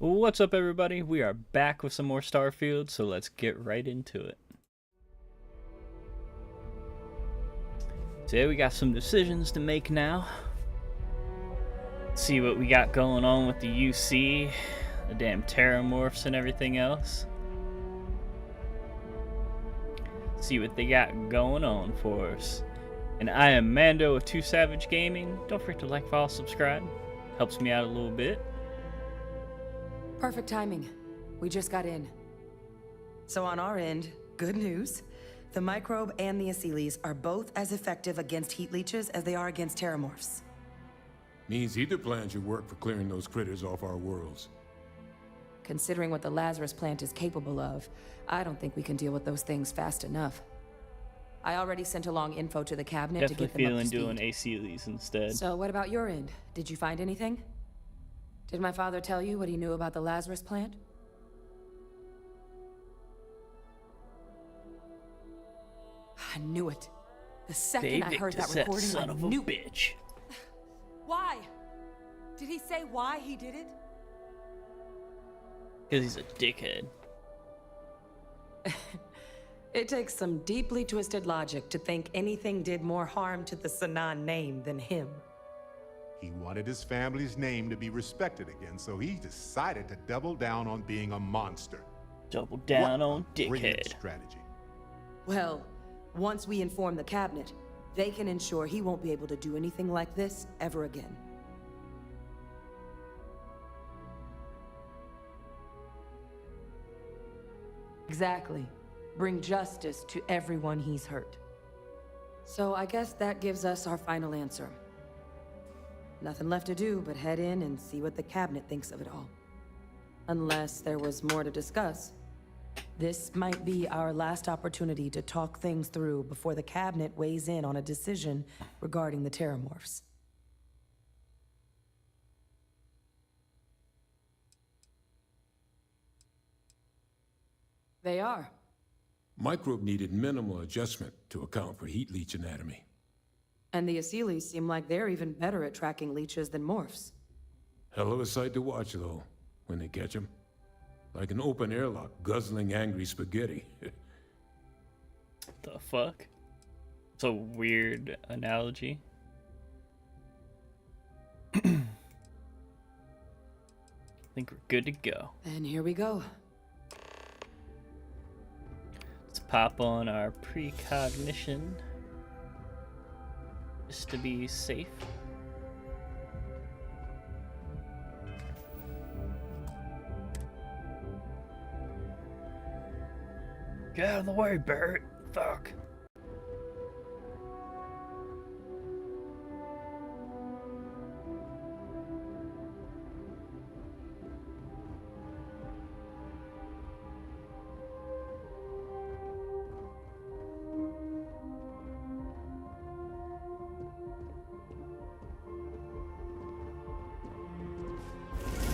What's up, everybody? We are back with some more Starfield, so let's get right into it. Today we got some decisions to make now. Let's see what we got going on with the UC, the damn terramorphs and everything else. See what they got going on for us. And I am Mando with 2 Savage Gaming. Don't forget to like, follow, subscribe. Helps me out a little bit. Perfect timing. We just got in. So on our end, good news. The microbe and the Aciles are both as effective against heat leeches as they are against terramorphs. Means either plan should work for clearing those critters off our worlds. Considering what the Lazarus plant is capable of, I don't think we can deal with those things fast enough. I already sent along info to the cabinet to get them up to speed. Definitely feeling doing Aciles instead. So what about your end? Did you find anything? Did my father tell you what he knew about the Lazarus plant? I knew it. The second I heard that recording, son of a bitch. Why? Did he say why he did it? Because he's a dickhead. It takes some deeply twisted logic to think anything did more harm to the Sanan name than him. He wanted his family's name to be respected again, so he decided to double down on being a monster. Double down What on a brilliant dickhead. strategy. Well, once we inform the cabinet, they can ensure he won't be able to do anything like this ever again. Exactly. Bring justice to everyone he's hurt. So I guess that gives us our final answer. Nothing left to do but head in and see what the cabinet thinks of it all. Unless there was more to discuss. This might be our last opportunity to talk things through before the cabinet weighs in on a decision regarding the terramorphs. They are. Microbe needed minimal adjustment to account for heat leech anatomy. And the Aciles seem like they're even better at tracking leeches than morphs. Hell of a sight to watch, though, when they catch them. Like an open airlock guzzling angry spaghetti. The fuck? It's a weird analogy. I think we're good to go. And here we go. Let's pop on our precognition. Just to be safe. Get out of the way, Barrett. Fuck.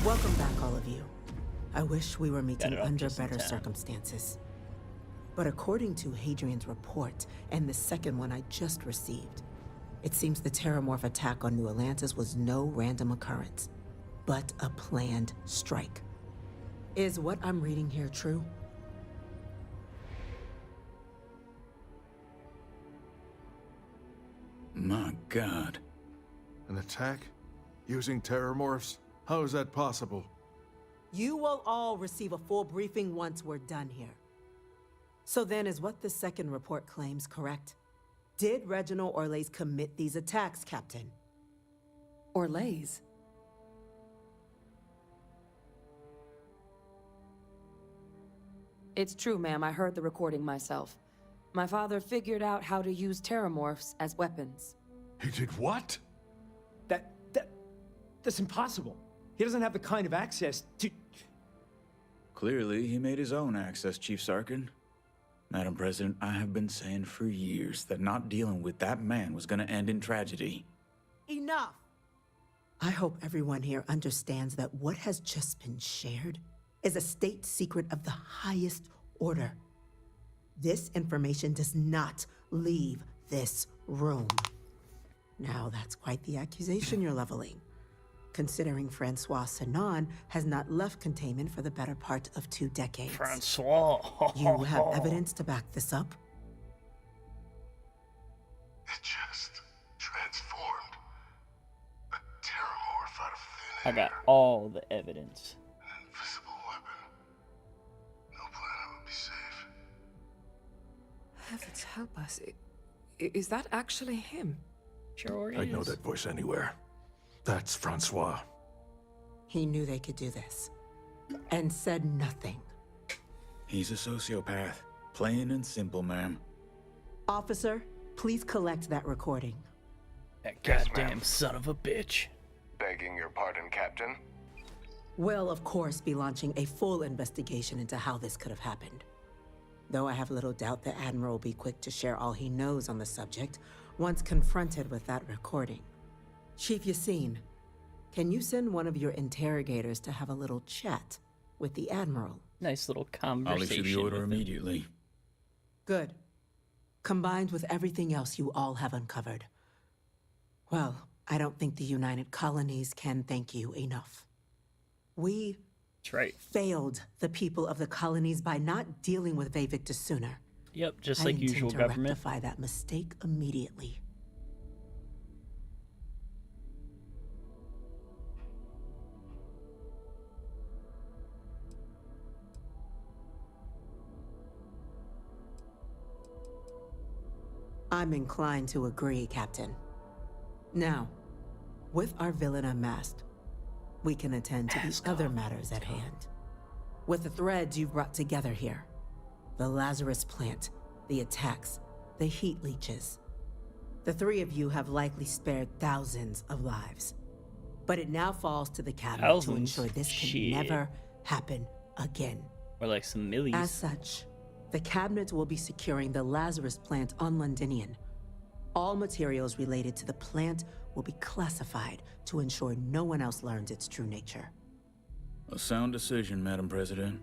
Welcome back, all of you. I wish we were meeting Got it off under just in better time. circumstances. But according to Hadrian's report, and the second one I just received, it seems the terramorph attack on New Atlantis was no random occurrence, but a planned strike. Is what I'm reading here true? My God. An attack? Using terramorphs? How is that possible? You will all receive a full briefing once we're done here. So then, is what the second report claims correct? Did Reginald Orlays commit these attacks, Captain? Orlays? It's true, ma'am. I heard the recording myself. My father figured out how to use terramorphs as weapons. He did what? That's impossible. He doesn't have the kind of access to... Clearly, he made his own access, Chief Sarkin. Madam President, I have been saying for years that not dealing with that man was gonna end in tragedy. Enough! I hope everyone here understands that what has just been shared is a state secret of the highest order. This information does not leave this room. Now, that's quite the accusation you're leveling. considering Francois Sanon has not left containment for the better part of 2 decades. Francois. You have evidence to back this up? It just transformed. A terramorph out of thin I air. got all the evidence. An invisible weapon. No planet would be safe. Heavens help us. Is that actually him? Sure I'd know is. that voice anywhere. That's Francois. He knew they could do this. And said nothing. He's a sociopath. Plain and simple, ma'am. Officer, please collect that recording. That Yes, goddamn ma'am. son of a bitch. Begging your pardon, Captain. We'll, of course, be launching a full investigation into how this could have happened. Though I have little doubt the Admiral will be quick to share all he knows on the subject once confronted with that recording. Chief Yassine, can you send one of your interrogators to have a little chat with the Admiral? Nice little I'll conversation. issue the order with him. immediately. Good. Combined with everything else you all have uncovered. Well, I don't think the United Colonies can thank you enough. We That's right. failed the people of the colonies by not dealing with Vavictus sooner. Yep, just I like intend usual to government. rectify that mistake immediately. I'm inclined to agree, Captain. Now, with our villain unmasked, we can attend to the other matters at hand. With the threads you've brought together here, the Lazarus plant, the attacks, the heat leeches. The 3 of you have likely spared thousands of lives. But it now falls to the Cabinet to Thousands? ensure this can Shit. never happen again. Or like some millies. As such, the Cabinet will be securing the Lazarus plant on Londinian. All materials related to the plant will be classified to ensure no one else learns its true nature. A sound decision, Madam President.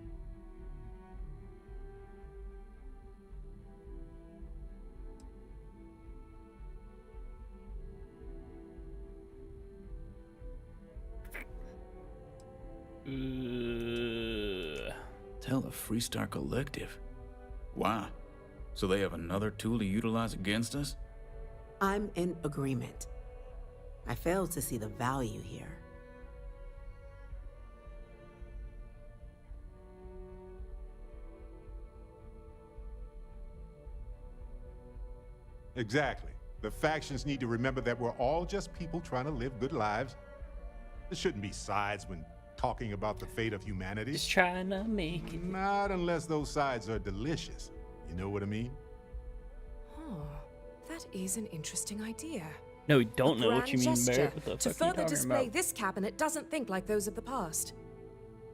Tell the Freestar Collective. Why? So they have another tool to utilize against us? I'm in agreement. I fail to see the value here. Exactly. The factions need to remember that we're all just people trying to live good lives. There shouldn't be sides when talking about the fate of humanity. Just trying to make it. Not unless those sides are delicious. You know what I mean? Oh, that is an interesting idea. No, we don't know what Grand you mean, gesture Barrett. What the to fuck are you further talking display about? this cabinet doesn't think like those of the past.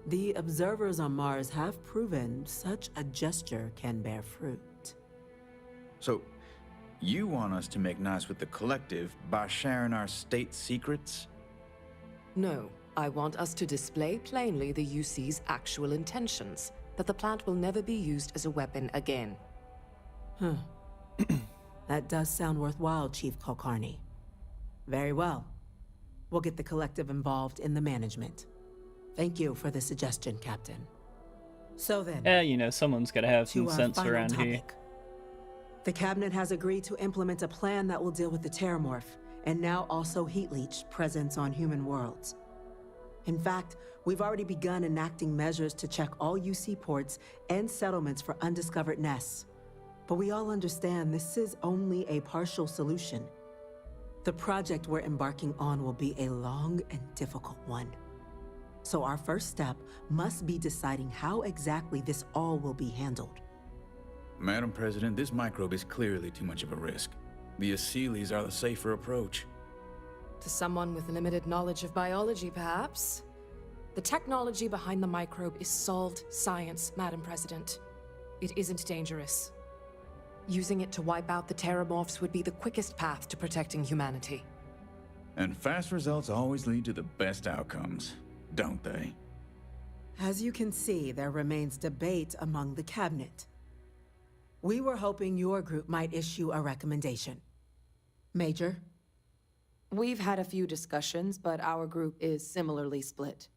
The observers on Mars have proven such a gesture can bear fruit. So, you want us to make nice with the Collective by sharing our state secrets? No, I want us to display plainly the UC's actual intentions, that the plant will never be used as a weapon again. That does sound worthwhile, Chief Kulkarni. Very well. We'll get the Collective involved in the management. Thank you for the suggestion, Captain. So then, You know, someone's got to have to some our sense final around topic. here. The Cabinet has agreed to implement a plan that will deal with the Terramorph, and now also Heat Leech presence on human worlds. In fact, we've already begun enacting measures to check all UC ports and settlements for undiscovered nests. But we all understand this is only a partial solution. The project we're embarking on will be a long and difficult one. So our first step must be deciding how exactly this all will be handled. Madam President, this microbe is clearly too much of a risk. The Aseles are the safer approach. To someone with limited knowledge of biology, perhaps? The technology behind the microbe is solved science, Madam President. It isn't dangerous. Using it to wipe out the Terramorphs would be the quickest path to protecting humanity. And fast results always lead to the best outcomes, don't they? As you can see, there remains debate among the Cabinet. We were hoping your group might issue a recommendation. Major, We've had a few discussions, but our group is similarly split.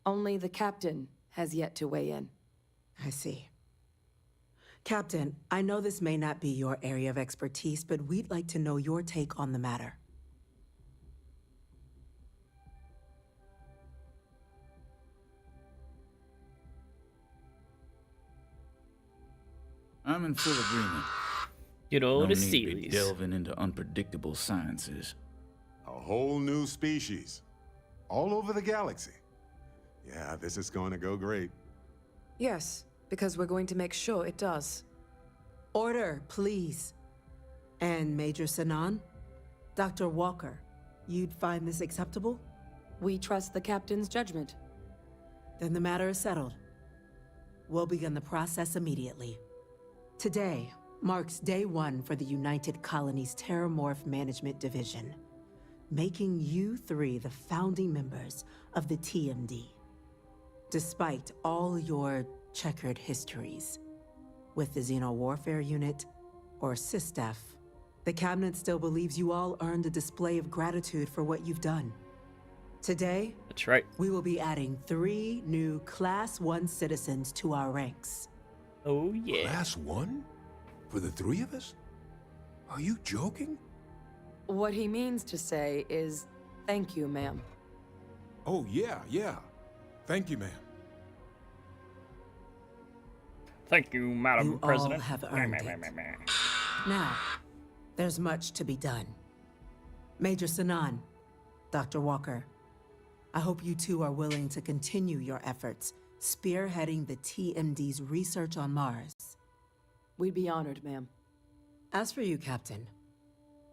Only the captain has yet to weigh in. I see. Captain, I know this may not be your area of expertise, but we'd like to know your take on the matter. I'm in full agreement. Good old No need to be Steelies. delving into unpredictable sciences. A whole new species. All over the galaxy. Yeah, this is going to go great. Yes, because we're going to make sure it does. Order, please. And Major Sanan? Dr. Walker, you'd find this acceptable? We trust the captain's judgment. Then the matter is settled. We'll begin the process immediately. Today marks day 1 for the United Colonies Terramorph Management Division, making you 3 the founding members of the TMD. Despite all your checkered histories with the Xeno Warfare Unit or SysStaff, the Cabinet still believes you all earned a display of gratitude for what you've done. Today, That's right. we will be adding 3 new Class 1 citizens to our ranks. Oh, yeah. Class 1? For the 3 of us? Are you joking? What he means to say is, thank you, ma'am. Oh, yeah. Thank you, ma'am. Thank you, Madam You President. all have earned it. Now, there's much to be done. Major Sanan, Dr. Walker, I hope you two are willing to continue your efforts spearheading the TMD's research on Mars. We'd be honored, ma'am. As for you, Captain,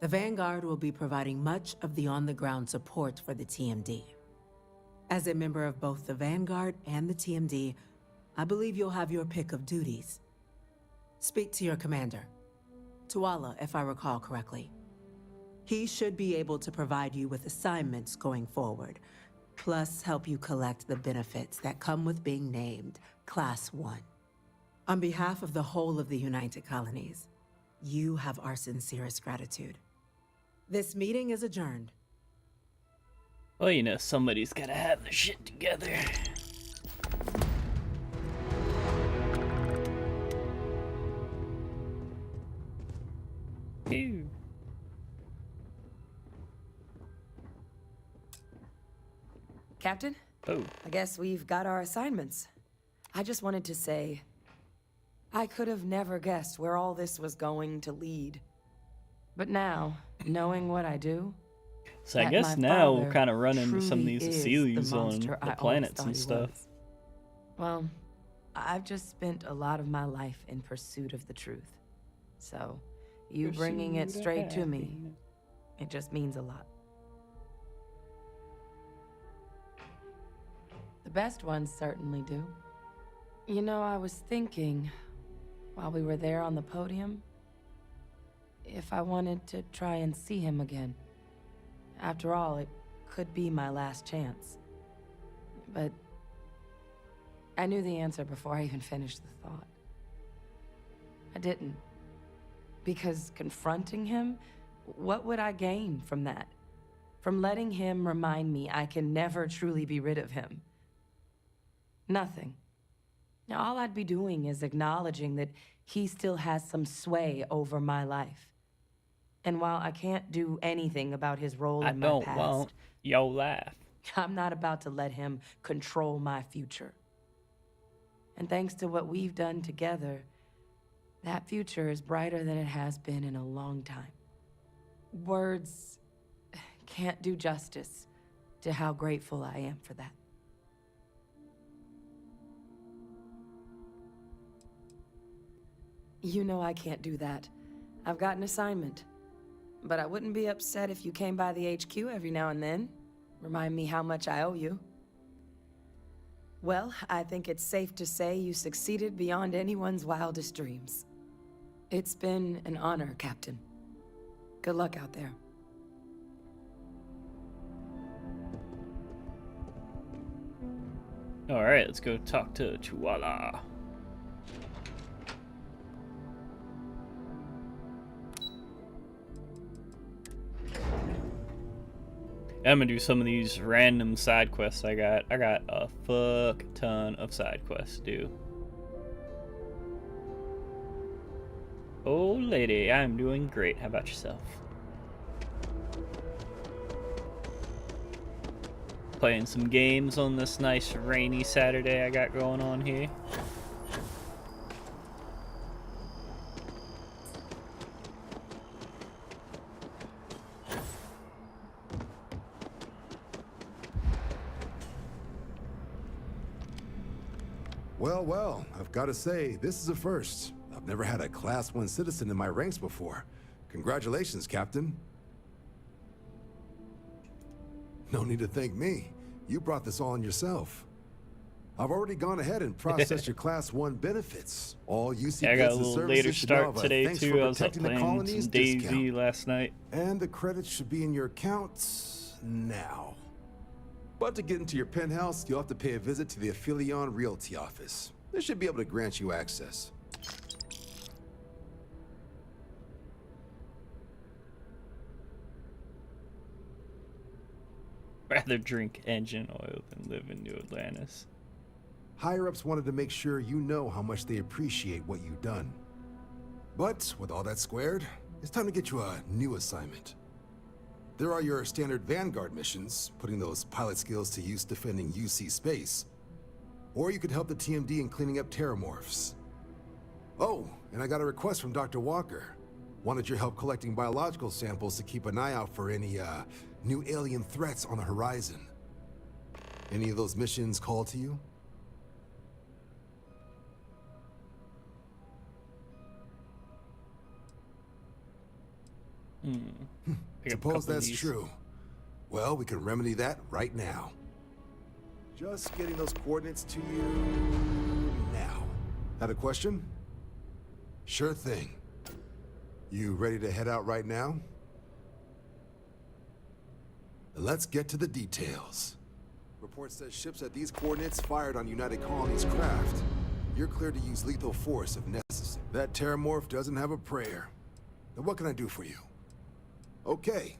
the Vanguard will be providing much of the on-the-ground support for the TMD. As a member of both the Vanguard and the TMD, I believe you'll have your pick of duties. Speak to your commander, Tuala, if I recall correctly. He should be able to provide you with assignments going forward, plus help you collect the benefits that come with being named Class 1. On behalf of the whole of the United Colonies, you have our sincerest gratitude. This meeting is adjourned. Well, you know, somebody's gotta have the shit together. Ew. Captain? Oh. I guess we've got our assignments. I just wanted to say, I could have never guessed where all this was going to lead. But now, knowing what I do, So I that guess my now we'll father kind of run into some of truly these is the Acelies on monster I the always planets thought and he stuff. was. Well, I've just spent a lot of my life in pursuit of the truth. So, you bringing it Pursuit of straight to me, happiness. it just means a lot. The best ones certainly do. You know, I was thinking, while we were there on the podium, if I wanted to try and see him again. After all, it could be my last chance. But I knew the answer before I even finished the thought. I didn't. Because confronting him, what would I gain from that? From letting him remind me I can never truly be rid of him? Nothing. Now, all I'd be doing is acknowledging that he still has some sway over my life. And while I can't do anything about his role I in my don't past, want your life. I'm not about to let him control my future. And thanks to what we've done together, that future is brighter than it has been in a long time. Words can't do justice to how grateful I am for that. You know I can't do that. I've got an assignment. But I wouldn't be upset if you came by the HQ every now and then. Remind me how much I owe you. Well, I think it's safe to say you succeeded beyond anyone's wildest dreams. It's been an honor, Captain. Good luck out there. Alright, let's go talk to Tuala. I'm gonna do some of these random side quests I got. I got a fuck ton of side quests to do. Oh, lady, I'm doing great. How about yourself? Playing some games on this nice rainy Saturday I got going on here. Well, well, I've got to say, this is a first. I've never had a Class 1 citizen in my ranks before. Congratulations, Captain. No need to thank me. You brought this on yourself. I've already gone ahead and processed your Class 1 benefits. All UC I got a goods and little services later should now have start a today thanks too. for I was up protecting the playing colonies some DayZ discount. last night. And the credits should be in your accounts now. But to get into your penthouse, you'll have to pay a visit to the Aphelion Realty office. They should be able to grant you access. Rather drink engine oil than live in New Atlantis. Higher-ups wanted to make sure you know how much they appreciate what you've done. But with all that squared, it's time to get you a new assignment. There are your standard Vanguard missions, putting those pilot skills to use defending UC space. Or you could help the TMD in cleaning up terramorphs. Oh, and I got a request from Dr. Walker. Wanted your help collecting biological samples to keep an eye out for any, new alien threats on the horizon. Any of those missions call to you? Suppose that's true. Well, we can remedy that right now. Just getting those coordinates to you now. Had a question? Sure thing. You ready to head out right now? Let's get to the details. Report says ships at these coordinates fired on United Colonies craft. You're cleared to use lethal force if necessary. That terramorph doesn't have a prayer. Now what can I do for you? Okay,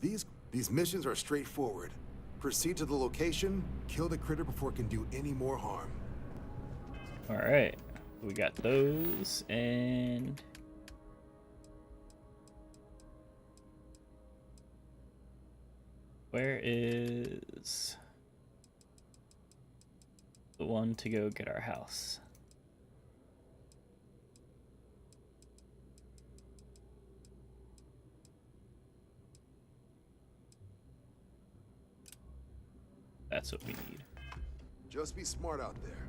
these missions are straightforward. Proceed to the location, kill the critter before it can do any more harm. Alright, we got those, and... where is the one to go get our house? That's what we need. Just be smart out there.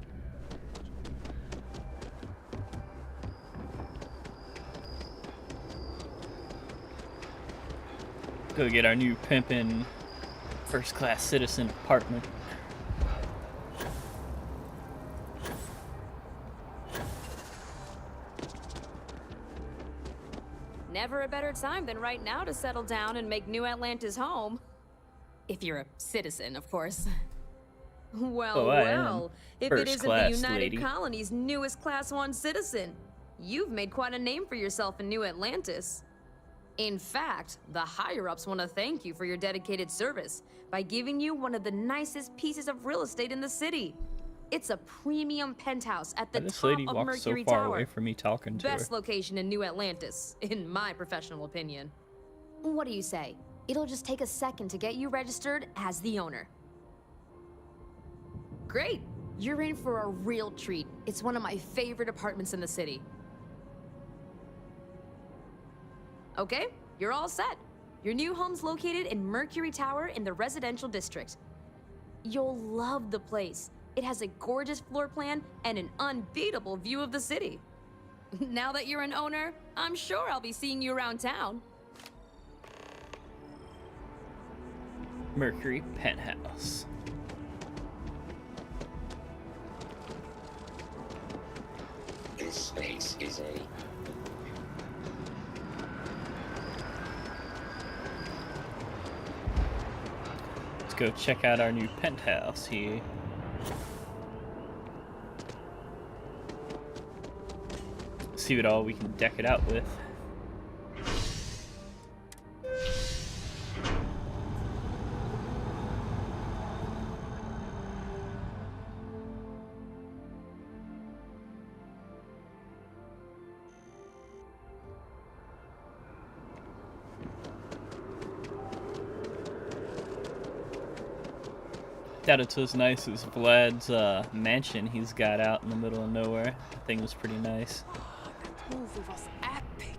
Go get our new pimpin' first-class citizen apartment. Never a better time than right now to settle down and make New Atlantis home. If you're a citizen, of course. Well, well, if it isn't the United Colonies' newest Class 1 citizen, you've made quite a name for yourself in New Atlantis. In fact, the higher-ups want to thank you for your dedicated service by giving you one of the nicest pieces of real estate in the city. It's a premium penthouse at the top of Mercury so far Tower. away from me talking to Best her. location in New Atlantis, in my professional opinion. What do you say? It'll just take a second to get you registered as the owner. Great! You're in for a real treat. It's one of my favorite apartments in the city. Okay, you're all set. Your new home's located in Mercury Tower in the residential district. You'll love the place. It has a gorgeous floor plan and an unbeatable view of the city. Now that you're an owner, I'm sure I'll be seeing you around town. Mercury penthouse. This space is a... Let's go check out our new penthouse here. See what all we can deck it out with. Doubt it's as nice as Vlad's mansion he's got out in the middle of nowhere. That thing was pretty nice. That movie was epic.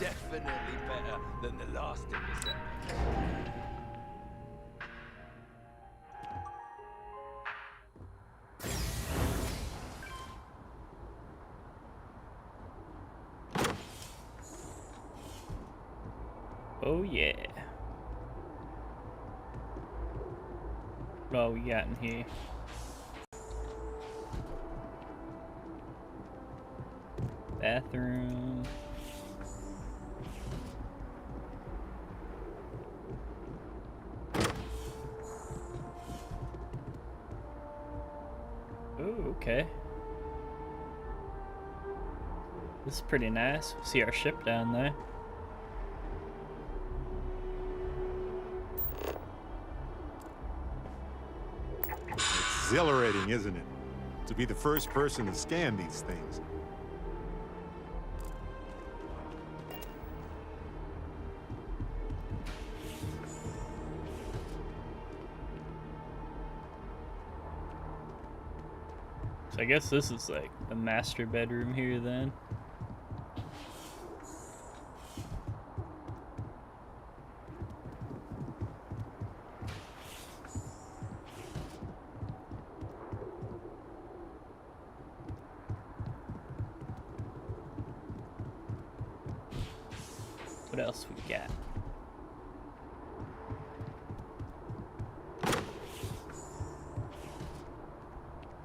Definitely better than the last Interstellar. Oh yeah. What all we got in here? Bathroom. Oh, okay. This is pretty nice. See our ship down there. Exhilarating, isn't it? To be the first person to scan these things. So I guess this is like the master bedroom here then. What else we got?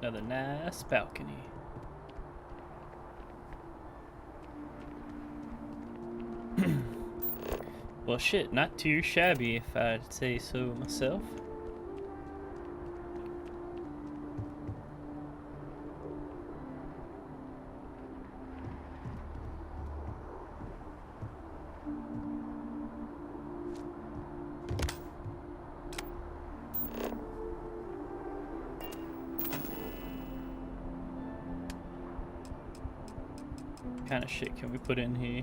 Another nice balcony. Well, shit, not too shabby if I'd say so myself. What kind of shit can we put in here?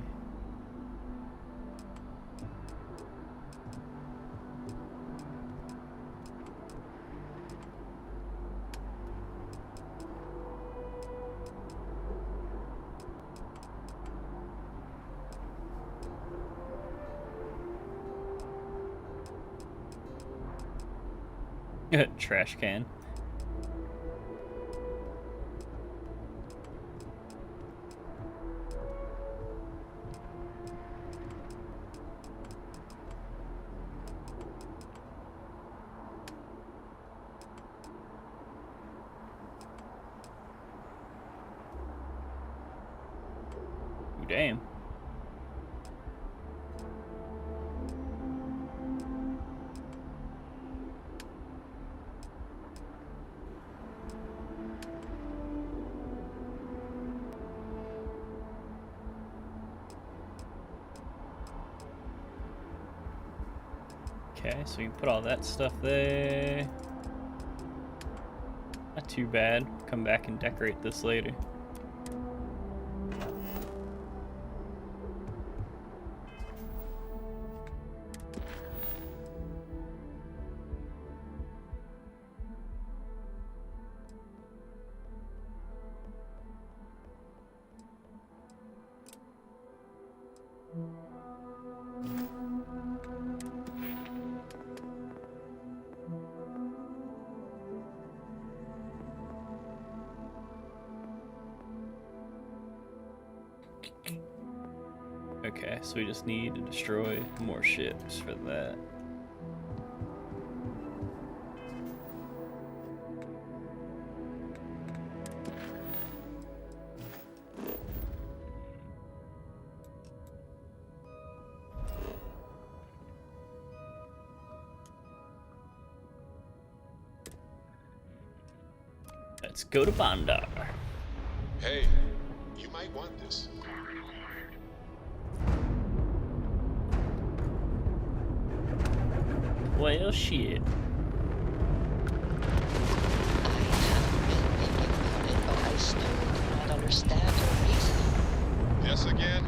Trash can. Ooh, damn. Okay, so you can put all that stuff there. Not too bad. Come back and decorate this later. Okay, so we just need to destroy more ships for that. Let's go to Bandar. Hey, you might want this. Well, shit. I still do not understand your reasoning. Yes again?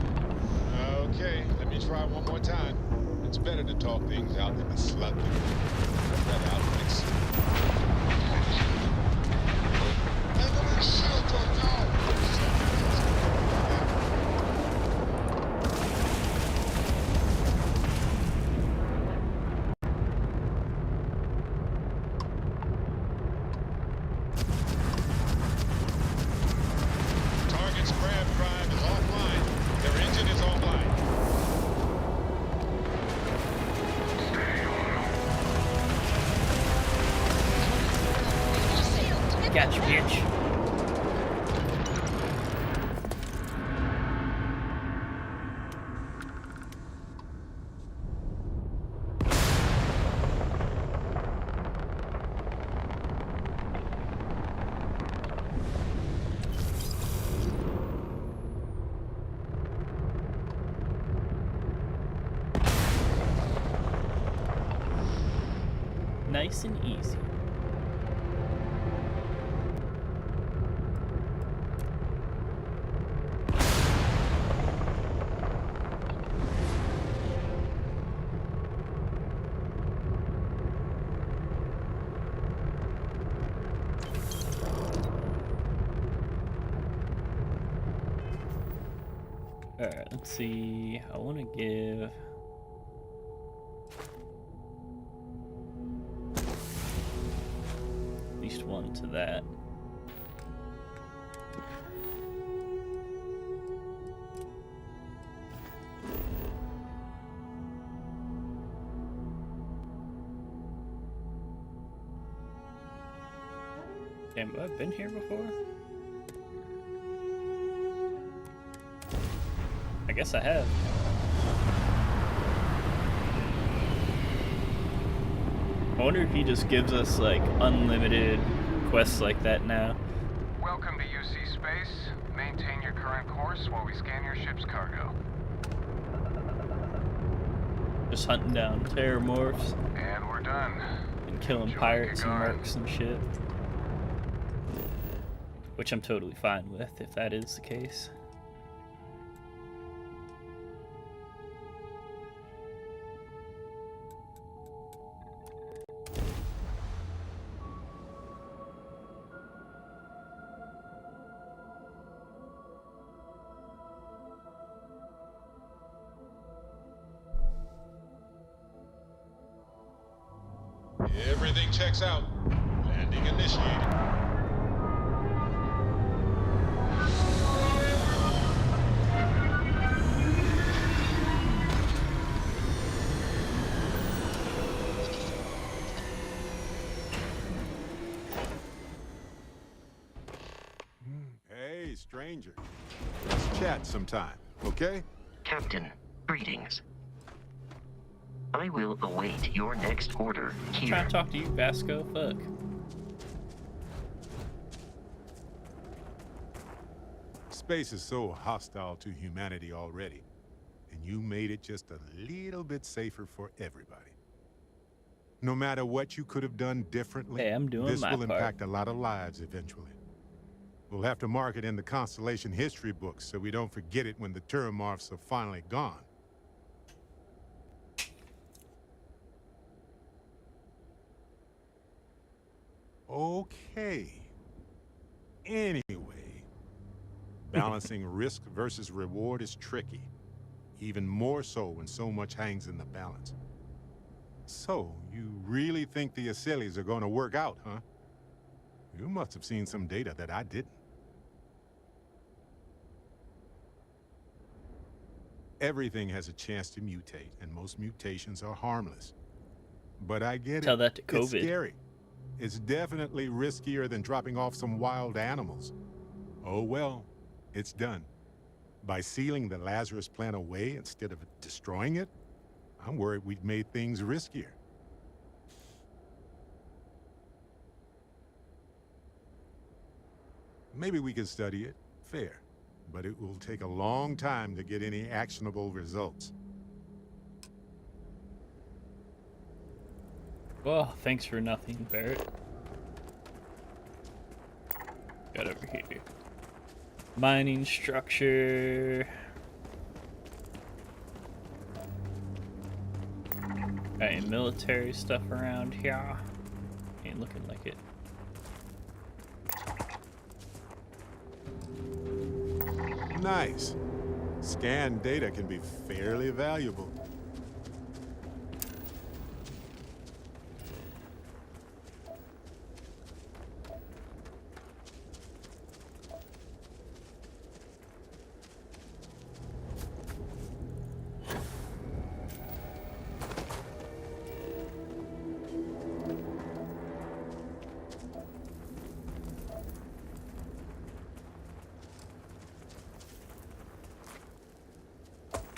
Okay, let me try one more time. It's better to talk things out than to slug them. Let that out next. Enemy shields are down! Target's grab drive is offline. Their engine is offline. Gotcha, bitch. Nice and easy. Alright, let's see. I want to give... at least one to that. Damn, have I been here before? I guess I have. I wonder if he just gives us like unlimited quests like that now. Welcome to UC Space. Maintain your current course while we scan your ship's cargo. Just hunting down terramorphs. And we're done. And killing pirates and mercs and shit. Which I'm totally fine with if that is the case. Everything checks out. Landing initiated. Hey, stranger. Let's chat sometime, okay? Captain, greetings. I will await your next order here. Trying to talk to you, Vasco. Fuck. Space is so hostile to humanity already, and you made it just a little bit safer for everybody. No matter what you could have done differently, hey, I'm doing this my will part. impact a lot of lives eventually. We'll have to mark it in the Constellation history books so we don't forget it when the terramorphs are finally gone. Okay. Anyway, balancing risk versus reward is tricky. Even more so when so much hangs in the balance. So, you really think the Asylees are going to work out, huh? You must have seen some data that I didn't. Everything has a chance to mutate, and most mutations are harmless. But I get it. Tell that to COVID. It's scary. It's definitely riskier than dropping off some wild animals. Oh well, it's done. By sealing the Lazarus plant away instead of destroying it, I'm worried we've made things riskier. Maybe we can study it, fair, but it will take a long time to get any actionable results. Well, thanks for nothing, Barrett. Got over here. Mining structure. Any military stuff around here? Ain't looking like it. Nice. Scanned data can be fairly valuable.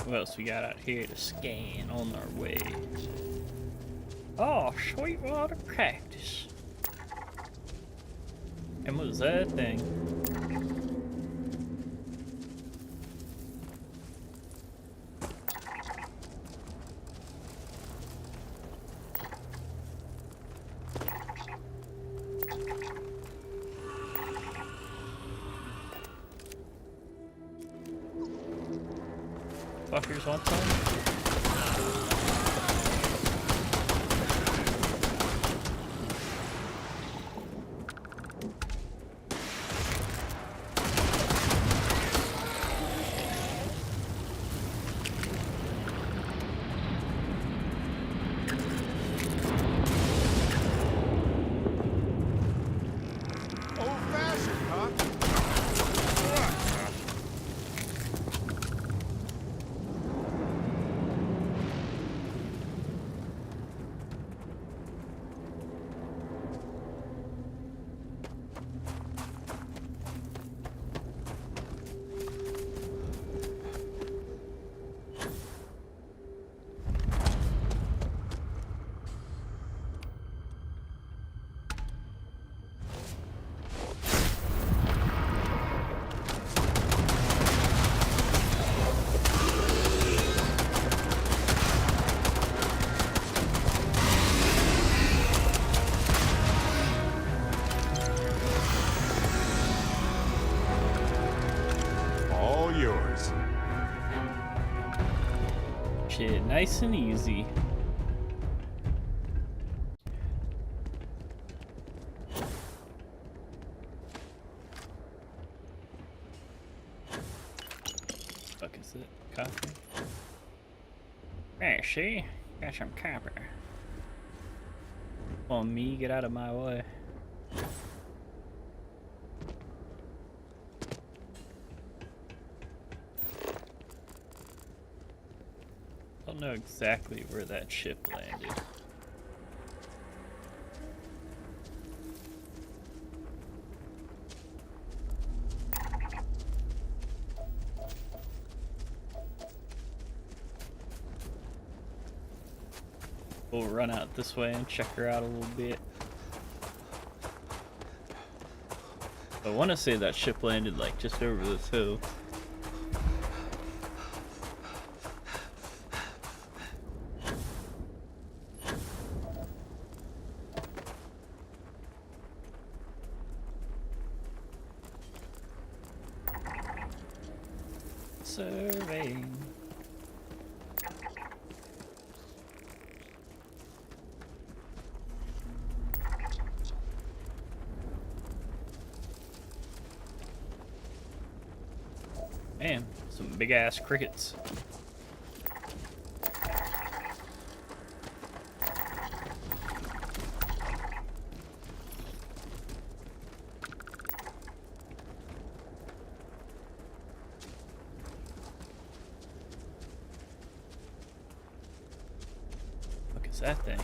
What else we got out here to scan on our way? Oh, Sweetwater cactus. And what was that thing? Fuckers want some? Shit, nice and easy. Fuck is it? Copper? Hey, see? Got some copper. On me, get out of my way. Don't know exactly where that ship landed. We'll run out this way and check her out a little bit. I want to say that ship landed like just over this hill. Surveying. Man, some big ass crickets. What is that thing?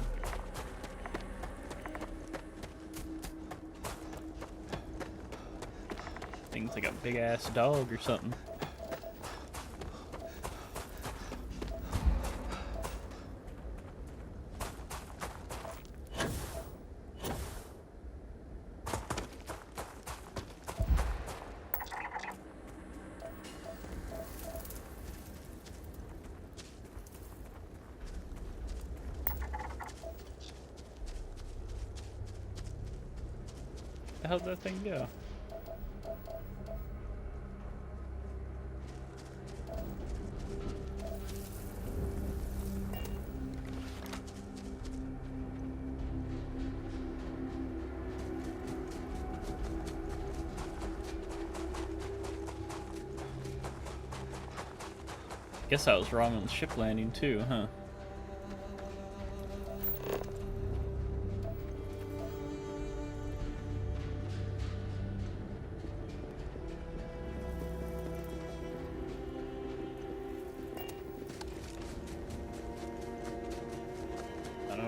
Thing's like a big ass dog or something. How'd that thing go? Guess I was wrong on the ship landing too, huh?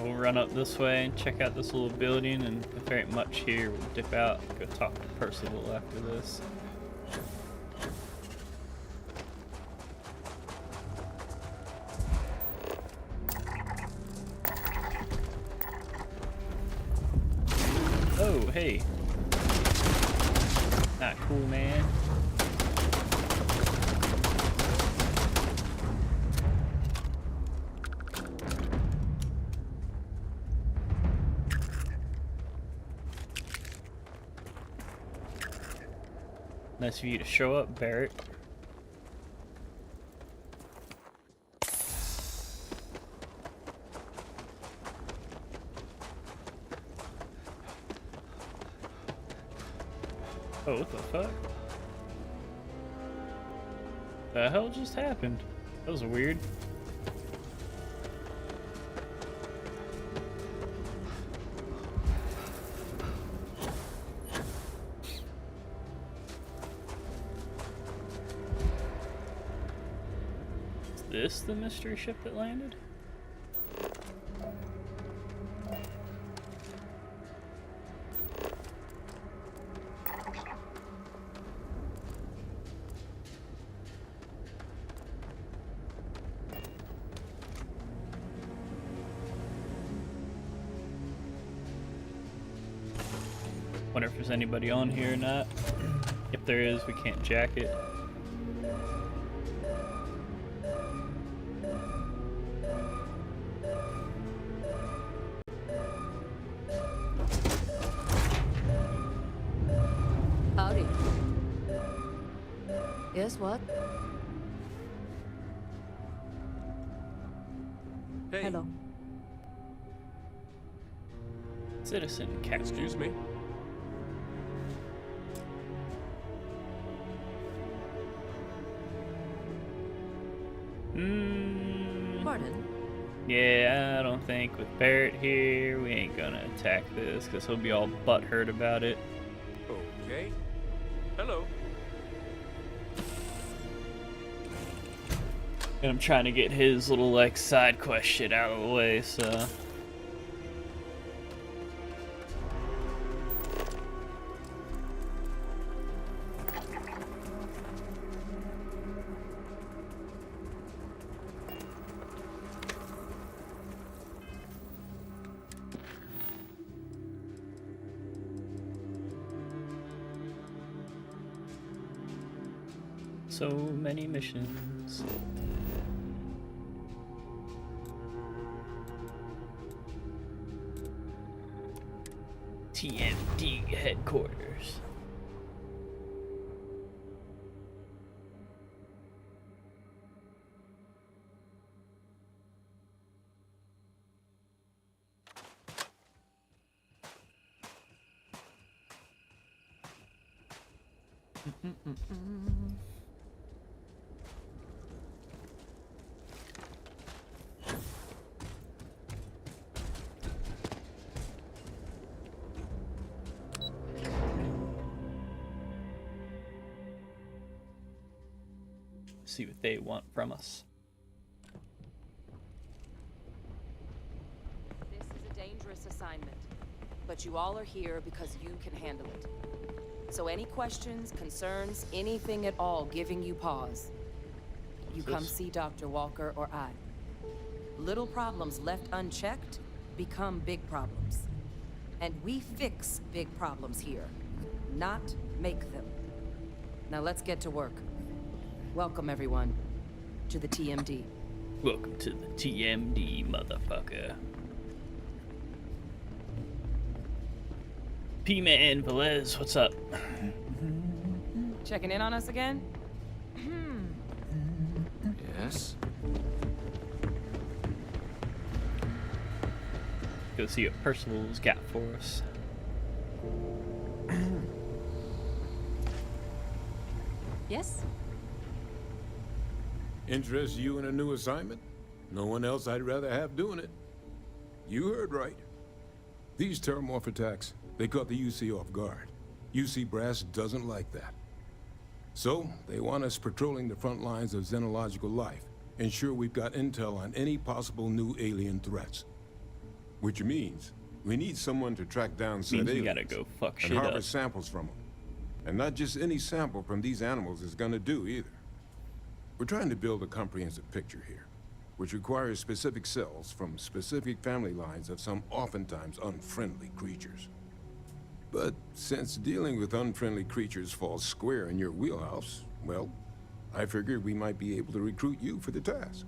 We'll run up this way and check out this little building, and if there ain't much here, we'll dip out and go talk to Percival after this. Oh, hey. Not cool, man. Nice of you to show up, Barrett. Oh, what the fuck? The hell just happened? That was weird. Is this the mystery ship that landed? Wonder if there's anybody on here or not. If there is, we can't jack it. Howdy. Yes, what? Hey. Hello. Citizen Captain. Excuse me? Pardon? Yeah, I don't think with Barrett here, we ain't gonna attack this, because he'll be all butthurt about it. Okay. Hello. And I'm trying to get his little, like, side quest shit out of the way, so... So many missions. TMD headquarters. See what they want from us. This is a dangerous assignment, but you all are here because you can handle it. So any questions, concerns, anything at all giving you pause, you come see Dr. Walker or I. Little problems left unchecked become big problems. And we fix big problems here, not make them. Now let's get to work. Welcome, everyone, to the TMD. Welcome to the TMD, motherfucker. P-Man Velez, what's up? Checking in on us again? Yes? Go see what Percival's got for us. Yes? Interest you in a new assignment? No one else I'd rather have doing it. You heard right. These terramorph attacks, they caught the UC off guard. UC brass doesn't like that. So, they want us patrolling the front lines of xenological life, ensure we've got intel on any possible new alien threats. Which means, we need someone to track down said aliens. We gotta go fuck shit and up. harvest samples from them. And not just any sample from these animals is gonna do either. We're trying to build a comprehensive picture here, which requires specific cells from specific family lines of some oftentimes unfriendly creatures. But since dealing with unfriendly creatures falls square in your wheelhouse, well, I figured we might be able to recruit you for the task.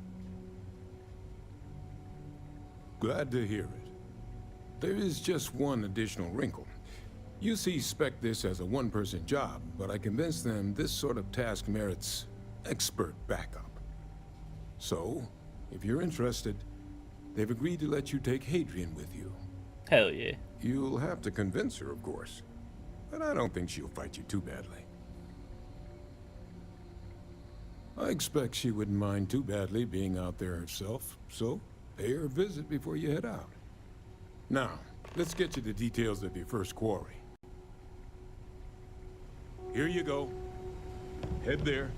Glad to hear it. There is just one additional wrinkle. UC spec this as a one-person job, but I convinced them this sort of task merits expert backup. So, if you're interested, they've agreed to let you take Hadrian with you. Hell yeah. You'll have to convince her, of course, but I don't think she'll fight you too badly. I expect she wouldn't mind too badly being out there herself, so pay her a visit before you head out. Now, let's get you the details of your first quarry. Here you go. Head there,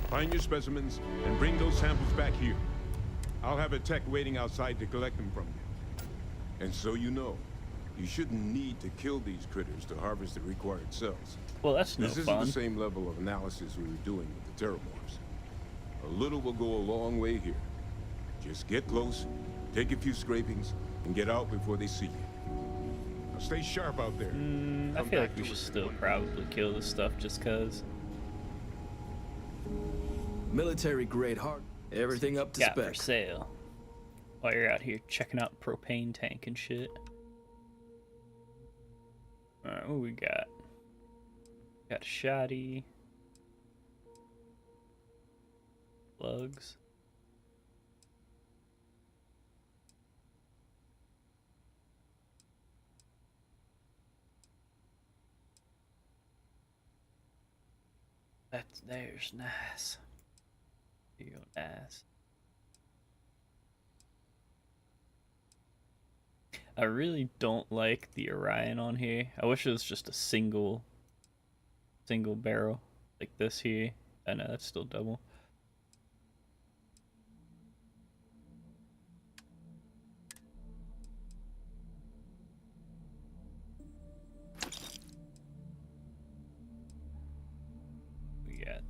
find your specimens, and bring those samples back here. I'll have a tech waiting outside to collect them from you. And so you know, you shouldn't need to kill these critters to harvest the required cells. Well, that's no fun. This isn't the same level of analysis we were doing with the terramorphs. A little will go a long way here. Just get close, take a few scrapings, and get out before they see you. Now stay sharp out there. I feel like we should still probably kill this stuff just cause. Military grade hard. Everything up to spec. For sale. While you're out here checking out propane tank and shit. Alright, what we got? Got a shoddy. Plugs. There's nice. Here you go, nice. I really don't like the Orion on here. I wish it was just a single barrel like this here. I know that's still double. We got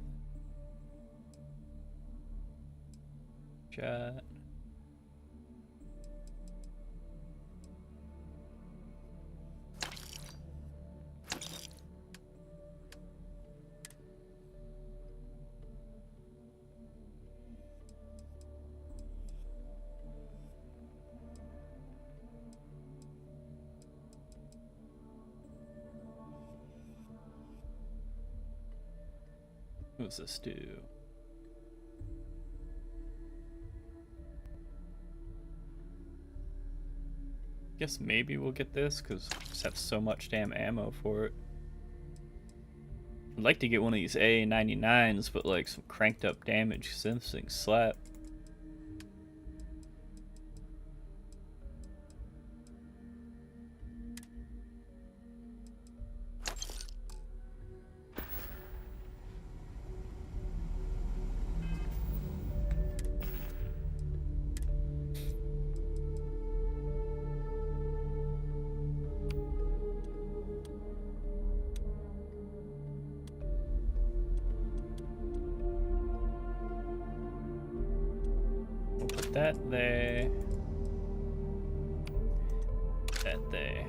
shot. What's this do? Guess maybe we'll get this because we just have so much damn ammo for it. I'd like to get one of these AA-99s, but like some cranked up damage because them things slap. That there. That there.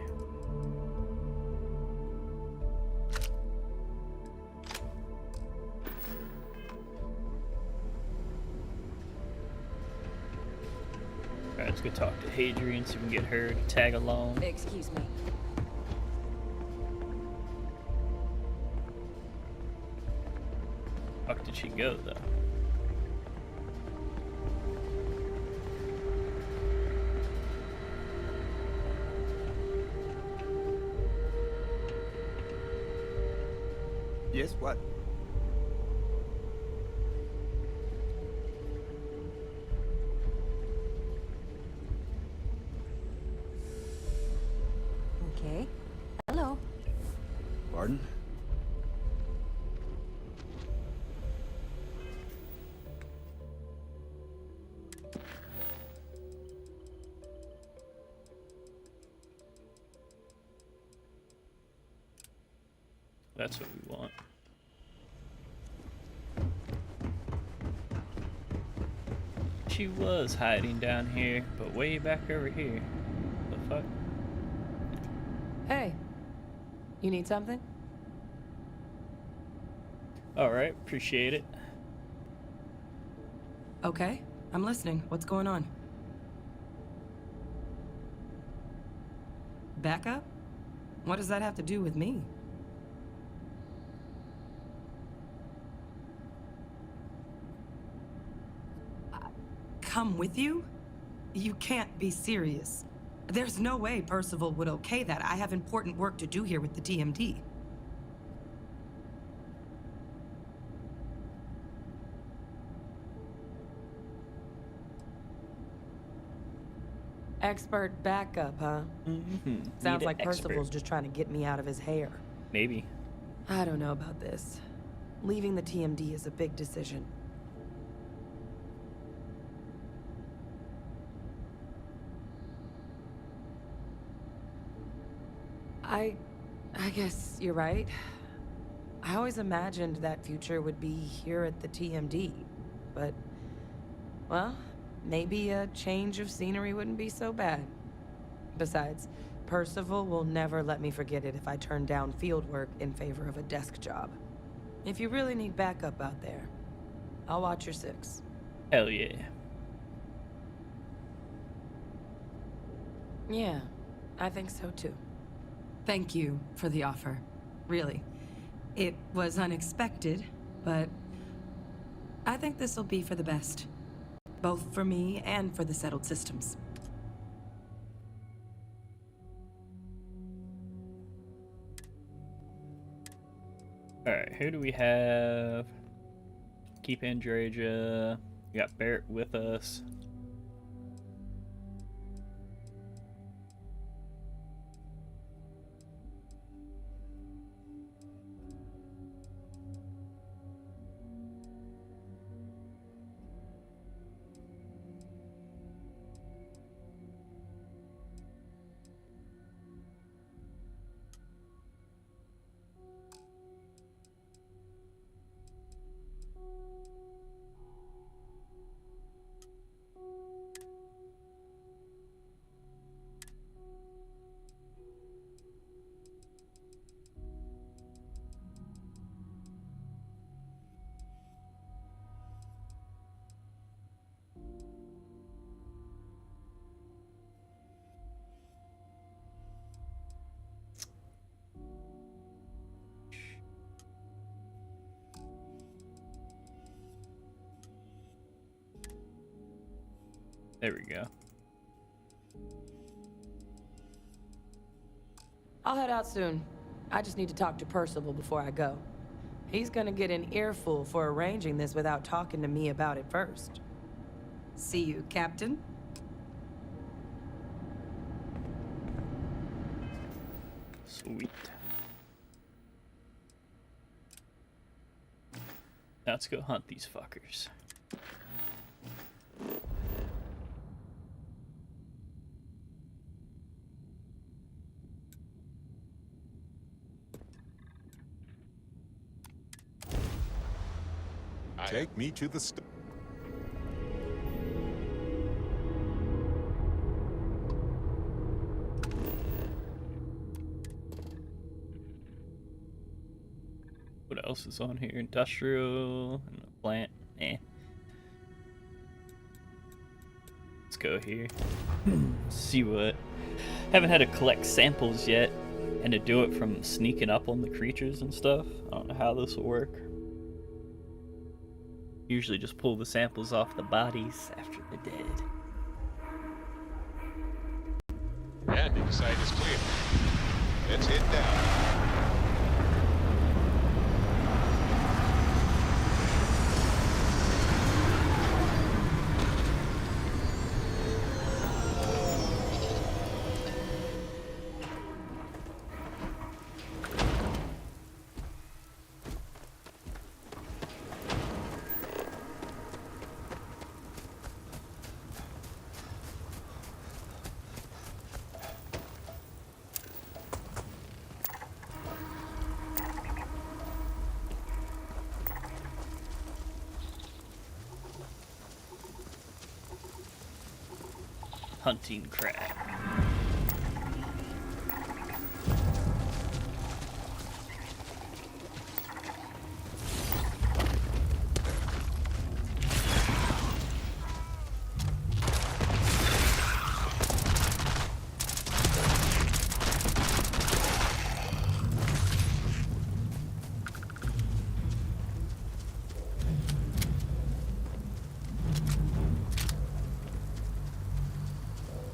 Alright, let's go talk to Hadrian so we can get her to tag along. Excuse me. Fuck did she go though? Yes, what? pardon? That's what we want. She was hiding down here, but way back over here. The fuck? Hey, you need something? Alright, appreciate it. Okay, I'm listening. What's going on? Backup? What does that have to do with me? Come with you? You can't be serious. There's no way Percival would okay that. I have important work to do here with the TMD. Expert backup, huh? Mm-hmm. Sounds like Percival's just trying to get me out of his hair. Maybe. I don't know about this. Leaving the TMD is a big decision. I guess you're right. I always imagined that future would be here at the TMD, but, well, maybe a change of scenery wouldn't be so bad. Besides, Percival will never let me forget it if I turn down field work in favor of a desk job. If you really need backup out there, I'll watch your six. Hell yeah. Yeah, I think so too. Thank you for the offer. Really. It was unexpected, but I think this will be for the best. Both for me and for the settled systems. Alright, who do we have? Keep Andraja. We got Barrett with us. There we go. I'll head out soon. I just need to talk to Percival before I go. He's gonna get an earful for arranging this without talking to me about it first. See you, Captain. Sweet. Now let's go hunt these fuckers. Take me to the What else is on here? Industrial and a plant. Eh. Let's go here. See what. Haven't had to collect samples yet, and to do it from sneaking up on the creatures and stuff. I don't know how this will work. Usually just pull the samples off the bodies after they're dead. Landing site is clear. Let's head down. hunting crab.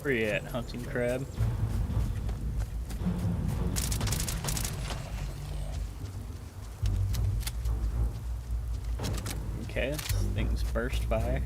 Where you at, hunting crab? Okay, this thing's burst fire.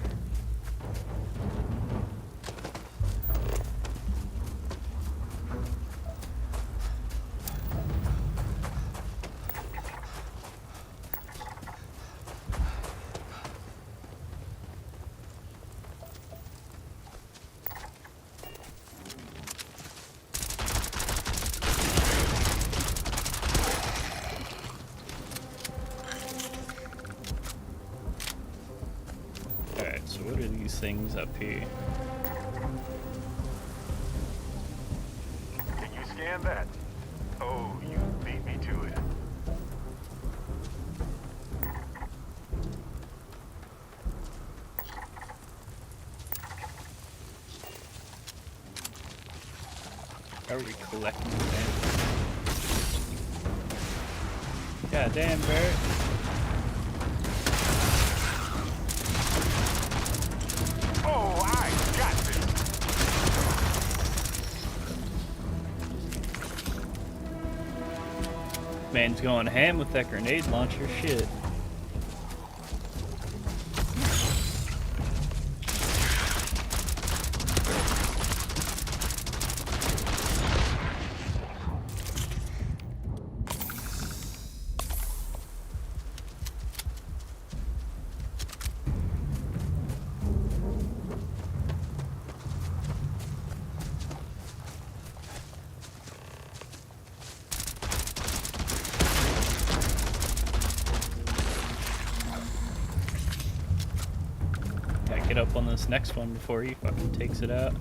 So what are these things up here? Can you scan that? Oh, you beat me to it. Are we collecting them? God damn, Barrett. Oh, I got this. Man's going ham with that grenade launcher, shit. Get up on this next one before he fucking takes it out.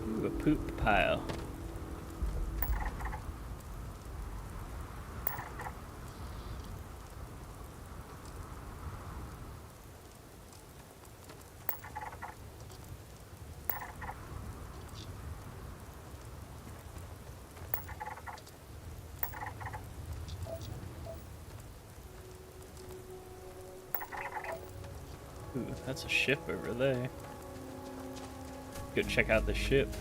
Ooh, a poop pile. Ooh, that's a ship over there. Go check out the ship.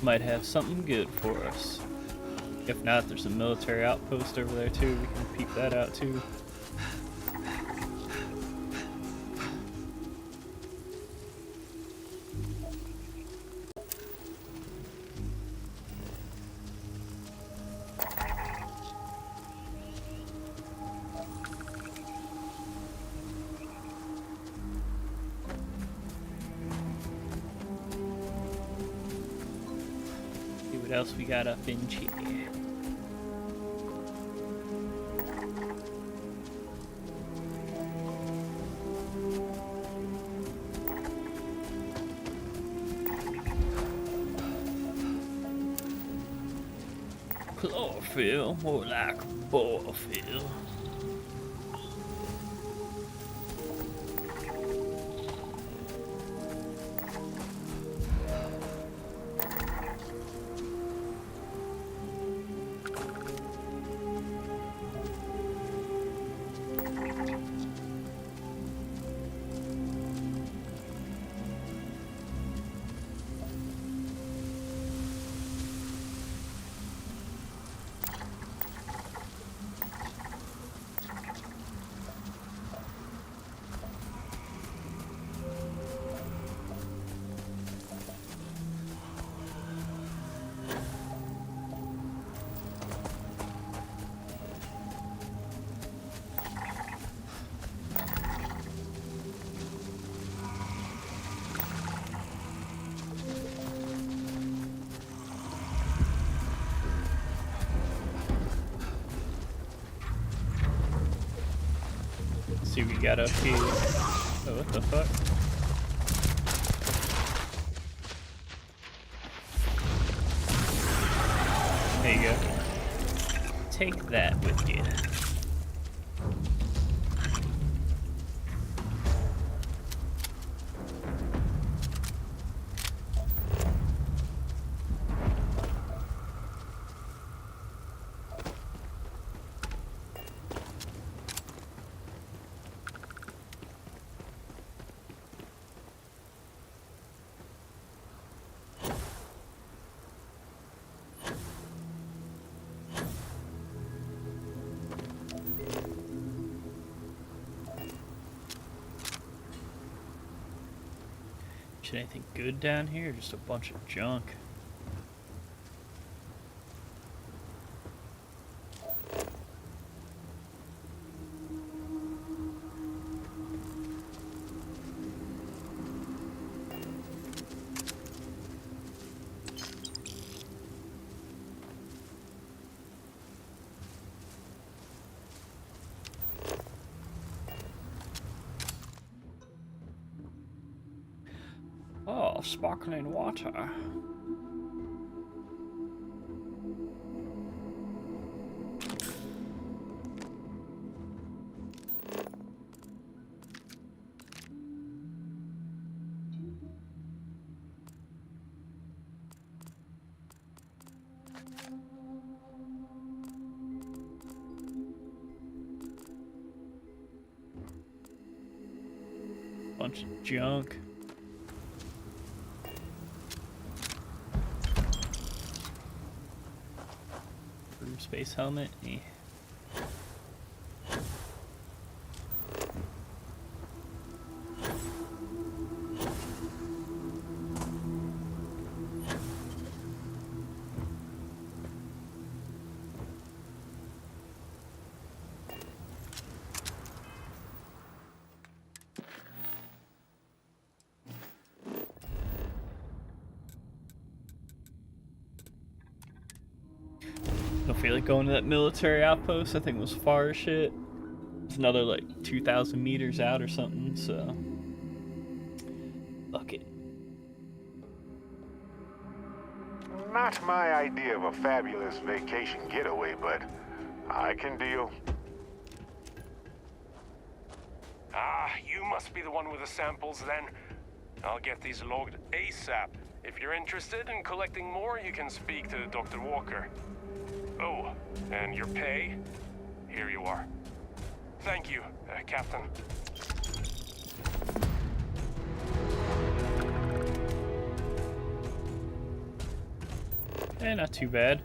Might have something good for us. If not, there's a military outpost over there too. We can peep that out too. What else we got up in here? Chlorophyll, more like borophyll. got up here? Oh, what the fuck? There you go. Take that with you. Anything good down here? Or just a bunch of junk. Oh, sparkling water. Bunch of junk. Space helmet. Eh. Don't feel like going to that military outpost. I think it was far as shit. It's another like 2,000 meters out or something, so fuck it. Not my idea of a fabulous vacation getaway, but I can deal. Ah, you must be the one with the samples then. I'll get these logged ASAP. If you're interested in collecting more, you can speak to Dr. Walker. Oh, and your pay? Here you are. Thank you, Captain. Eh, not too bad.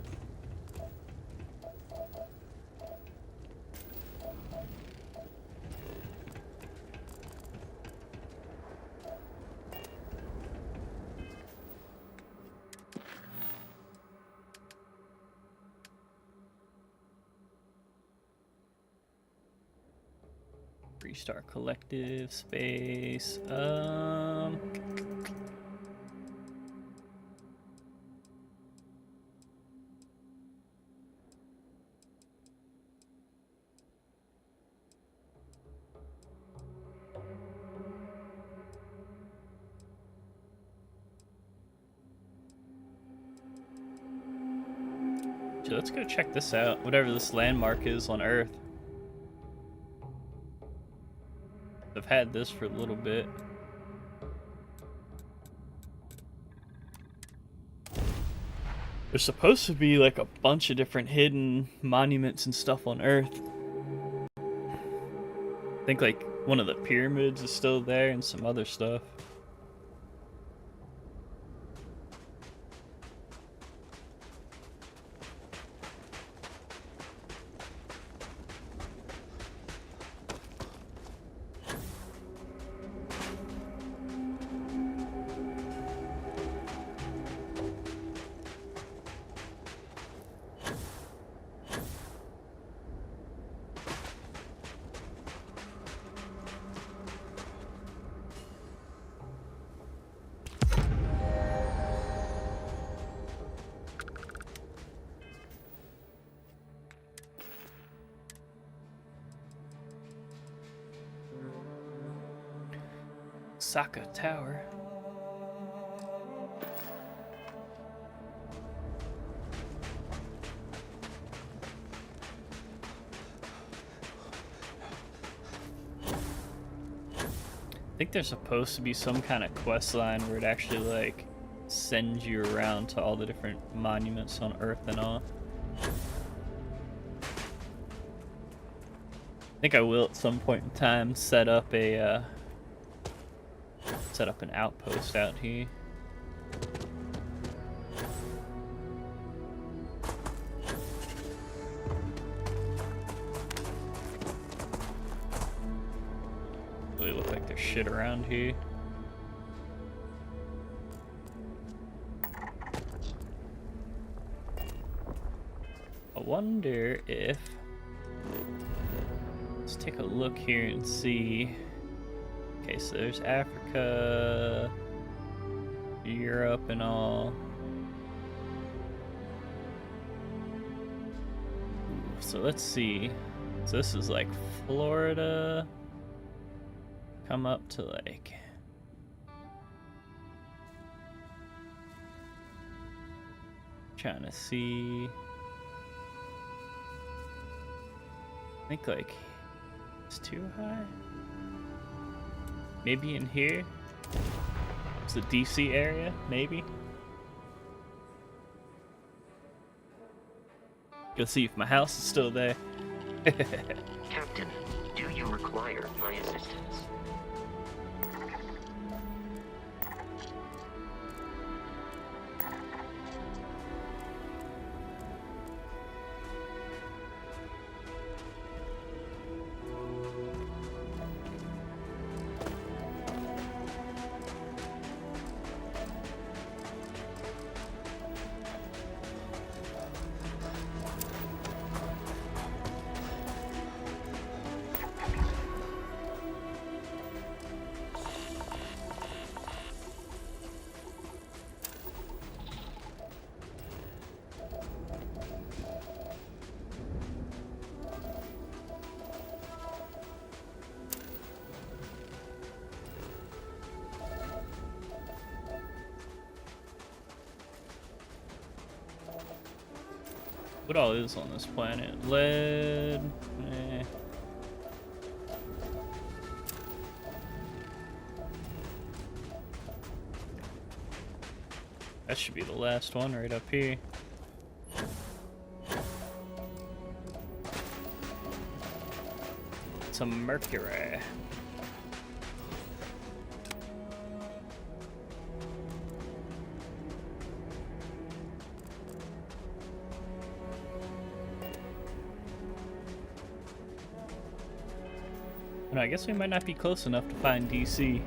Restart collective space. So let's go check this out. Whatever this landmark is on Earth. I've had this for a little bit. There's supposed to be like a bunch of different hidden monuments and stuff on Earth. I think like one of the pyramids is still there and some other stuff. Osaka Tower. I think there's supposed to be some kind of quest line where it actually like sends you around to all the different monuments on Earth and all. I think I will at some point in time set up an outpost out here. Really look like there's shit around here. I wonder if... Let's take a look here and see. Okay, so there's Africa, Europe and all. So let's see. So this is like Florida. Come up to like... Trying to see... I think like... It's too high? Maybe in here? It's the DC area, maybe? Go see if my house is still there. Captain, do you require my assistance? What all is on this planet? Lead. That should be the last one right up here. Some mercury. I guess we might not be close enough to find DC.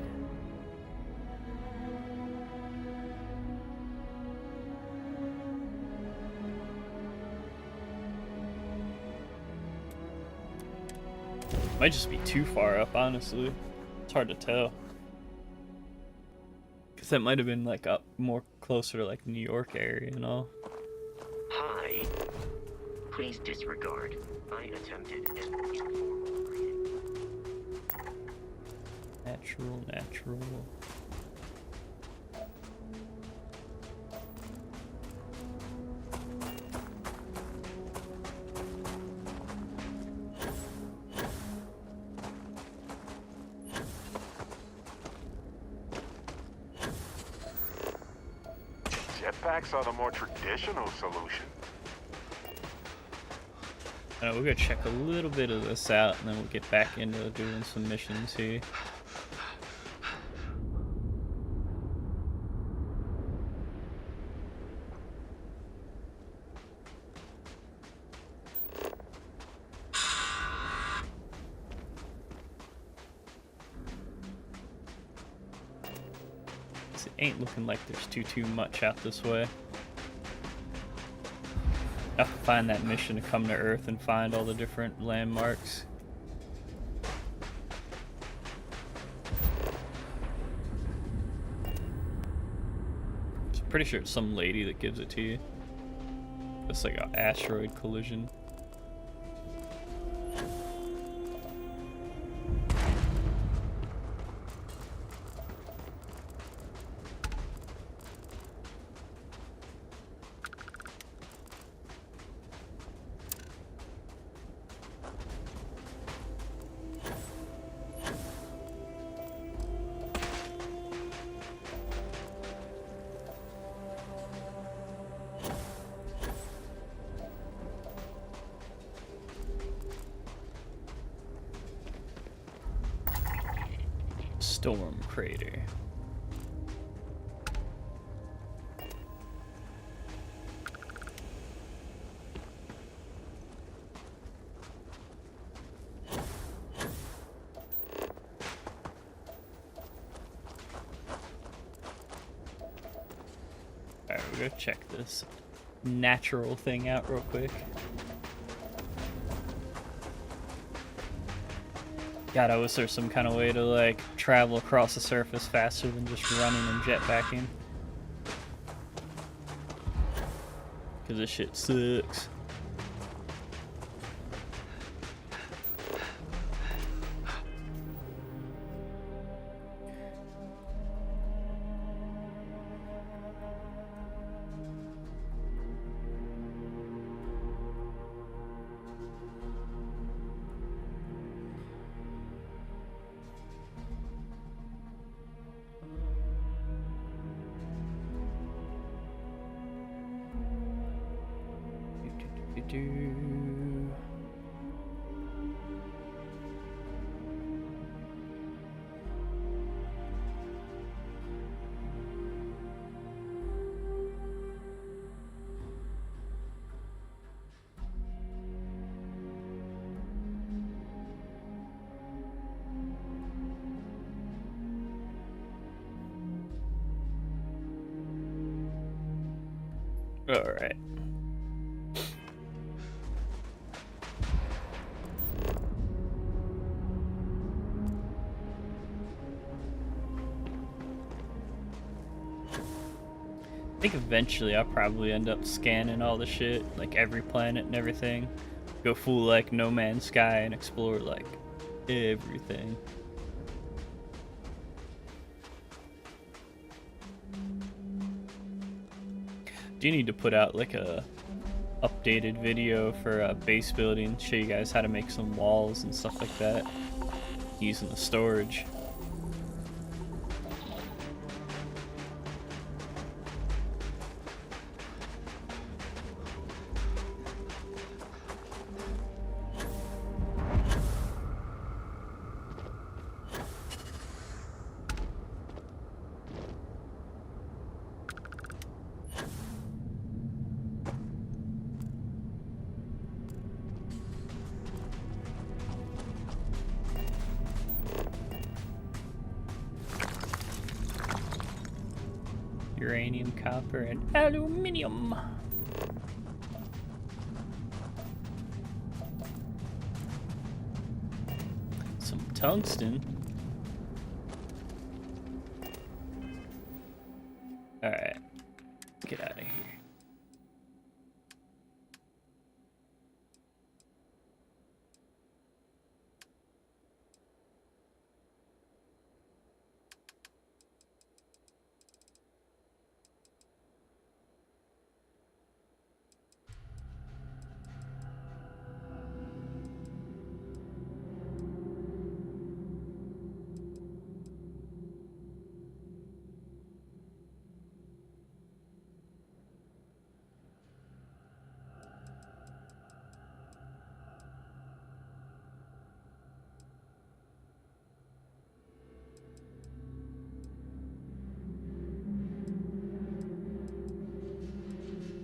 Might just be too far up, honestly. It's hard to tell. Because that might have been like up more closer to like New York area and all. Hi. Please disregard. I attempted an informal greeting. Natural. Jetpacks are the more traditional solution. We're gonna check a little bit of this out and then we'll get back into doing some missions here. Ain't looking like there's too much out this way. I have to find that mission to come to Earth and find all the different landmarks. I'm pretty sure it's some lady that gives it to you. It's like an asteroid collision. Storm crater. Alright, we're gonna check this natural thing out real quick. God, I wish there's some kind of way to like travel across the surface faster than just running and jetpacking. Cause this shit sucks. All right. I think eventually I'll probably end up scanning all the shit, like every planet and everything. Go full like No Man's Sky and explore like everything. Do you need to put out like a updated video for base building, show you guys how to make some walls and stuff like that using the storage? Uranium, copper, and aluminium. Some tungsten. Alright, get out of here.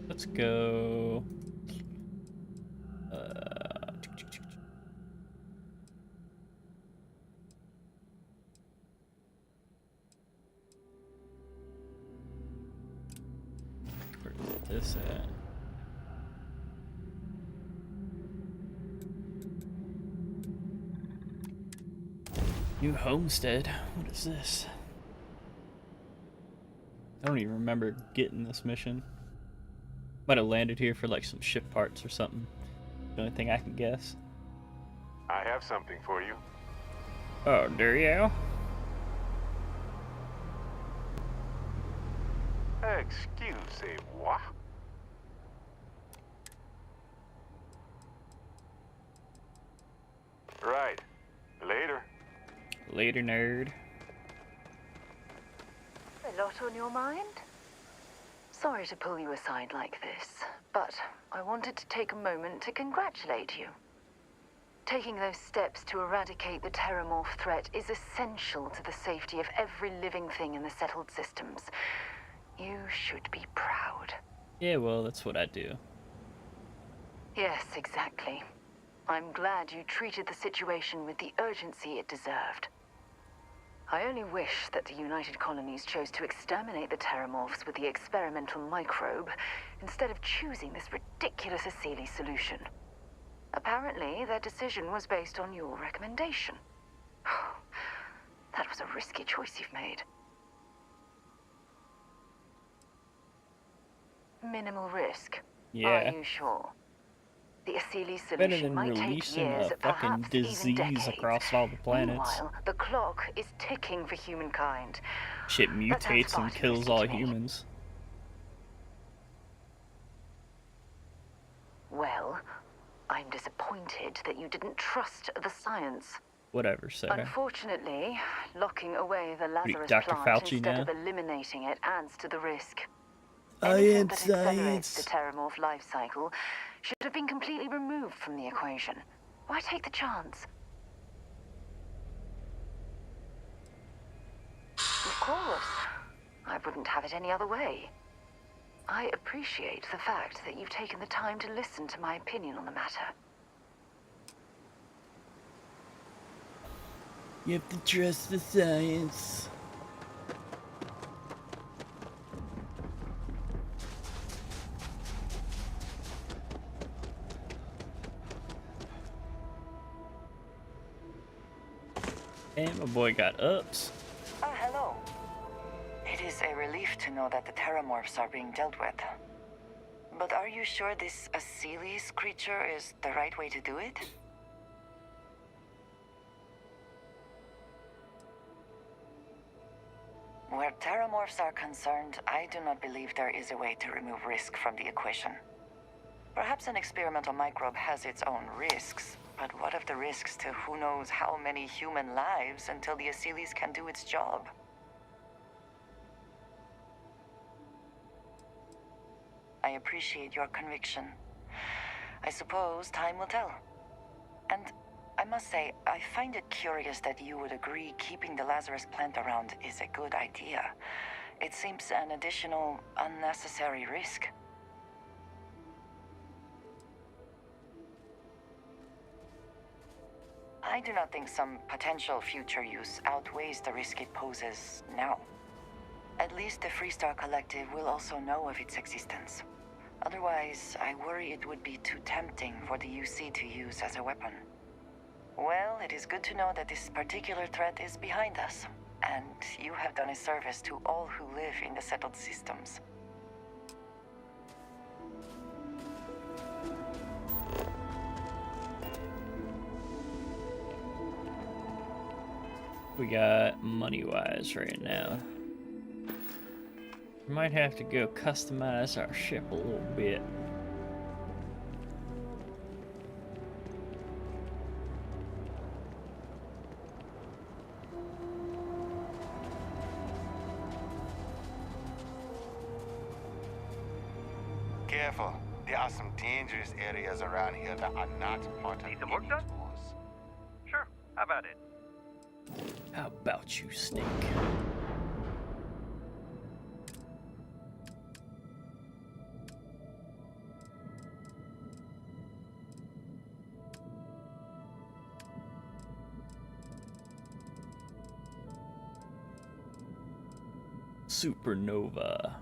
Let's go. Where's this at? New homestead. What is this? I don't even remember getting this mission. Might have landed here for like some ship parts or something. The only thing I can guess. I have something for you. Oh, do you? Excusez-moi. Right. Later. Later, nerd. A lot on your mind? Sorry to pull you aside like this, but I wanted to take a moment to congratulate you. Taking those steps to eradicate the terramorph threat is essential to the safety of every living thing in the settled systems. You should be proud. Yeah, well, that's what I do. Yes, exactly. I'm glad you treated the situation with the urgency it deserved. I only wish that the United Colonies chose to exterminate the terramorphs with the experimental microbe instead of choosing this ridiculous Asili solution. Apparently, their decision was based on your recommendation. That was a risky choice you've made. Minimal risk. Yeah. Are you sure? The Asili Better solution than might take releasing years, a fucking perhaps even disease decades. across all the planets. Meanwhile, the clock is ticking for humankind. Shit That sounds mutates far and too kills risky all to me. humans. Well, I'm disappointed that you didn't trust the science. Whatever, Sarah. Unfortunately, locking away the What are you, Lazarus Dr. plant Fauci instead now? of eliminating it adds to the risk. I Anything am that accelerates science. the terramorph life cycle should have been completely removed from the equation. Why take the chance? Of course. I wouldn't have it any other way. I appreciate the fact that you've taken the time to listen to my opinion on the matter. You have to trust the science. And my boy got ups. Ah, hello. It is a relief to know that the terramorphs are being dealt with. But are you sure this Asili's creature is the right way to do it? Where terramorphs are concerned, I do not believe there is a way to remove risk from the equation. Perhaps an experimental microbe has its own risks, but what of the risks to who knows how many human lives until the Asilis can do its job? I appreciate your conviction. I suppose time will tell. And I must say, I find it curious that you would agree keeping the Lazarus plant around is a good idea. It seems an additional, unnecessary risk. I do not think some potential future use outweighs the risk it poses now. At least the Freestar Collective will also know of its existence. Otherwise, I worry it would be too tempting for the UC to use as a weapon. Well, it is good to know that this particular threat is behind us, and you have done a service to all who live in the settled systems. We got money-wise right now. We might have to go customize our ship a little bit. Careful. There are some dangerous areas around here that are not part of some work done? Sure. How about it? How about you, Snake? Supernova.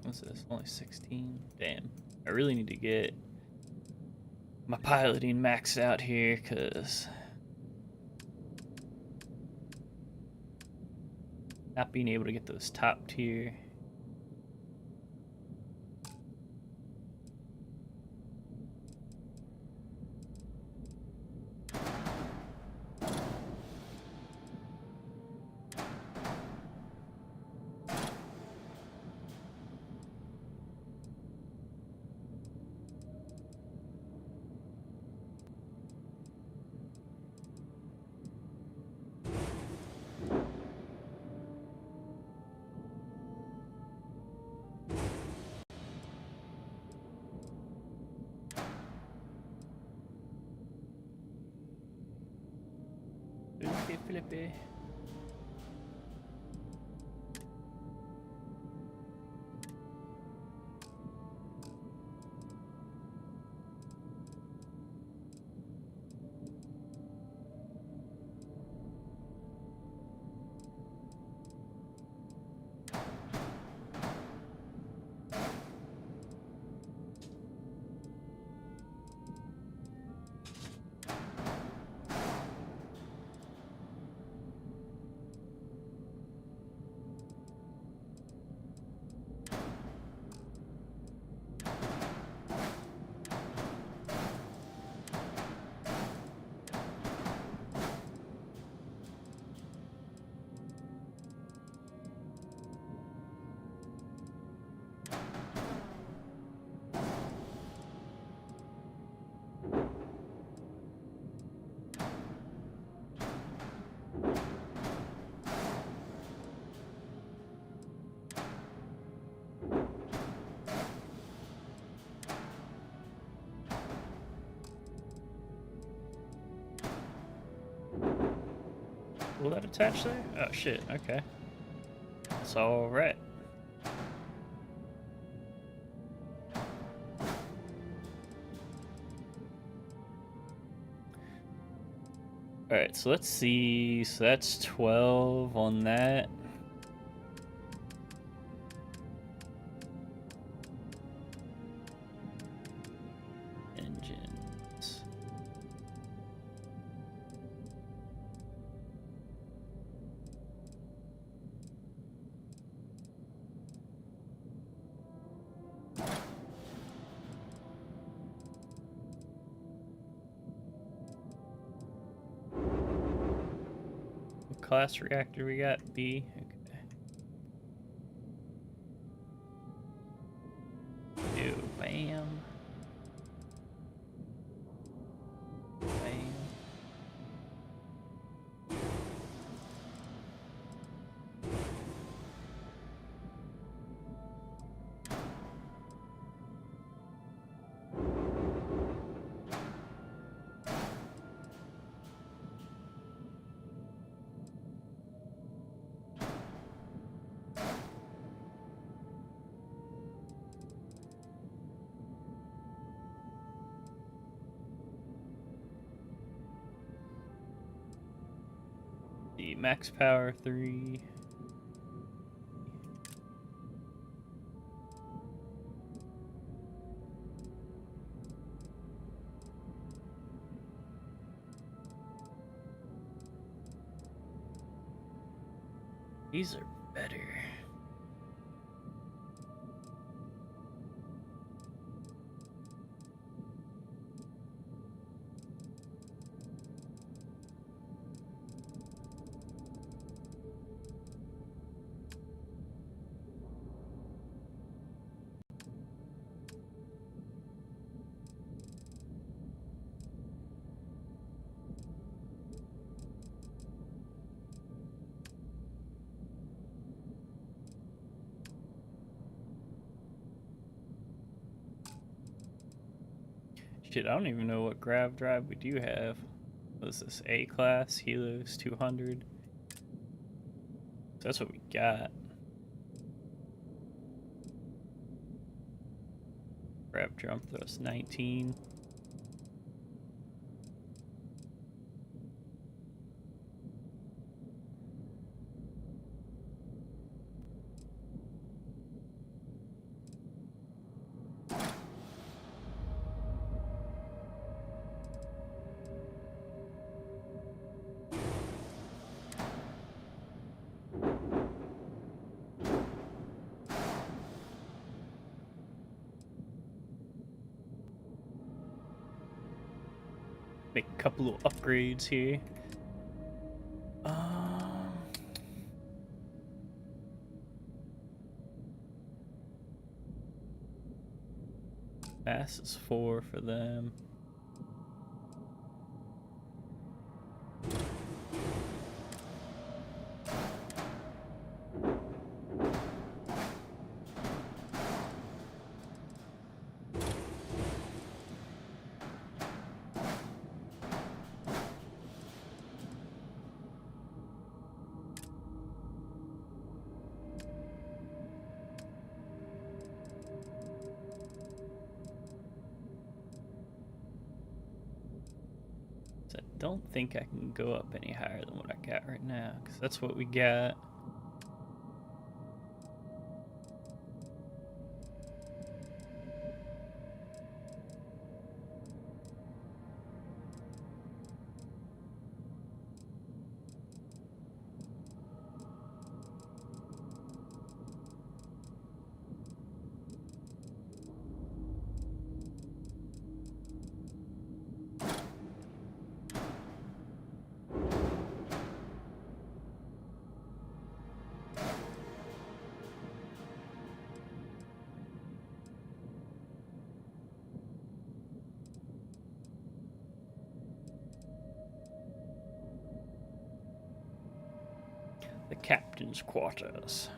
What's this? Only 16? Damn. I really need to get my piloting maxed out here, because not being able to get those top tier. flippy. Will that attach there? Oh shit, okay. That's alright. Alright, so let's see. So that's 12 on that. Engines. What class reactor we got? B. Okay. Ew, bam. Bam. The max power 3. These are better. Shit, I don't even know what grav drive we do have. What is this? A class, Helios 200. That's what we got. Grav jump thrust 19. Make a couple of upgrades here. Mass is 4 for them. don't think I can go up any higher than what I got right now, because that's what we got. The captain's quarters.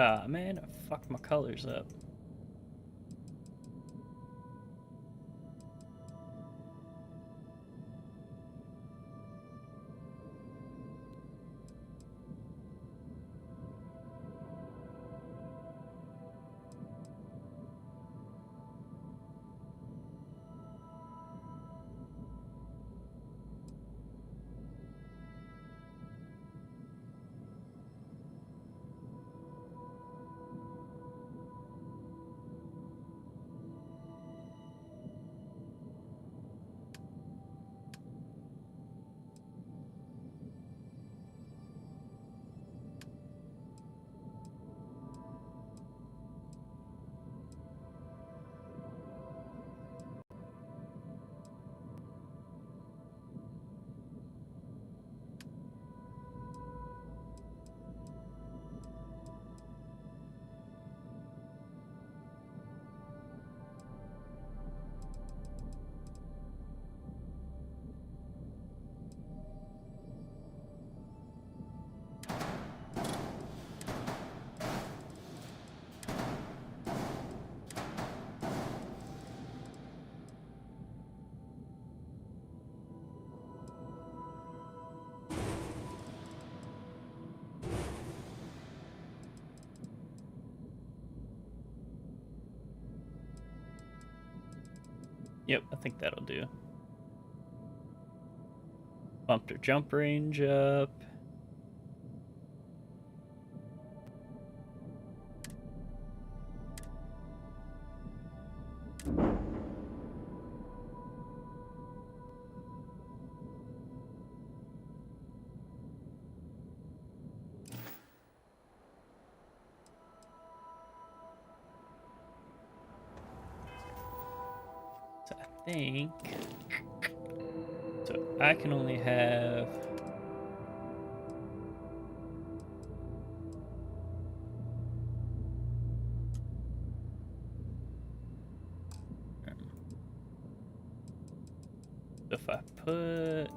Ah, man, I fucked my colors up. Yep, I think that'll do. Bumped our jump range up. Think so. I can only have if I put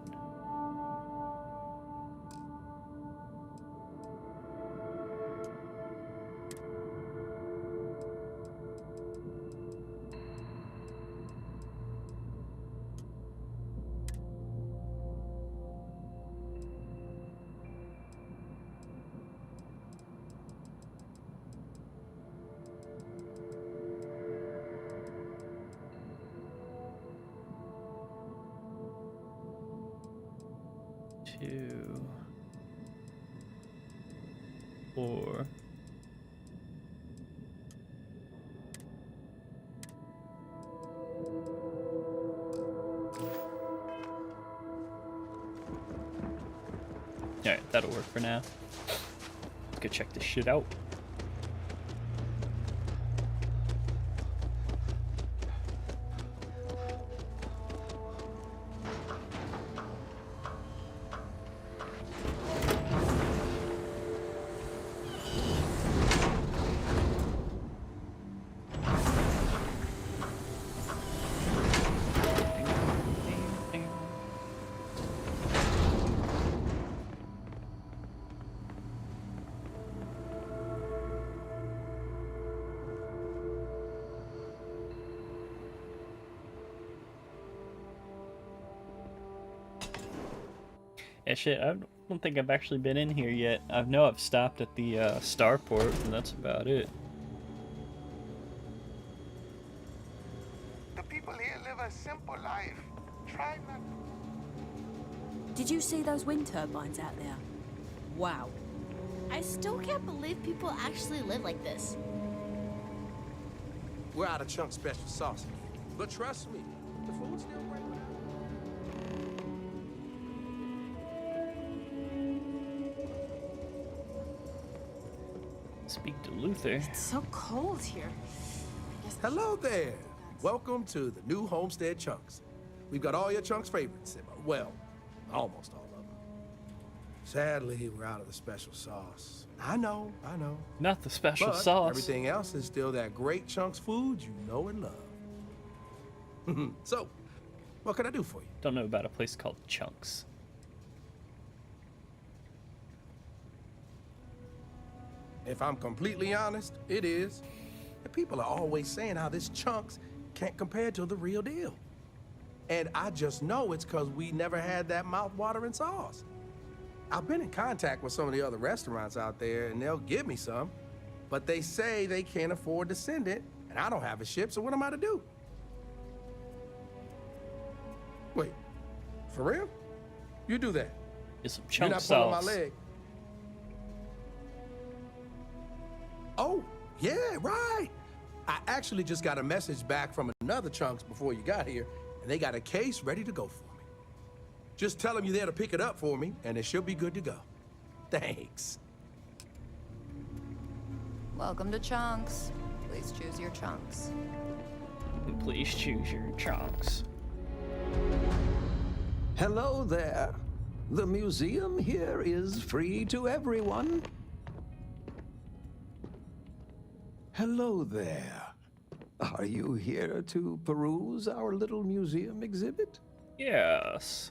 two, four, alright, that'll work for now. Let's go check this shit out. Yeah, shit, I don't think I've actually been in here yet. I know I've stopped at the starport, and that's about it. The people here live a simple life. Try not. Did you see those wind turbines out there? Wow. I still can't believe people actually live like this. We're out of chunk special sauce again. But trust me, the food's still right. Speak to Luther. It's so cold here. Hello there. Welcome to the new Homestead Chunks. We've got all your Chunks' favorites. Well, almost all of them. Sadly, we're out of the special sauce. I know. Not the special but sauce. Everything else is still that great Chunks food you know and love. So, what can I do for you? Don't know about a place called Chunks. If I'm completely honest, it is. And people are always saying how this Chunks can't compare to the real deal. And I just know it's because we never had that mouth-watering sauce. I've been in contact with some of the other restaurants out there, and they'll give me some, but they say they can't afford to send it, and I don't have a ship, so what am I to do? Wait, for real? You do that? Get some You're chunk not pulling my sauce. leg. Oh, yeah, right. I actually just got a message back from another Chunks before you got here, and they got a case ready to go for me. Just tell them you're there to pick it up for me, and it should be good to go. Thanks. Welcome to Chunks. Please choose your chunks. Please choose your chunks. Hello there. The museum here is free to everyone. Hello there. Are you here to peruse our little museum exhibit? Yes.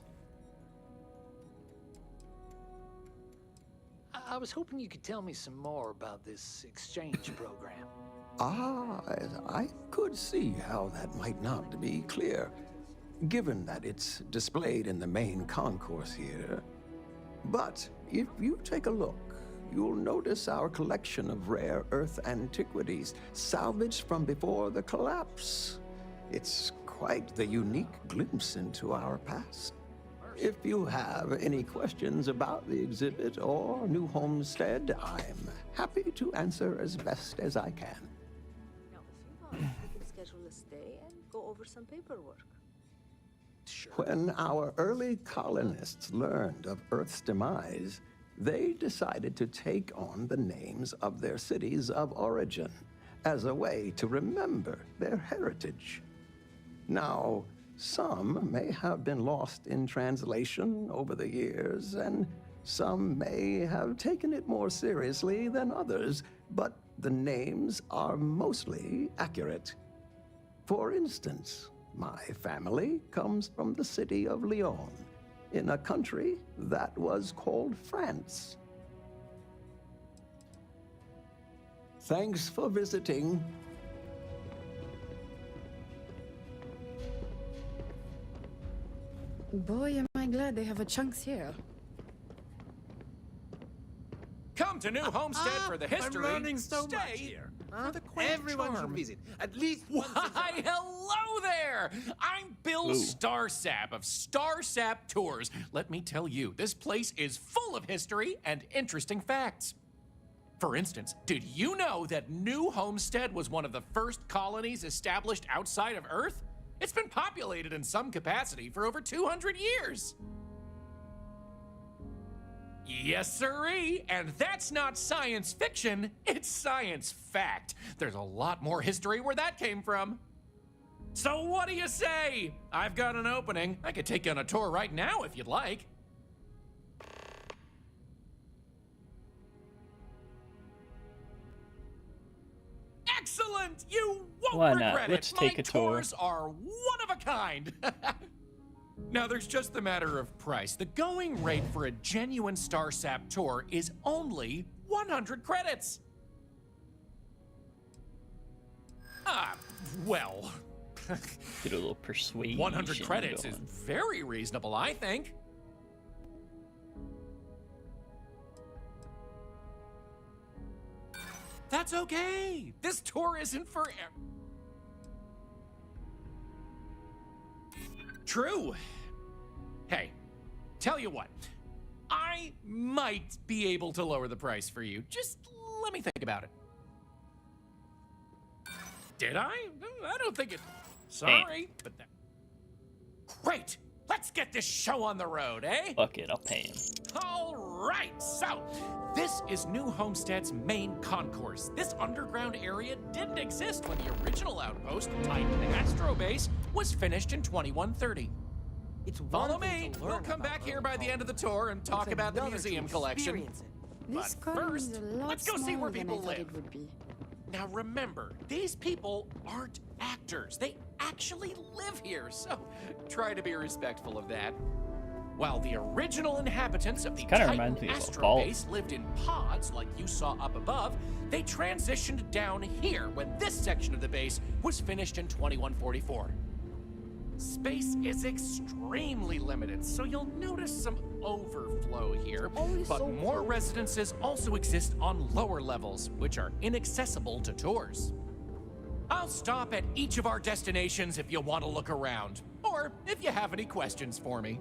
I was hoping you could tell me some more about this exchange program. I could see how that might not be clear, given that it's displayed in the main concourse here. But if you take a look, you'll notice our collection of rare Earth antiquities salvaged from before the collapse. It's quite the unique glimpse into our past. If you have any questions about the exhibit or New Homestead, I'm happy to answer as best as I can. Now, if you want, we can schedule a stay and go over some paperwork. Sure. When our early colonists learned of Earth's demise, they decided to take on the names of their cities of origin as a way to remember their heritage. Now, some may have been lost in translation over the years, and some may have taken it more seriously than others, but the names are mostly accurate. For instance, my family comes from the city of Lyon, in a country that was called France. Thanks for visiting. Boy, am I glad they have a Chunks here. Come to New Homestead for the history. I'm learning so Stay much here. for the quaint Everyone charm. should visit. At least once. Why, hello there! I'm Bill Ooh. Starsap of Starsap Tours. Let me tell you, this place is full of history and interesting facts. For instance, did you know that New Homestead was one of the first colonies established outside of Earth? It's been populated in some capacity for over 200 years. Yes, sirree, and that's not science fiction, it's science fact. There's a lot more history where that came from. So what do you say? I've got an opening. I could take you on a tour right now if you'd like. Excellent! You won't Why not? regret Let's it. take My a tour. tours are one of a kind. Now, there's just the matter of price. The going rate for a genuine Starsap tour is only 100 credits. Well. Get a little persuasion. 100 credits is going. very reasonable, I think. That's okay. This tour isn't for... True. Hey, tell you what. I might be able to lower the price for you. Just let me think about it. Did I? I don't think it... Sorry, but that... Great! Let's get this show on the road, eh? Fuck it, I'll pay him. All right, so this is New Homestead's main concourse. This underground area didn't exist when the original outpost, Titan Astro Base, was finished in 2130. Follow me. We'll come back here by the end of the tour and talk about the museum collection. But first, let's go see where people live. Now remember, these people aren't actors. They actually live here, so try to be respectful of that. While the original inhabitants of the Titan Astro Base lived in pods like you saw up above, they transitioned down here when this section of the base was finished in 2144. Space is extremely limited, so you'll notice some overflow here, but more residences also exist on lower levels, which are inaccessible to tours. I'll stop at each of our destinations if you want to look around, or if you have any questions for me.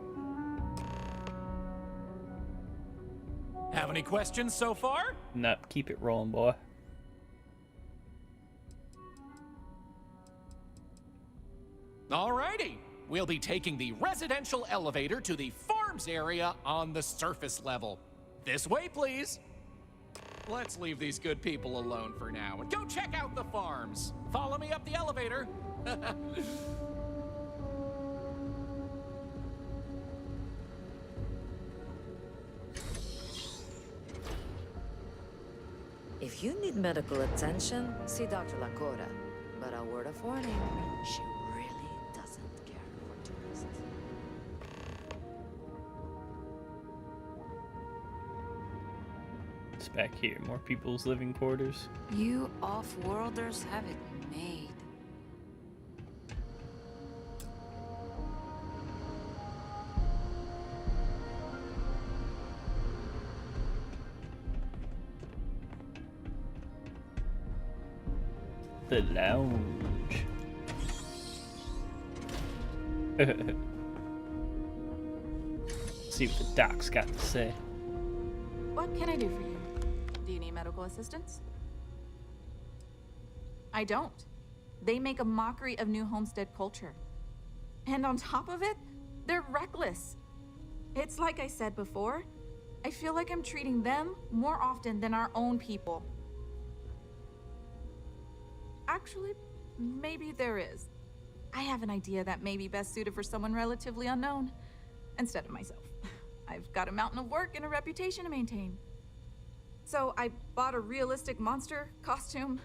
Have any questions so far? Nope, keep it rolling, boy. Alrighty, we'll be taking the residential elevator to the farms area on the surface level. This way, please. Let's leave these good people alone for now and go check out the farms. Follow me up the elevator. If you need medical attention, see Dr. Lakota. But a word of warning, she really doesn't care for tourists. It's back here. More people's living quarters. You off-worlders have it made. The lounge. See what the doc's got to say. What can I do for you? Do you need medical assistance? I don't. They make a mockery of New Homestead culture. And on top of it, they're reckless. It's like I said before, I feel like I'm treating them more often than our own people. Actually, maybe there is. I have an idea that may be best suited for someone relatively unknown, instead of myself. I've got a mountain of work and a reputation to maintain. So I bought a realistic monster costume.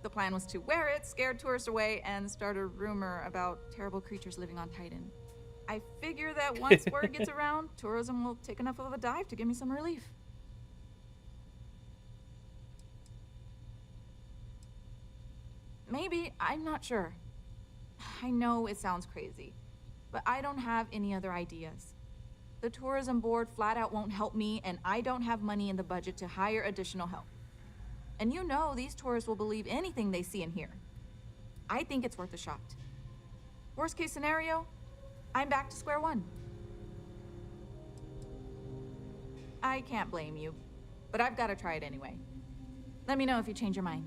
The plan was to wear it, scare tourists away, and start a rumor about terrible creatures living on Titan. I figure that once word gets around, tourism will take enough of a dive to give me some relief. Maybe, I'm not sure. I know it sounds crazy, but I don't have any other ideas. The tourism board flat out won't help me, and I don't have money in the budget to hire additional help. And you know these tourists will believe anything they see and hear. I think it's worth a shot. Worst case scenario, I'm back to square one. I can't blame you, but I've got to try it anyway. Let me know if you change your mind.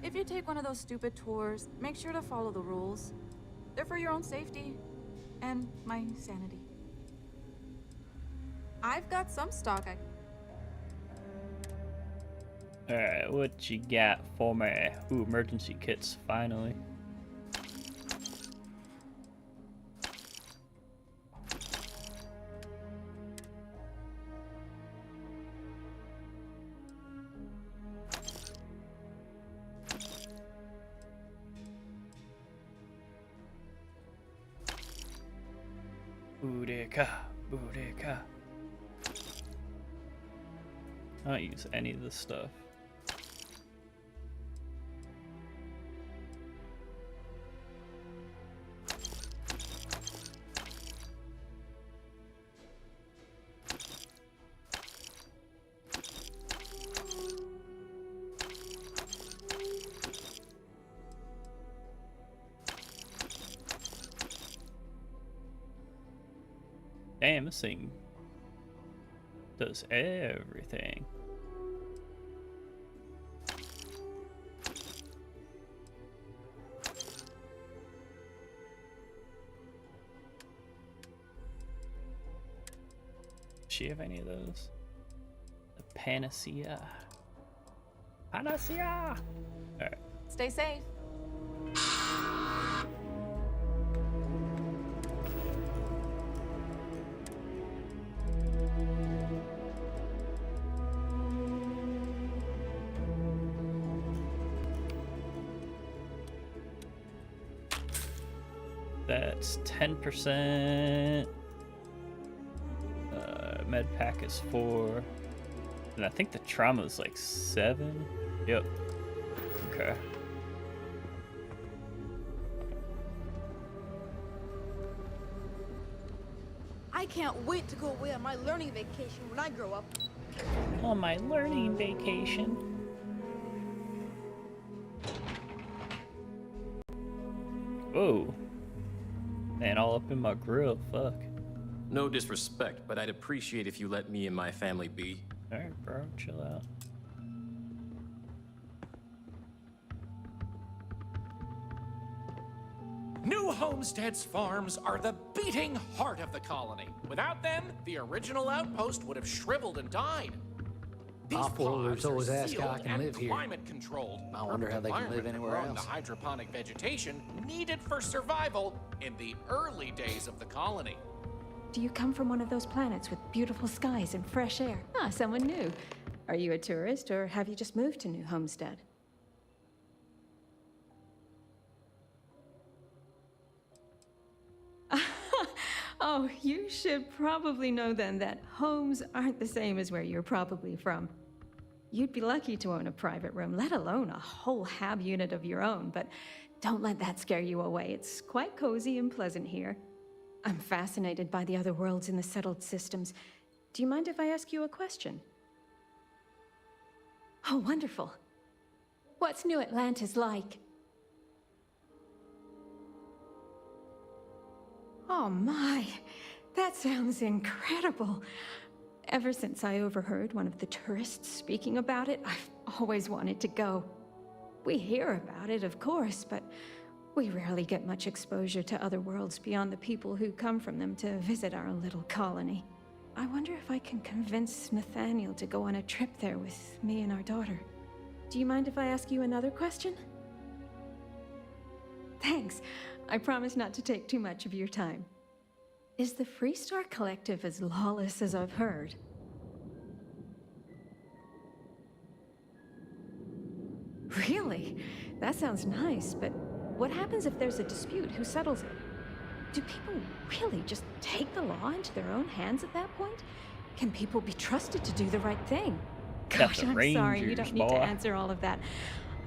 If you take one of those stupid tours, make sure to follow the rules. They're for your own safety and my sanity. I've got some stock. Alright, what you got for me? Ooh, emergency kits, finally. Boudica, Boudica. I don't use any of this stuff. Damn, this thing does everything. Does she have any of those? The panacea. Panacea! Alright. Stay safe. That's 10%. Med pack is 4. And I think the trauma is like 7. Yep. Okay. I can't wait to go away on my learning vacation when I grow up. On my learning vacation. Whoa. Man, all up in my grill, fuck. No disrespect, but I'd appreciate if you let me and my family be. Alright, bro, chill out. New homesteads farms are the beating heart of the colony. Without them, the original outpost would have shriveled and died. These Off-worlders pods are always ask how I sealed can and live here. climate-controlled. I wonder how they can live anywhere Growing else. The hydroponic vegetation needed for survival in the early days of the colony. Do you come from one of those planets with beautiful skies and fresh air? Ah, someone new. Are you a tourist, or have you just moved to New Homestead? Oh, you should probably know then that homes aren't the same as where you're probably from. You'd be lucky to own a private room, let alone a whole hab unit of your own, but don't let that scare you away. It's quite cozy and pleasant here. I'm fascinated by the other worlds in the settled systems. Do you mind if I ask you a question? Oh, wonderful. What's New Atlantis like? Oh my, that sounds incredible. Ever since I overheard one of the tourists speaking about it, I've always wanted to go. We hear about it, of course, but we rarely get much exposure to other worlds beyond the people who come from them to visit our little colony. I wonder if I can convince Nathaniel to go on a trip there with me and our daughter. Do you mind if I ask you another question? Thanks. I promise not to take too much of your time. Is the Freestar Collective as lawless as I've heard? Really? That sounds nice, but what happens if there's a dispute? Who settles it? Do people really just take the law into their own hands at that point? Can people be trusted to do the right thing? Gosh, I'm sorry, you don't need to answer all of that.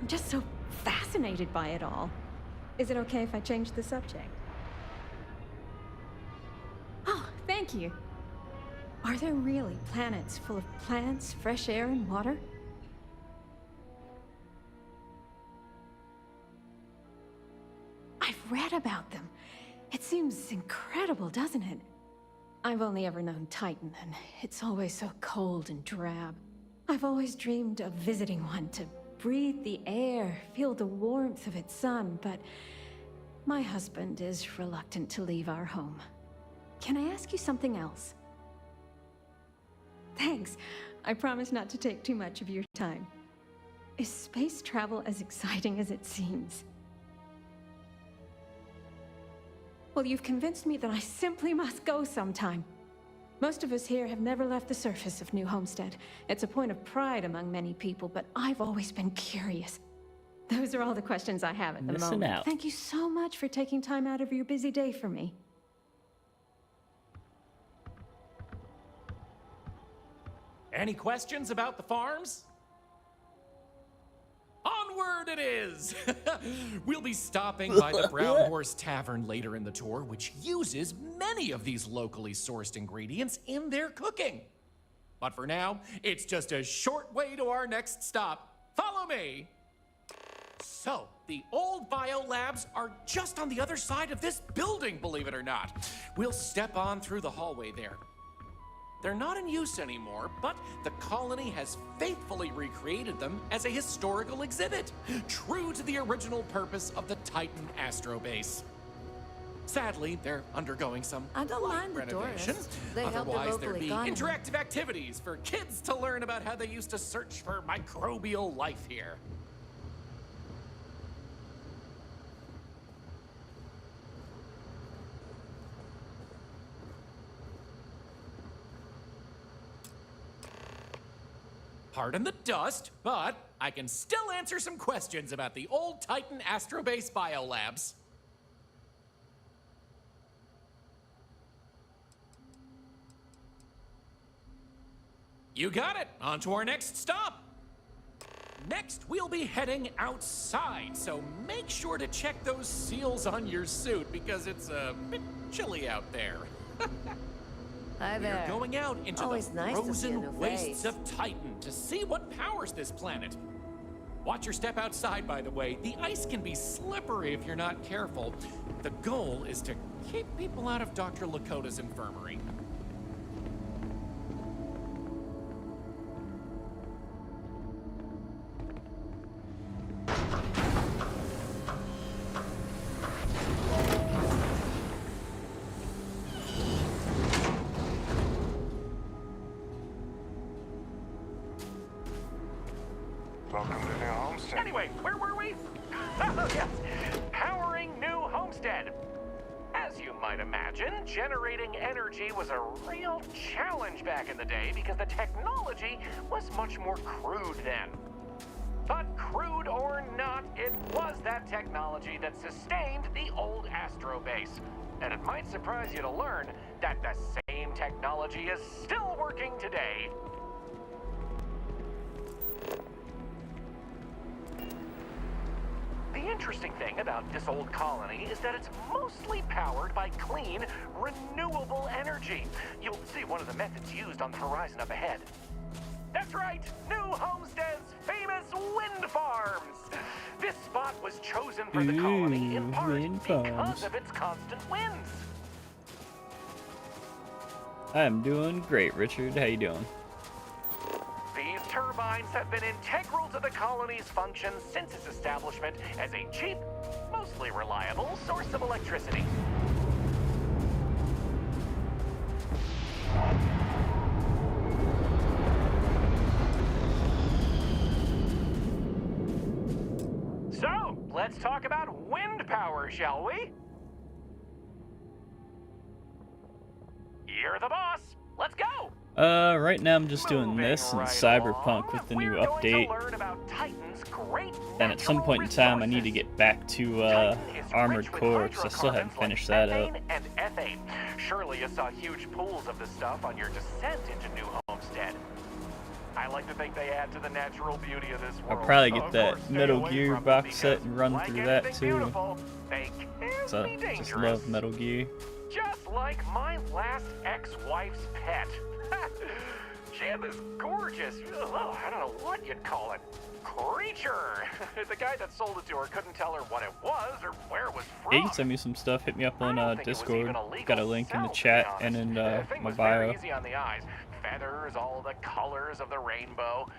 I'm just so fascinated by it all. Is it okay if I change the subject? Oh, thank you. Are there really planets full of plants, fresh air, and water? I've read about them. It seems incredible, doesn't it? I've only ever known Titan, and it's always so cold and drab. I've always dreamed of visiting one to breathe the air, feel the warmth of its sun, but my husband is reluctant to leave our home. Can I ask you something else? Thanks. I promise not to take too much of your time. Is space travel as exciting as it seems? Well, you've convinced me that I simply must go sometime. Most of us here have never left the surface of New Homestead. It's a point of pride among many people, but I've always been curious. Those are all the questions I have at the moment. Out. Thank you so much for taking time out of your busy day for me. Any questions about the farms? Onward it is! We'll be stopping by the Brown Horse Tavern later in the tour, which uses many of these locally sourced ingredients in their cooking. But for now, it's just a short way to our next stop. Follow me! So, the old biolabs are just on the other side of this building, believe it or not. We'll step on through the hallway there. They're not in use anymore, but the colony has faithfully recreated them as a historical exhibit, true to the original purpose of the Titan Astrobase. Sadly, they're undergoing some I don't light mind the renovation. tourists. They help the Otherwise, local there'd be economy. interactive activities for kids to learn about how they used to search for microbial life here. Pardon the dust, but I can still answer some questions about the old Titan Astrobase biolabs. You got it. On to our next stop. Next, we'll be heading outside, so make sure to check those seals on your suit because it's a bit chilly out there. Hi there. We're going out into Always the nice to see a new frozen wastes face. of Titan to see what powers this planet. Watch your step outside, by the way. The ice can be slippery if you're not careful. The goal is to keep people out of Dr. Lakota's infirmary. Welcome to New Homestead. Anyway, where were we? Oh, yes. Powering New Homestead. As you might imagine, generating energy was a real challenge back in the day because the technology was much more crude then. But crude or not, it was that technology that sustained the old Astrobase. And it might surprise you to learn that the same technology is still working today. The interesting thing about this old colony is that it's mostly powered by clean, renewable energy. You'll see one of the methods used on the horizon up ahead. That's right, New Homestead's famous wind farms. This spot was chosen for the colony in part because of its constant winds. I'm doing great, Richard. How you doing? These turbines have been integral to the colony's function since its establishment as a cheap, mostly reliable source of electricity. So, let's talk about wind power, shall we? You're the boss. Let's go. Right now I'm just doing this and Cyberpunk with the new update. And at some point in time I need to get back to Armored Core because I still haven't finished that up. And ethane. Surely you saw huge pools of this stuff on your descent into New Homestead. I like to think they add to the natural beauty of this world. I'll probably get that Metal Gear box set and run through that too. So I just love Metal Gear. Just like my last ex-wife's pet. She had this gorgeous, I don't know what you'd call it, creature. The guy that sold it to her couldn't tell her what it was or where it was from. Yeah, you can send me some stuff. Hit me up on Discord. Got a link in the chat and in my bio. Easy on the eyes. Feathers, all the colors of the rainbow.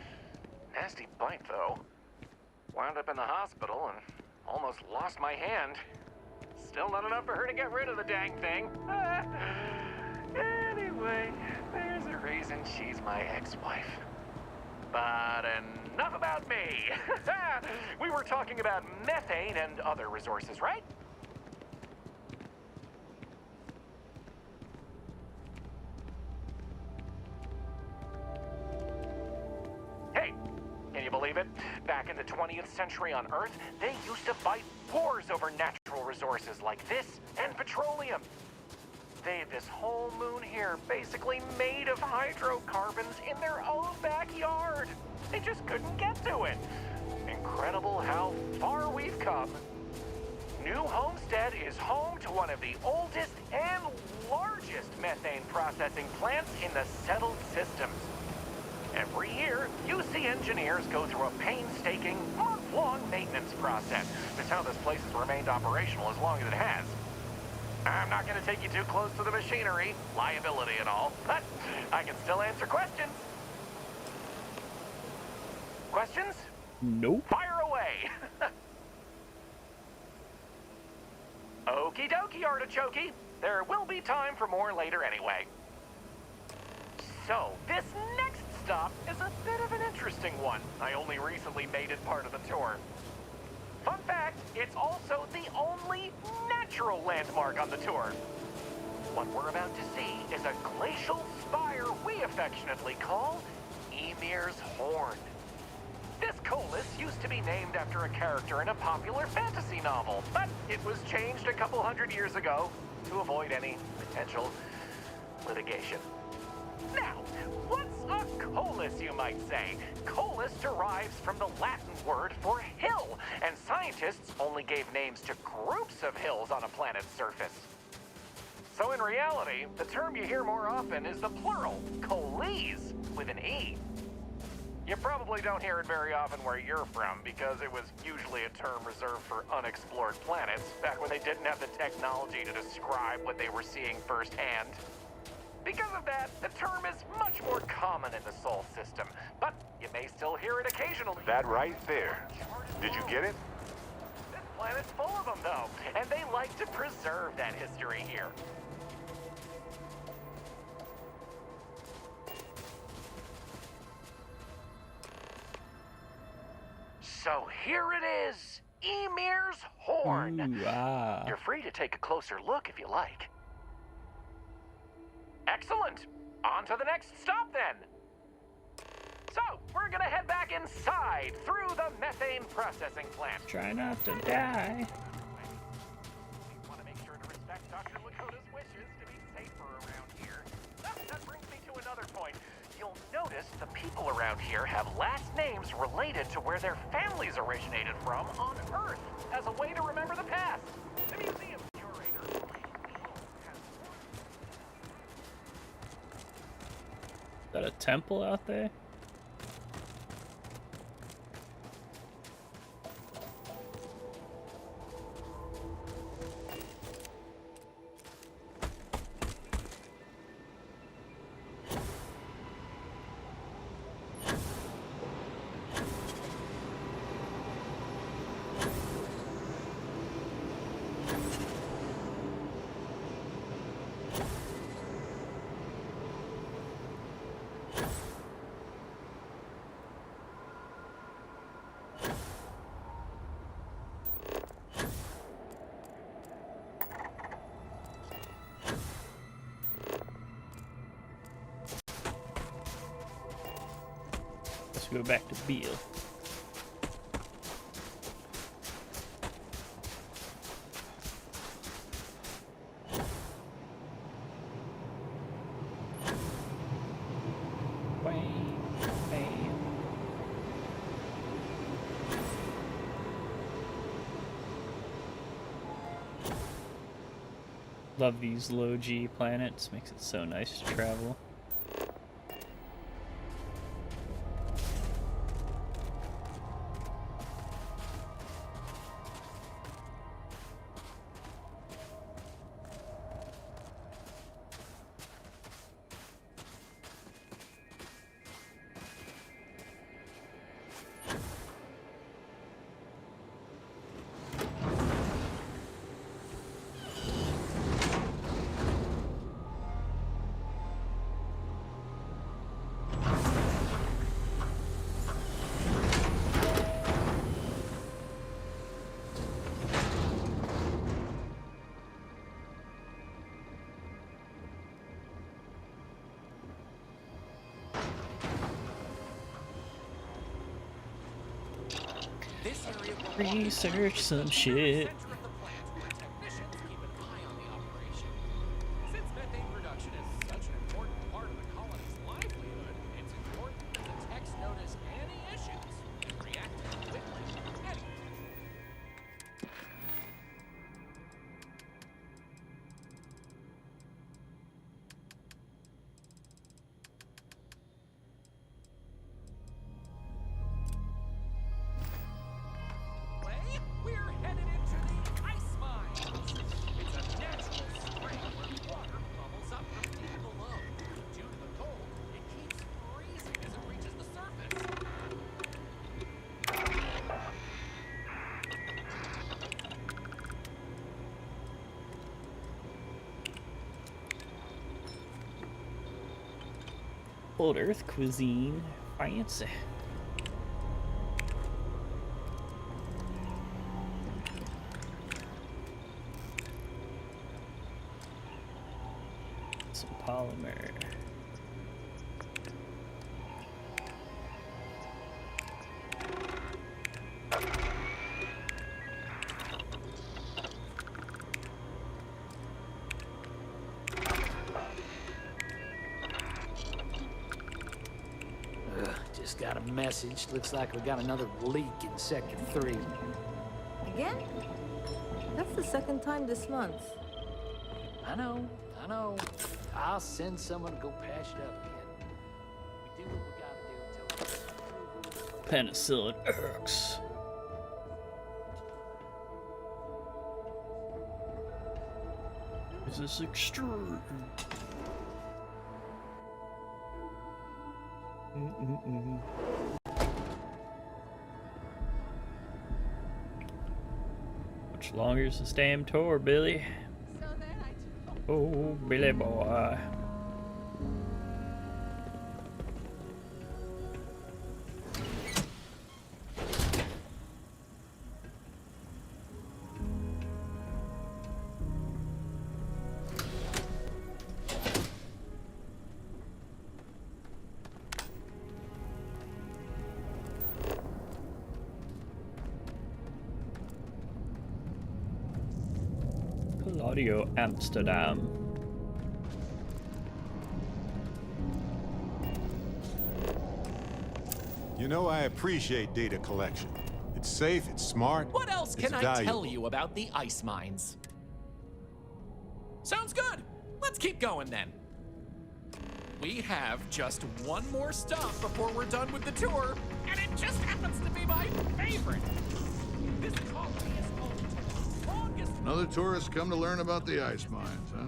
Nasty bite, though. Wound up in the hospital and almost lost my hand. Still not enough for her to get rid of the dang thing. Anyway, there's a reason she's my ex-wife. But enough about me. We were talking about methane and other resources, right? Hey, can you believe it? Back in the 20th century on Earth, they used to fight wars over natural resources like this and petroleum. They had this whole moon here basically made of hydrocarbons in their own backyard. They just couldn't get to it. Incredible how far we've come. New Homestead is home to one of the oldest and largest methane processing plants in the settled systems. Every year, you fancy engineers go through a painstaking, month-long maintenance process. That's how this place has remained operational as long as it has. I'm not going to take you too close to the machinery, liability and all, but I can still answer questions. Questions? Nope. Fire away! Okie dokie, artichokey. There will be time for more later anyway. So, this next stop is a bit of an interesting one. I only recently made it part of the tour. Fun fact, it's also the only natural landmark on the tour. What we're about to see is a glacial spire we affectionately call Ymir's Horn. This colus used to be named after a character in a popular fantasy novel, but it was changed a couple hundred years ago to avoid any potential litigation. Now, what's a colus, you might say? Colus derives from the Latin word for hill, and scientists only gave names to groups of hills on a planet's surface. So in reality, the term you hear more often is the plural, coles, with an E. You probably don't hear it very often where you're from, because it was usually a term reserved for unexplored planets, back when they didn't have the technology to describe what they were seeing firsthand. Because of that, the term is much more common in the Sol system, but you may still hear it occasionally. That right there. Did you get it? This planet's full of them, though, and they like to preserve that history here. So here it is, Ymir's Horn. Ooh, You're free to take a closer look if you like. Excellent. On to the next stop then. So, we're gonna head back inside through the methane processing plant. Try not to die. We want to make sure to respect Dr. Lakota's wishes to be safer around here. That brings me to another point. You'll notice the people around here have last names related to where their families originated from on Earth, as a way to remember the past. The museum curator. Is that a temple out there? Let's go back to Beale. Love these low G planets, makes it so nice to travel. Research some shit. Since methane production is such an important part of the colony's livelihood, it's important that the text notice any issues and react quickly. old Earth cuisine. Fancy. Some polymer. Just got a message. Looks like we got another leak in Sector 3. Again? That's the second time this month. I know. I'll send someone to go patch it up again. We do what we gotta do Penicillin X. Is this extreme? Much longer is this damn tour, Billy? Oh, Billy boy. Audio Amsterdam. You know, I appreciate data collection. It's safe, it's smart. What else it's can I valuable. tell you about the ice mines? Sounds good. Let's keep going then. We have just one more stop before we're done with the tour, and it just happens to be my favorite. This colony is home to the strongest. Another tourist come to learn about the ice mines, huh?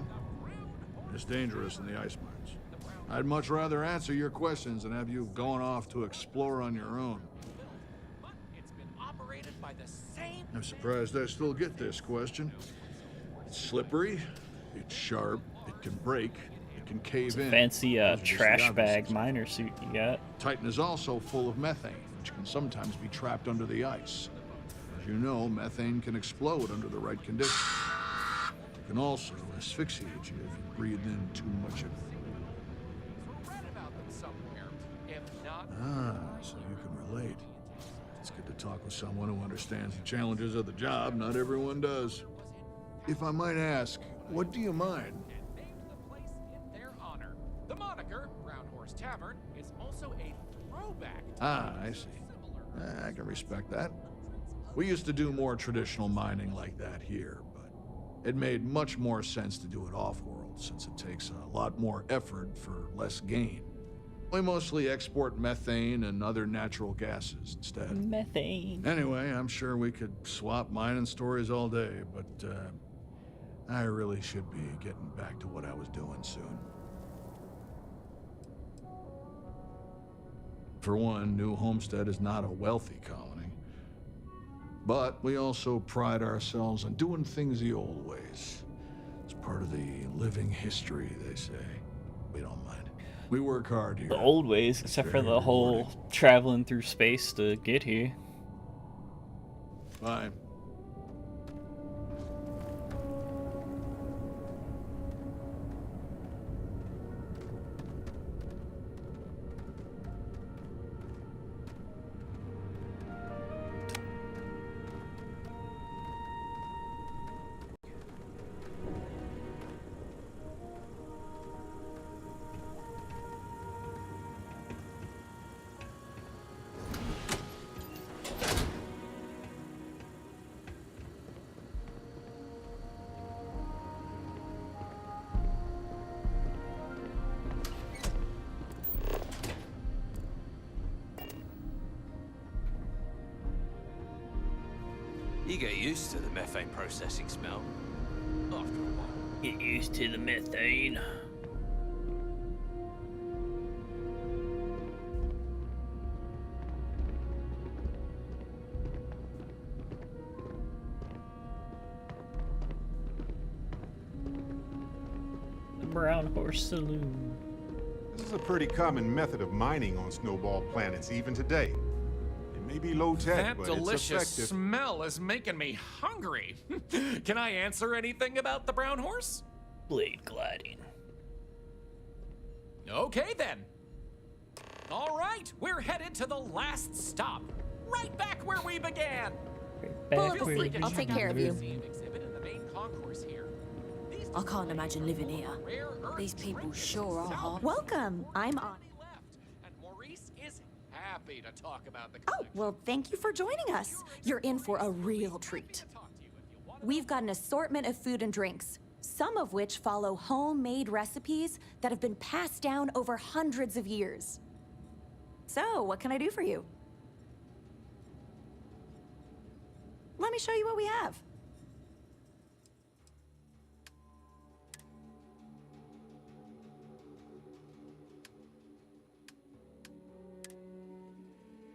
It's dangerous in the ice mines. I'd much rather answer your questions than have you going off to explore on your own. It's been operated by the same. I'm surprised I still get this question. It's slippery, it's sharp, it can break, it can cave in. Fancy Those are just the trash obvious bag things. miner suit you got. Titan is also full of methane, which can sometimes be trapped under the ice. As you know, methane can explode under the right conditions. It can also asphyxiate you if you breathe in too much of it. Read about them somewhere. If not, So you can relate. It's good to talk with someone who understands the challenges of the job. Not everyone does. If I might ask, what do you mind? named the place in their honor. The moniker, Brown Horse Tavern, is also a throwback to I see. I can respect that. We used to do more traditional mining like that here, but it made much more sense to do it off-world since it takes a lot more effort for less gain. We mostly export methane and other natural gases instead. Methane. Anyway, I'm sure we could swap mining stories all day, but I really should be getting back to what I was doing soon. For one, New Homestead is not a wealthy colony. But we also pride ourselves on doing things the old ways. It's part of the living history, they say. We don't mind. We work hard here. The old ways, except for the whole traveling through space to get here. Fine. You get used to the methane processing smell. After a while. Get used to the methane. The Brown Horse Saloon. is a pretty common method of mining on snowball planets even today. It may be low tech, That but it's delicious effective. smell is making me hungry. Can I answer anything about the brown horse? Blade gliding. Okay then. All right, we're headed to the last stop. Right back where we began. Pull up a seat. I'll take care of you. Exhibit in the main concourse here. I can't imagine living here. These people sure are hot. Welcome. I'm on. And Maurice is happy to talk about the Oh, well, thank you for joining us. You're in for a real treat. We've got an assortment of food and drinks, some of which follow homemade recipes that have been passed down over hundreds of years. So, what can I do for you? Let me show you what we have.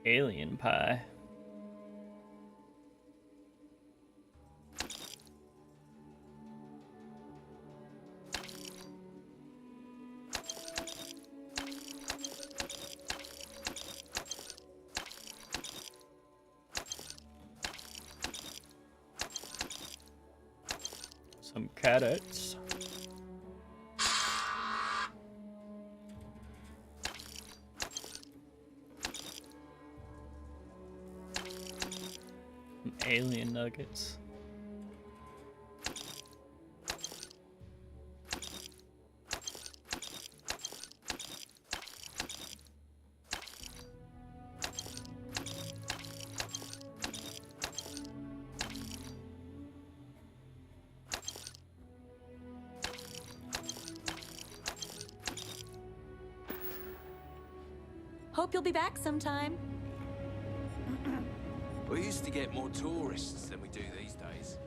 Alien pie. Some carrots. Some alien nuggets. Hope you'll be back sometime. We used to get more tourists than we do these days.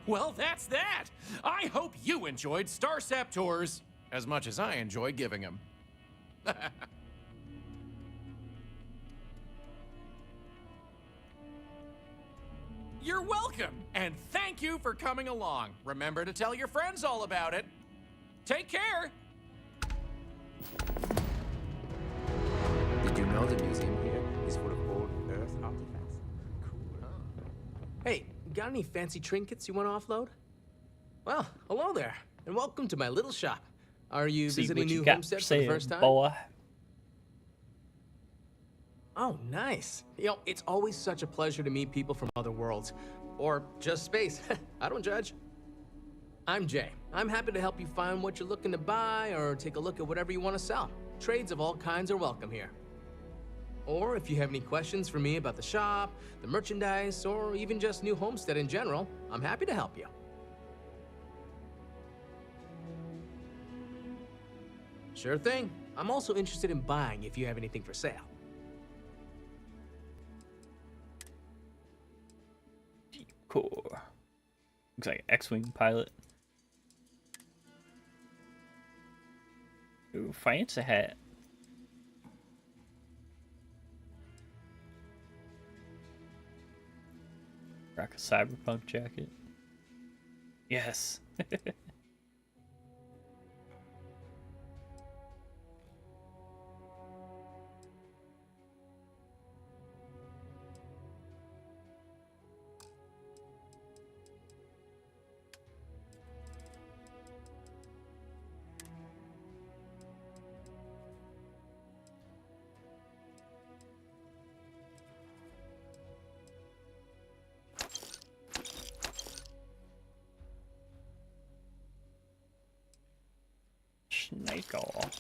Well, that's that. I hope you enjoyed Starcept tours as much as I enjoy giving them. You're welcome, and thank you for coming along. Remember to tell your friends all about it. Take care. Did you know the museum here is full of old Earth artifacts? Cool, huh? Hey, got any fancy trinkets you want to offload? Well, hello there, and welcome to my little shop. Are you See visiting what you New got Homestead for for the sale, first time? boy. Oh, nice. You know, it's always such a pleasure to meet people from other worlds. Or just space. I don't judge. I'm Jay. I'm happy to help you find what you're looking to buy or take a look at whatever you want to sell. Trades of all kinds are welcome here. Or if you have any questions for me about the shop, the merchandise, or even just New Homestead in general, I'm happy to help you. Sure thing. I'm also interested in buying if you have anything for sale. Cool. Looks like X-Wing pilot. Ooh, fancy hat. Rock a cyberpunk jacket. Yes. Snake oil.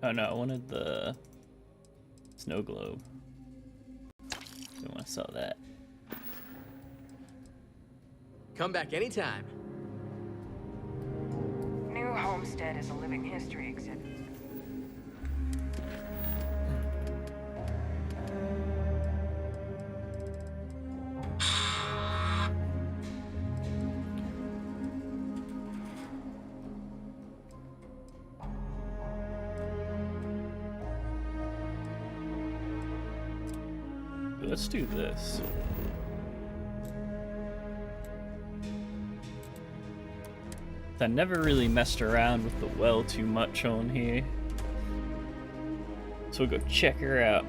Oh no, I wanted the snow globe. Don't want to sell that. Come back anytime. New Homestead is a living history exhibit. Let's do this. I never really messed around with the well too much on here. So we'll go check her out.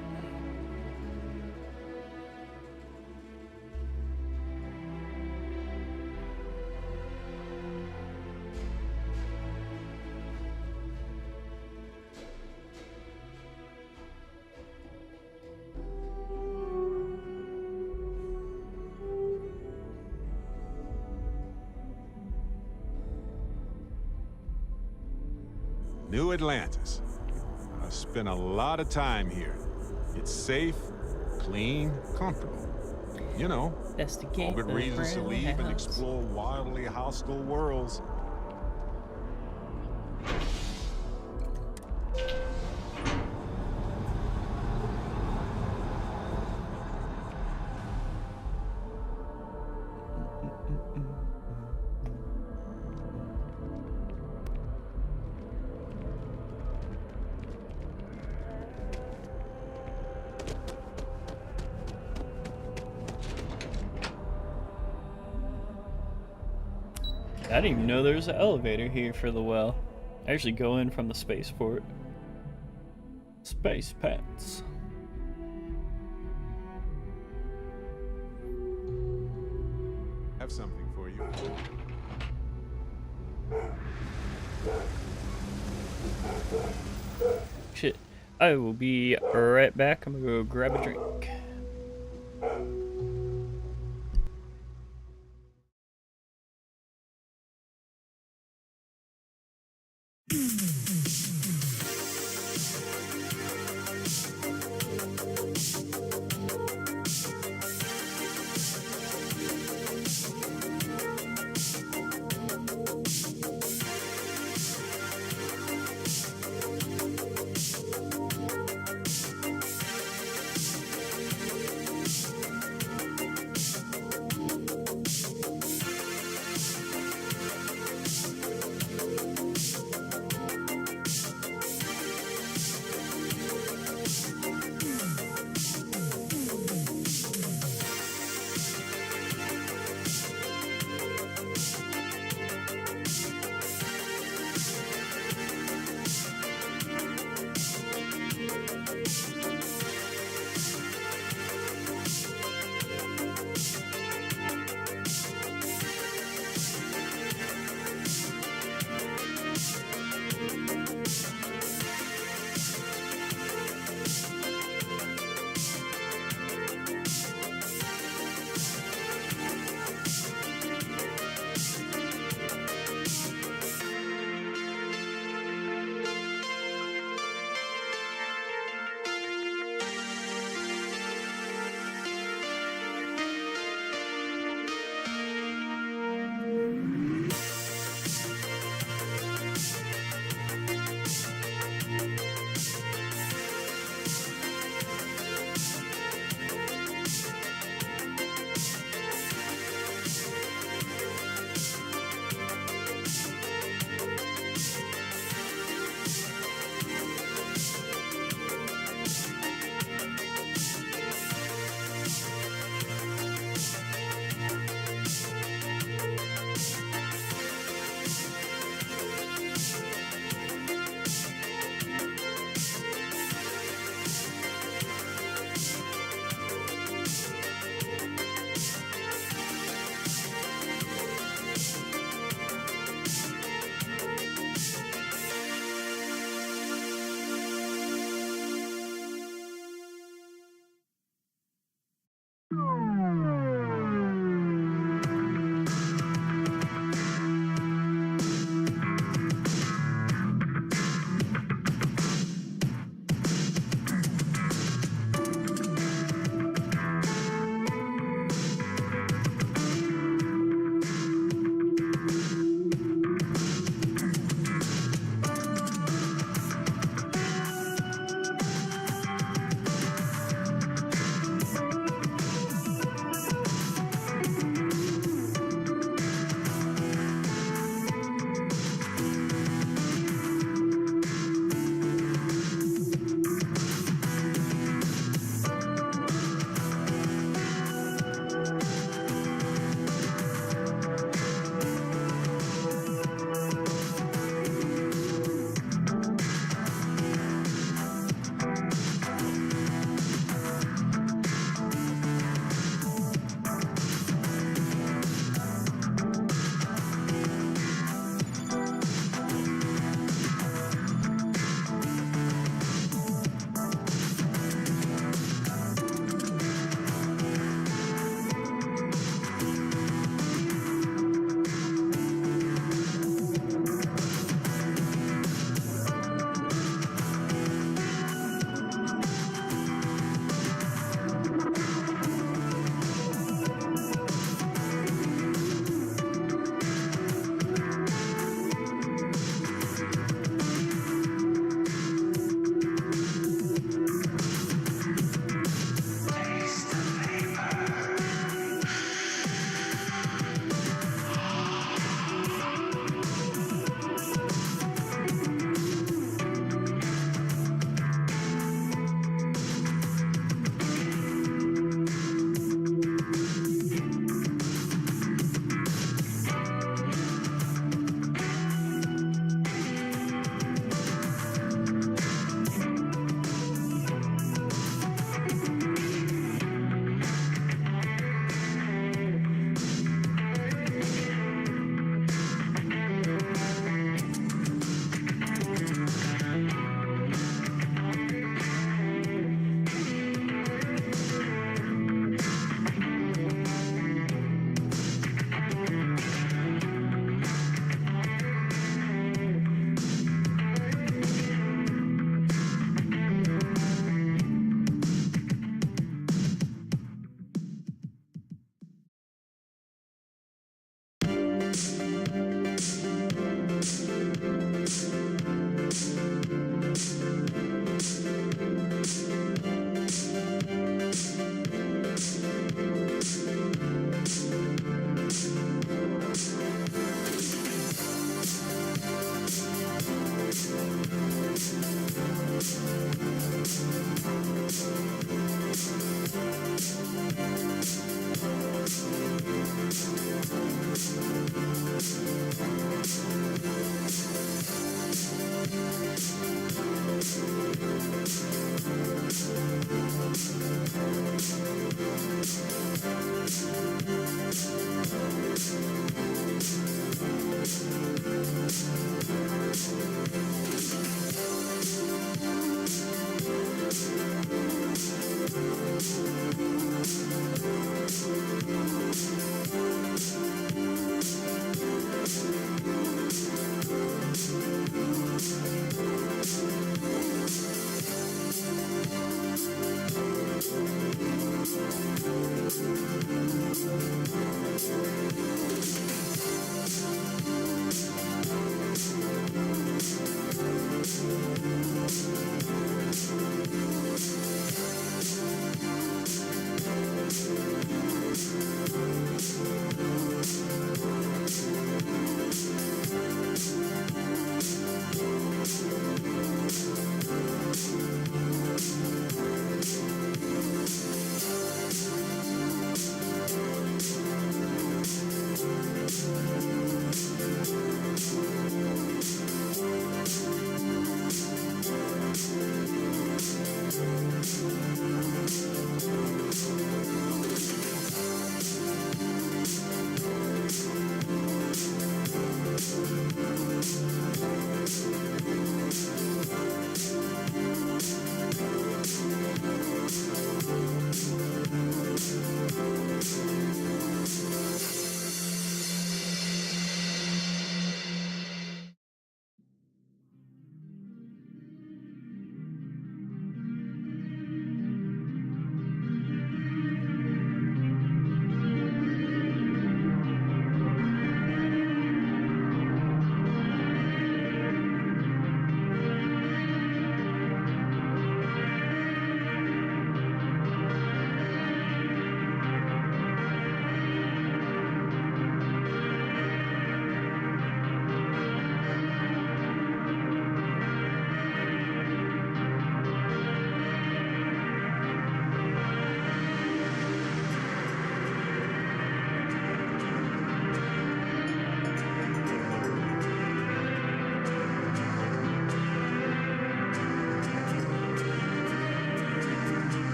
New Atlantis. I spent a lot of time here. It's safe, clean, comfortable. You know, all good reasons to leave and explore wildly hostile worlds. I didn't even know there was an elevator here for the well. I usually go in from the spaceport. Space pets. Have something for you. Shit. I will be right back. I'm gonna go grab a drink.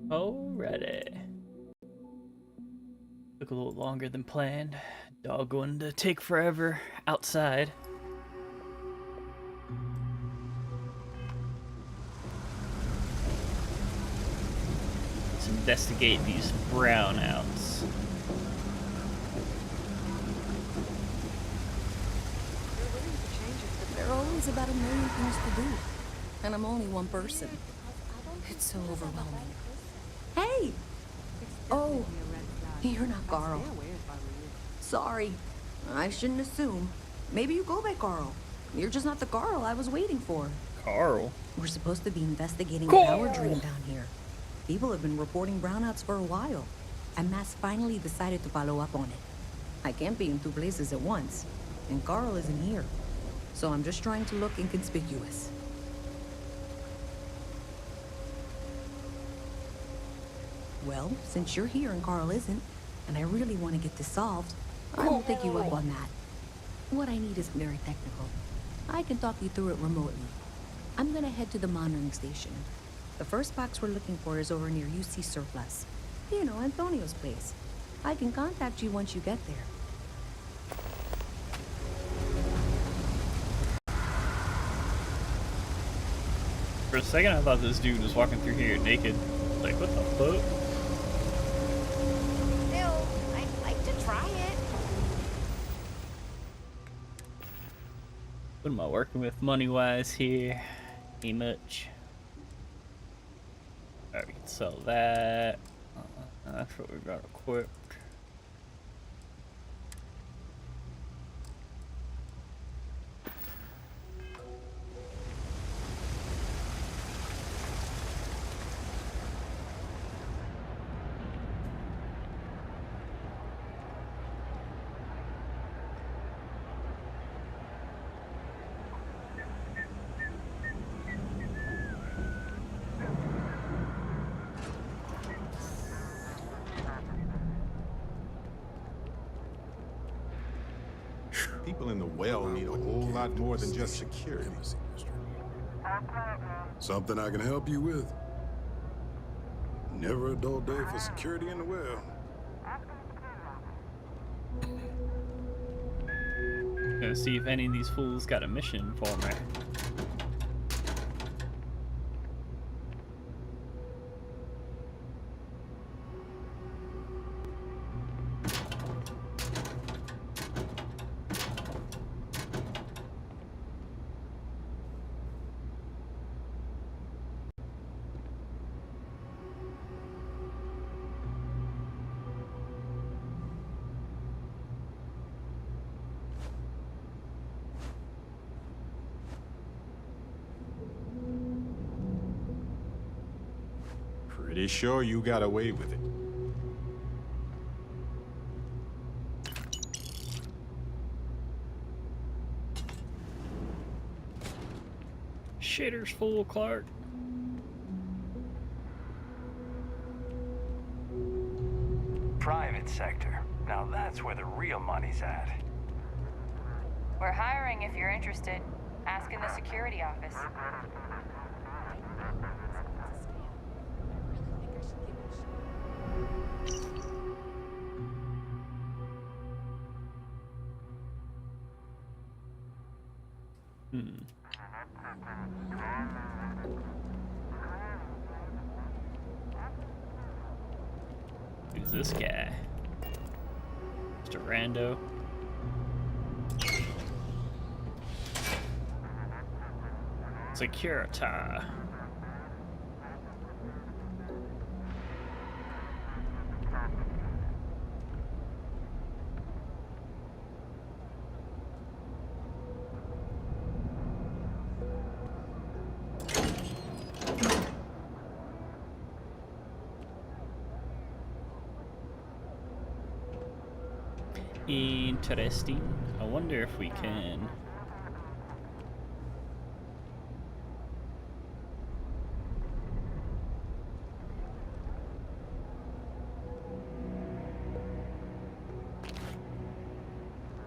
Alrighty. Took a little longer than planned. Dog going to take forever outside. Let's investigate these brownouts. There are always about a million things to do, and I'm only one person. It's so overwhelming. Hey! Oh, you're not Carl. Sorry, I shouldn't assume. Maybe you go by Carl. You're just not the Carl I was waiting for. Carl? We're supposed to be investigating Carl! a power drain down here. People have been reporting brownouts for a while, and Mass finally decided to follow up on it. I can't be in two places at once, and Carl isn't here. So I'm just trying to look inconspicuous. Well, since you're here and Carl isn't, and I really want to get this solved, I will take you up on that. What I need isn't very technical. I can talk you through it remotely. I'm gonna head to the monitoring station. The first box we're looking for is over near UC Surplus. You know, Antonio's place. I can contact you once you get there. For a second, I thought this dude was walking through here naked. Like, what the fuck? Still, I'd like to try it. What am I working with money-wise here? Ain't much. Alright, we can sell that. That's what we got equipped. People in the well need a whole lot more than just security. Something I can help you with? Never a dull day for security in the well. Gonna see if any of these fools got a mission for me. Pretty sure you got away with it. Shitter's full, Clark. Private sector. Now that's where the real money's at. We're hiring if you're interested. Ask in the security office. Who's this guy? Mr. Rando. Securita. Interesting. I wonder if we can.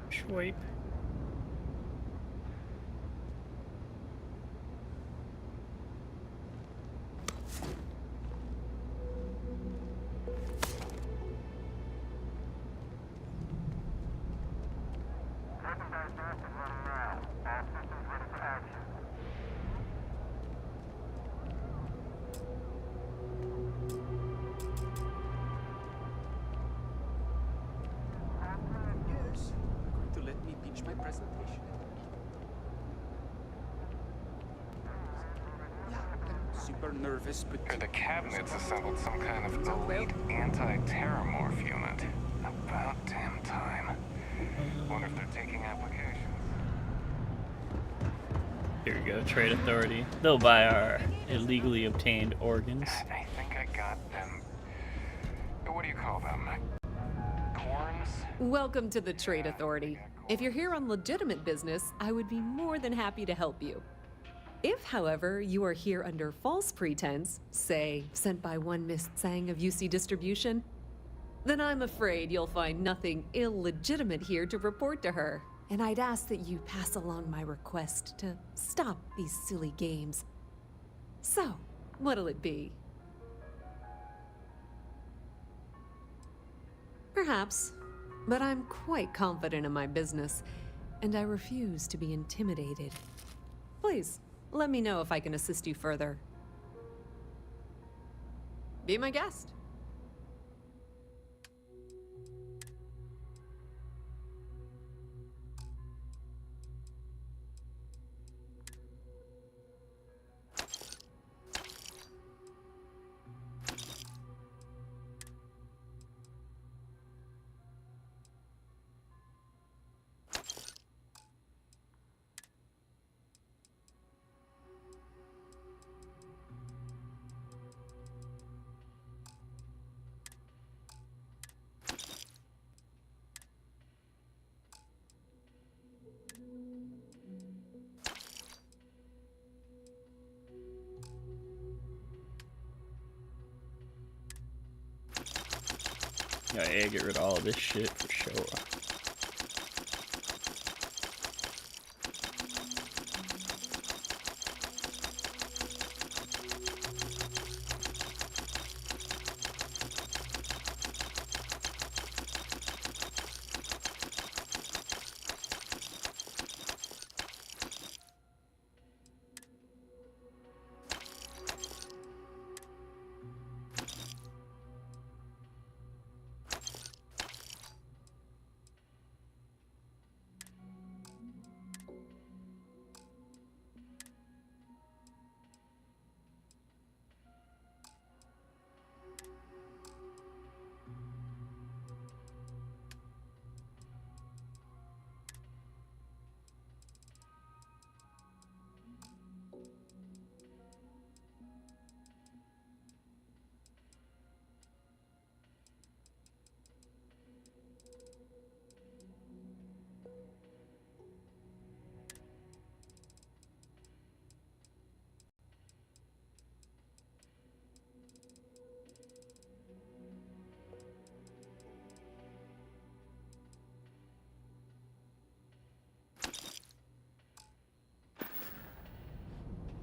Swipe. Yes, you're going to let me pitch my presentation. Yeah, I'm super nervous, but... The cabinet's assembled some kind of elite anti-terramorph unit. About damn time. Wonder if they're taking applications. Here we go, Trade Authority. They'll buy our illegally obtained organs. I think I got them. What do you call them? Corns? Welcome to the Trade Authority. If you're here on legitimate business, I would be more than happy to help you. If, however, you are here under false pretense, say, sent by one Miss Tsang of UC Distribution, then I'm afraid you'll find nothing illegitimate here to report to her. And I'd ask that you pass along my request to stop these silly games. So, what'll it be? Perhaps, but I'm quite confident in my business, and I refuse to be intimidated. Please, let me know if I can assist you further. Be my guest. Yeah, get rid of all this shit for sure.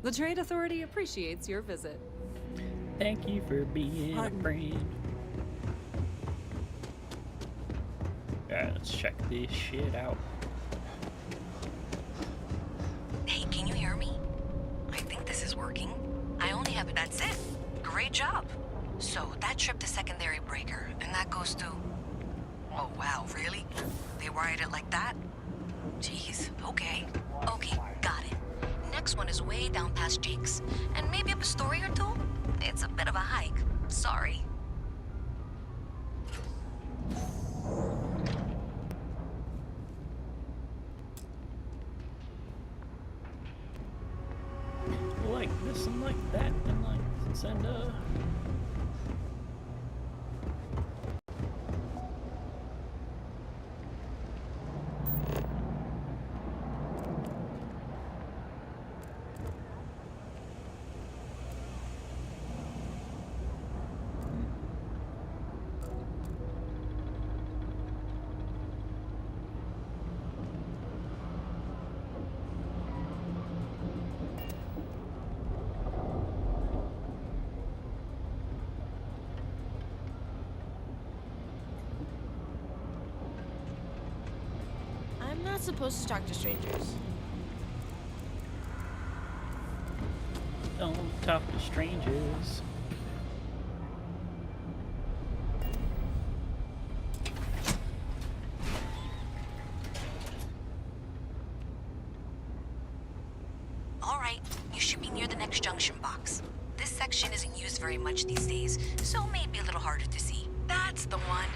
The Trade Authority appreciates your visit. Thank you for being a friend. Alright, let's check this shit out. Hey, can you hear me? I think this is working. I only have it. That's it. Great job. So that trip to secondary breaker, and that goes to... Oh, wow, really? They wired it like that? Jeez, okay. Okay, got it. Next one is way down past Jake's, and maybe up a story or two? It's a bit of a hike. Sorry. Like this and like that, and like send a... supposed to talk to strangers. Don't talk to strangers. All right, you should be near the next junction box. This section isn't used very much these days, so it may be a little harder to see. That's the one.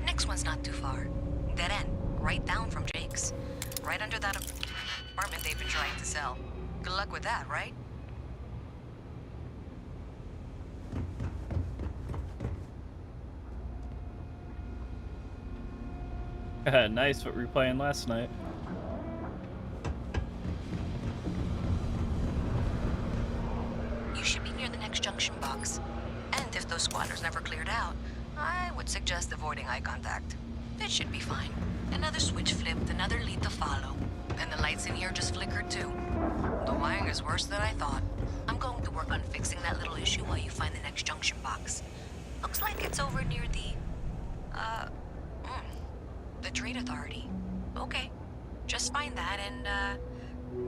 Next one's not too far. Dead end, right down from Jake's. Right under that apartment they've been trying to sell. Good luck with that, right? Nice, what were you playing last night? You should be near the next junction box. And if those squatters never cleared out, I would suggest avoiding eye contact. It should be fine. Another switch flipped, another lead to follow. And the lights in here just flickered too. The wiring is worse than I thought. I'm going to work on fixing that little issue while you find the next junction box. Looks like it's over near the Trade Authority. Okay, just find that and,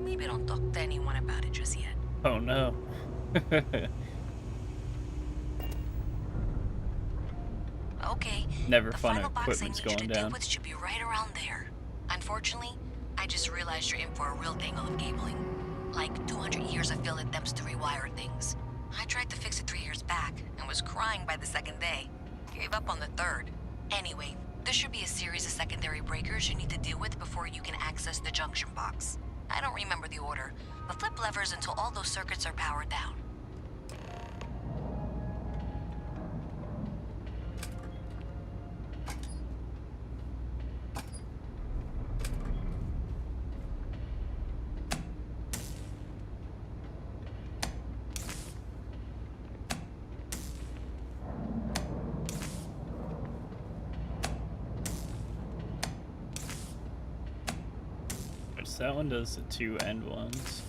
maybe don't talk to anyone about it just yet. Oh no. Okay. Never the fun final box equipment's I need you going to down. deal with should be right around there. Unfortunately, I just realized you're in for a real tangle of cabling. Like 200 years of failed attempts to rewire things. I tried to fix it 3 years back and was crying by the second day. Gave up on the third. Anyway, there should be a series of secondary breakers you need to deal with before you can access the junction box. I don't remember the order, but flip levers until all those circuits are powered down. That one does the two end ones.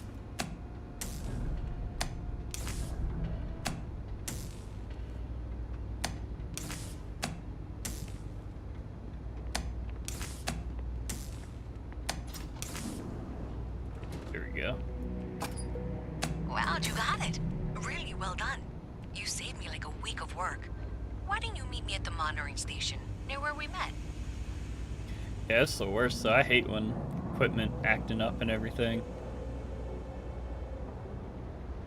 There we go. Wow, you got it. Really well done. You saved me like a week of work. Why didn't you meet me at the monitoring station, near where we met? Yeah, it's the worst though. I hate when equipment acting up and everything.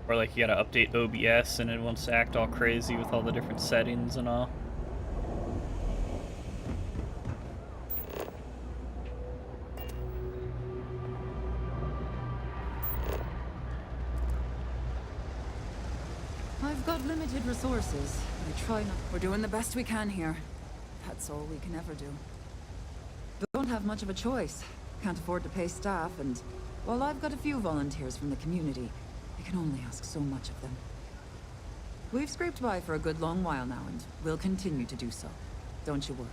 Or like you gotta update OBS and it wants to act all crazy with all the different settings and all. I've got limited resources. I try not. We're doing the best we can here. That's all we can ever do. Don't have much of a choice. Can't afford to pay staff, and while I've got a few volunteers from the community, I can only ask so much of them. We've scraped by for a good long while now, and we'll continue to do so. Don't you worry.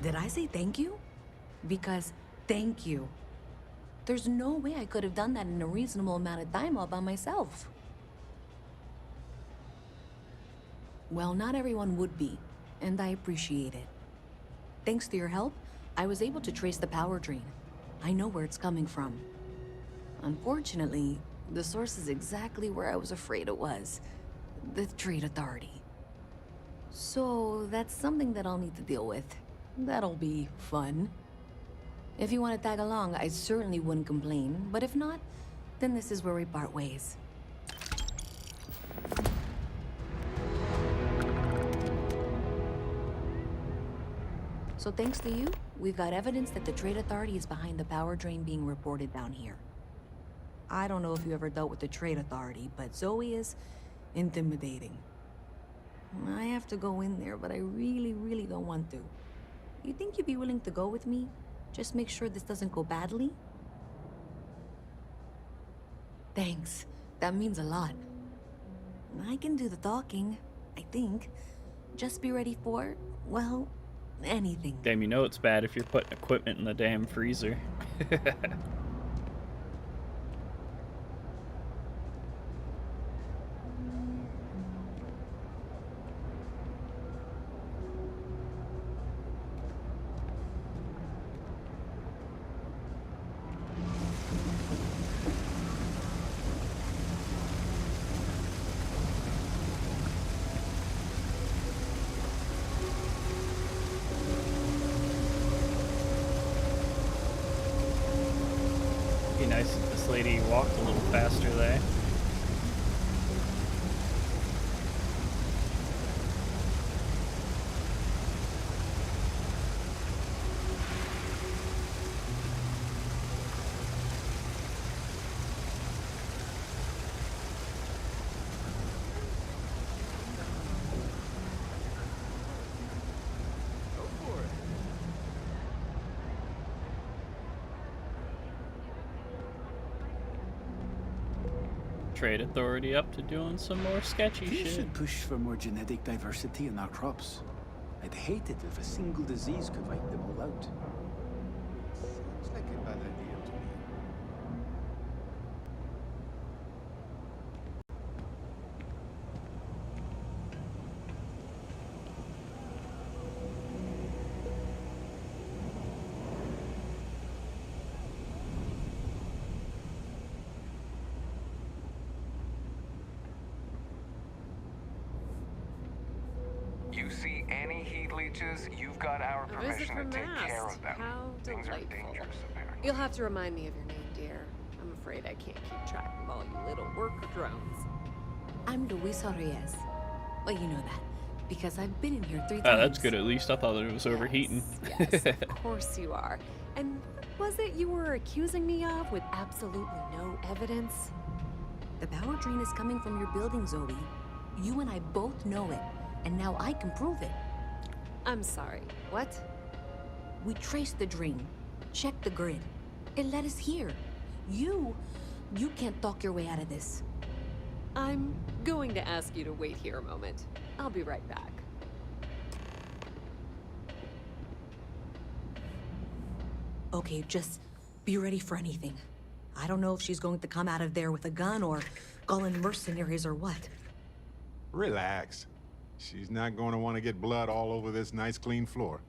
Did I say thank you? Because thank you. There's no way I could have done that in a reasonable amount of time all by myself. Well, not everyone would be, and I appreciate it. Thanks to your help, I was able to trace the power drain. I know where it's coming from. Unfortunately, the source is exactly where I was afraid it was. The Trade Authority. So that's something that I'll need to deal with. That'll be fun. If you want to tag along, I certainly wouldn't complain, but if not, then this is where we part ways. So thanks to you, we've got evidence that the Trade Authority is behind the power drain being reported down here. I don't know if you ever dealt with the Trade Authority, but Zoe is intimidating. I have to go in there, but I really don't want to. You think you'd be willing to go with me? Just make sure this doesn't go badly? Thanks. That means a lot. I can do the talking, I think. Just be ready for, well, anything. Damn, you know it's bad if you're putting equipment in the damn freezer. Be nice if this lady walked a little faster there. Trade Authority up to doing some more sketchy We shit. should push for more genetic diversity in our crops. I'd hate it if a single disease could wipe them all out. Seems like a bad idea to me. You see any heat leeches, you've got our A visit permission to from take care Mast. of them. How Things are delightful. dangerous, apparently. You'll have to remind me of your name, dear. I'm afraid I can't keep track of all you little worker drones. I'm Luisa Reyes. Well, you know that, because I've been in here 3 times. Oh, that's good at least. I thought it was overheating. Yes, of course you are. And what was it you were accusing me of with absolutely no evidence? The power drain is coming from your building, Zoe. You and I both know it, and now I can prove it. I'm sorry, what? We traced the drain, checked the grid. It led us here. You can't talk your way out of this. I'm going to ask you to wait here a moment. I'll be right back. Okay, just be ready for anything. I don't know if she's going to come out of there with a gun or call in mercenaries or what. Relax. She's not going to want to get blood all over this nice clean floor.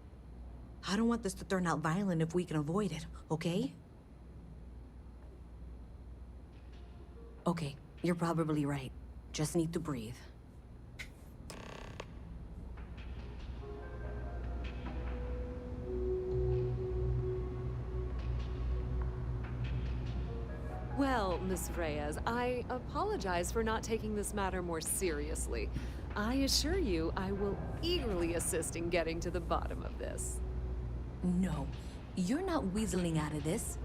I don't want this to turn out violent if we can avoid it, okay? Okay, you're probably right. Just need to breathe. Well, Miss Reyes, I apologize for not taking this matter more seriously. I assure you, I will eagerly assist in getting to the bottom of this. No, you're not weaseling out of this.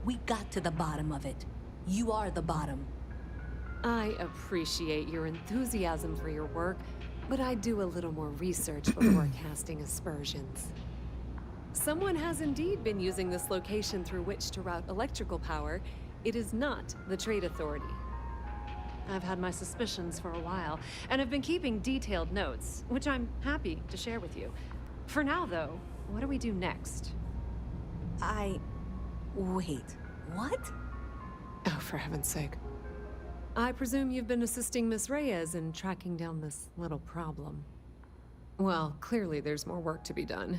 We got to the bottom of it. You are the bottom. I appreciate your enthusiasm for your work, but I do a little more research before casting aspersions. Someone has indeed been using this location through which to route electrical power. It is not the Trade Authority. I've had my suspicions for a while, and have been keeping detailed notes, which I'm happy to share with you. For now, though, what do we do next? Wait, what? Oh, for heaven's sake. I presume you've been assisting Miss Reyes in tracking down this little problem. Well, clearly there's more work to be done.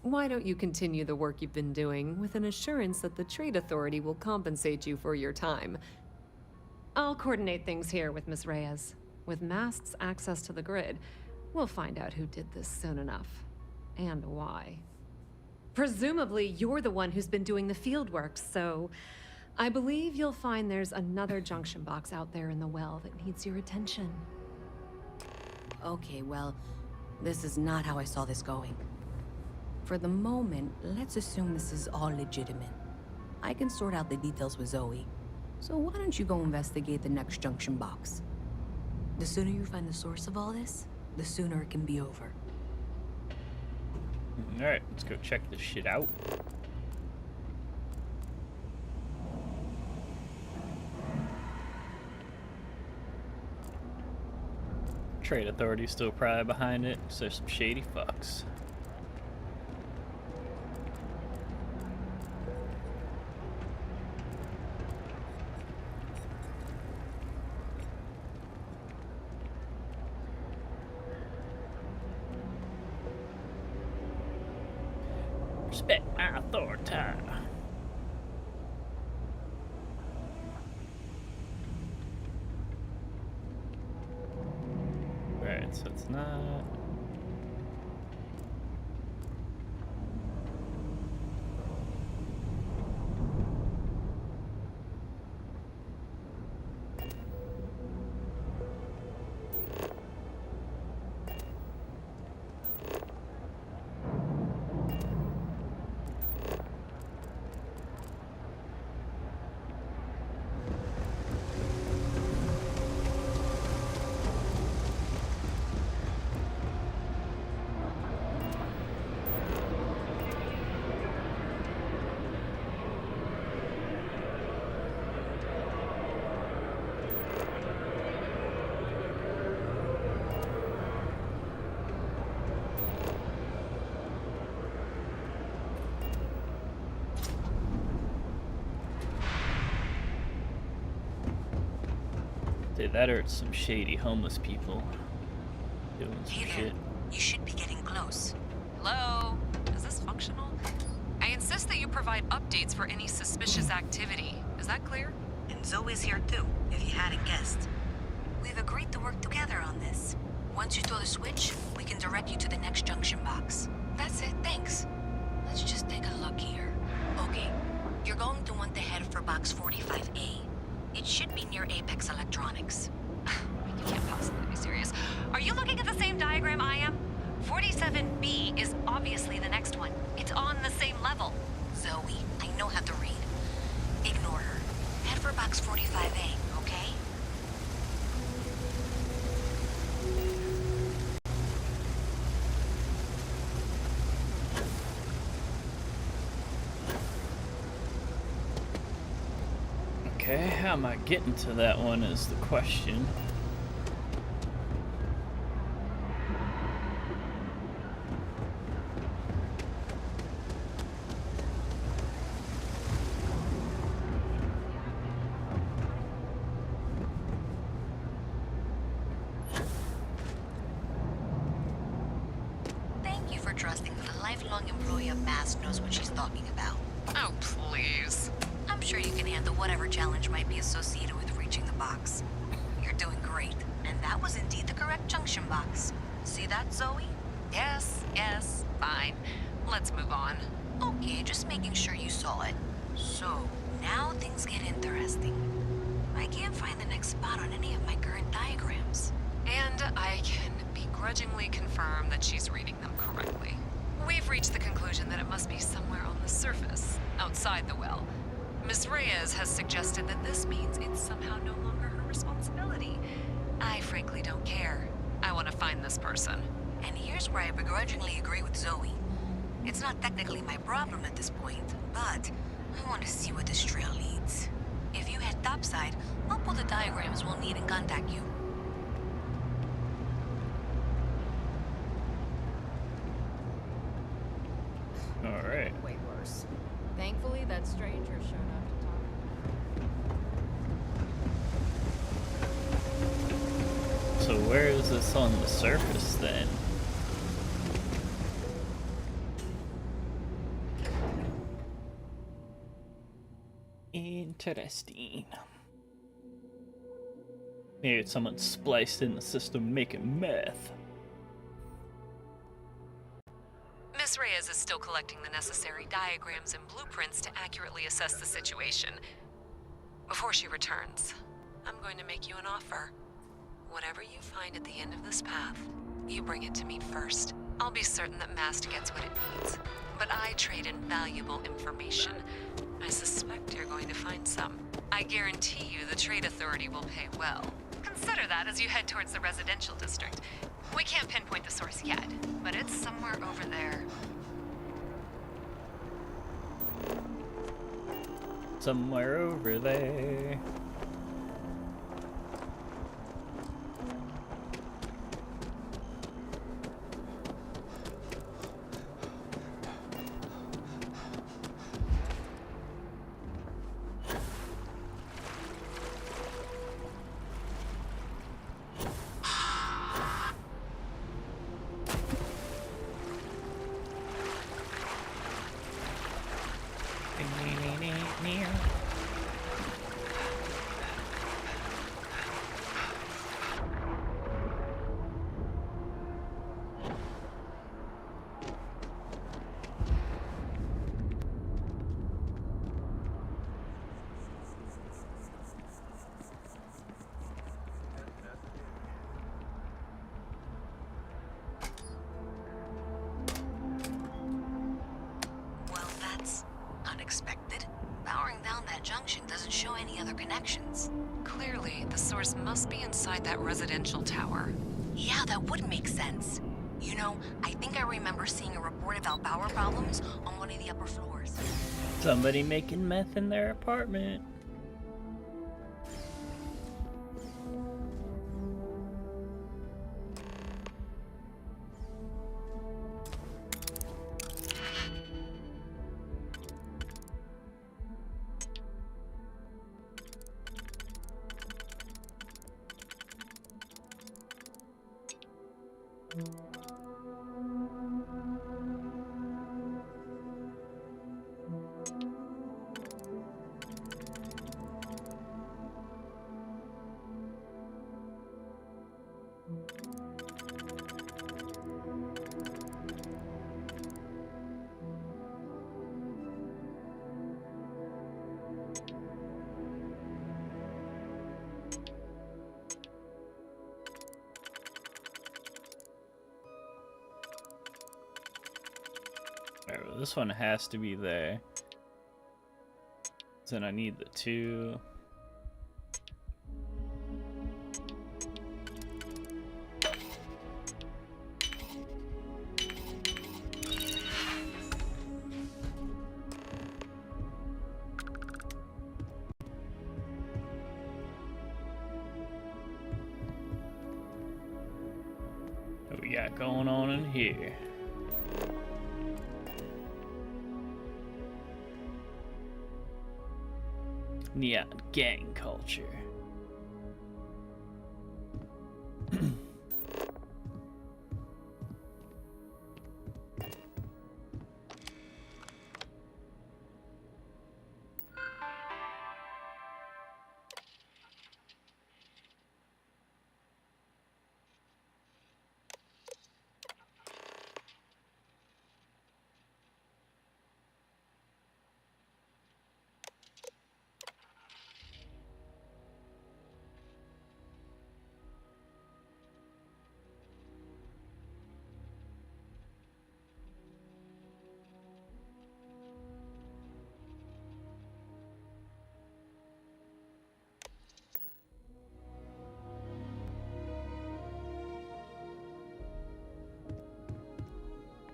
Why don't you continue the work you've been doing with an assurance that the Trade Authority will compensate you for your time? I'll coordinate things here with Miss Reyes. With Mast's access to the grid, we'll find out who did this soon enough. And why. Presumably, you're the one who's been doing the field work, so I believe you'll find there's another junction box out there in the well that needs your attention. Okay, well, this is not how I saw this going. For the moment, let's assume this is all legitimate. I can sort out the details with Zoe. So why don't you go investigate the next junction box? The sooner you find the source of all this, the sooner it can be over. Alright, let's go check this shit out. Trade Authority still probably behind it, so there's some shady fucks. Respect my authority. Right, so it's not. That or it's some shady homeless people doing some shit. You should be getting close. Hello? Is this functional? I insist that you provide updates for any suspicious activity. Is that clear? And Zoe's here too, if you hadn't guessed. We've agreed to work together on this. Once you throw the switch, we can direct you to the next junction box. That's it, thanks. Let's just take a look here. Okay, you're going to want to head for box 45A. It should be near Apex Electronics. You can't possibly be serious. Are you looking at the same diagram I am? 47B is obviously the next one. It's on the same level. Zoe, I know how to read. Ignore her. Head for box 45A, okay? Okay, how am I getting to that one is the question. Thank you for trusting that a lifelong employee of MASS knows what she's talking about. Oh, please. I'm sure you can handle whatever challenge might be associated with reaching the box. You're doing great, and that was indeed the correct junction box. See that, Zoe? Yes, fine. Let's move on. Okay, just making sure you saw it. So, now things get interesting. I can't find the next spot on any of my current diagrams. And I can begrudgingly confirm that she's reading them correctly. We've reached the conclusion that it must be somewhere on the surface, outside the well. Ms. Reyes has suggested that this means it's somehow no longer her responsibility. I frankly don't care. I want to find this person. And here's where I begrudgingly agree with Zoe. It's not technically my problem at this point, but I want to see where this trail leads. If you head topside, I'll pull the diagrams we'll need and contact you. Alright. Way worse. Thankfully, that stranger showed up to talk. So where is this on the surface then? Interesting. Maybe it's someone spliced in the system making meth. Ms. Reyes is still collecting the necessary diagrams and blueprints to accurately assess the situation. Before she returns, I'm going to make you an offer. Whatever you find at the end of this path, you bring it to me first. I'll be certain that MAST gets what it needs, but I trade in valuable information. I suspect you're going to find some. I guarantee you the Trade Authority will pay well. Consider that as you head towards the residential district. We can't pinpoint the source yet, but it's somewhere over there. Somewhere over there. Well, that's unexpected. Powering down that junction doesn't show any other connections. Clearly, the source must be inside that residential tower. Yeah, that would make sense. You know, I think I remember seeing a report about power problems on one of the upper floors. Somebody making meth in their apartment. Alright, well, this one has to be there. Then I need the 2. What we got going on in here? Neon gang culture.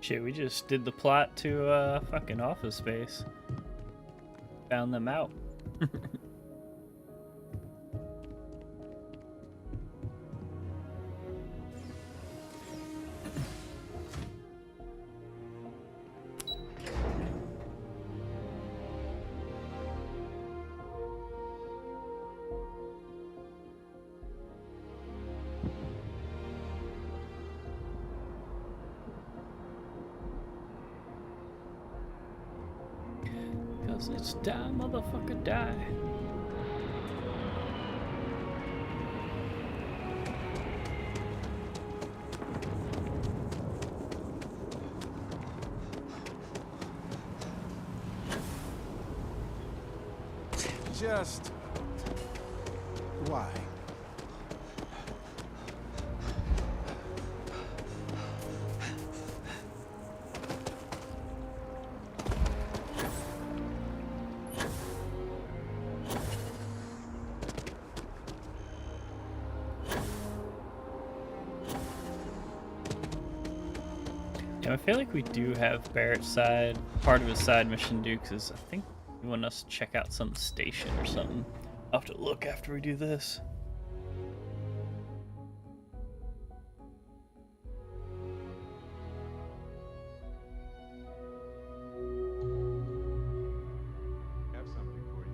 Shit, we just did the plot to fucking Office Space. Found them out. It's die, motherfucker, die. Just why? Yeah, I feel like we do have Barrett's side. Part of his side mission, Duke, is I think you want us to check out some station or something. I'll have to look after we do this. Have something for you.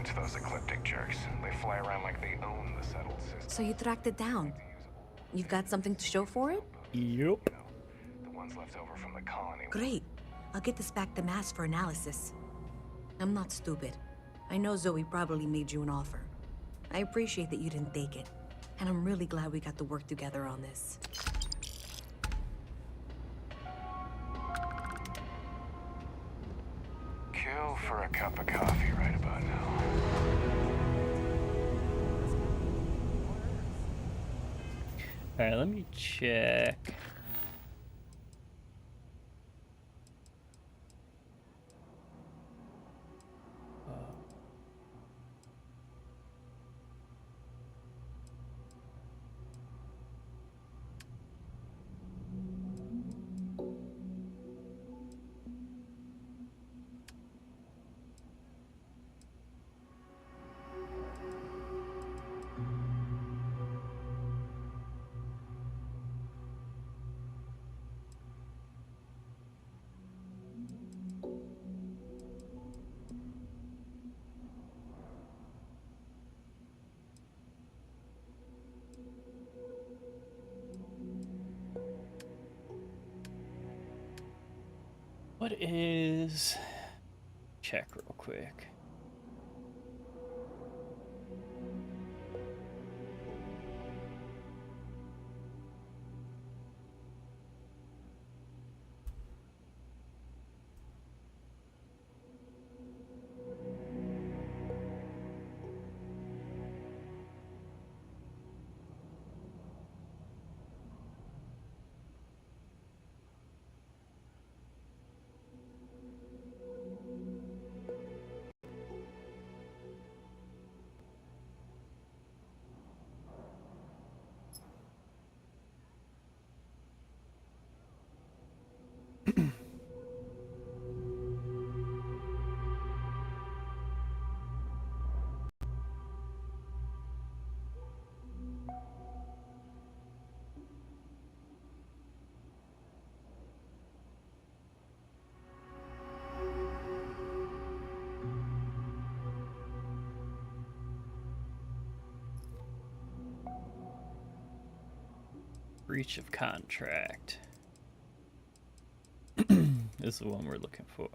catch those ecliptic jerks. They fly around like they own the settled system. So you tracked it down. You've got something to show for it? Yep. The ones left over from the colony. Great. I'll get this back to Mass for analysis. I'm not stupid. I know Zoe probably made you an offer. I appreciate that you didn't take it. And I'm really glad we got to work together on this. Kill for a cup of coffee right about now. Alright, let me check. What is... Check real quick. Breach of contract. This is the one we're looking for.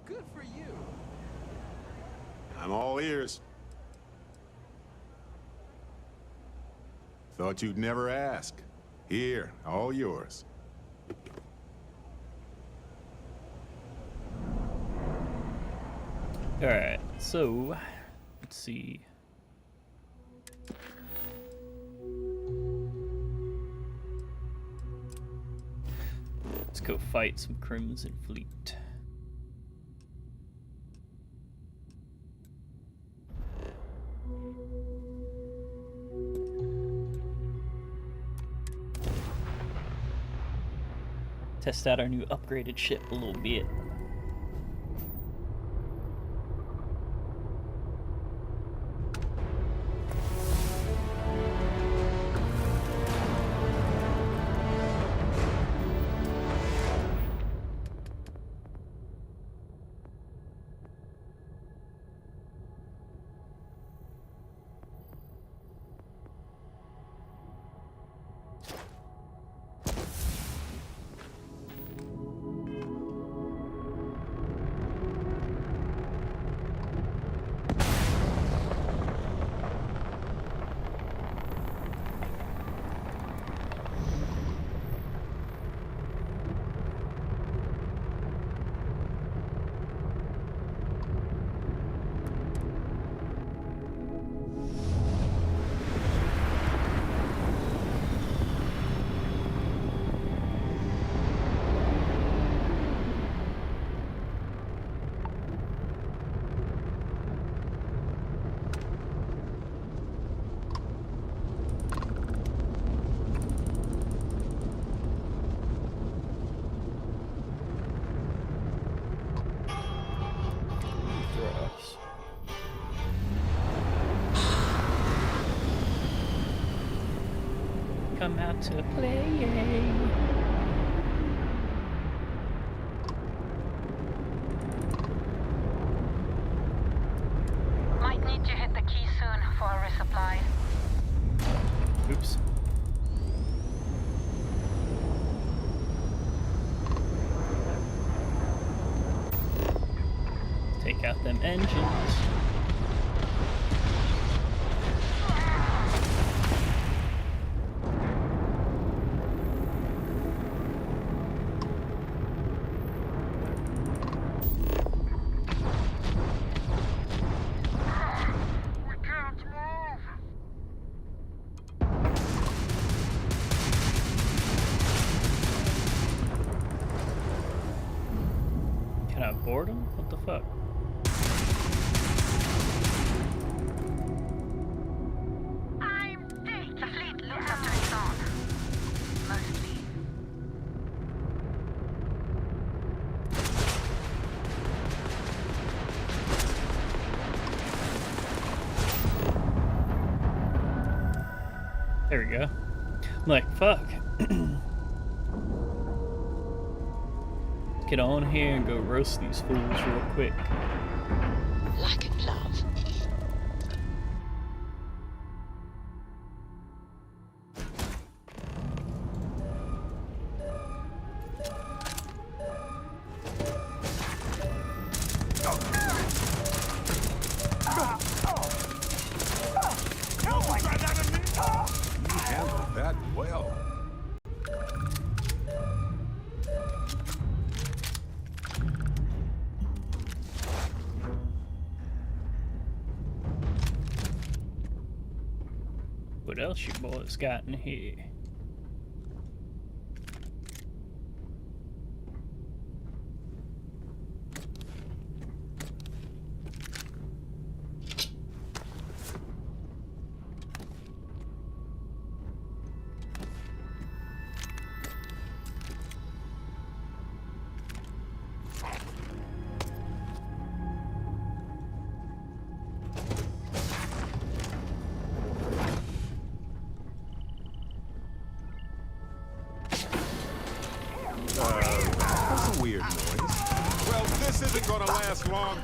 Good for you. I'm all ears. Thought you'd never ask. Here, all yours. Alright, so let's see. Let's go fight some Crimson Fleet. Test out our new upgraded ship a little bit. come out to play. Might need to hit the key soon for a resupply. Oops. Take out them engines. Can I board them? What the fuck? The fleet looks up to its own. Mostly. There we go. I'm like, fuck. Get on here and go roast these fools real quick. Lack of love. You handled that well. What else you boys got in here? That's a weird noise. Well, this isn't gonna last long.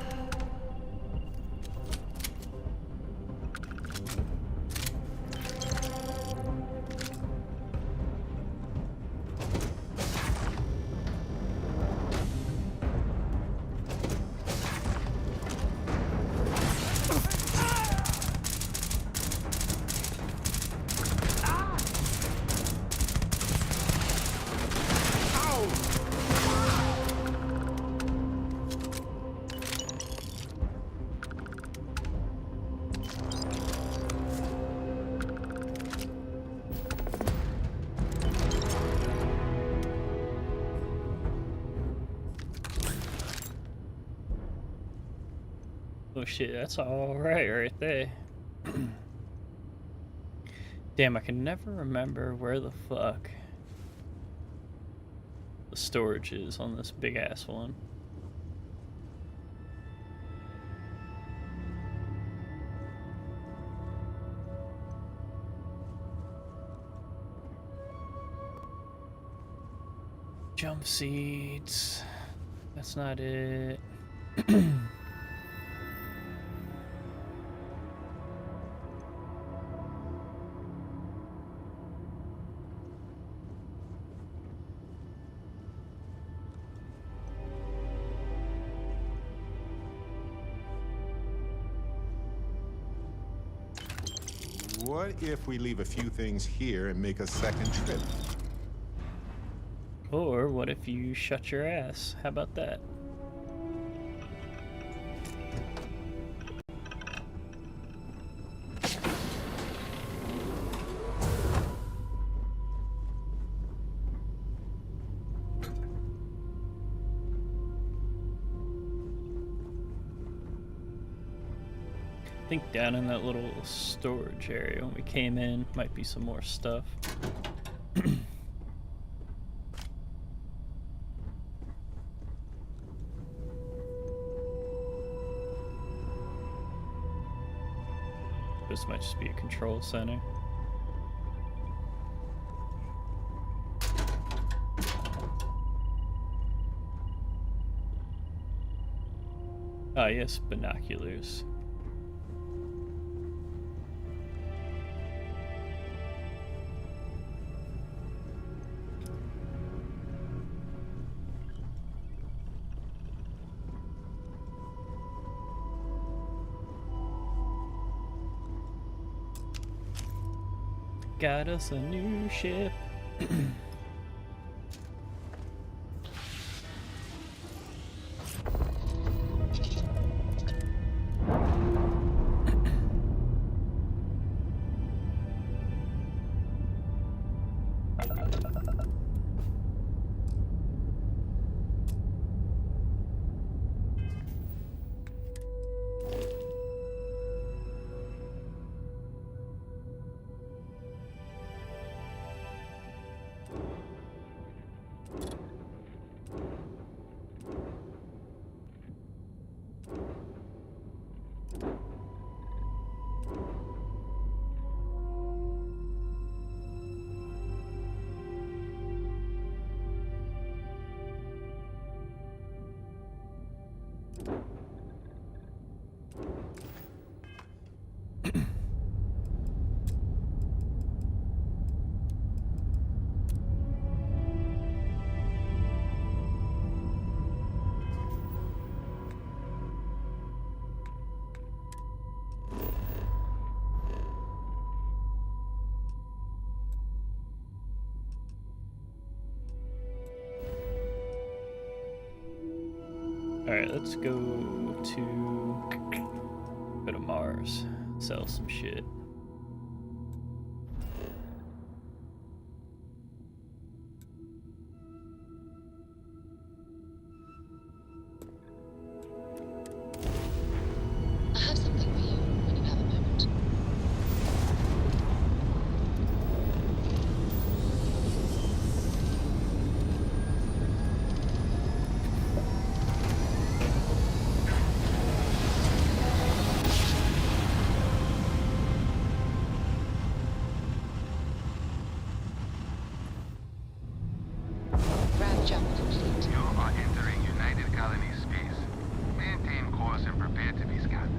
Oh shit, that's all right there. Damn, I can never remember where the fuck the storage is on this big ass one. Jump seats. That's not it. What if we leave a few things here and make a second trip? Or what if you shut your ass? How about that? I think down in that little storage area when we came in might be some more stuff. This might just be a control center. Ah, yes, binoculars. Got us a new ship. Alright, let's go to Mars. Sell some shit. I have something for you when you have a moment. Ramp jump complete. You are entering United Colony space. Maintain course and prepare to be scanned.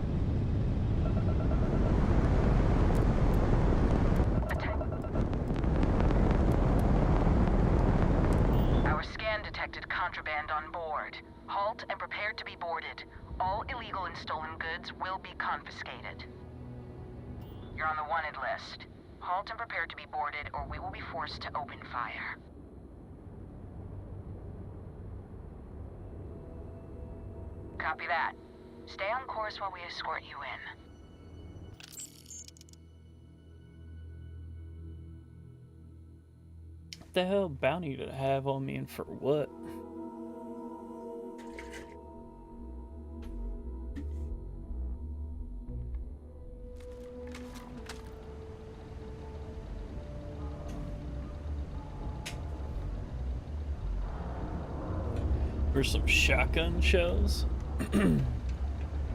Our scan detected contraband on board. Halt and prepare to be boarded. All illegal and stolen goods will be confiscated. You're on the wanted list. Halt and prepare to be boarded, or we will be forced to open fire. Copy that. Stay on course while we escort you in. What the hell bounty did I have on me and for what? For some shotgun shells?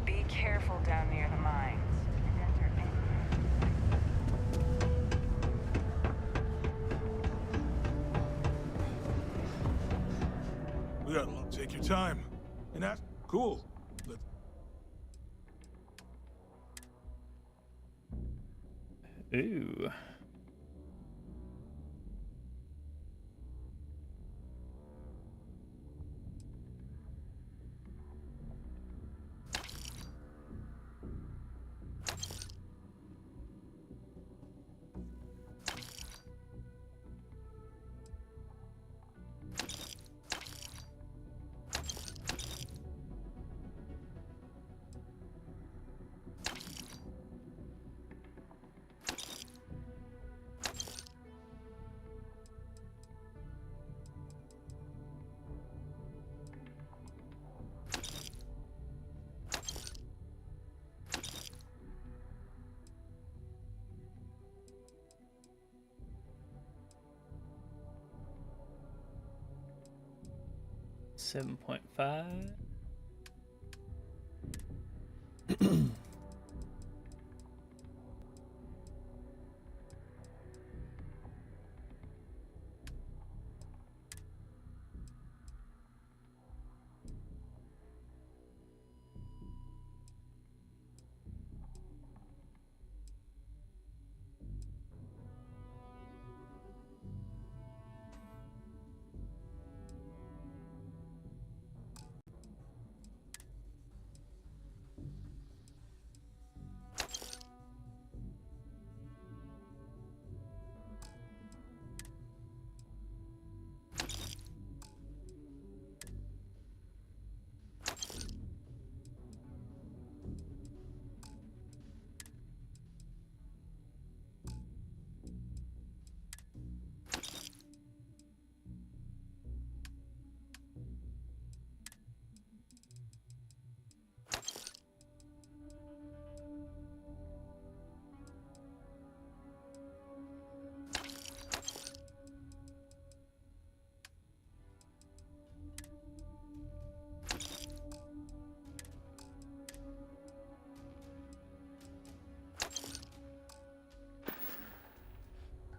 Be careful down near the mines. Yeah, take your time. And that's cool. Ooh. $7.5.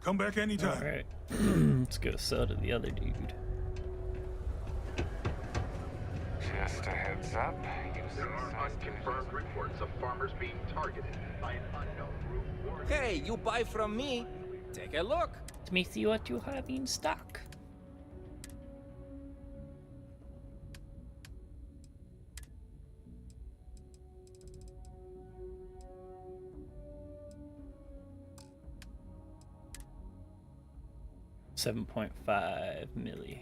Come back anytime. Alright. Let's go sell to the other dude. Just a heads up. There are unconfirmed reports of farmers being targeted by an unknown group. Hey, you buy from me? Take a look. Let me see what you have in stock. $7.5 million.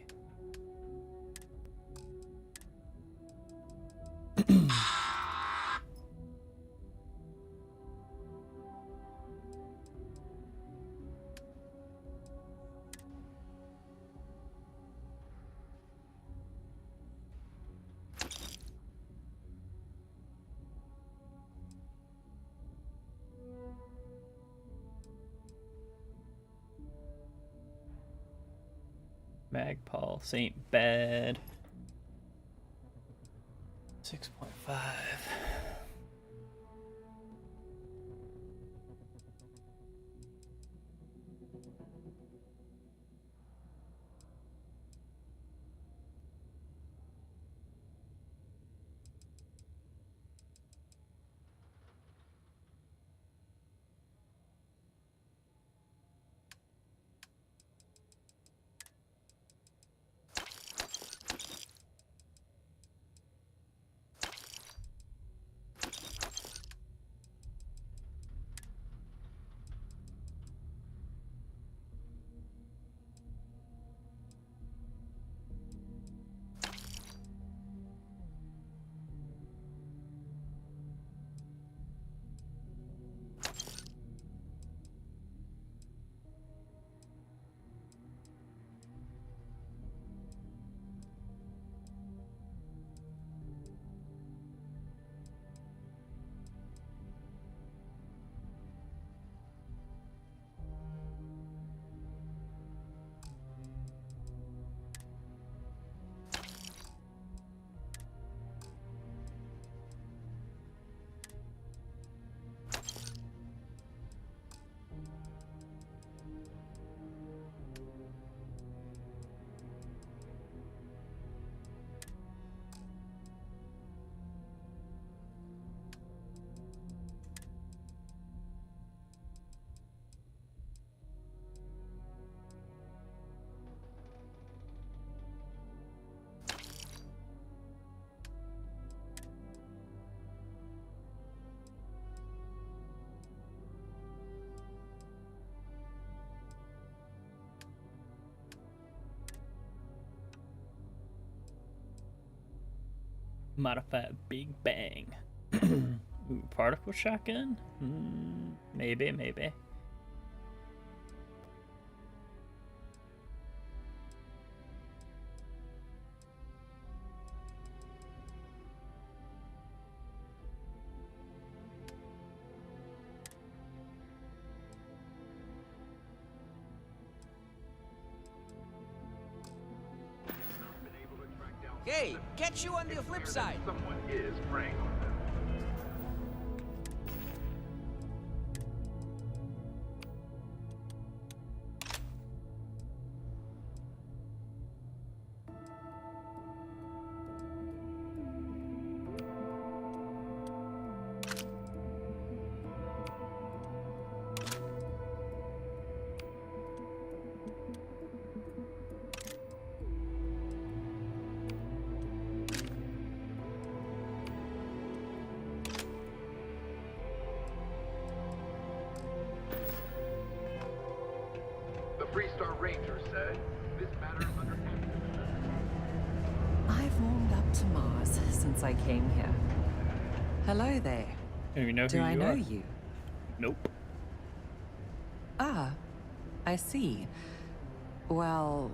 Magpul, St. Bad. 6.5. Modified Big Bang. Ooh, particle shotgun? Maybe, maybe. Hey, get you on the flip side. Someone is preying on them. Freestar Ranger said, this matter is under active investigation. I've warmed up to Mars since I came here. Hello there. Do I know you? Nope. Ah, I see. Well,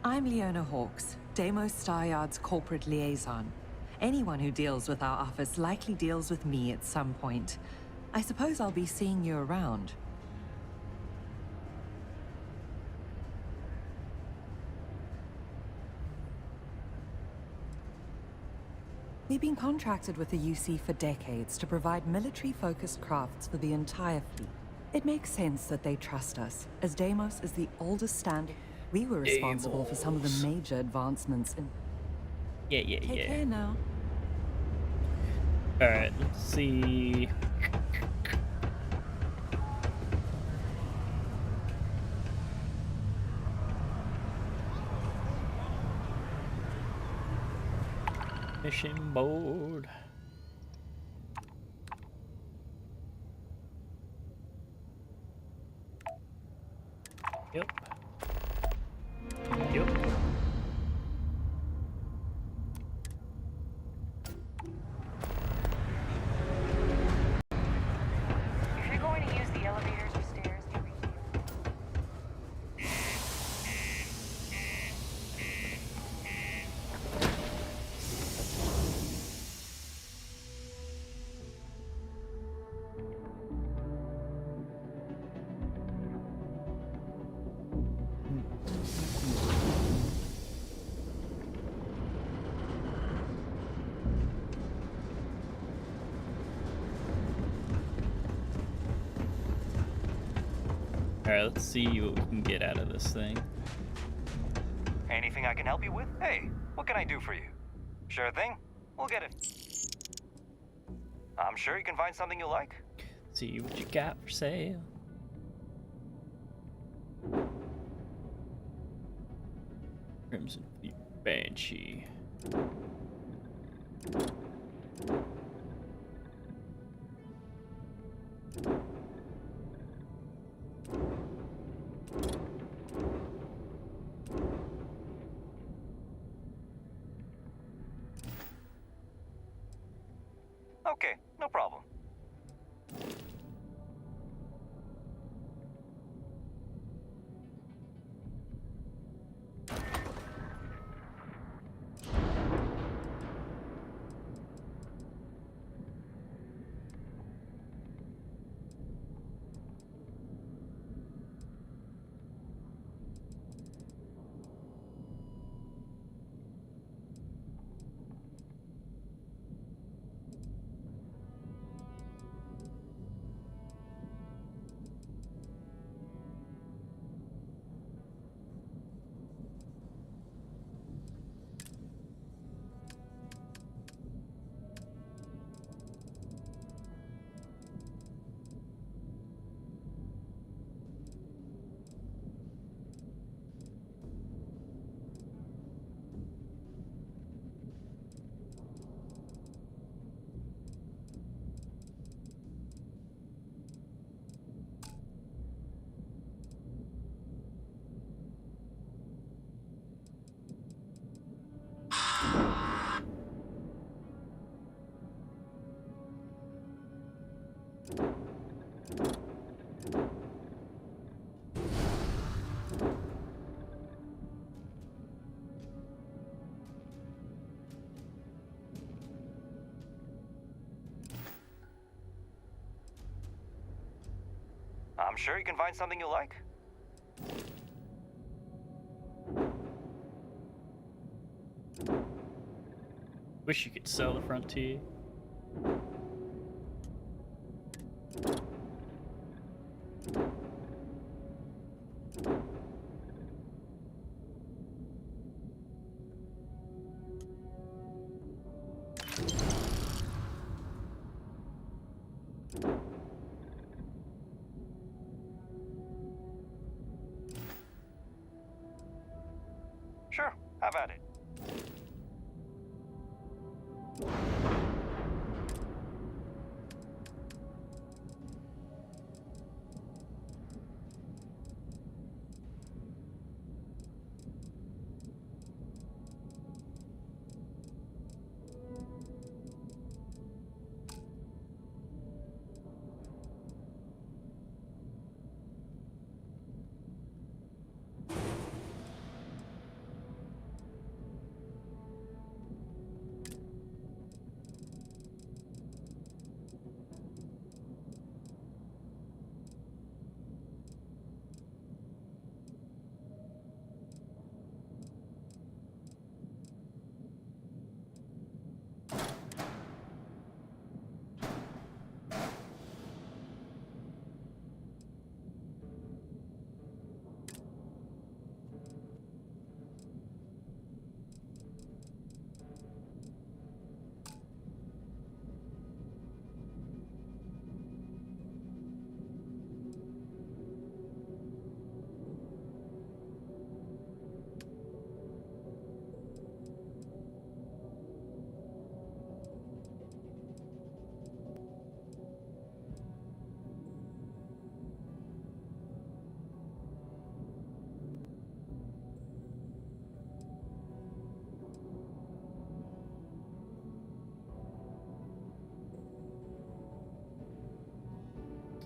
I'm Leona Hawks, Deimos Staryard's corporate liaison. Anyone who deals with our office likely deals with me at some point. I suppose I'll be seeing you around. We've been contracted with the UC for decades to provide military-focused crafts for the entire fleet. It makes sense that they trust us, as Deimos is the oldest standard. We were responsible for some of the major advancements in... Yeah. Take care now. Alright, let's see. Mission board. Yep. If you're going to use the elevators or stairs, Alright, let's see what we can get out of this thing. Anything I can help you with? Hey, what can I do for you? Sure thing. We'll get it. I'm sure you can find something you like. See what you got for sale. Crimson Fleet Banshee. Okay, no problem. I'm sure you can find something you like. Wish you could sell the Frontier. Sure, have at it.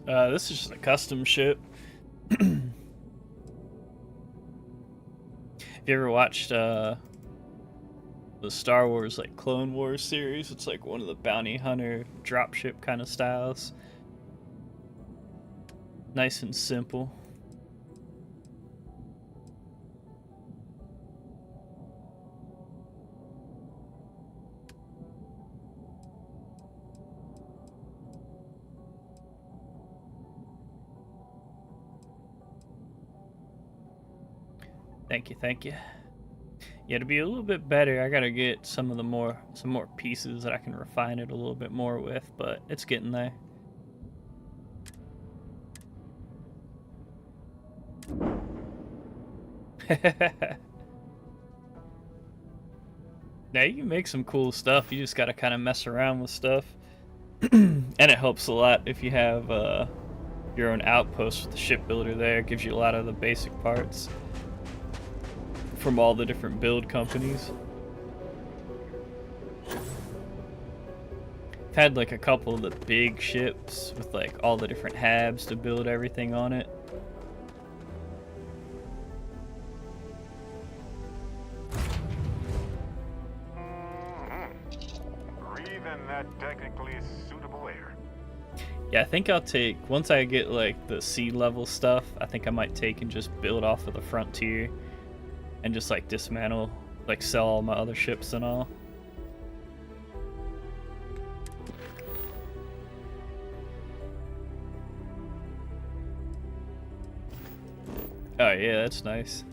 This is just a custom ship. Have you ever watched the Star Wars like Clone Wars series? It's like one of the bounty hunter dropship kind of styles. Nice and simple. Thank you, thank you. Yeah, to be a little bit better, I gotta get some more pieces that I can refine it a little bit more with, but it's getting there. Now you can make some cool stuff. You just gotta kind of mess around with stuff, and it helps a lot if you have your own outpost with the shipbuilder there. It gives you a lot of the basic parts from all the different build companies. I've had like a couple of the big ships with like all the different habs to build everything on it. Technically suitable air. Yeah, I think I'll take, once I get like the sea level stuff, I think I might take and just build off of the frontier and just like dismantle, like sell all my other ships and all. Oh yeah, that's nice.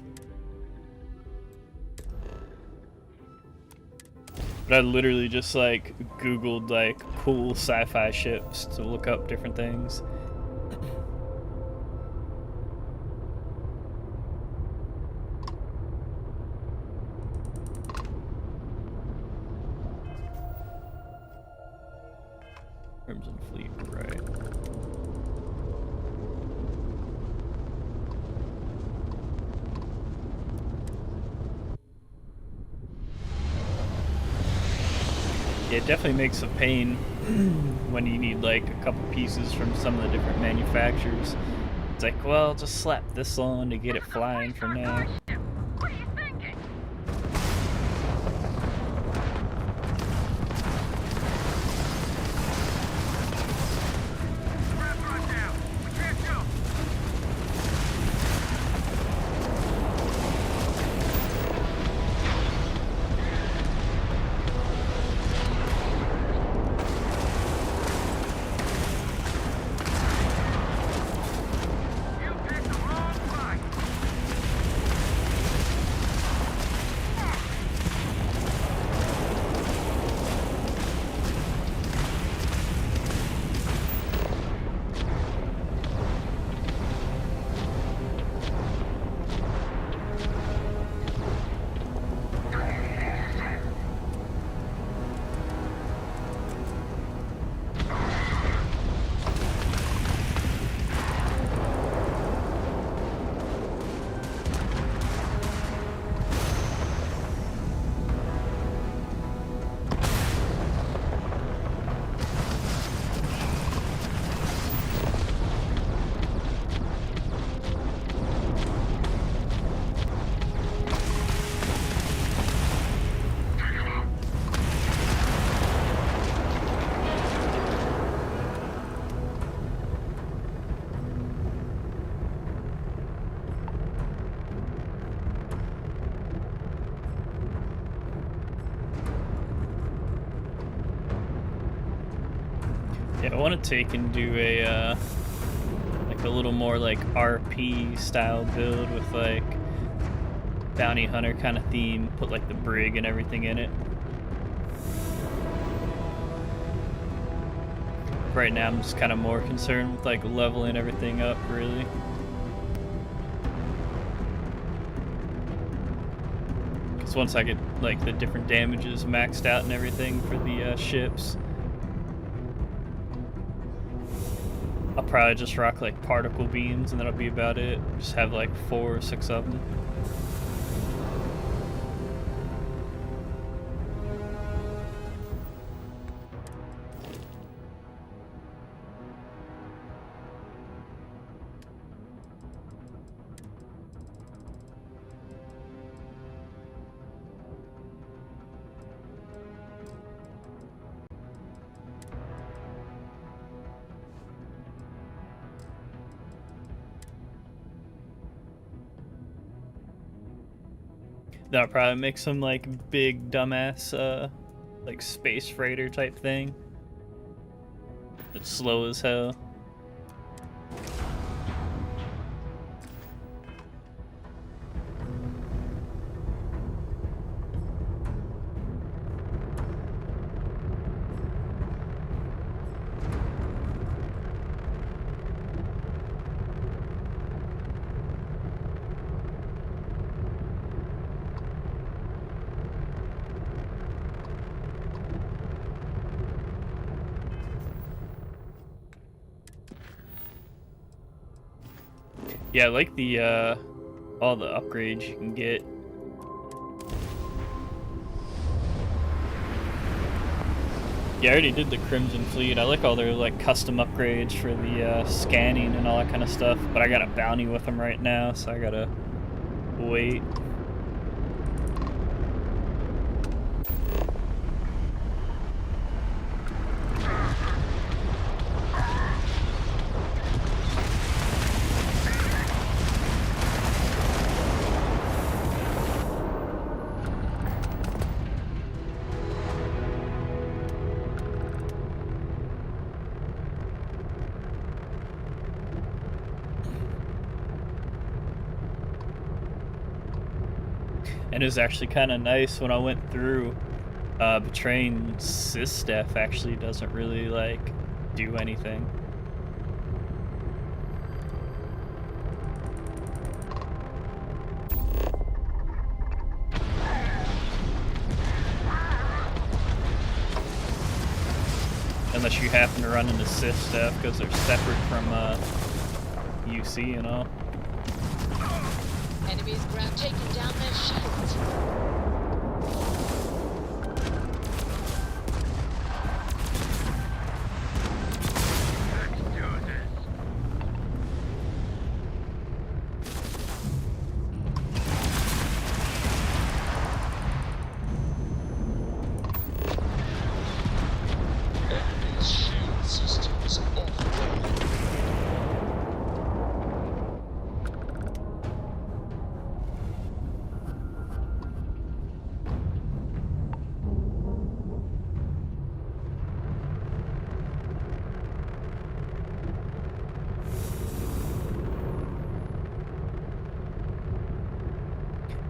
But I literally just like Googled like cool sci-fi ships to look up different things. Crimson Fleet, right. Yeah, it definitely makes a pain when you need like a couple pieces from some of the different manufacturers. It's like, well, just slap this on to get it flying for now. Yeah, I want to take and do a like a little more like RP style build with like bounty hunter kind of theme. Put like the brig and everything in it. Right now, I'm just kind of more concerned with like leveling everything up, really. Because once I get like the different damages maxed out and everything for the ships, I'll probably just rock like particle beams and that'll be about it. Just have like 4 or 6 of them. That'll probably make some like big dumbass like space freighter type thing. It's slow as hell. Yeah, I like the all the upgrades you can get. Yeah, I already did the Crimson Fleet. I like all their like custom upgrades for the scanning and all that kind of stuff. But I got a bounty with them right now, so I gotta wait. And it was actually kind of nice when I went through. Betraying Sys-Staff actually doesn't really like do anything. Unless you happen to run into Sys-Staff because they're separate from UC and all. Enemies grab taking down their shields.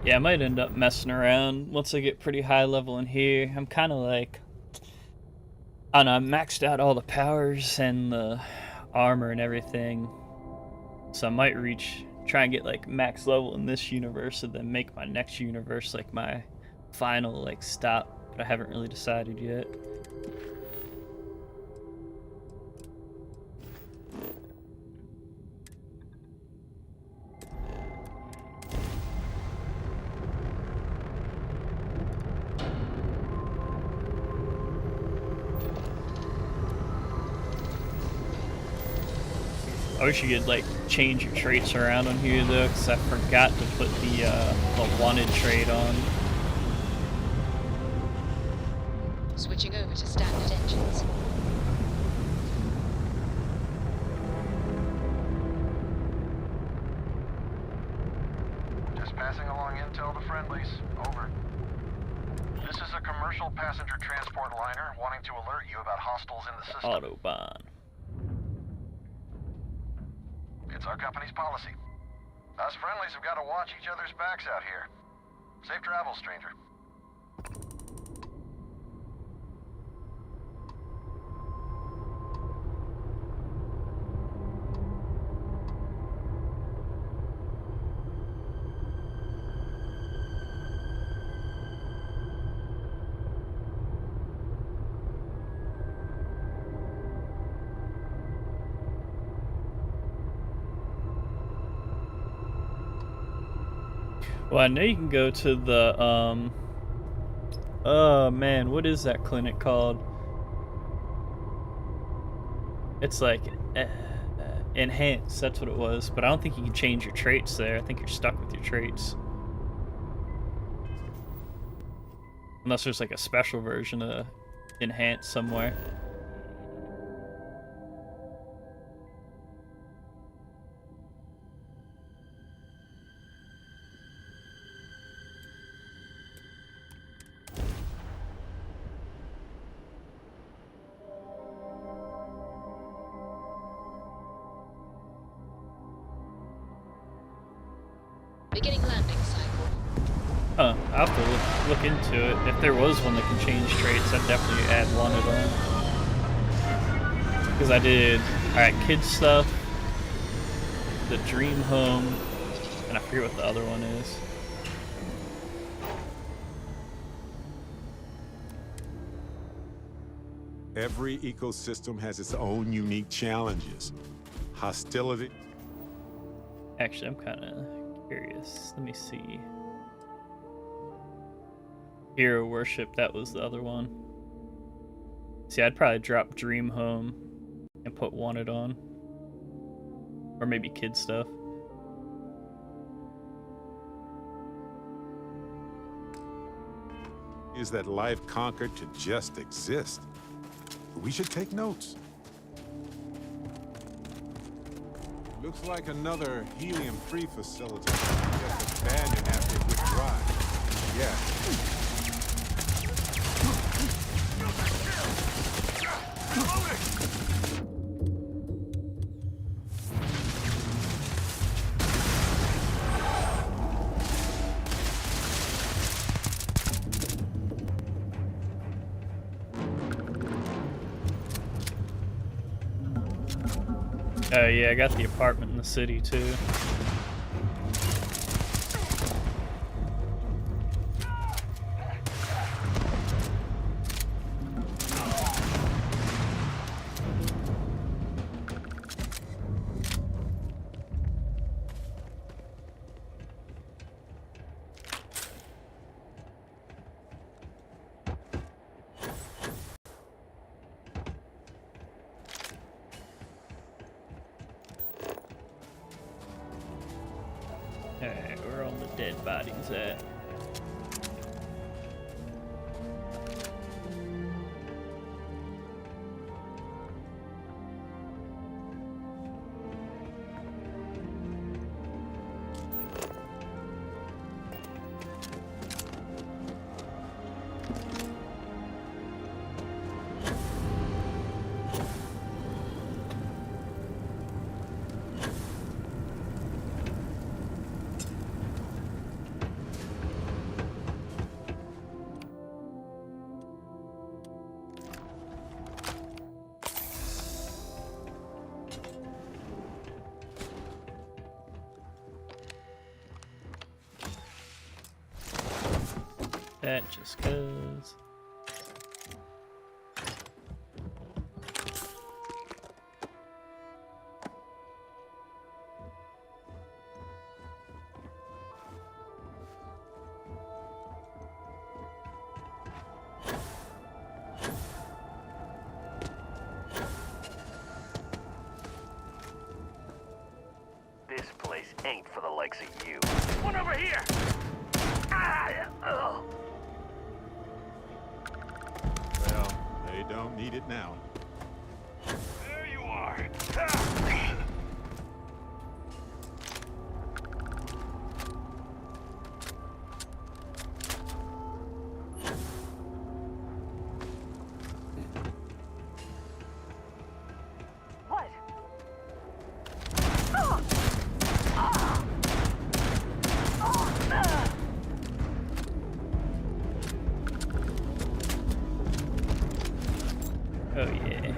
Yeah, I might end up messing around once I get pretty high level in here. I'm kind of like, I don't know, I maxed out all the powers and the armor and everything. So I might try and get like max level in this universe and then make my next universe like my final like stop. But I haven't really decided yet. I wish you could like change your traits around on here though, because I forgot to put the wanted trait on. Switching over to standard engines. Just passing along intel to friendlies. Over. This is a commercial passenger transport liner wanting to alert you about hostiles in the system. Autobahn. It's our company's policy. Us friendlies have got to watch each other's backs out here. Safe travels, stranger. Well, I know you can go to the, oh man, what is that clinic called? It's like, enhance, that's what it was, but I don't think you can change your traits there. I think you're stuck with your traits. Unless there's like a special version of enhance somewhere. Beginning landing cycle. Huh, I'll have to look into it. If there was one that can change traits, I'd definitely add one of them. Because I did, alright, kid stuff, the dream home, and I forget what the other one is. Every ecosystem has its own unique challenges. Hostility. Actually, I'm kind of curious. Let me see. Hero worship, that was the other one. See, I'd probably drop Dream Home and put Wanted on. Or maybe kid stuff. Is that life conquered to just exist? We should take notes. Looks like another helium-free facility. Just abandoned after a good drive. Yeah. Oh yeah, I got the apartment in the city too. Alright, where are all the dead bodies at? That just cause. This place ain't for the likes of you. One over here! Well, they don't need it now. There you are. What? Oh yeah.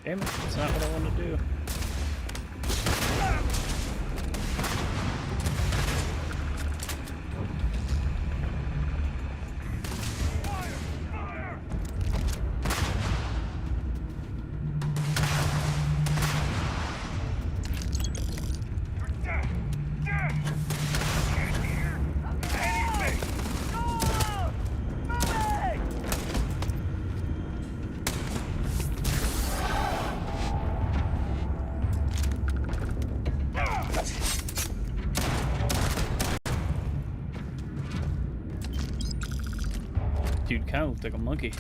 Damn it, that's not what I want to do. Dude kind of looked like a monkey.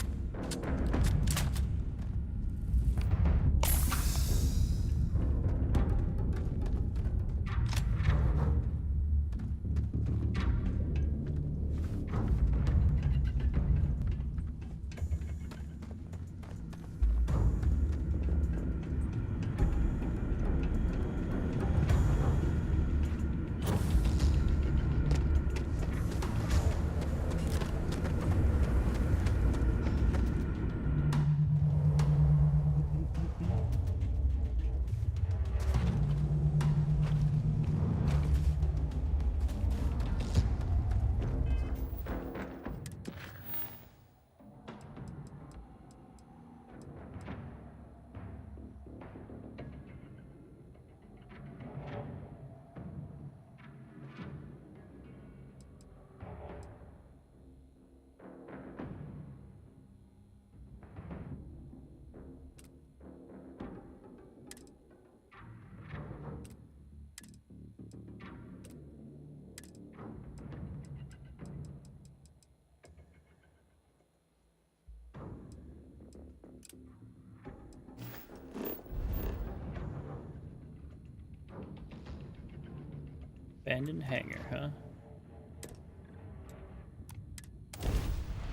Abandoned hangar, huh?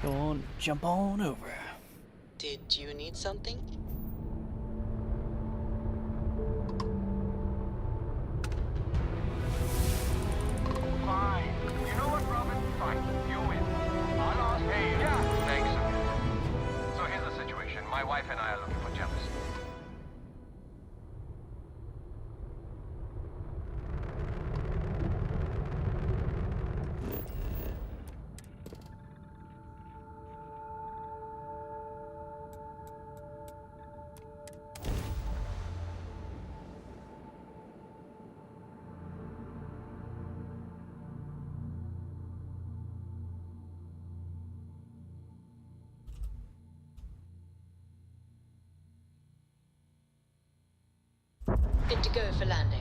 Go on, jump on over. Did you need something? Fine. You know what, Robin? Fine. You win. I lost. Hey, yeah. Thanks. So here's the situation. My wife and I are looking for jealousy. Good to go for landing.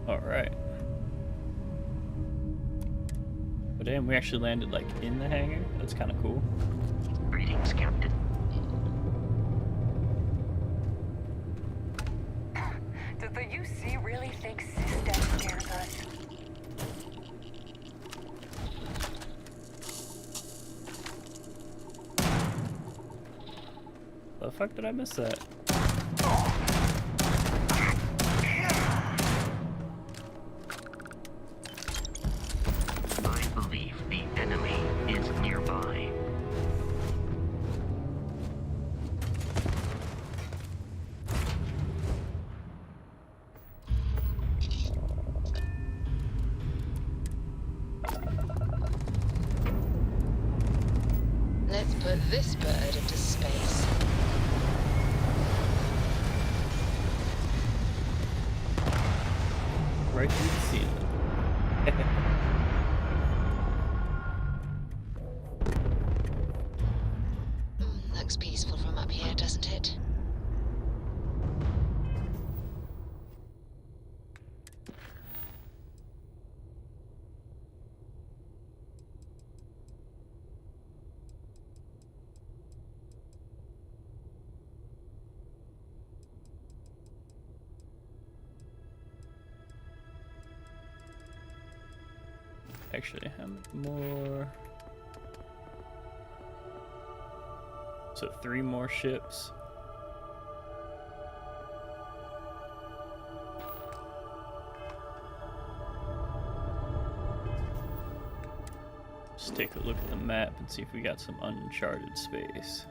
Alright. But damn, we actually landed like in the hangar. That's kind of cool. Greetings, Captain. Does the UC really think System scares us? The fuck did I miss that? I believe the enemy is nearby. Let's put this bird into space. Right through the ceiling. Looks peaceful from up here, doesn't it? Actually, how many more? So 3 more ships. Let's take a look at the map and see if we got some uncharted space.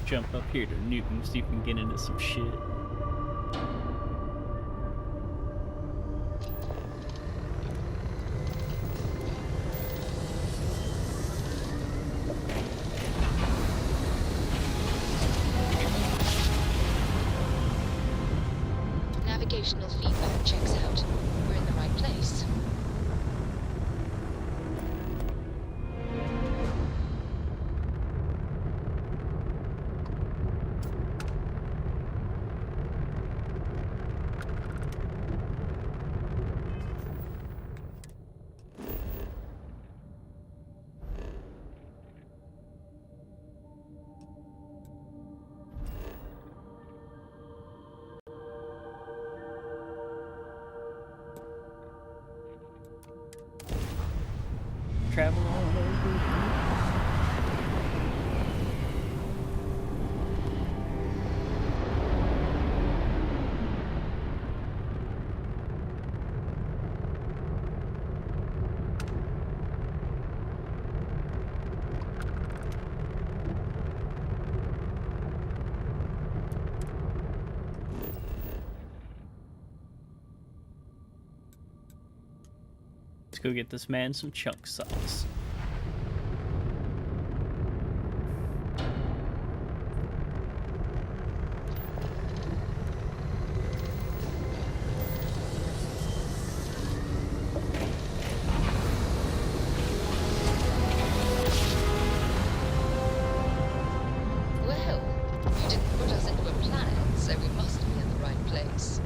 Jump up here to Newton, see if we can get into some shit. Navigational feedback checks out. We're in the right place. Travel on over. Let's go get this man some chunk sauce. Well, you didn't put us into a planet, so we must be in the right place.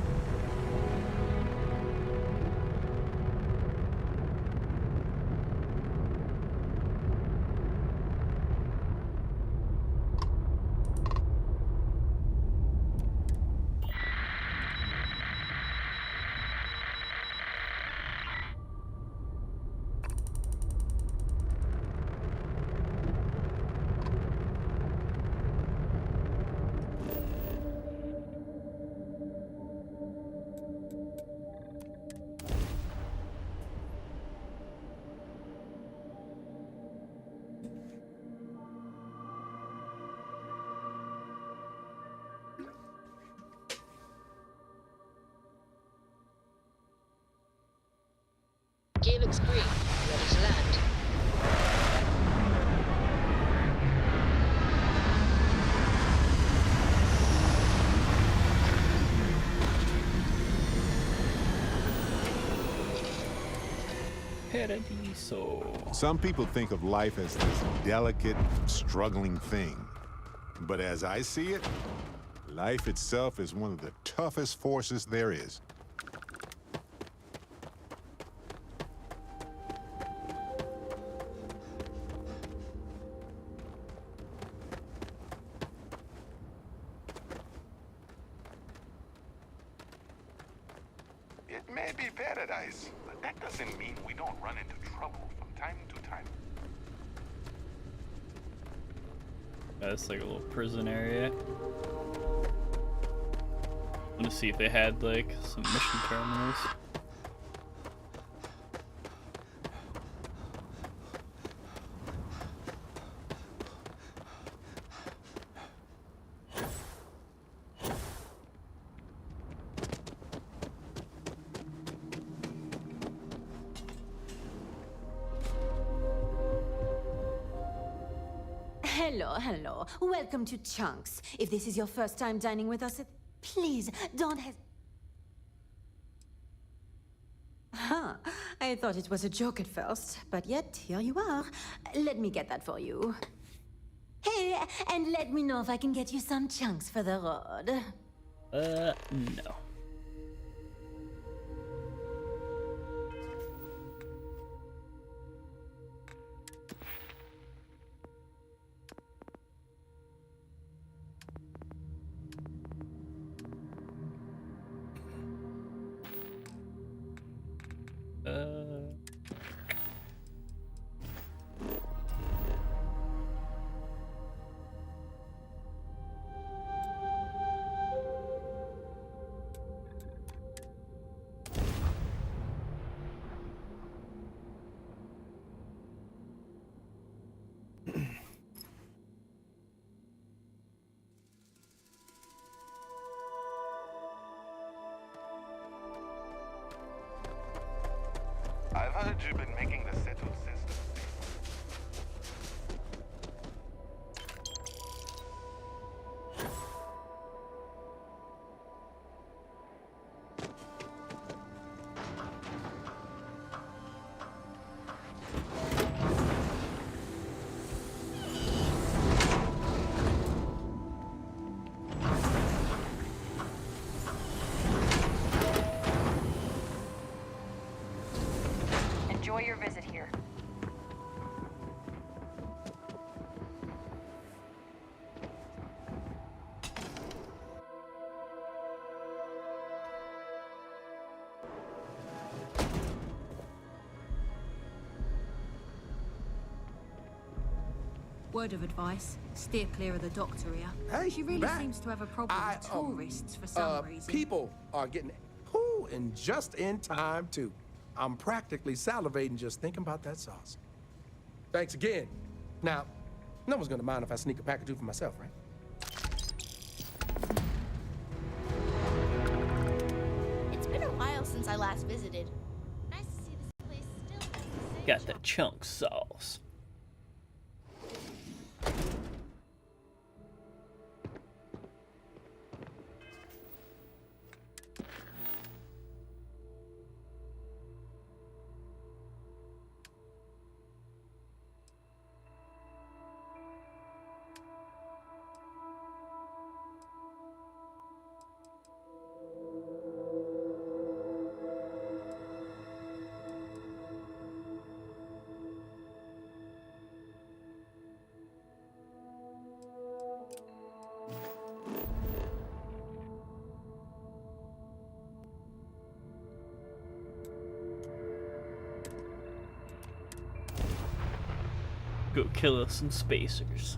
Gear looks green. Ready to land. Paradiso. Some people think of life as this delicate, struggling thing. But as I see it, life itself is one of the toughest forces there is. It may be paradise, but that doesn't mean we don't run into trouble from time to time. That's like a little prison area. I want to see if they had like some mission terminals. Hello. Welcome to Chunks. If this is your first time dining with us, please don't Huh. I thought it was a joke at first, but yet here you are. Let me get that for you. Hey, and let me know if I can get you some chunks for the road. No. you've been making the settled system. Enjoy your visit here. Word of advice, steer clear of the doctor here. Hey, she really back. seems to have a problem with tourists for some reason. People are getting and just in time too. I'm practically salivating just thinking about that sauce. Thanks again. Now, no one's gonna mind if I sneak a pack or two for myself, right? It's been a while since I last visited. Nice to see this place still has the same Got the chunk sauce. Go kill us some spacers.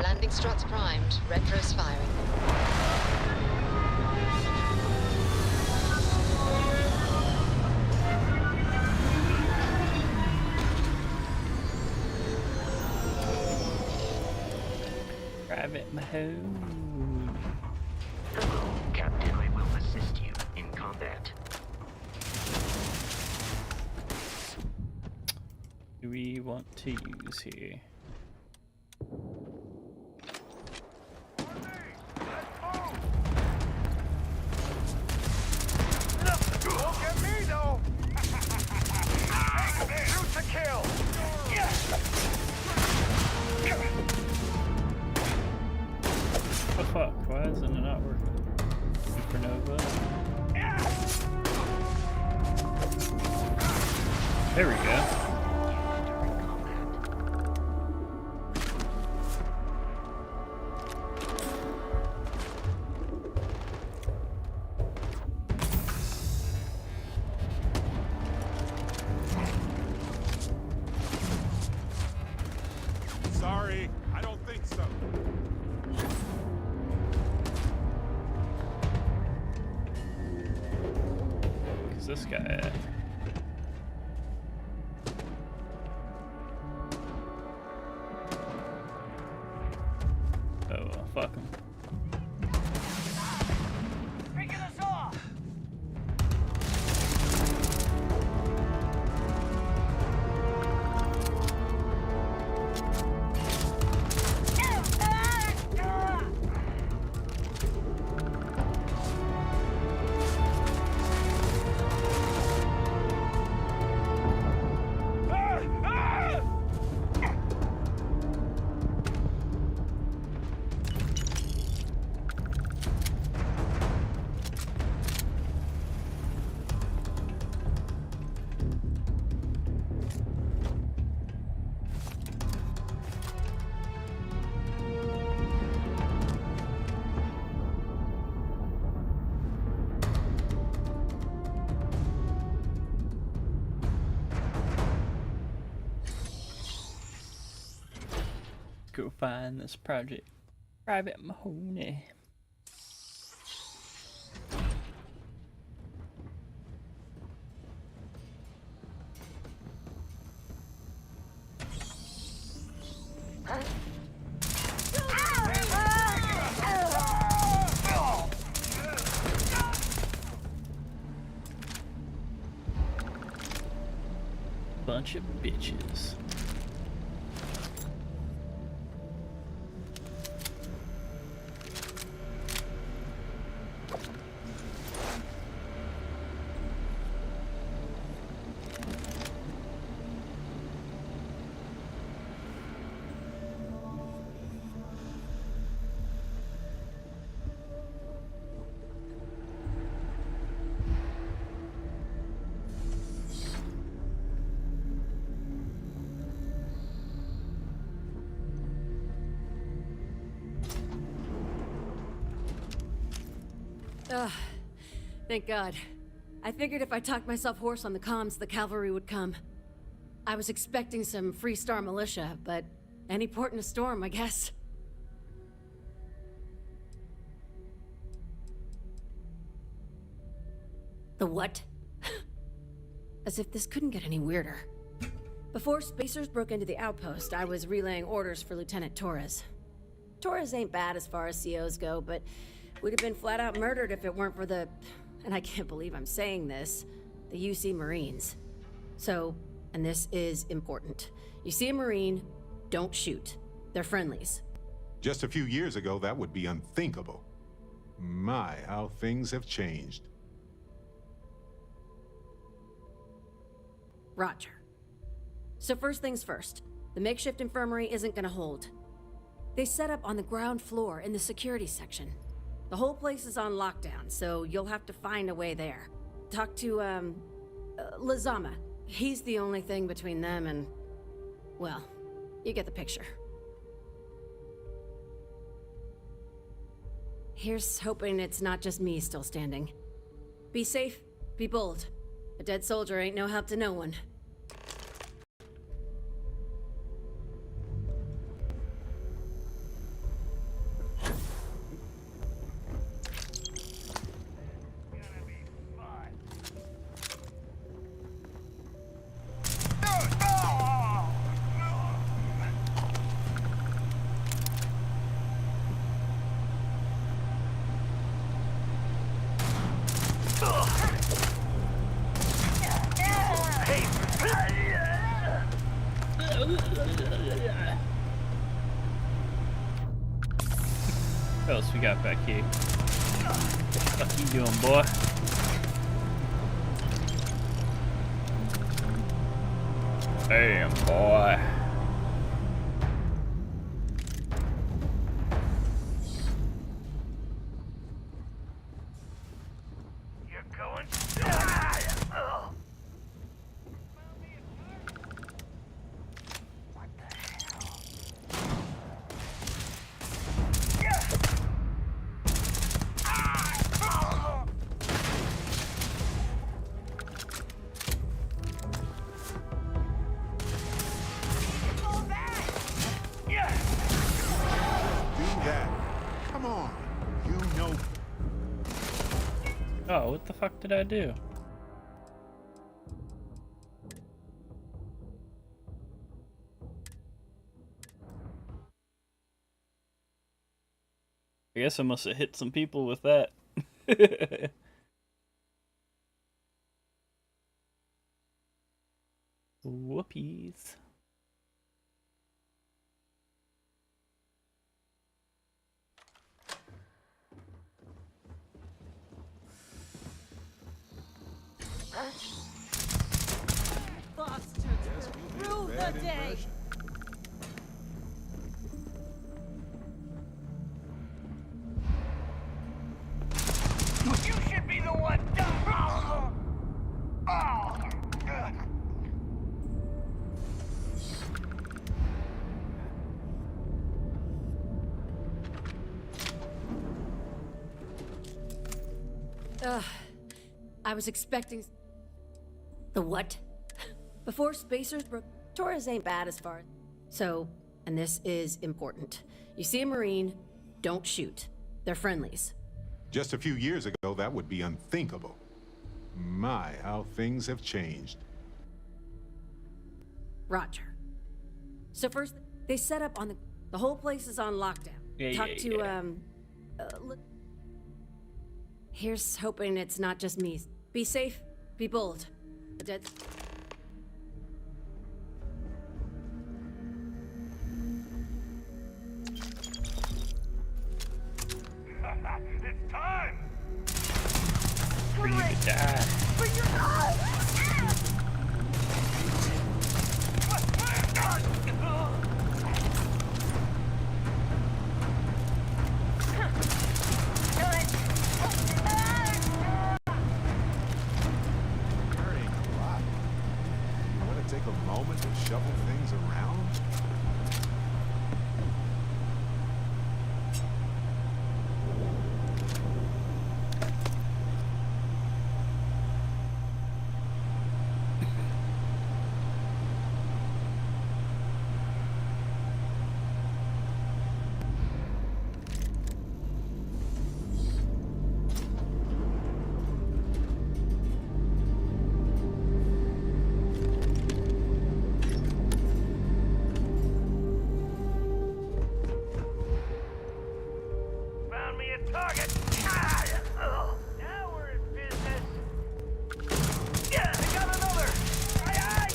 Landing struts primed. Retro's firing. Private Mahone. Hello, Captain. I will assist you in combat. Do we want to use here? Oh fuck, why isn't it not working? Supernova? There we go. Sorry, I don't think so. Who's this guy at? Oh, well, fuck him. Breaking us off! go find this project. Private Mahoney. Bunch of bitches. Thank God. I figured if I talked myself hoarse on the comms, the cavalry would come. I was expecting some Freestar militia, but any port in a storm, I guess. The what? As if this couldn't get any weirder. Before Spacers broke into the outpost, I was relaying orders for Lieutenant Torres. Torres ain't bad as far as COs go, but we'd have been flat out murdered if it weren't for the... and I can't believe I'm saying this, the UC Marines. So, and this is important. You see a Marine, don't shoot. They're friendlies. Just a few years ago, that would be unthinkable. My, how things have changed. Roger. So first things first, the makeshift infirmary isn't gonna hold. They set up on the ground floor in the security section. The whole place is on lockdown, so you'll have to find a way there. Talk to, Lazama. He's the only thing between them and... well, you get the picture. Here's hoping it's not just me still standing. Be safe, be bold. A dead soldier ain't no help to no one. What else we got back here? What you doing, boy? Damn, boy. You're going. Oh, what the fuck did I do? I guess I must have hit some people with that. Whoopies. Rule the day. You should be the one done. I was expecting... the what? Before Spacers broke... Torres ain't bad as far... so... And this is important. You see a Marine, don't shoot. They're friendlies. Just a few years ago, that would be unthinkable. My, how things have changed. Roger. So first, they set up on the whole place is on lockdown. Look. Here's hoping it's not just me. Be safe, be bold. A dead... It's time! For you to die. Bring your gun! Carrying a lot. You want to take a moment to shuffle things around? Found me a target! Now we're in business! Yeah, I got another! Aye,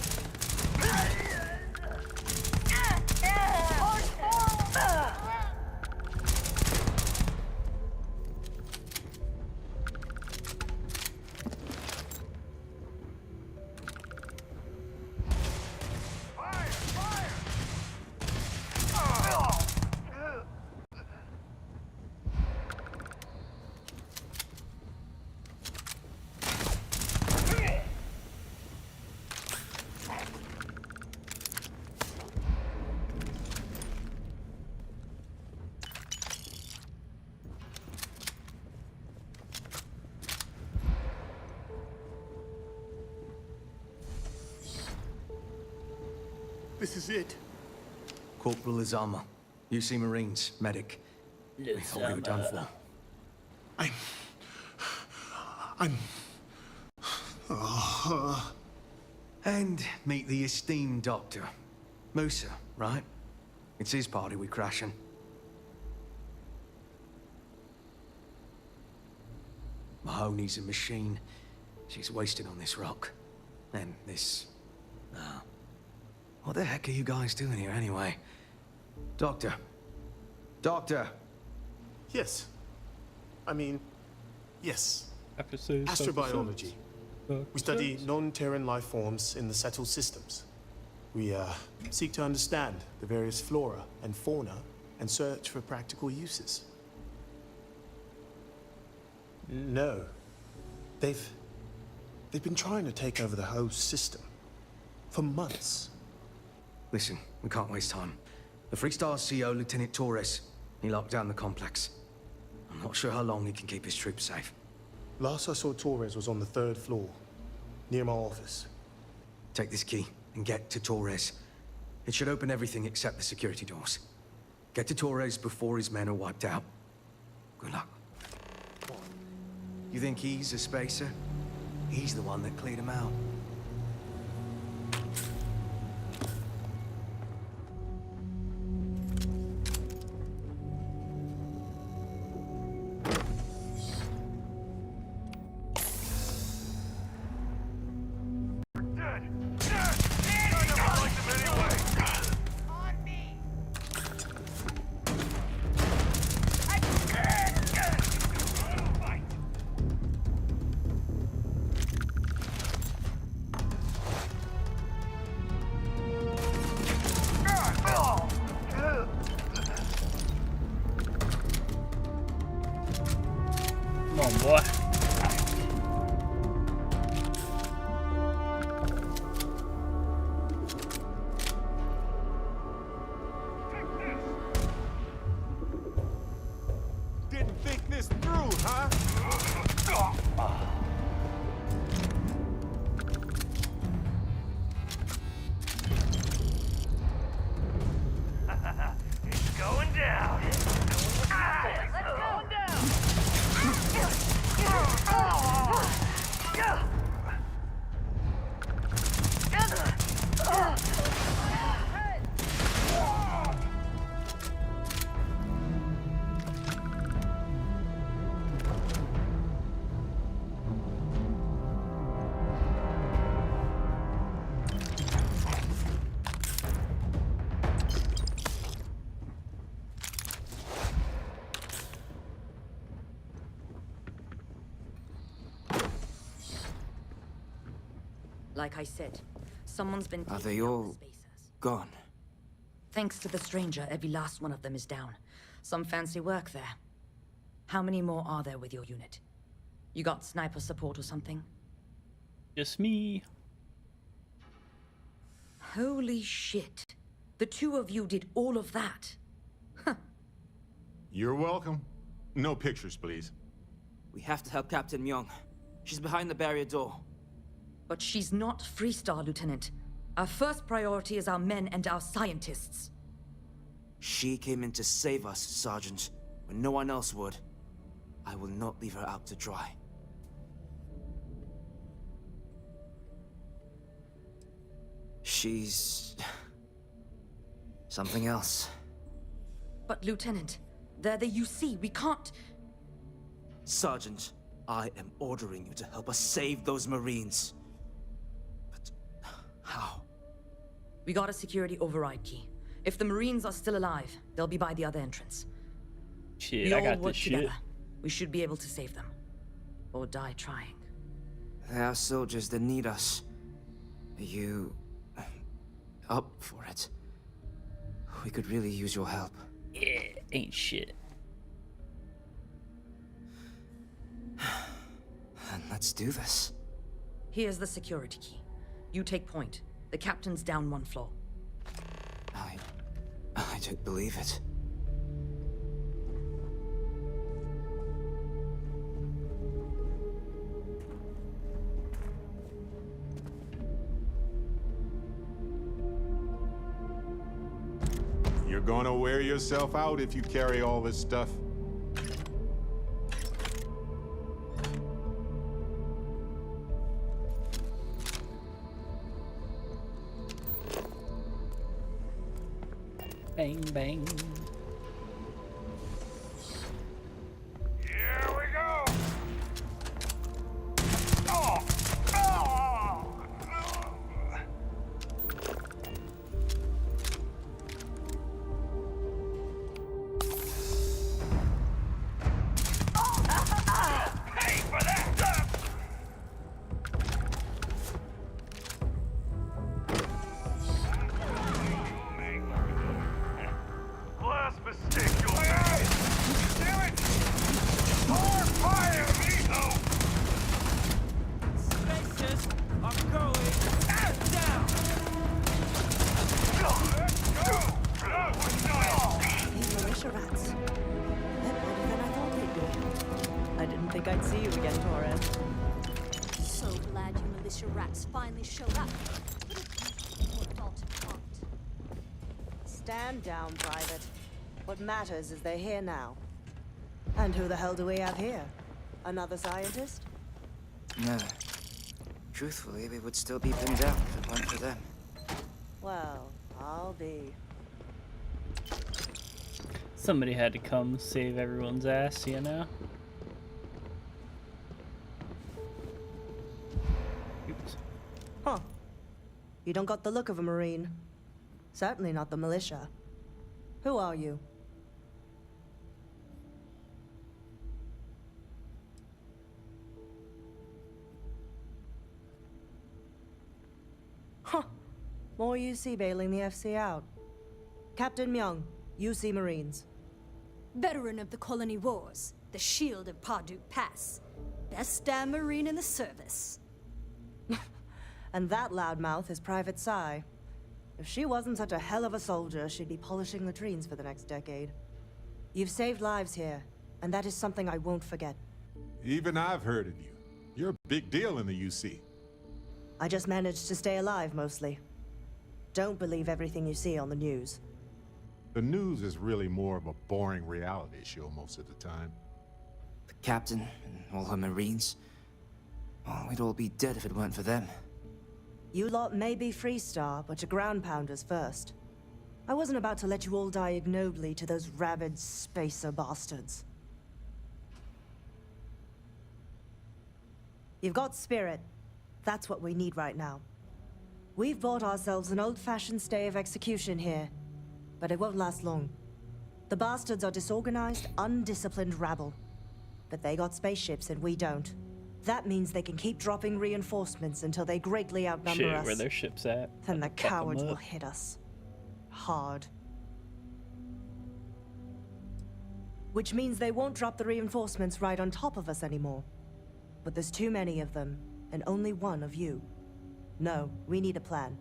This is it. Corporal Azama, UC Marines, medic. We thought we were done for. And meet the esteemed doctor. Musa, right? It's his party we're crashing. Mahoney's a machine. She's wasted on this rock. And this... What the heck are you guys doing here anyway? Doctor. Doctor! Yes. I mean, yes. Episode Astrobiology. We study non-Terran life forms in the settled systems. We seek to understand the various flora and fauna and search for practical uses. No. They've been trying to take over the whole system. For months. Listen, we can't waste time. The Freestar's CO, Lieutenant Torres, he locked down the complex. I'm not sure how long he can keep his troops safe. Last I saw Torres was on the 3rd floor, near my office. Take this key and get to Torres. It should open everything except the security doors. Get to Torres before his men are wiped out. Good luck. You think he's a spacer? He's the one that cleared him out. Come on, boy. Didn't think this through, huh? Like I said, someone's been Are taking they out the all spacers. gone? Thanks to the stranger, every last one of them is down. Some fancy work there. How many more are there with your unit? You got sniper support or something? Just me. Holy shit. The two of you did all of that. You're welcome. No pictures, please. We have to help Captain Myung. She's behind the barrier door. But she's not Freestar, Lieutenant. Our first priority is our men and our scientists. She came in to save us, Sergeant, when no one else would. I will not leave her out to dry. She's... something else. But, Lieutenant, they're the UC. We can't... Sergeant, I am ordering you to help us save those Marines. But how? We got a security override key. If the Marines are still alive, they'll be by the other entrance. Shit, we I all got work this shit. together. We should be able to save them. Or die trying. There are soldiers that need us. Are you... up for it? We could really use your help. Yeah, ain't shit. And let's do this. Here's the security key. You take point. The captain's down one floor. I don't believe it. You're gonna wear yourself out if you carry all this stuff. Bang, bang. Here we go! Oh! Oh! Pay for that! Last mistake, you'll die! Damn it! More fire, Mizo! Spacers are going down! These militia rats. They're better than I thought they'd be. I didn't think I'd see you again, Torres. So glad you militia rats finally showed up. What fault want? Stand down, Private. What matters is they're here now. And who the hell do we have here? Another scientist? No. Truthfully, we would still be pinned down if it weren't for them. Well, I'll be. Somebody had to come save everyone's ass, you know? Oops. Huh. You don't got the look of a Marine. Certainly not the militia. Who are you? Huh. More UC bailing the FC out. Captain Myung, UC Marines. Veteran of the colony wars, the shield of Parduk Pass. Best damn Marine in the service. And that loudmouth is Private Psy. If she wasn't such a hell of a soldier, she'd be polishing latrines for the next decade. You've saved lives here, and that is something I won't forget. Even I've heard of you. You're a big deal in the UC. I just managed to stay alive, mostly. Don't believe everything you see on the news. The news is really more of a boring reality show most of the time. The captain and all her Marines. Oh, we'd all be dead if it weren't for them. You lot may be Freestar, but you're ground pounders first. I wasn't about to let you all die ignobly to those rabid spacer bastards. You've got spirit. That's what we need right now. We've bought ourselves an old-fashioned stay of execution here, but it won't last long. The bastards are disorganized, undisciplined rabble. But they got spaceships and we don't. That means they can keep dropping reinforcements until they greatly outnumber Shit, us. where their ship's at. Then the Fuck 'em cowards will up. hit us. Hard. Which means they won't drop the reinforcements right on top of us anymore. But there's too many of them, and only one of you. No, we need a plan.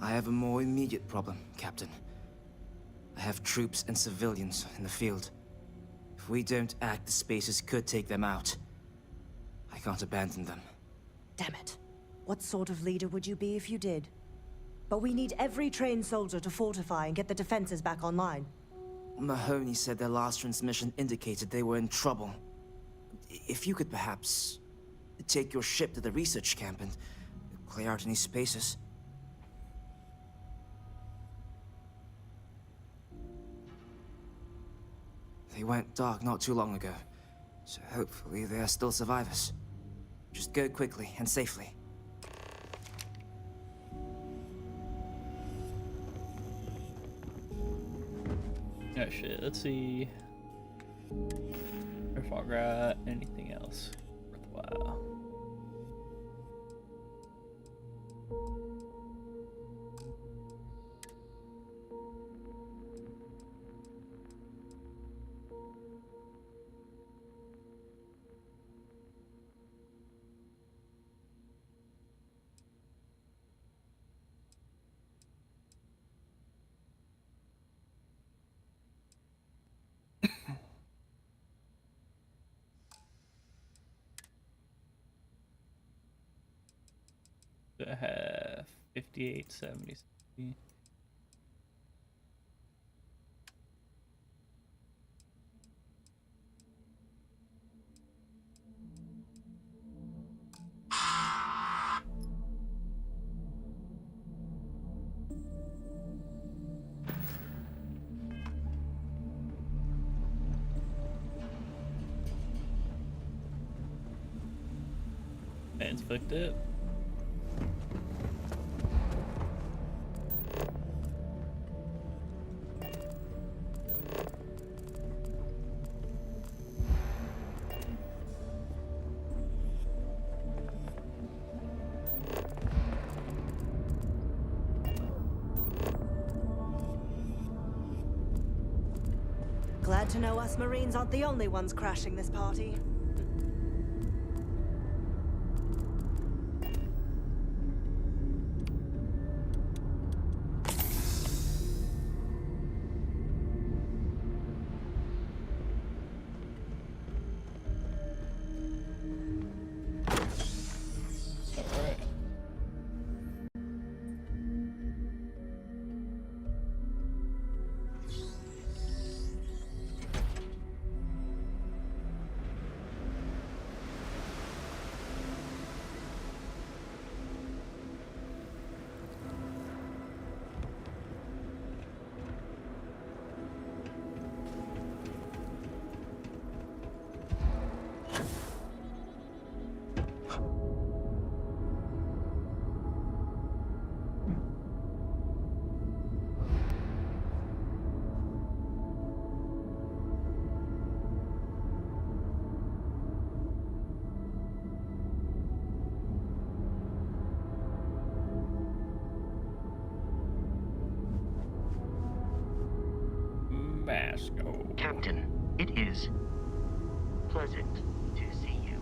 I have a more immediate problem, Captain. I have troops and civilians in the field. If we don't act, the Spacers could take them out. I can't abandon them. Damn it. What sort of leader would you be if you did? But we need every trained soldier to fortify and get the defenses back online. Mahoney said their last transmission indicated they were in trouble. If you could perhaps take your ship to the research camp and clear out any spaces. They went dark not too long ago, so hopefully they are still survivors. Just go quickly and safely. Oh shit, let's see. If I got anything else worthwhile. I have 58, 70, 60. Fans fucked up. Glad to know us Marines aren't the only ones crashing this party. Captain, it is pleasant to see you.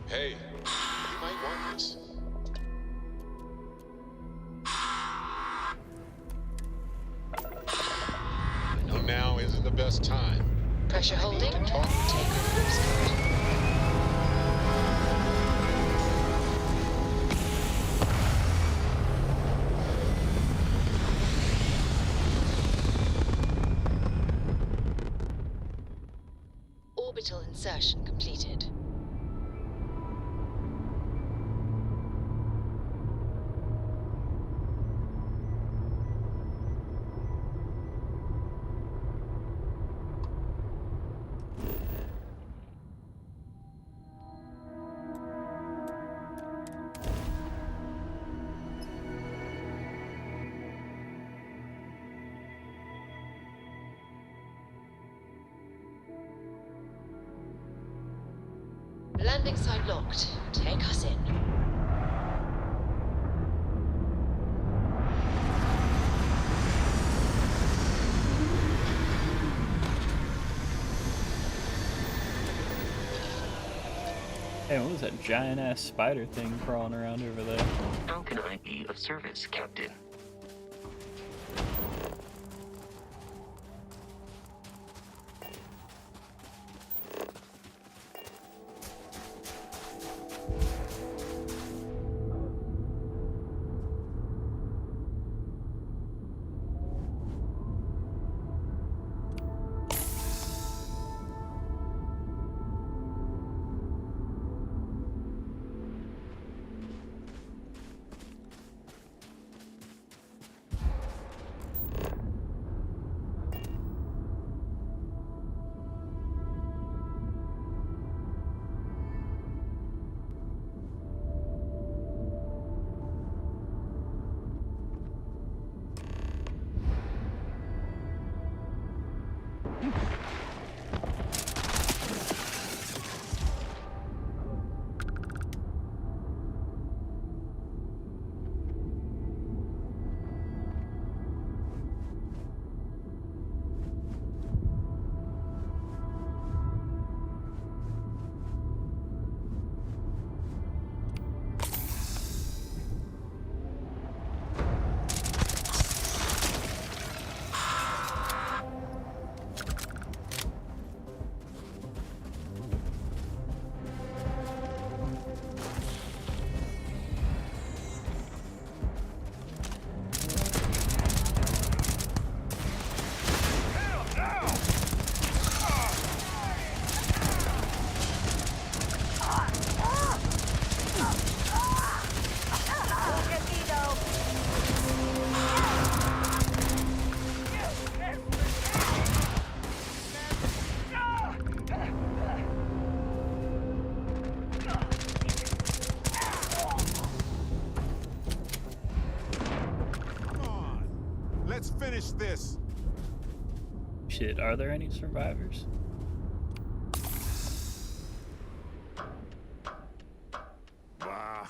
Hey, you might want this. I know now isn't the best time. Pressure holding. Talk to Take reverse code. Orbital insertion completed. Landing site locked. Take us in. Hey, what was that giant ass spider thing crawling around over there? How can I be of service, Captain? Let's finish this. Shit, are there any survivors? Wow.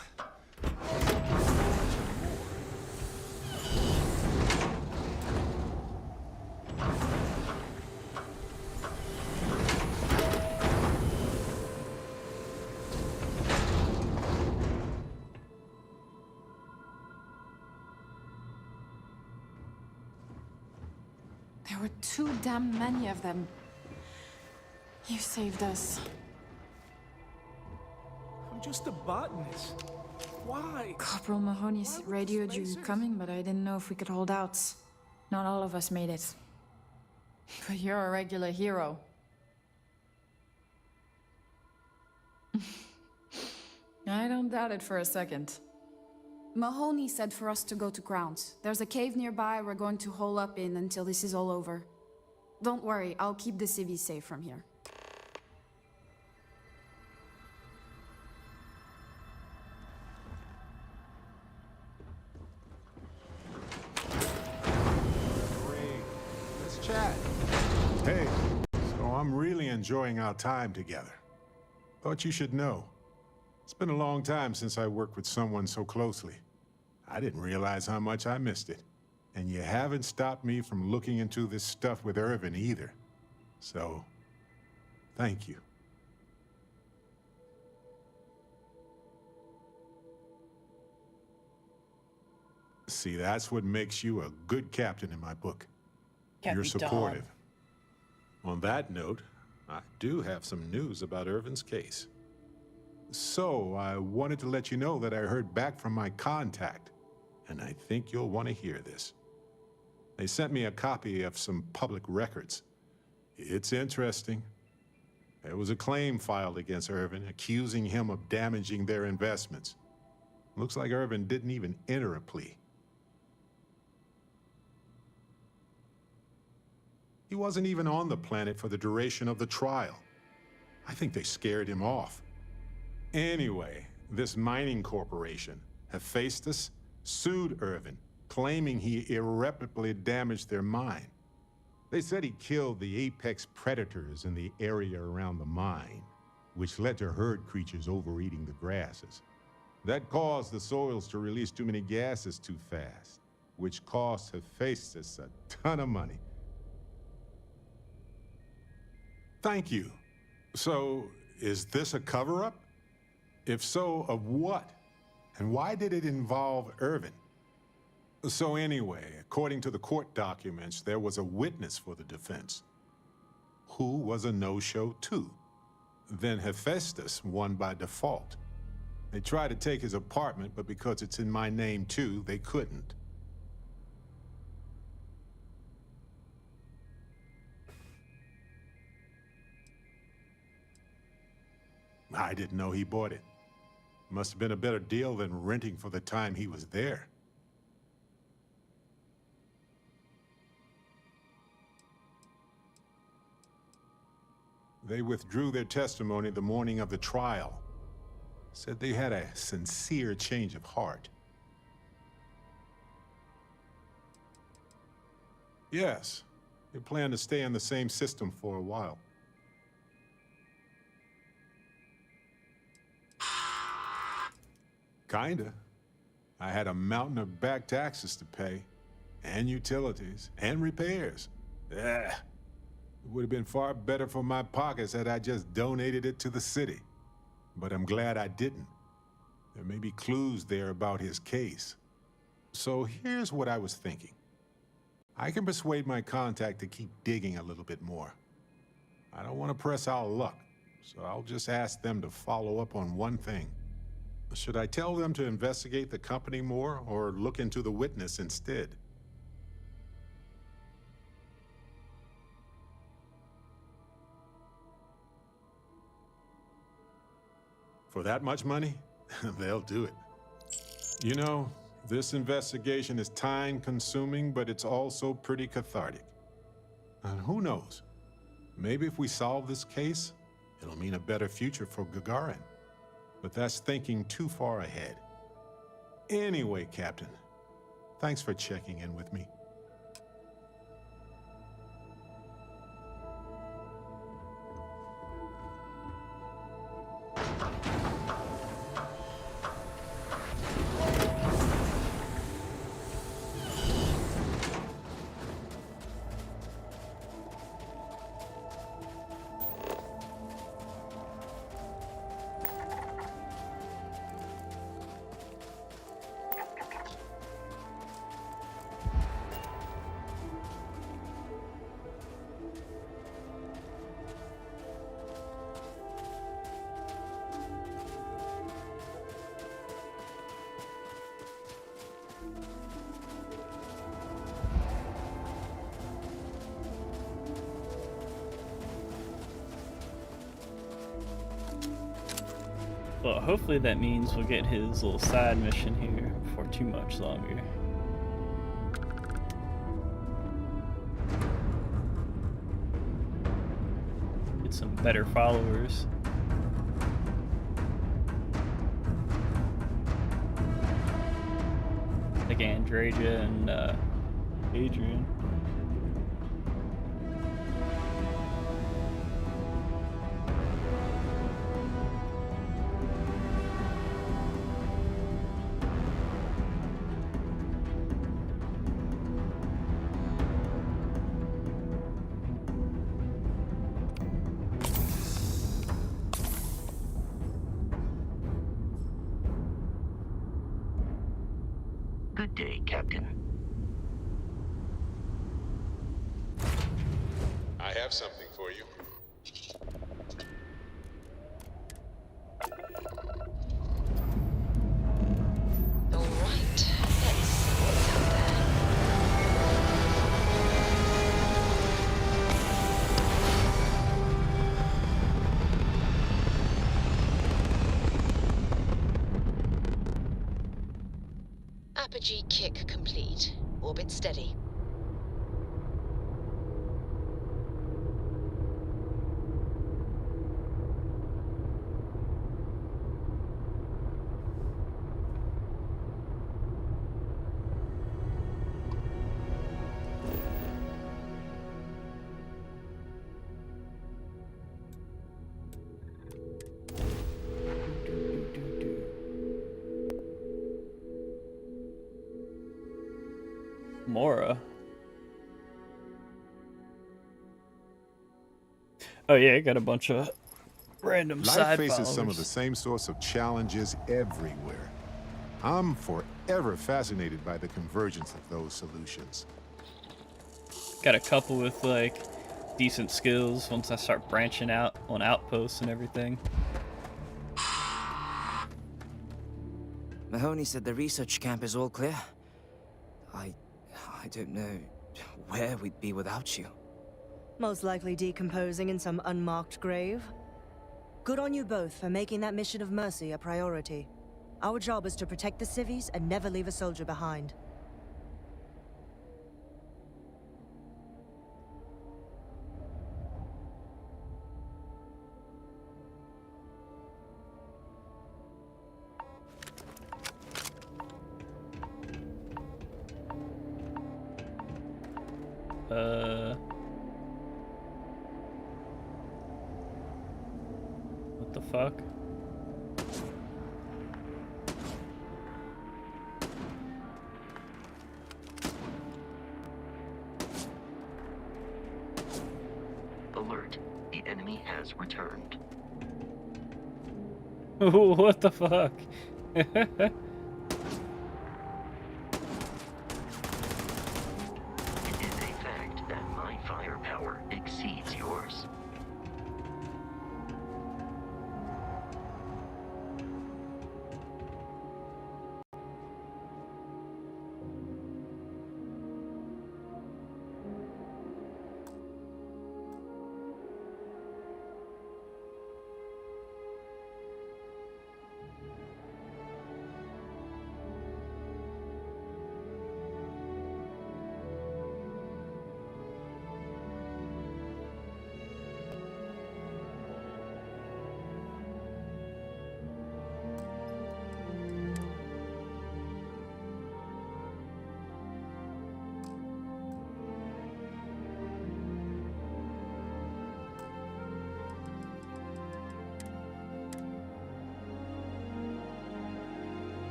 There were too damn many of them. You saved us. I'm just a botanist. Why? Corporal Mahoney's radioed you coming, but I didn't know if we could hold out. Not all of us made it. But you're a regular hero. I don't doubt it for a second. Mahoney said for us to go to ground. There's a cave nearby we're going to hole up in until this is all over. Don't worry, I'll keep the civvies safe from here. Great. Let's chat. Hey, so I'm really enjoying our time together. Thought you should know. It's been a long time since I worked with someone so closely. I didn't realize how much I missed it. And you haven't stopped me from looking into this stuff with Irvin either. So, thank you. See, that's what makes you a good captain in my book. You're supportive. On that note, I do have some news about Irvin's case. So, I wanted to let you know that I heard back from my contact, and I think you'll want to hear this. They sent me a copy of some public records. It's interesting. There was a claim filed against Irvin, accusing him of damaging their investments. Looks like Irvin didn't even enter a plea. He wasn't even on the planet for the duration of the trial. I think they scared him off. Anyway, this mining corporation, Hephaestus, sued Irvin, claiming he irreparably damaged their mine. They said he killed the apex predators in the area around the mine. which led to herd creatures overeating the grasses. That caused the soils to release too many gases too fast, which cost Hephaestus a ton of money. Thank you. So, is this a cover-up? If so, of what? And why did it involve Irvin? So anyway, according to the court documents, there was a witness for the defense, who was a no-show too. Then Hephaestus won by default. They tried to take his apartment, but because it's in my name too, they couldn't. I didn't know he bought it. Must have been a better deal than renting for the time he was there. They withdrew their testimony the morning of the trial. Said they had a sincere change of heart. Yes, they plan to stay in the same system for a while. Kinda. I had a mountain of back taxes to pay, and utilities, and repairs. Ugh. It would have been far better for my pockets had I just donated it to the city. But I'm glad I didn't. There may be clues there about his case. So here's what I was thinking. I can persuade my contact to keep digging a little bit more. I don't want to press our luck, so I'll just ask them to follow up on one thing. Should I tell them to investigate the company more, or look into the witness instead? For that much money? They'll do it. You know, this investigation is time-consuming, but it's also pretty cathartic. And who knows? Maybe if we solve this case, it'll mean a better future for Gagarin. But that's thinking too far ahead. Anyway, Captain, thanks for checking in with me. Well, hopefully that means we'll get his little side mission here before too much longer. Get some better followers. Like Andraja and Adrian. Good day, Captain. I have something for you. All right, let's see what's out there. Apogee kick complete. Orbit steady. Mora. Oh yeah, got a bunch of random side Life faces followers. some of the same sorts of challenges everywhere. I'm forever fascinated by the convergence of those solutions. Got a couple with like decent skills once I start branching out on outposts and everything. Mahoney said the research camp is all clear. I don't know where we'd be without you. Most likely decomposing in some unmarked grave. Good on you both for making that mission of mercy a priority. Our job is to protect the civvies and never leave a soldier behind. What the fuck? Alert. The enemy has returned. What the fuck? It is a fact that my firepower exceeds yours.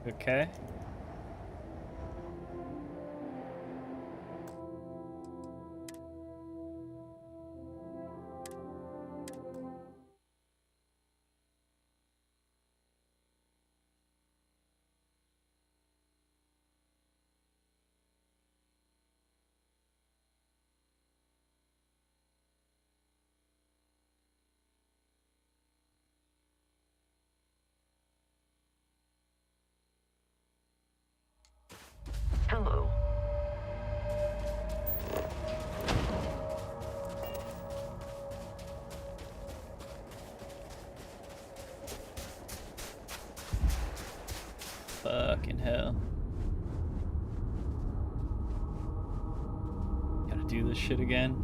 Okay. Hello. Fucking hell. Gotta do this shit again.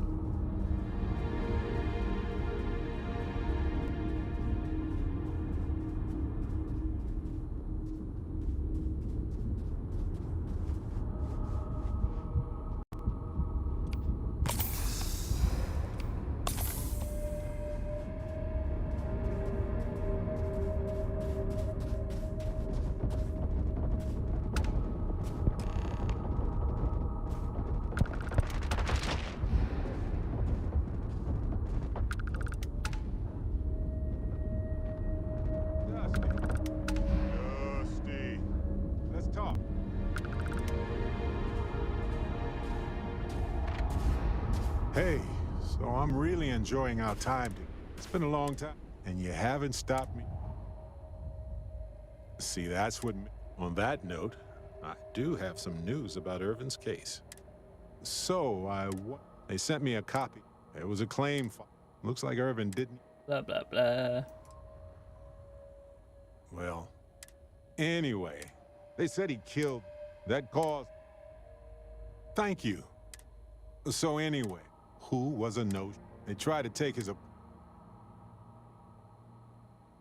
Dusty, let's talk. Hey, so I'm really enjoying our time. It's been a long time, and you haven't stopped me. See, that's what... On that note, I do have some news about Irvin's case. So, they sent me a copy. It was a claim file. Looks like Irvin didn't... Blah, blah, blah. Well, anyway, they said he killed. That caused... Thank you. So anyway, who was a no... They tried to take his...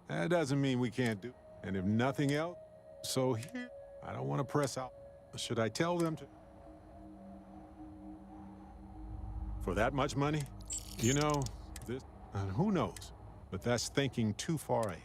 That doesn't mean we can't do... And if nothing else, so here... I don't want to press out. Should I tell them to... For that much money? You know, this... And who knows? But that's thinking too far ahead.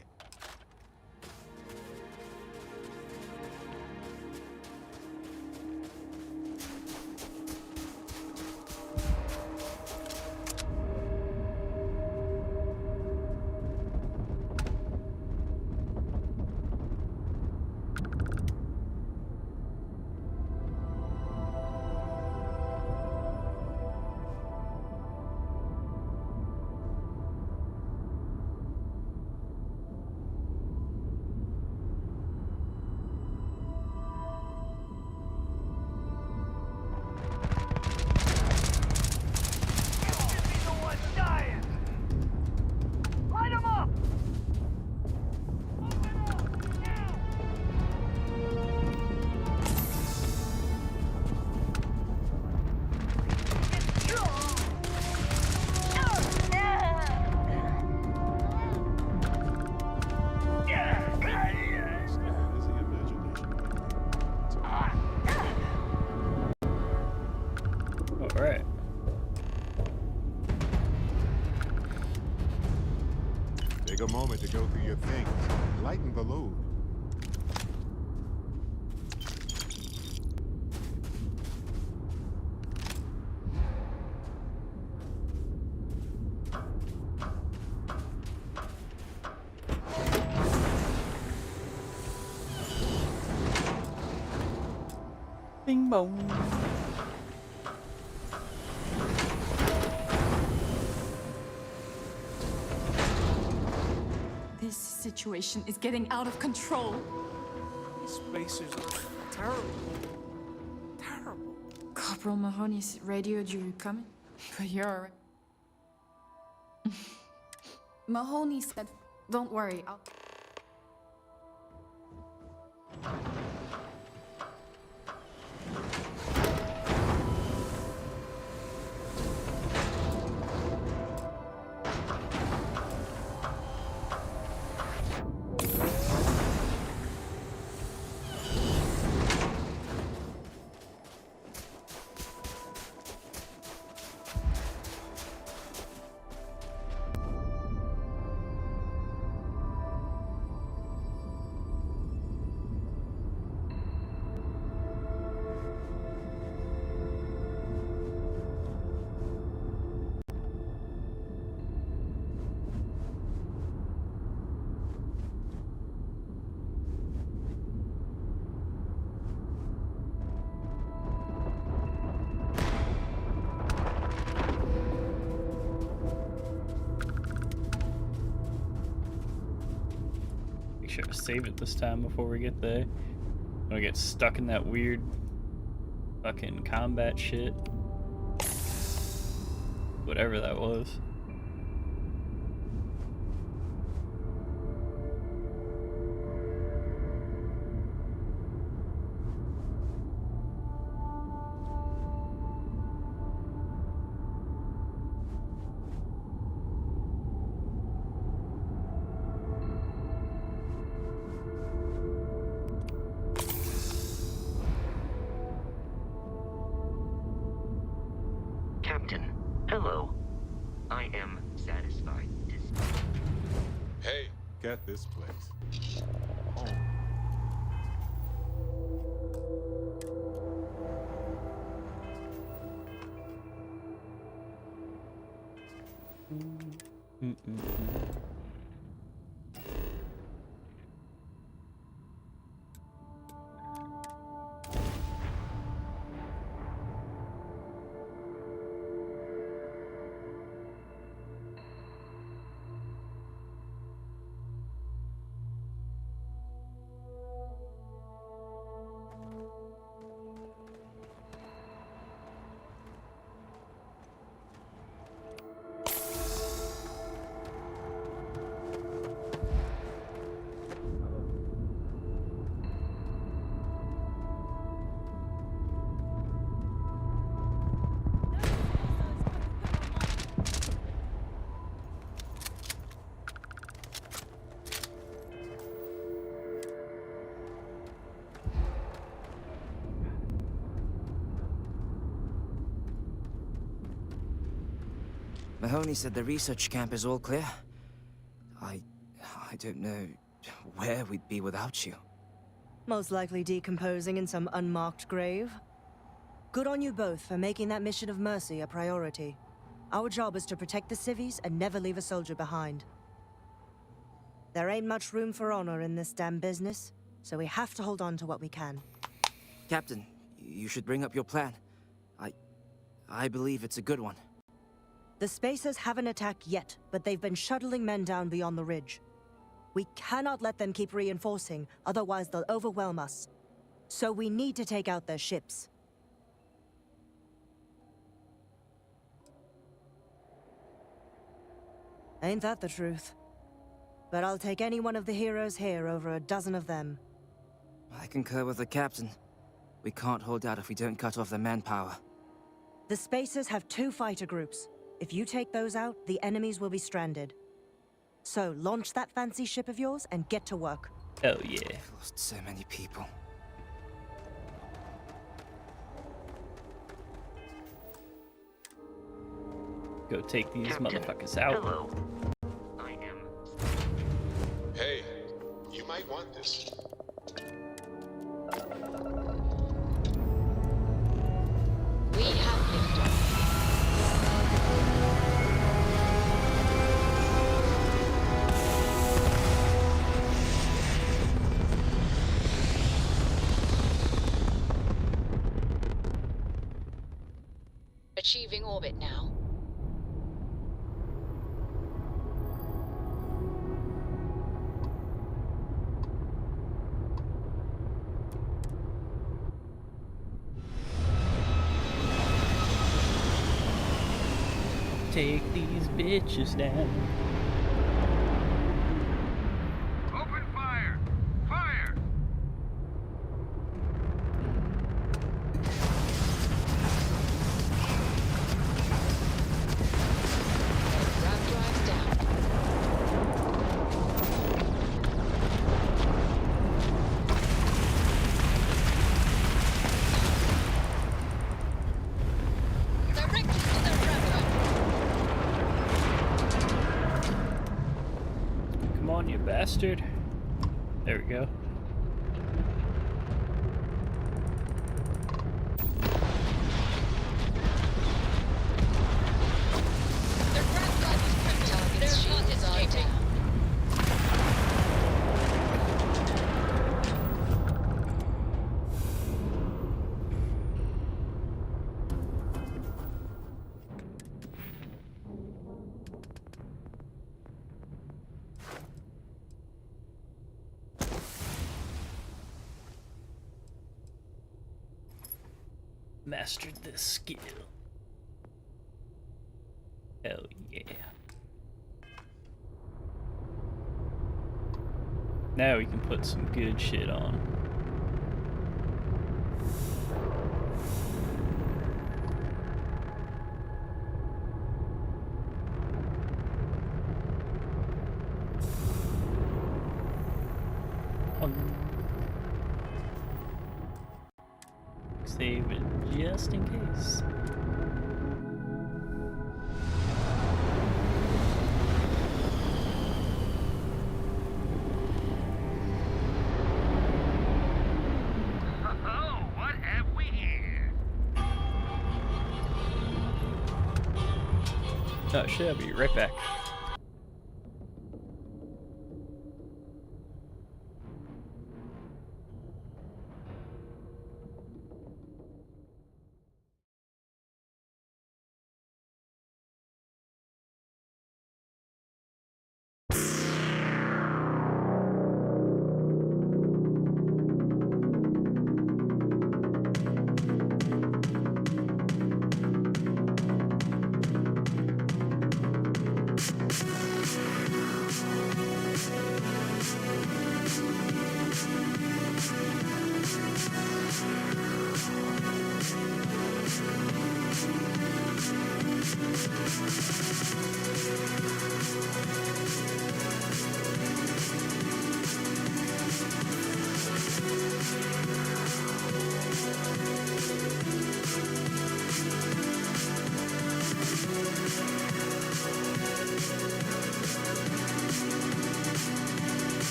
Alright. Take a moment to go through your things. Lighten the load. Bing bong. This situation is getting out of control. These spacers are terrible. Terrible. Corporal Mahoney's radioed you coming, but you're alright. Mahoney said, "Don't worry, I'll..." Make sure to save it this time before we get there. Gonna get stuck in that weird fucking combat shit. Whatever that was. Captain, hello. I am satisfied to... Hey, get this place. Home. Mahoney said the research camp is all clear. I don't know where we'd be without you. Most likely decomposing in some unmarked grave. Good on you both for making that mission of mercy a priority. Our job is to protect the civvies and never leave a soldier behind. There ain't much room for honor in this damn business, so we have to hold on to what we can. Captain, you should bring up your plan. I believe it's a good one. The Spacers haven't attacked yet, but they've been shuttling men down beyond the ridge. We cannot let them keep reinforcing, otherwise they'll overwhelm us. So we need to take out their ships. Ain't that the truth? But I'll take any one of the heroes here over a dozen of them. I concur with the captain. We can't hold out if we don't cut off their manpower. The Spacers have 2 fighter groups. If you take those out, the enemies will be stranded. So launch that fancy ship of yours and get to work. Oh yeah. I've lost so many people. Go take these motherfuckers out. Hello. I am. Hey, you might want this. We have liftoff. Achieving orbit now. Take these bitches down. Open fire! Fire! Ram drive down. Directed to the ram drive. Come on, you bastard. There we go. The ram drive is crypto. Their shields are down. Mastered this skill. Hell yeah. Now we can put some good shit on. Save it just in case. Oh, what have we here? Oh shit, I'll be right back.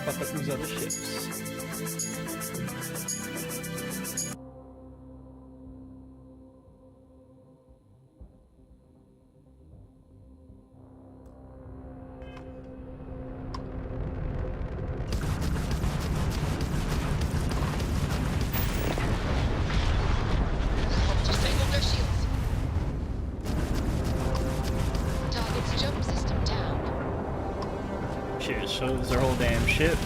fuck up these other ships. Disable their shields. Target's jump system down. Shit, it shows their whole damn ship.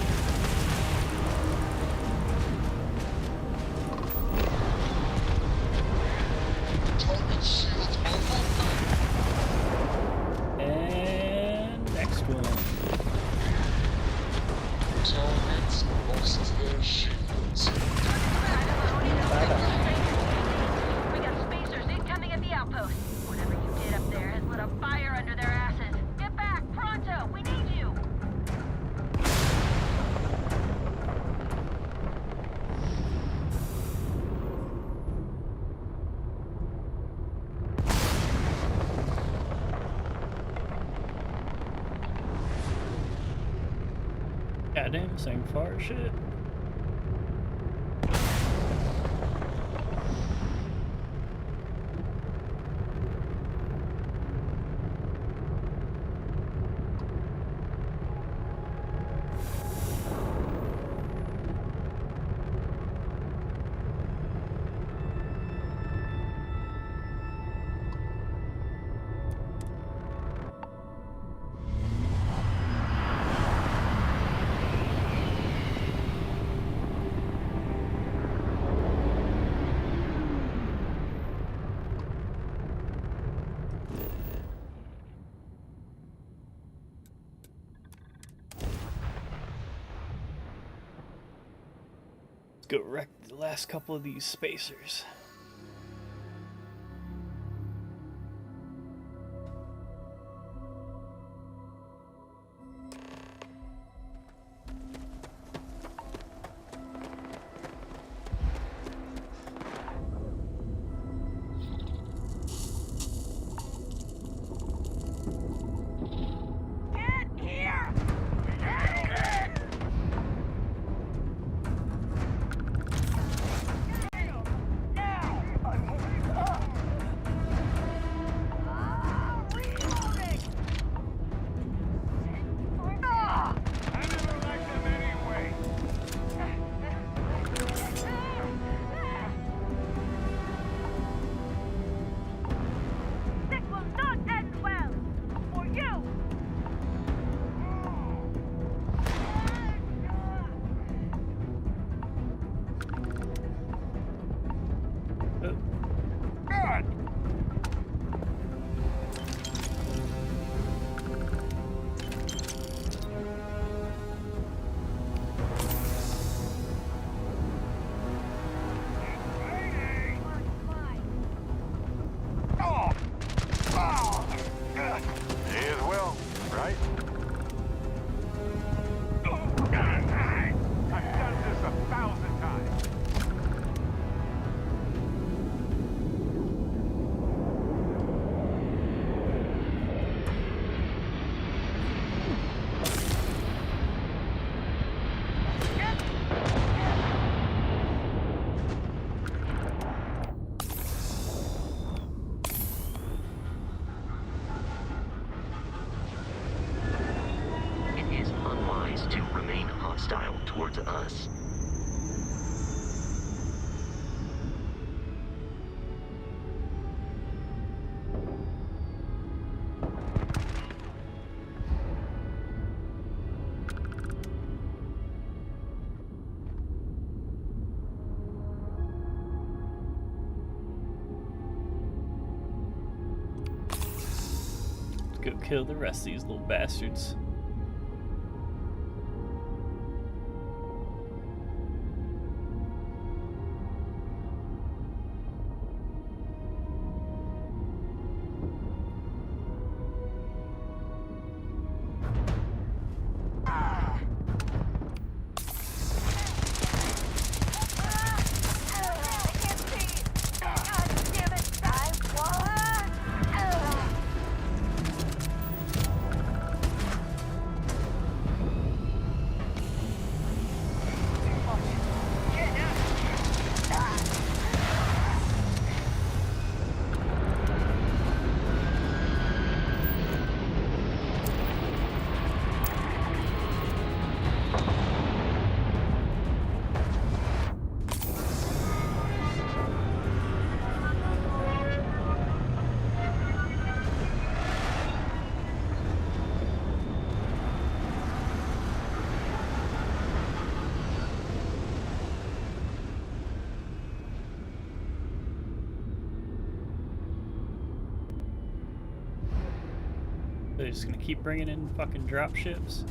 And next one. Torments lost their shields. We got spacers incoming at the outpost. Whatever you did up there has lit a fire under their asses. Get back, pronto! We need you! Goddamn, same far shit. Let's go wreck the last couple of these spacers. towards us. Go kill the rest of these little bastards. They're just gonna keep bringing in fucking drop ships.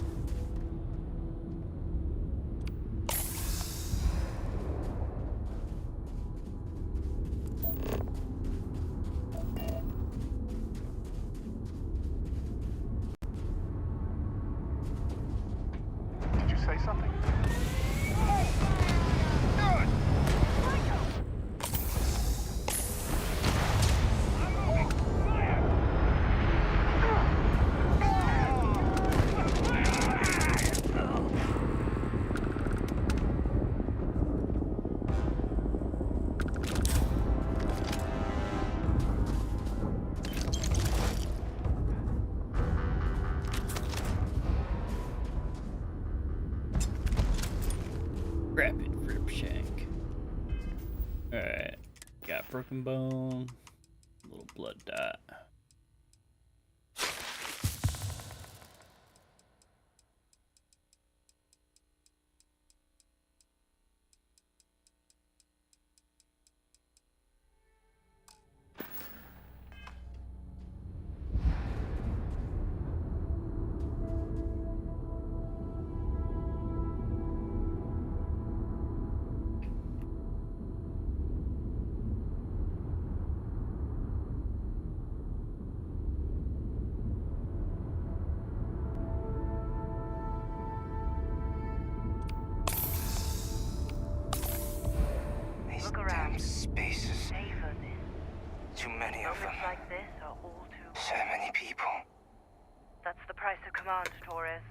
Did you say something? Rapid rip shank. Alright. Got broken bone. Little blood dot. Look around. Spaces. Too many of them. Like this are all too So many people. That's the price of command, Torres.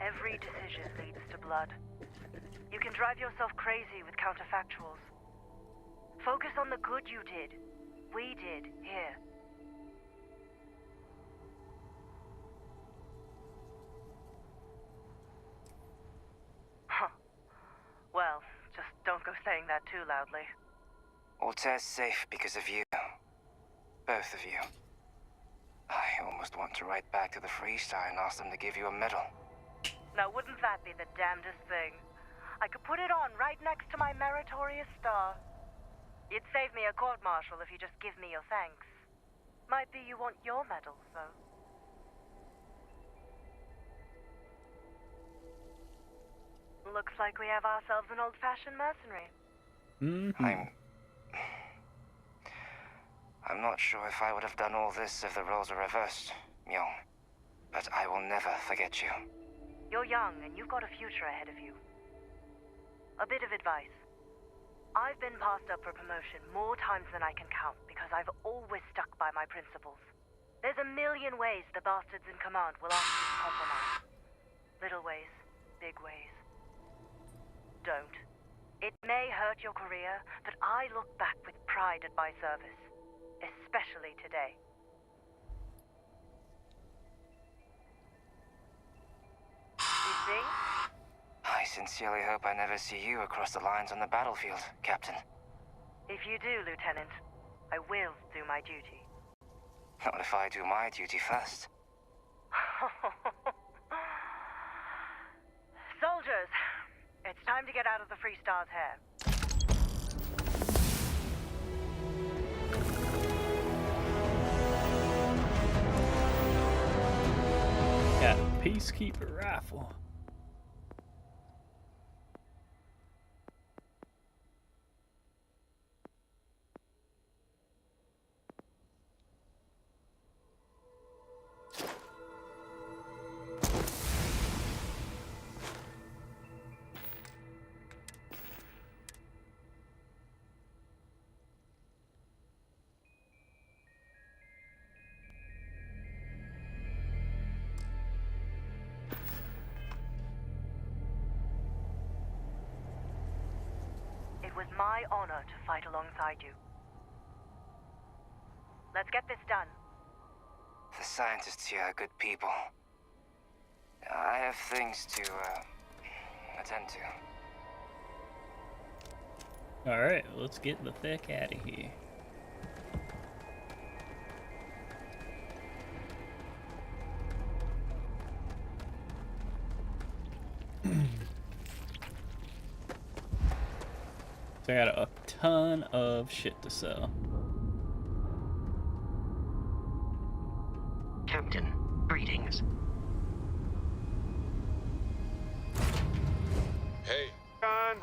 Every decision leads to blood. You can drive yourself crazy with counterfactuals. Focus on the good you did. We did here. Huh. Well, just don't go saying that too loudly. Altair's safe because of you. Both of you. I almost want to write back to the Freestar and ask them to give you a medal. Now, wouldn't that be the damnedest thing? I could put it on right next to my meritorious star. You'd save me a court-martial if you just give me your thanks. Might be you want your medal, though. Looks like we have ourselves an old-fashioned mercenary. I'm not sure if I would have done all this if the roles were reversed, Myung. But I will never forget you. You're young, and you've got a future ahead of you. A bit of advice. I've been passed up for promotion more times than I can count because I've always stuck by my principles. There's a million ways the bastards in command will ask you to compromise. Little ways, big ways. Don't. It may hurt your career, but I look back with pride at my service. Especially today. You see? I sincerely hope I never see you across the lines on the battlefield, Captain. If you do, Lieutenant, I will do my duty. Not if I do my duty first. Soldiers, it's time to get out of the Freestar's hair. Got a Peacekeeper rifle. It was my honor to fight alongside you. Let's get this done. The scientists here are good people. I have things to, attend to. Alright, let's get the fuck out of here. So I got a ton of shit to sell. Captain, greetings. Hey. John.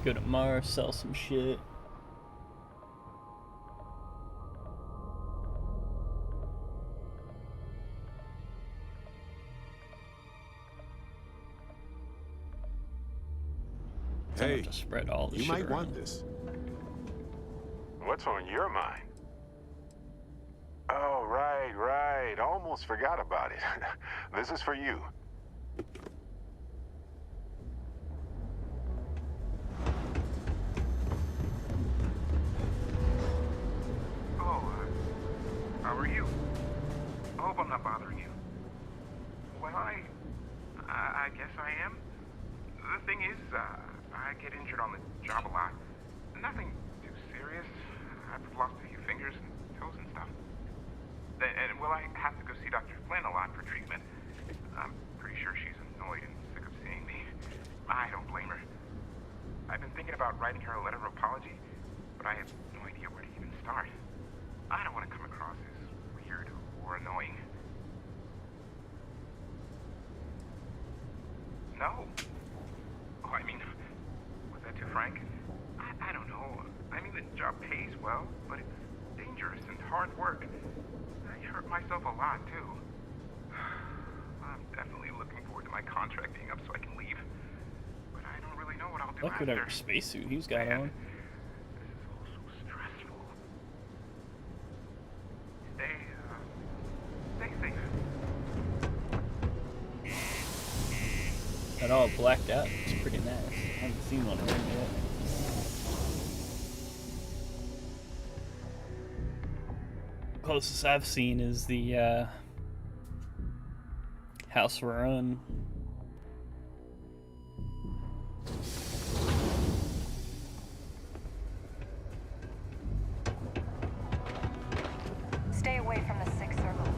Go to Mars, sell some shit. Hey, to spread all the you shit might around. want this. What's on your mind? Oh, right. Almost forgot about it. This is for you. Oh, how are you? I hope I'm not bothering you. Well, I guess I am. The thing is, I get injured on the job a lot. Nothing too serious. I've lost a few fingers and toes and stuff. And well, I have to go see Dr. Flynn a lot for treatment. I'm pretty sure she's annoyed and sick of seeing me. I don't blame her. I've been thinking about writing her a letter of apology, but I have no idea where to even start. I don't want to come across as weird or annoying. No. Oh, I mean, was that too frank? I don't know. I mean, the job pays well, but it's dangerous and hard work. I hurt myself a lot, too. I'm definitely looking forward to my contract being up so I can leave. But I don't really know what I'll do Look after. whatever spacesuit he's got on. This is all so stressful. Stay safe. That all blacked out. It's pretty nice. I haven't seen one of them yet. Closest I've seen is the House Run. Stay away from the sixth circle.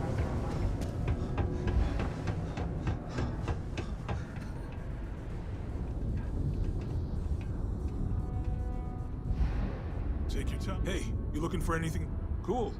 Take your time. Hey, you looking for anything cool?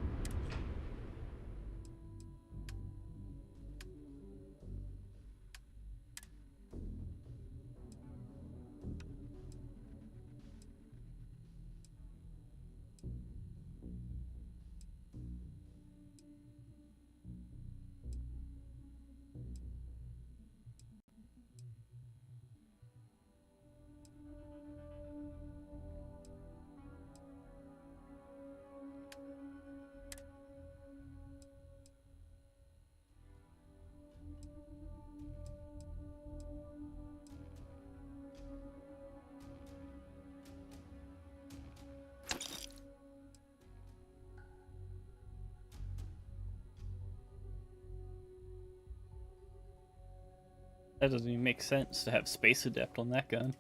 That doesn't even make sense to have Space Adept on that gun.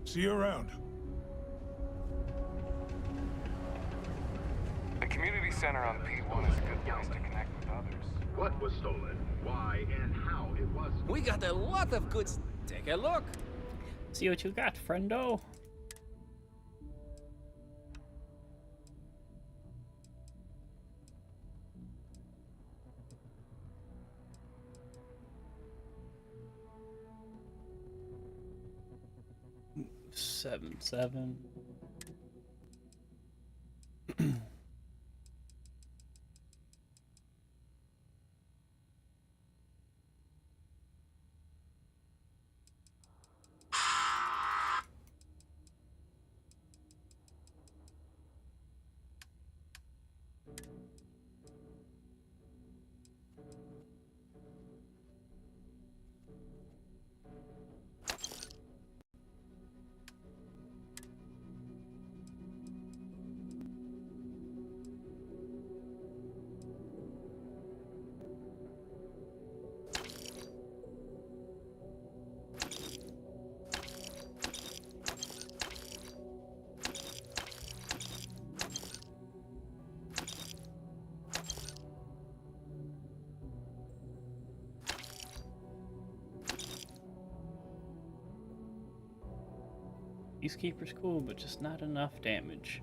See you around. The community center on P1 is a good place to connect with others. What was stolen, why, and how it was. We got a lot of goods. Take a look. See what you got, friendo. Pt.7. Peacekeeper's cool, but just not enough damage.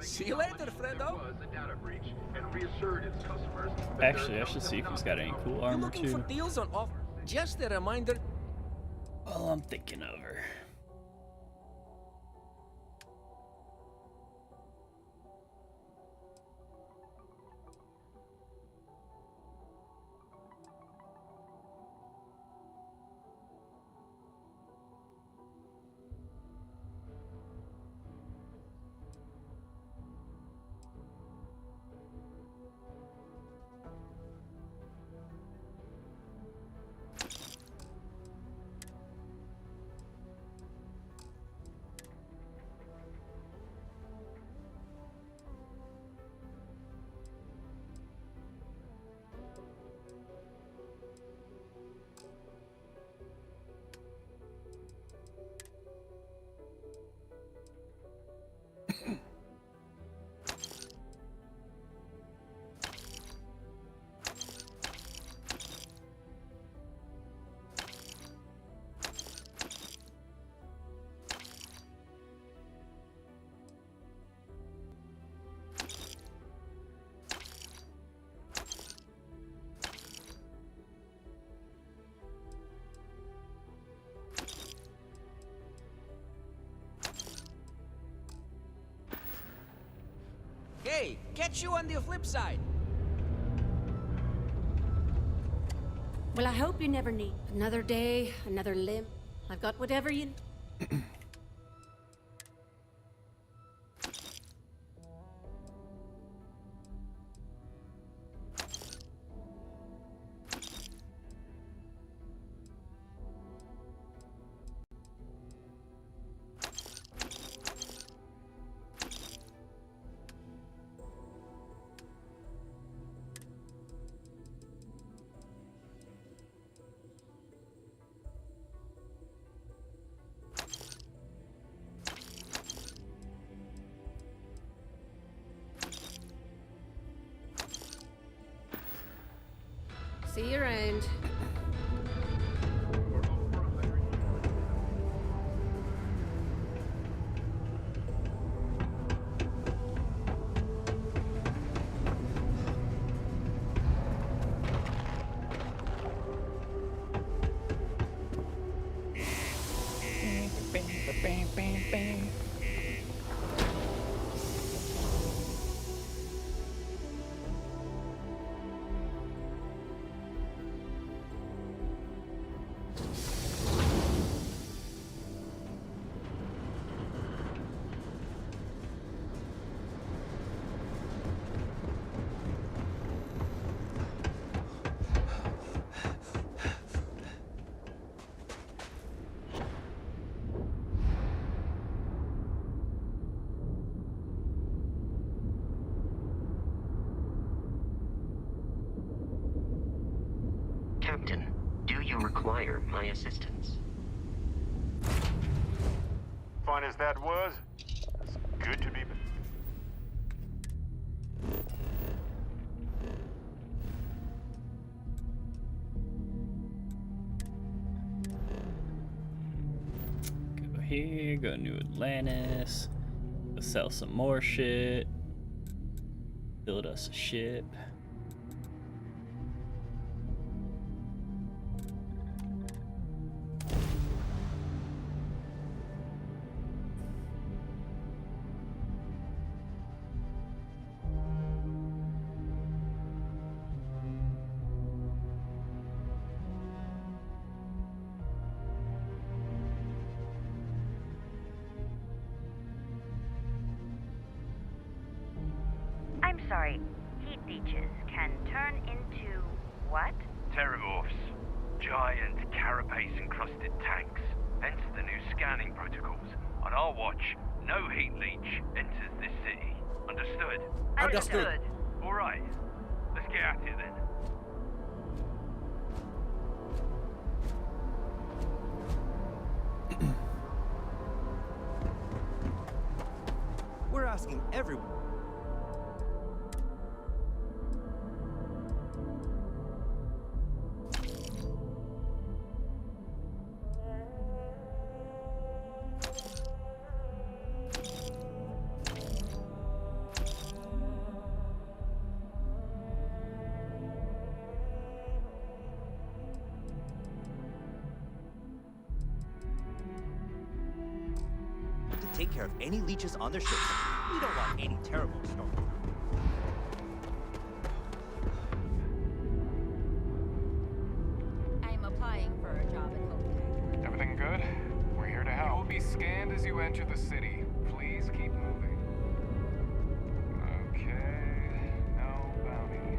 See you later, friendo. Actually, I should see if he's got any cool armor Looking for too. deals on offer? Just a reminder. Well, I'm thinking of her. Hey, catch you on the flip side. Well, I hope you never need another day, another limb. I've got whatever you... See you around. Captain, do you require my assistance? Fun as that was, it's good to be back. here, go to New Atlantis, go sell some more shit, build us a ship. I'm sorry, heat leeches can turn into what? Terramorphs. Giant carapace-encrusted tanks. Hence the new scanning protocols. On our watch, no heat leech enters this city. Understood? Understood. All right. Let's get at it then. We're asking everyone. To take care of any leeches on their ships. We don't want any terrible storm. I'm applying for a job at Copenhagen. Everything good? We're here to help. You will be scanned as you enter the city. Please keep moving. Okay, no bounty.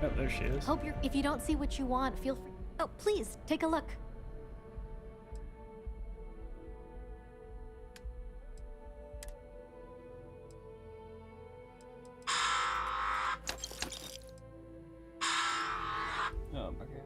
Oh, there she is. Hope you're. If you don't see what you want, feel free. Oh, please take a look. Oh my god.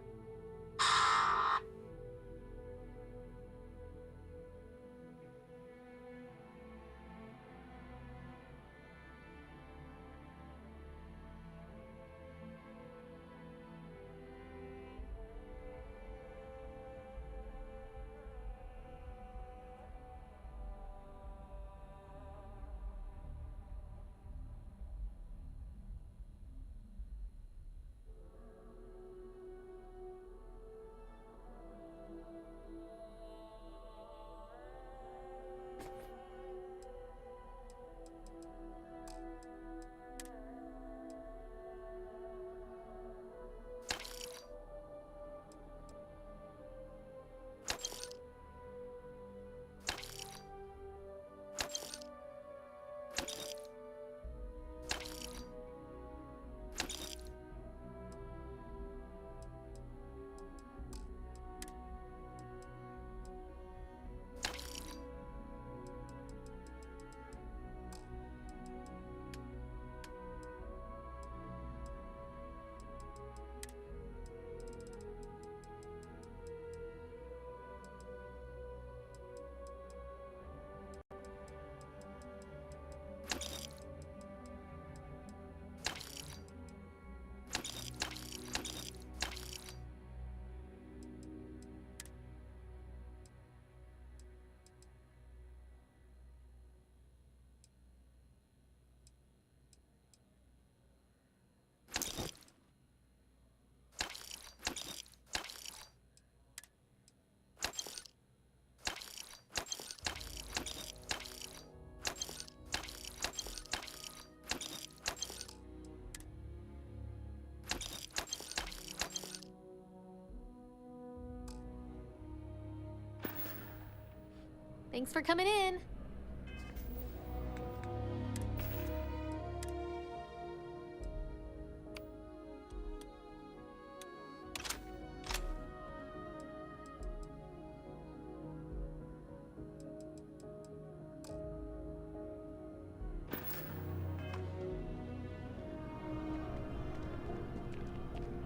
Thanks for coming in.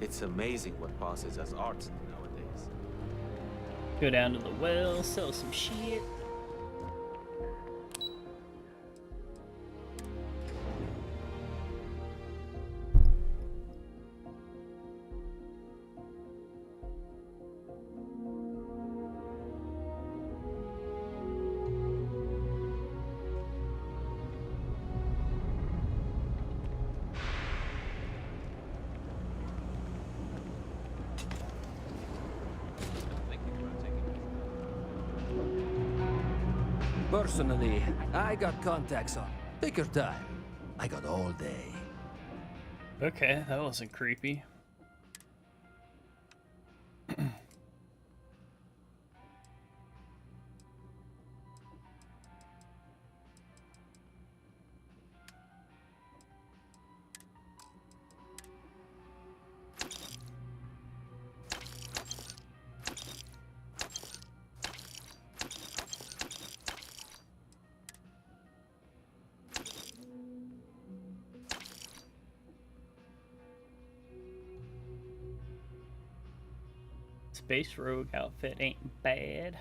It's amazing what passes as art nowadays. Go down to the well, sell some shit. Personally, I got contacts on. Take your time. I got all day. Okay, that wasn't creepy. Space rogue outfit ain't bad.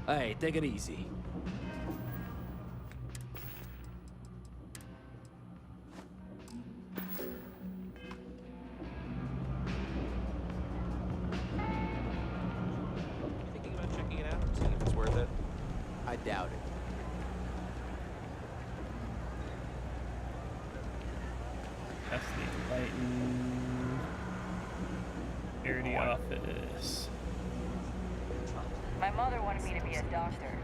Hey, take it easy. Thinking about checking it out, seeing if it's worth it? I doubt it. That's the enlightened security office. My mother wanted me to be a doctor.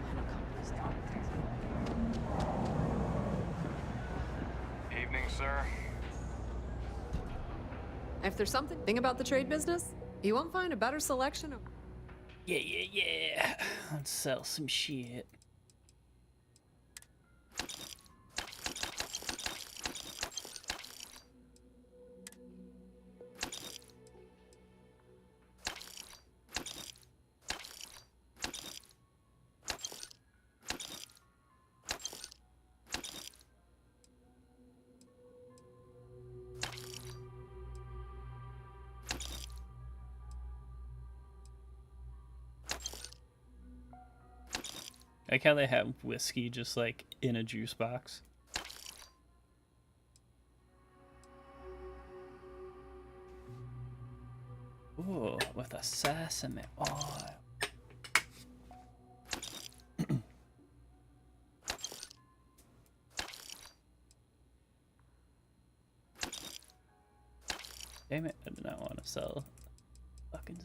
Evening, sir. If there's something about the trade business, you won't find a better selection of... Yeah. Let's sell some shit. I like how they have whiskey just like in a juice box. Ooh, with a sesame oil. Damn it, I did not want to sell fucking...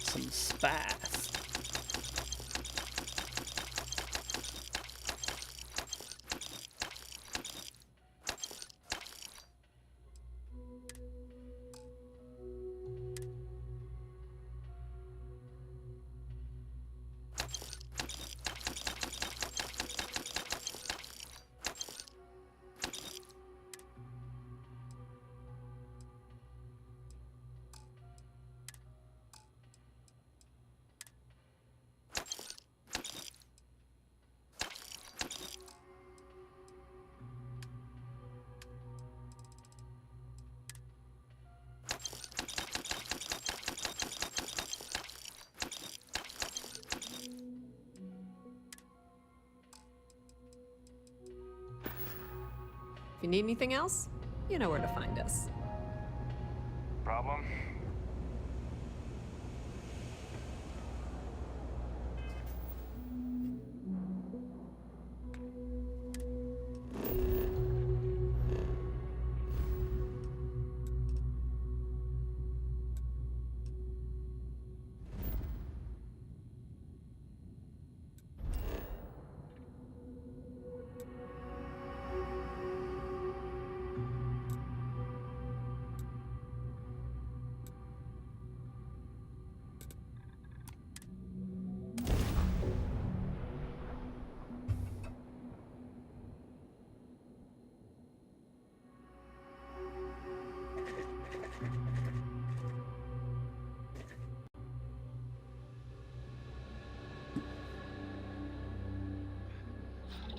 some spice. you need anything else, you know where to find us. Problem?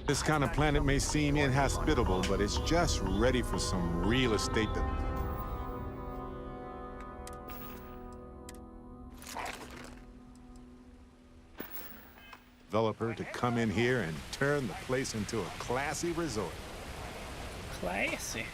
This kind of planet may seem inhospitable, but it's just ready for some real estate developer to come in here and turn the place into a classy resort. Classy.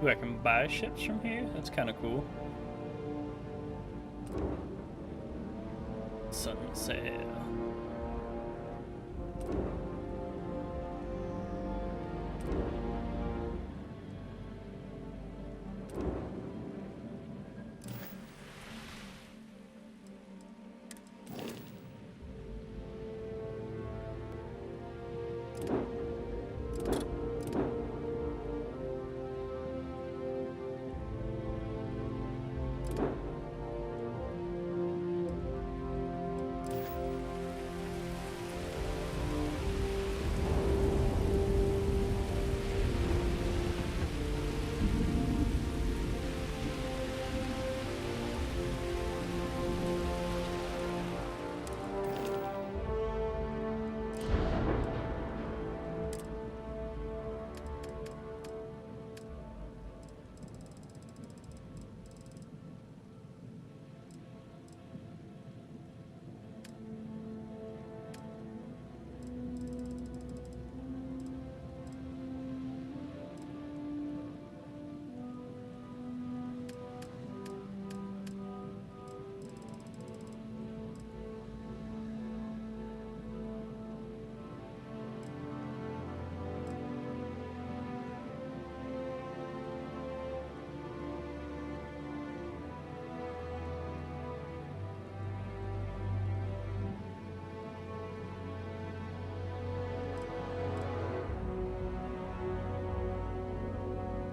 Ooh, I can buy ships from here? That's kind of cool. Sunsail.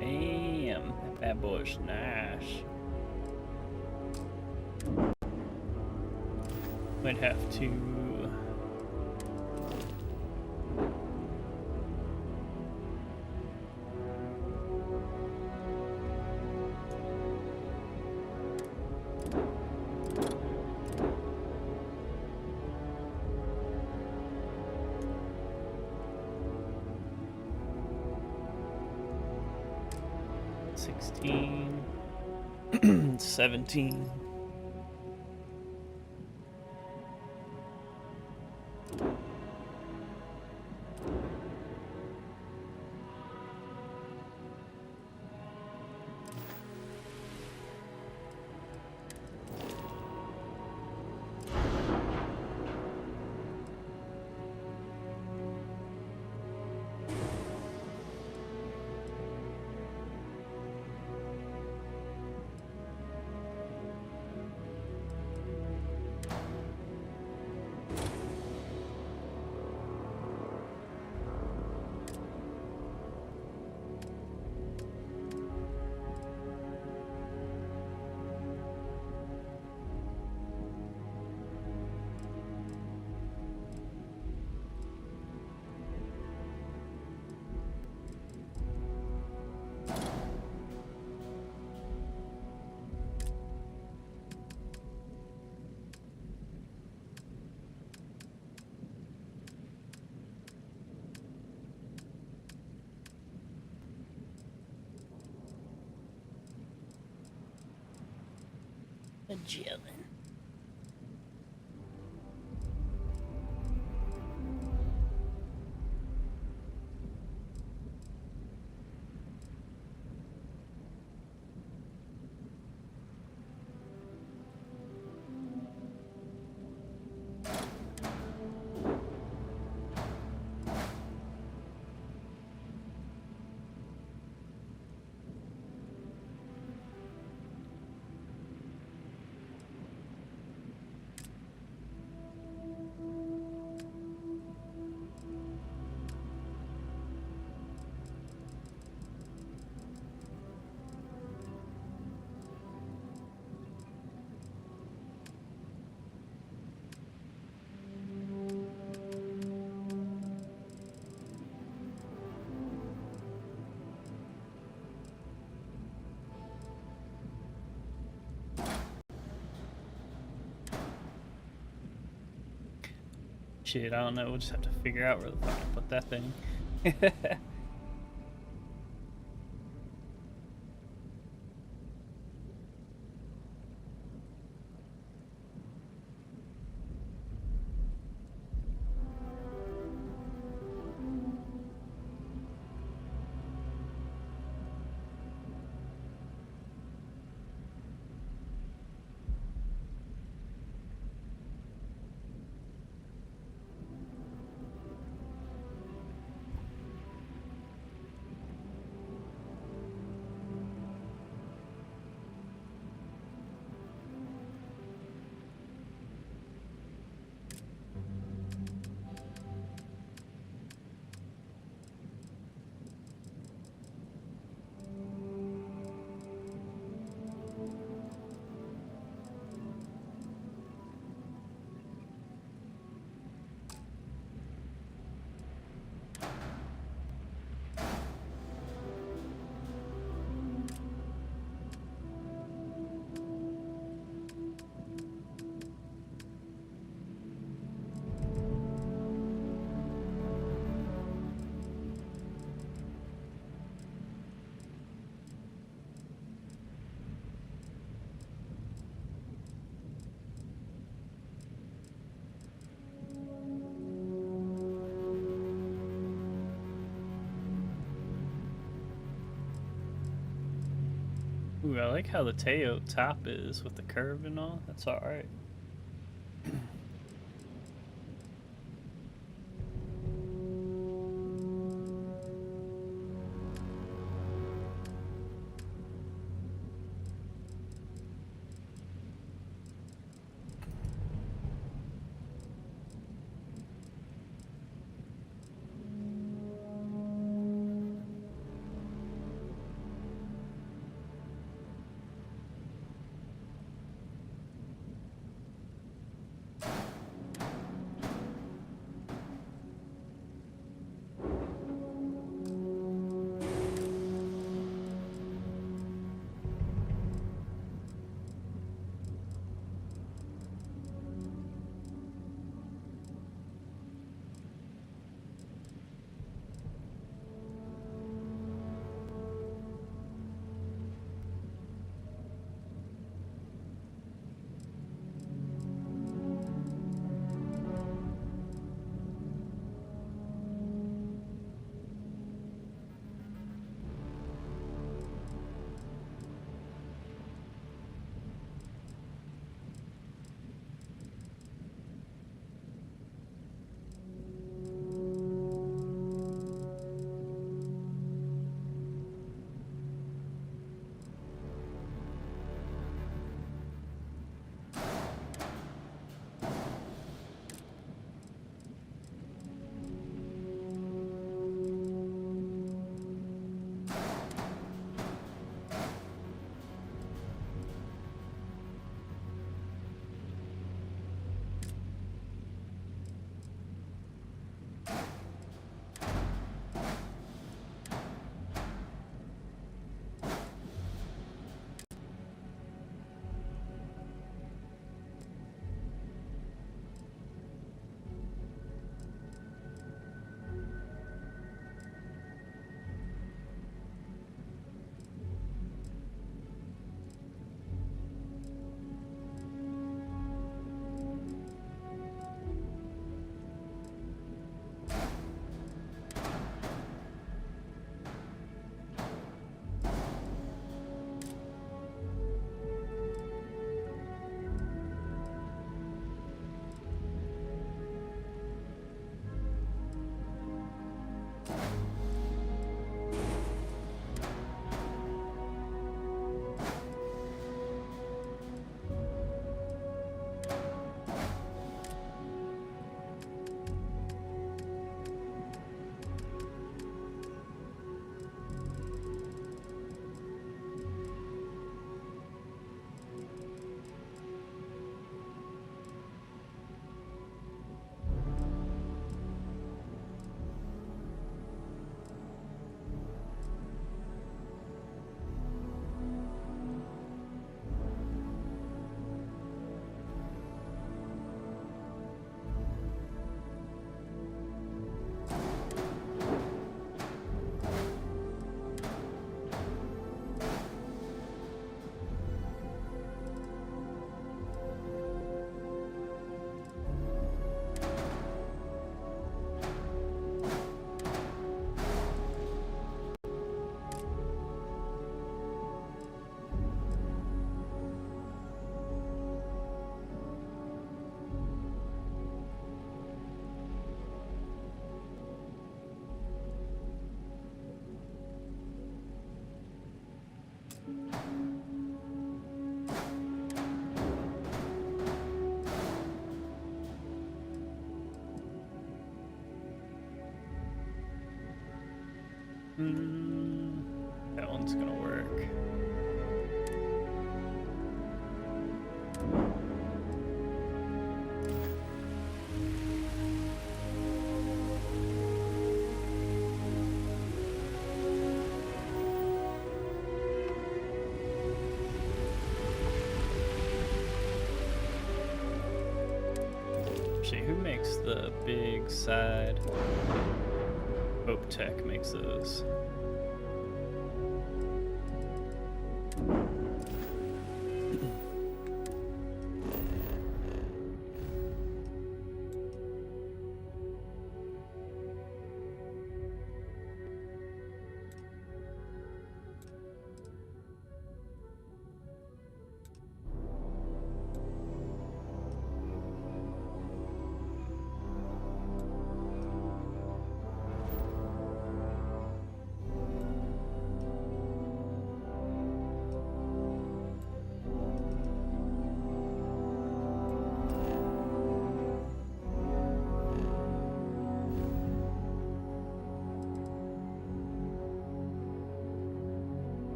Damn, that bad boy's nice. Might have to. $16, $17. Magellan. Shit, I don't know. We'll just have to figure out where the fuck to put that thing. Ooh, I like how the Teo top is with the curve and all. That's alright. That one's gonna work. Actually, who makes the big side? Hope Tech makes those.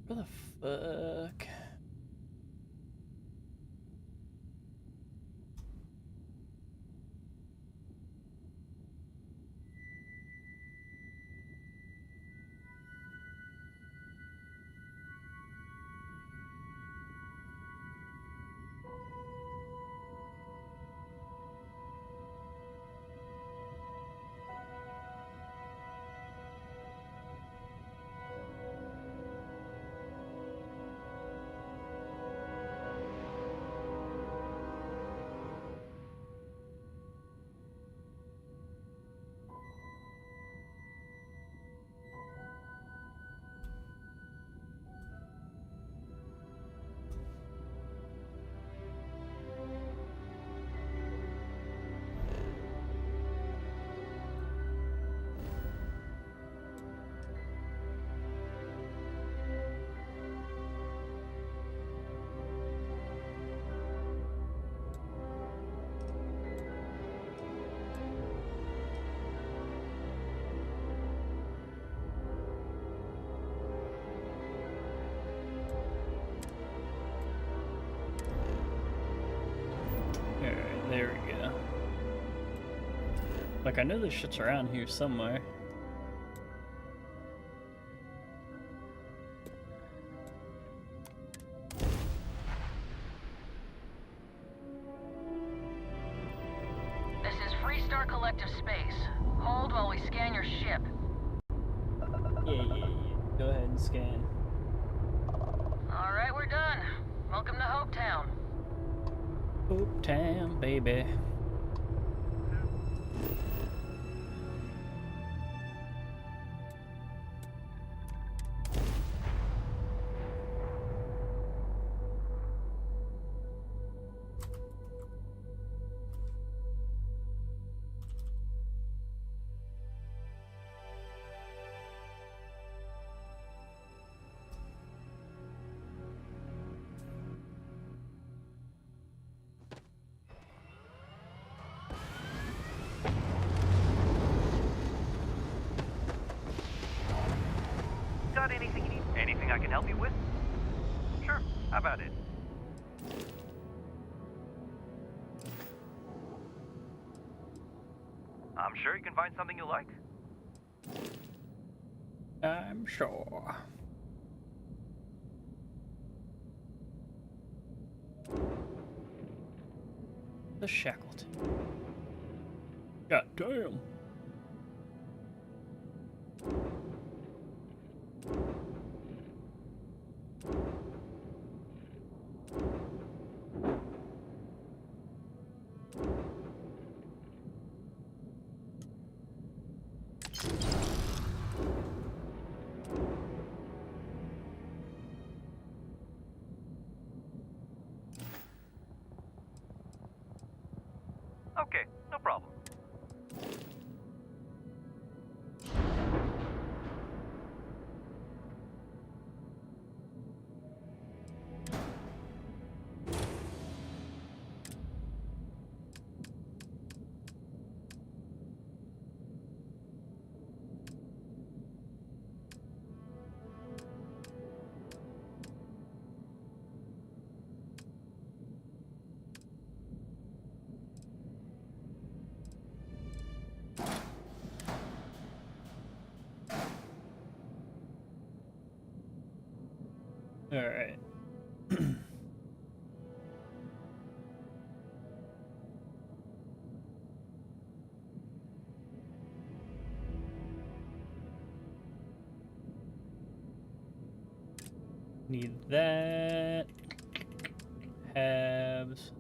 What the fuck? Alright, there we go. Like, I know this shit's around here somewhere. This is Freestar Collective Space. Hold while we scan your ship. Yeah. Go ahead and scan. Alright, we're done. Welcome to Hopetown. Hopetown, baby. Got anything you need? Anything I can help you with? Sure, how about it? I'm sure you can find something you like. I'm sure. The Shackleton. God damn. Okay, no problem. All right. Need that. Halves.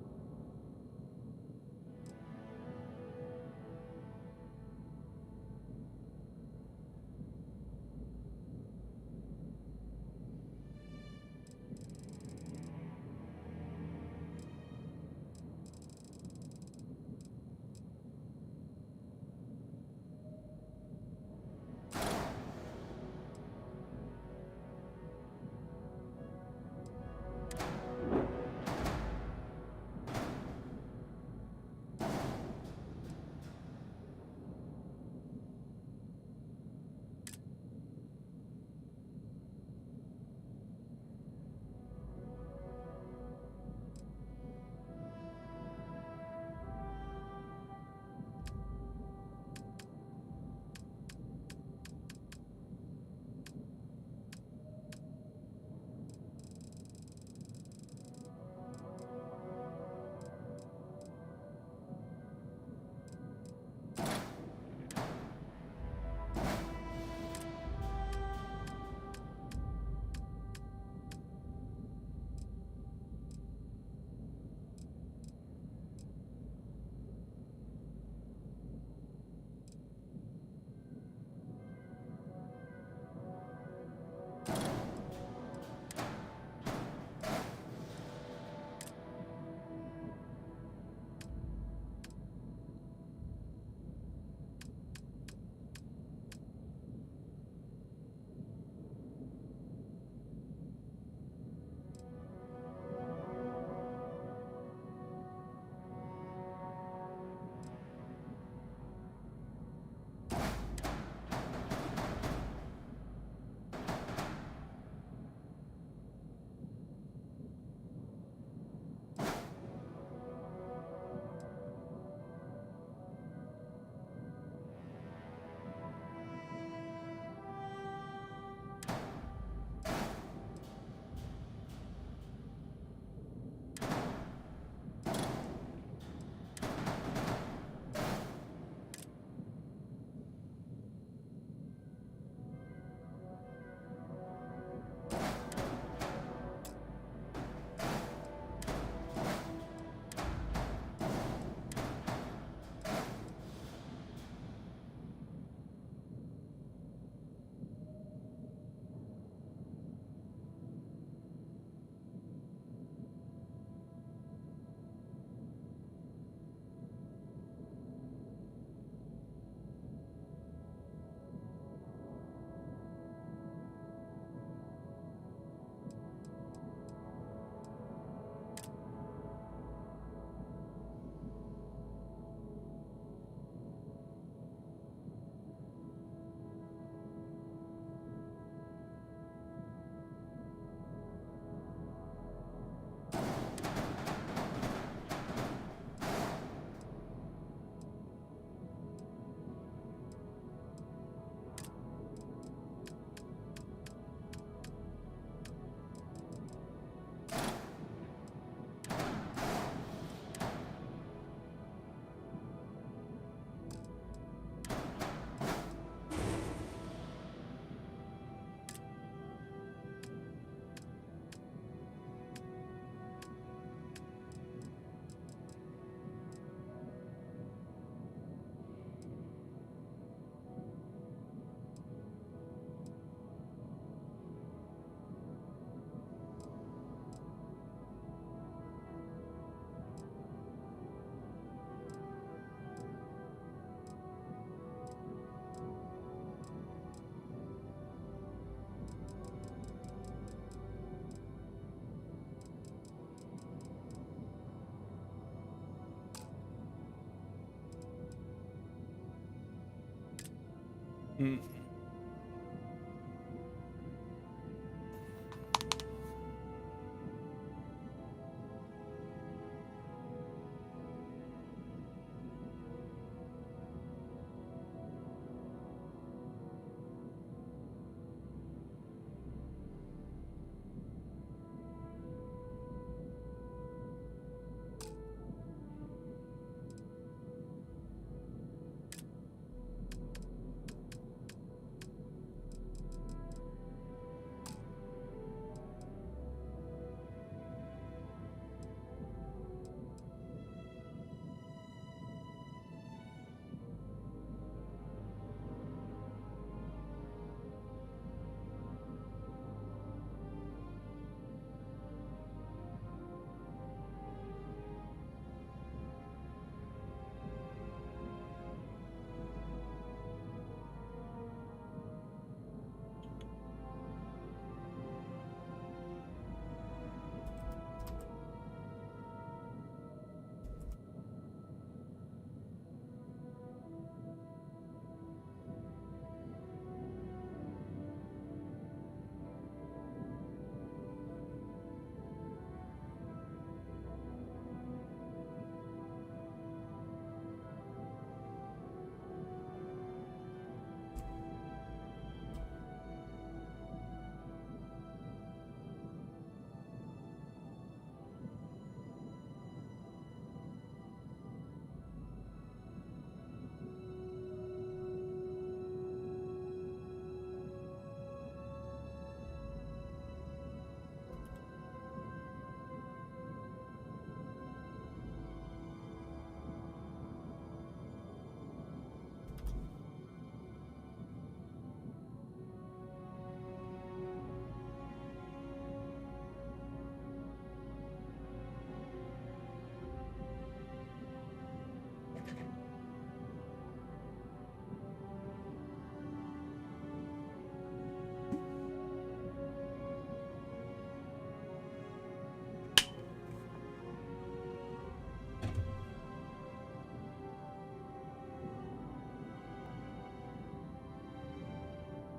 Mm.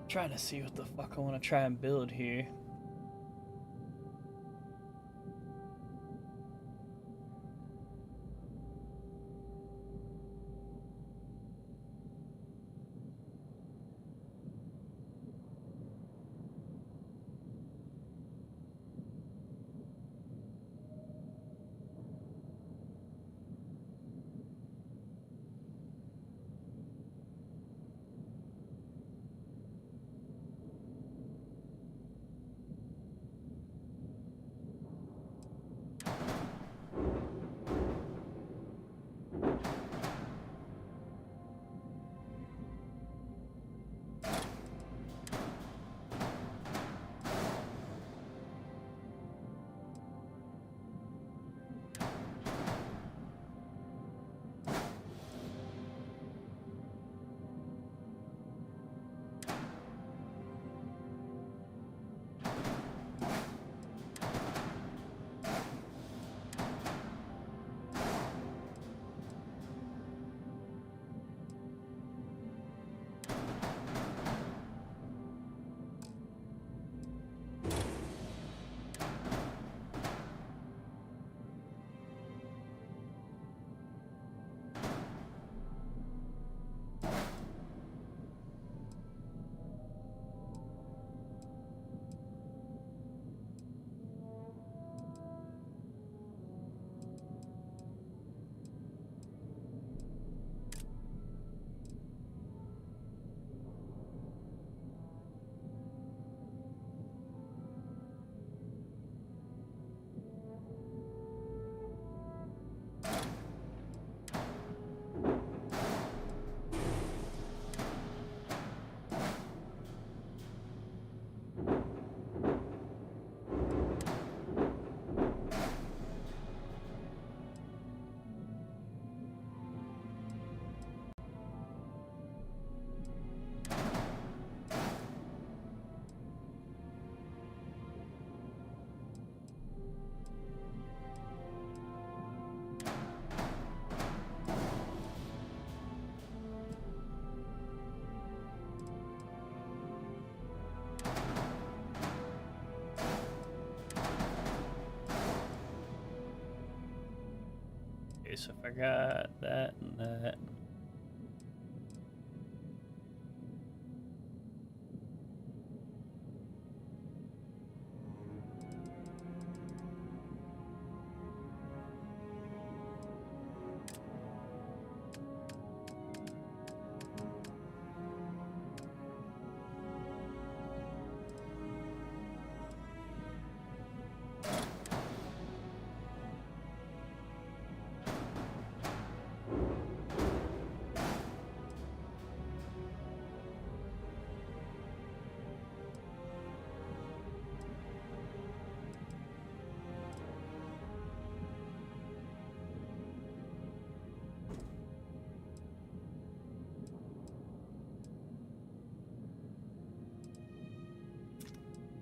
Trying to see what the fuck I want to try and build here. so if I got that and that.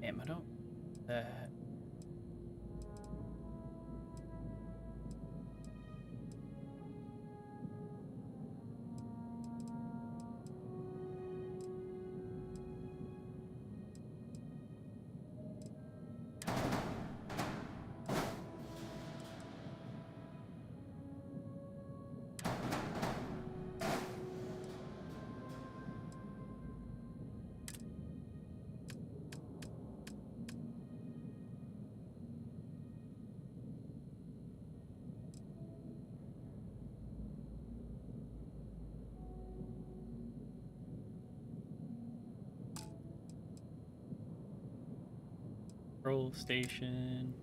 Damn, I don't. Control station.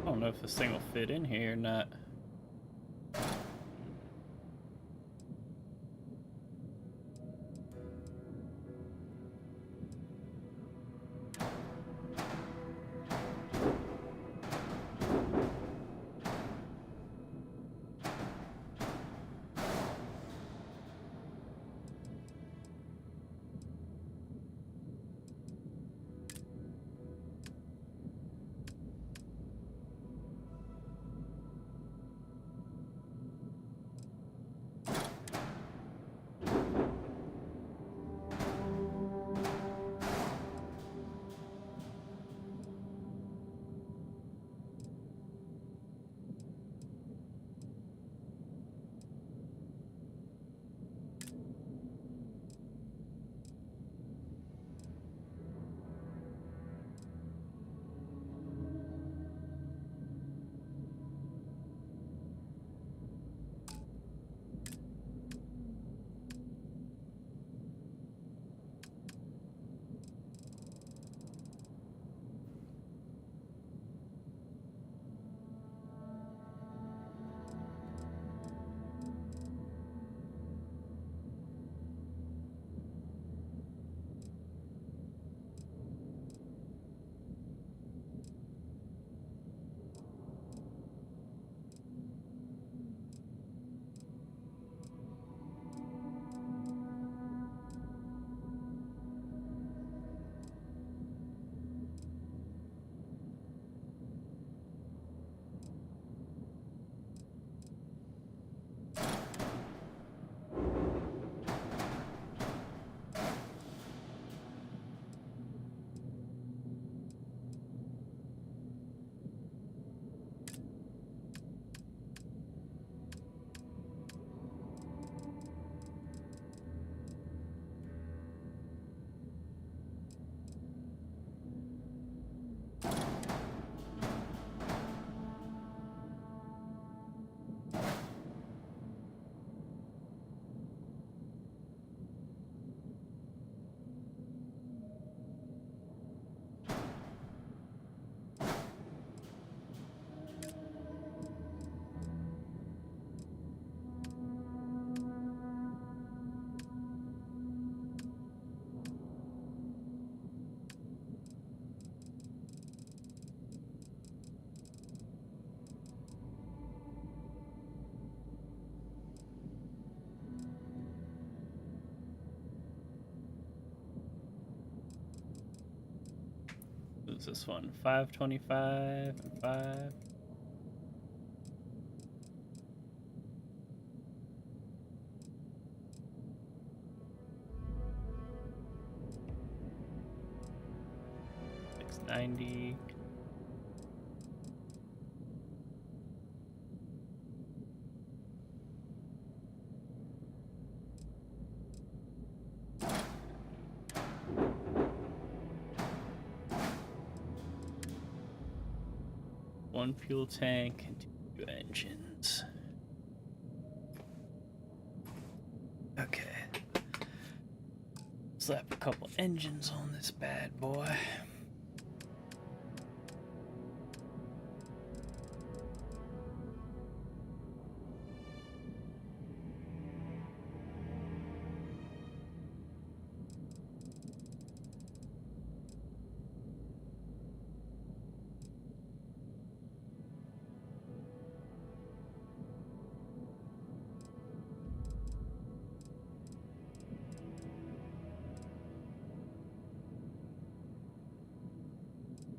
I don't know if this thing will fit in here or not. is this one? 525 and 5. $690. One fuel tank and 2 engines. Okay. Slap a couple engines on this bad boy.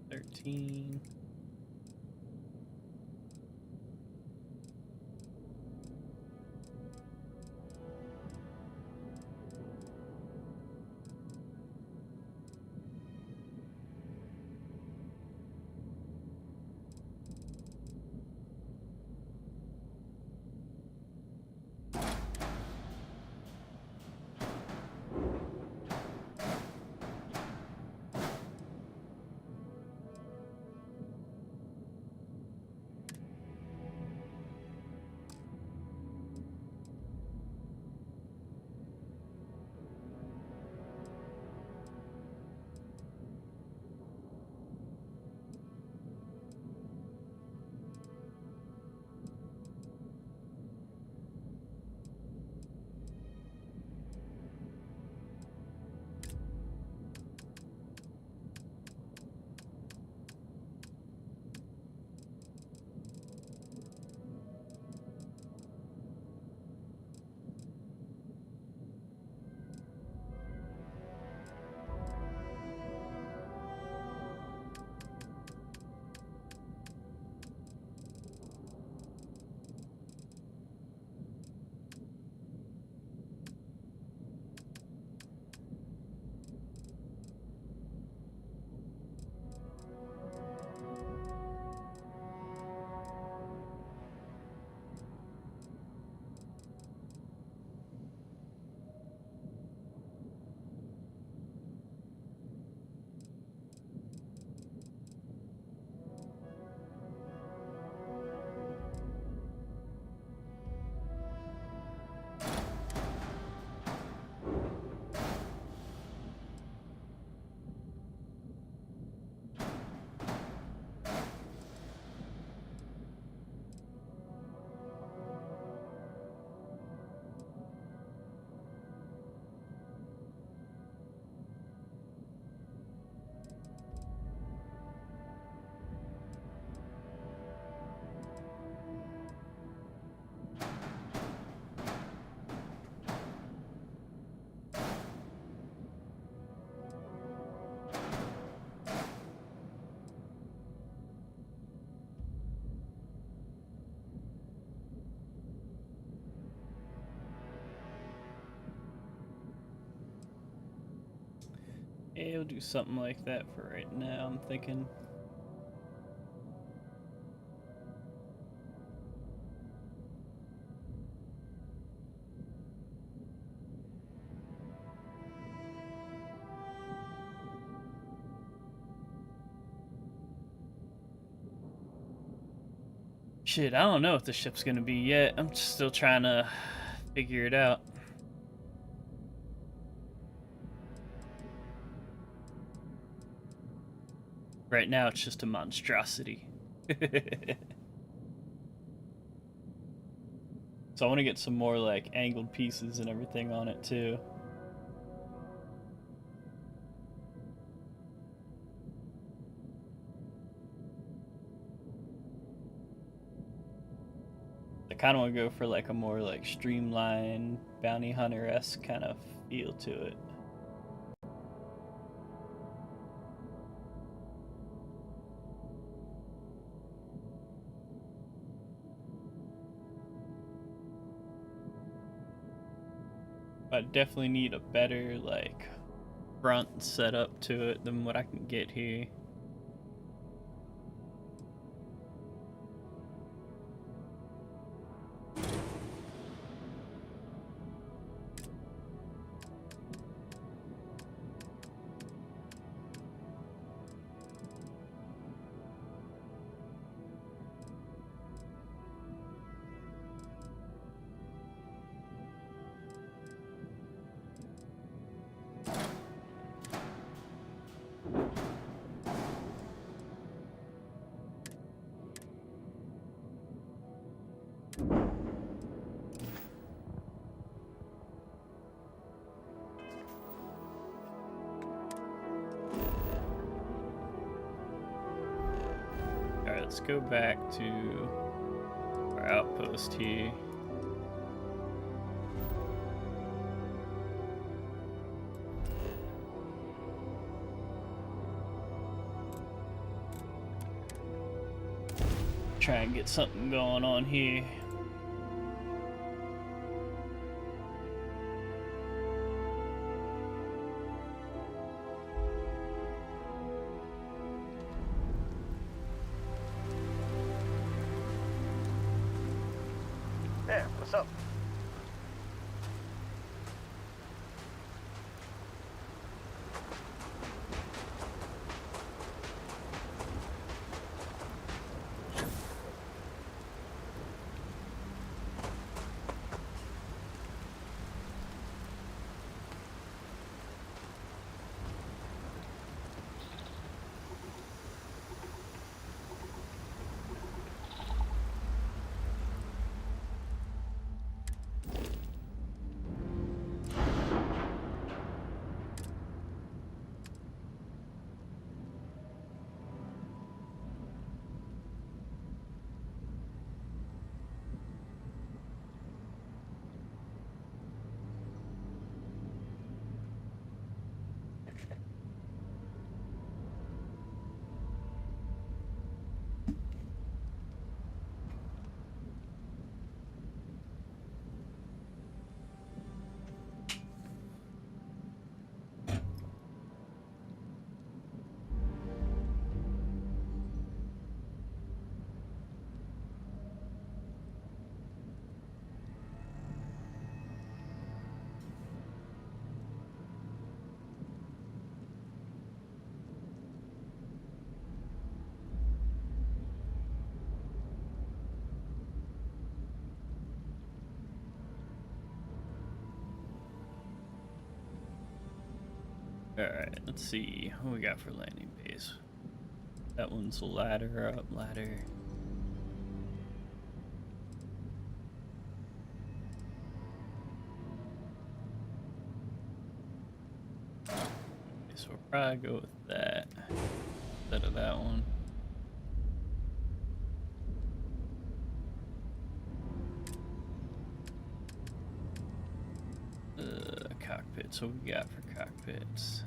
$13. Yeah, we'll do something like that for right now, I'm thinking. Shit, I don't know what the ship's gonna be yet. I'm still trying to figure it out. Right now, it's just a monstrosity. So I want to get some more, like, angled pieces and everything on it, too. I kind of want to go for, like, a more, like, streamlined, bounty hunter-esque kind of feel to it. I definitely need a better, like, front setup to it than what I can get here. Alright, let's go back to our outpost here. Try and get something going on here. There, what's up? Alright, let's see what we got for landing base. That one's ladder up, ladder. Okay, so we'll probably go with that instead of that one. Cockpits, what we got for cockpits?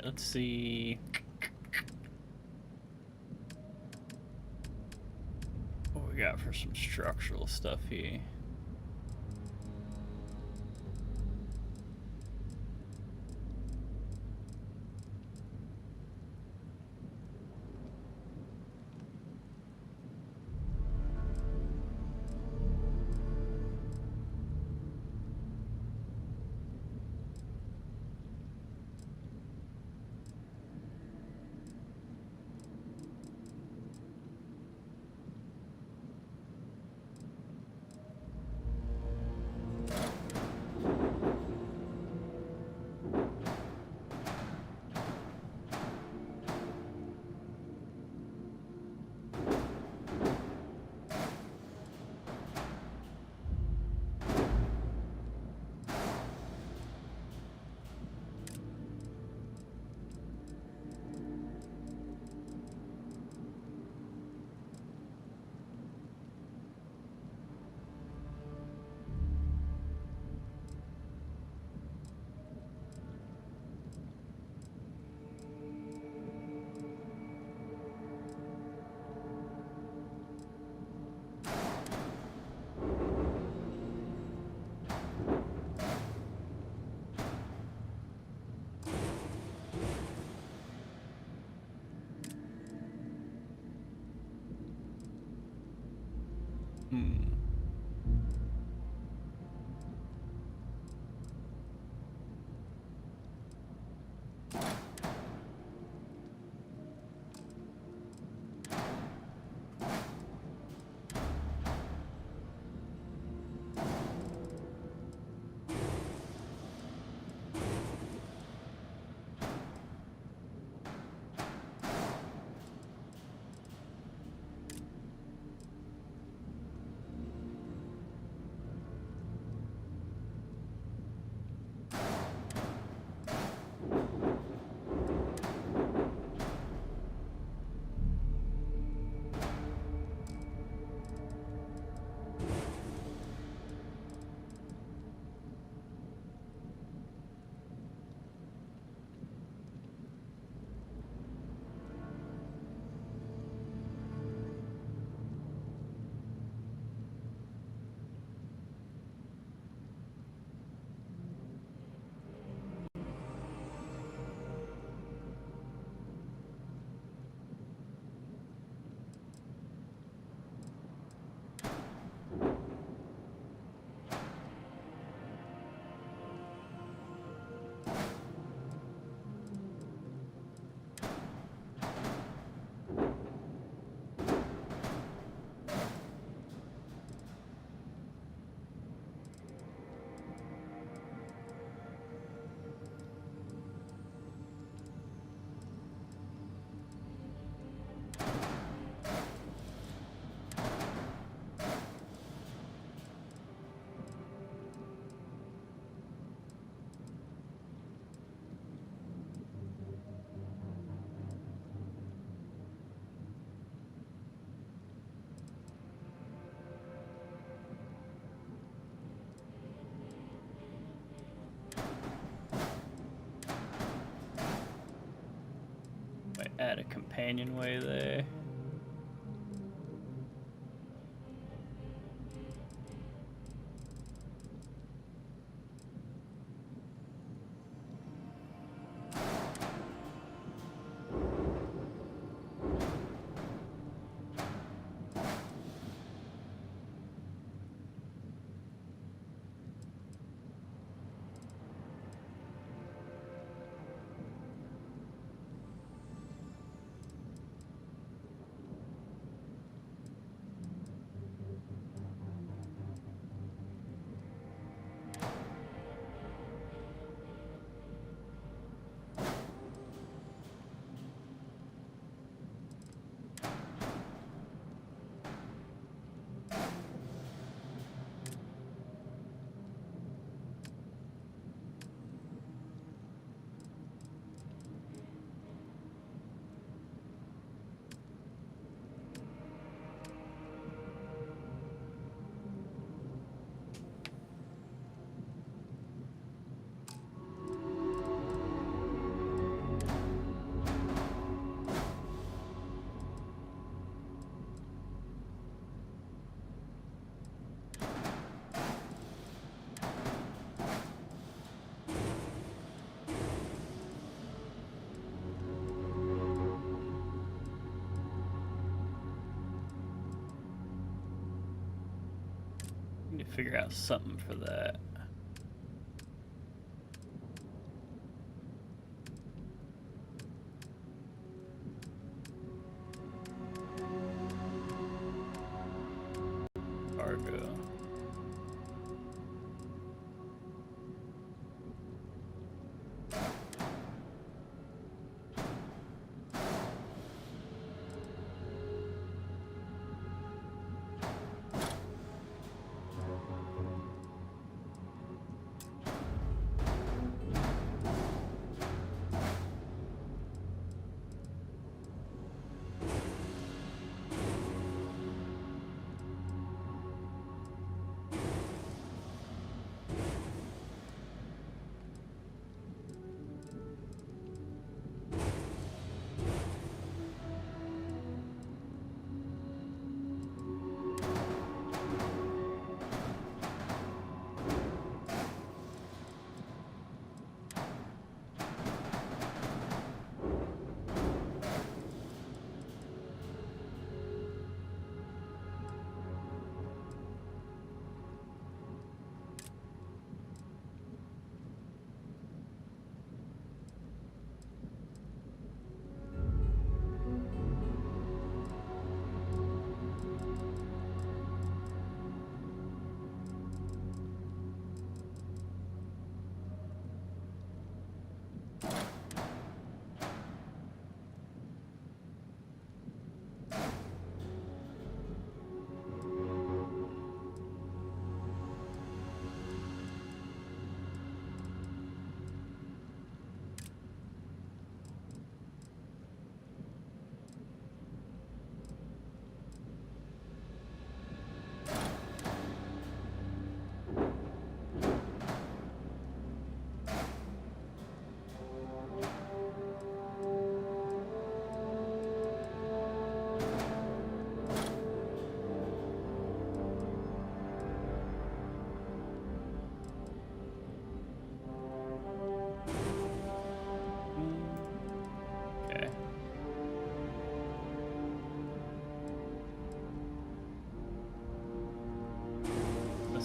Alright, let's see. What we got for some structural stuff here. Add a companionway there. need to figure out something for that. Cargo.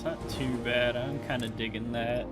Not too bad. I'm kind of digging that.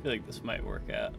I feel like this might work out.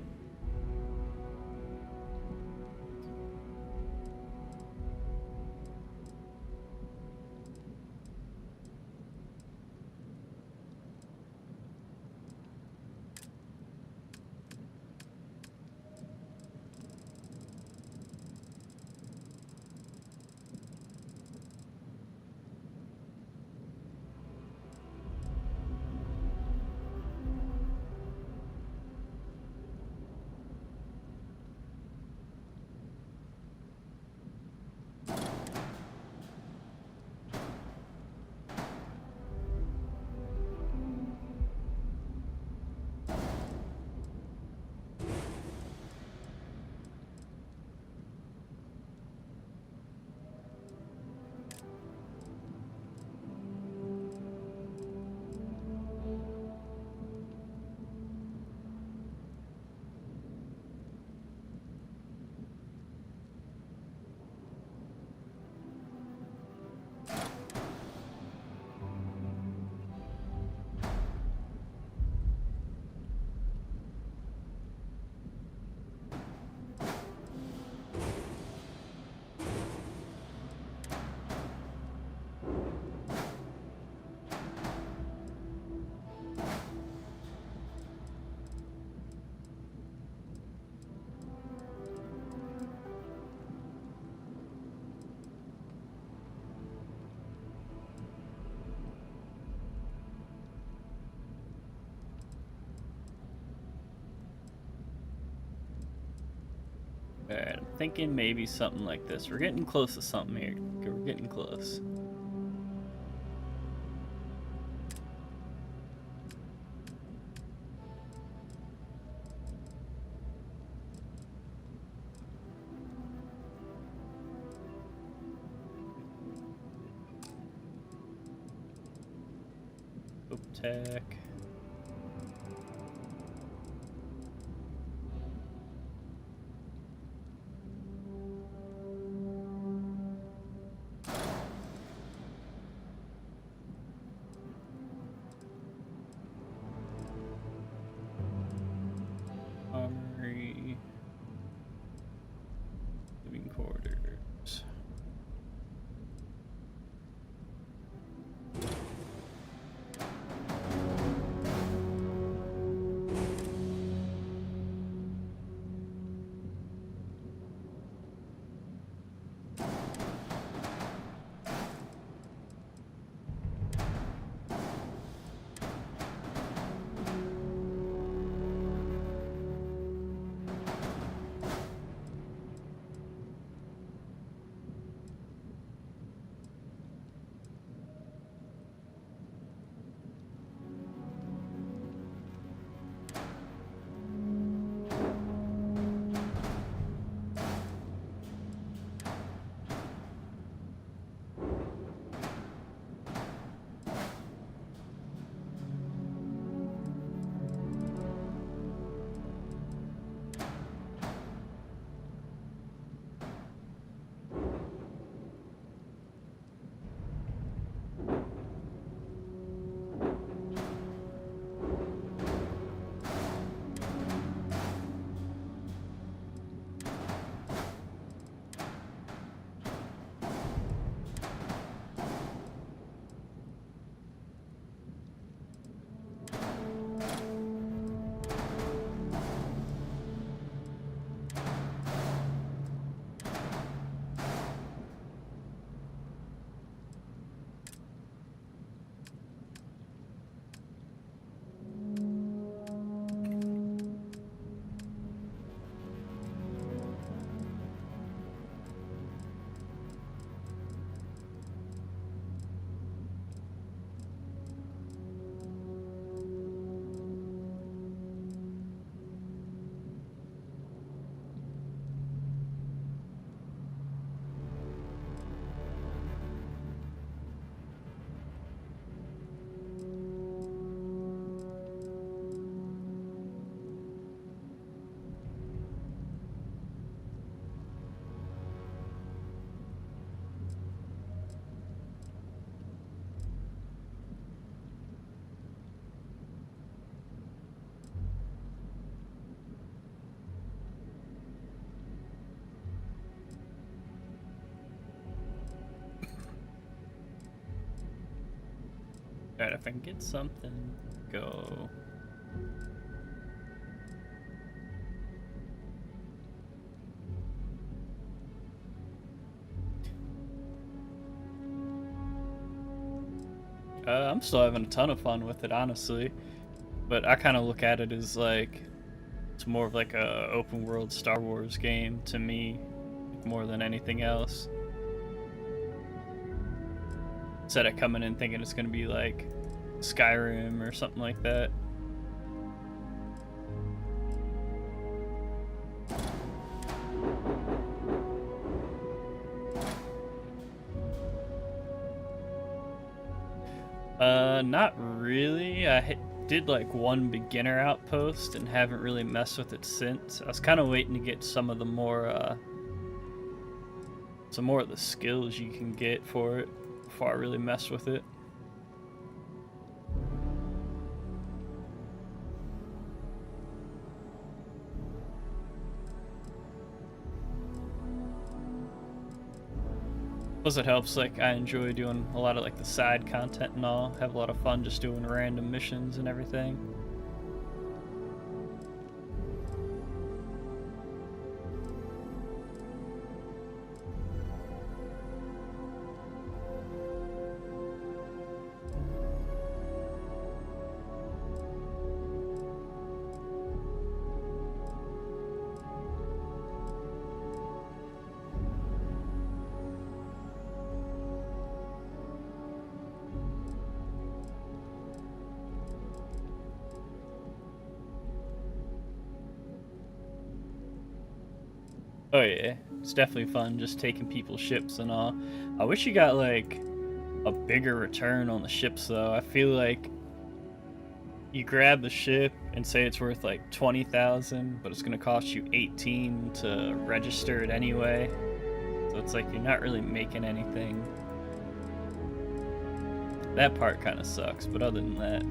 Alright, I'm thinking maybe something like this. We're getting close to something here. We're getting close. Tech. Armory. Living quarters. Alright, if I can get something, go. I'm still having a ton of fun with it, honestly. But I kind of look at it as like, it's more of like a open world Star Wars game to me, more than anything else. Instead of coming in thinking it's going to be like Skyrim or something like that. Not really. I did like one beginner outpost and haven't really messed with it since. I was kind of waiting to get some of the more of the skills you can get for it before I really mess with it. Plus it helps, like, I enjoy doing a lot of like the side content and all. Have a lot of fun just doing random missions and everything. Oh yeah, it's definitely fun just taking people's ships and all. I wish you got like a bigger return on the ships though. I feel like you grab the ship and say it's worth like 20,000, but it's gonna cost you 18 to register it anyway. So it's like you're not really making anything. That part kind of sucks, but other than that.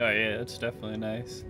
Oh yeah, it's definitely nice.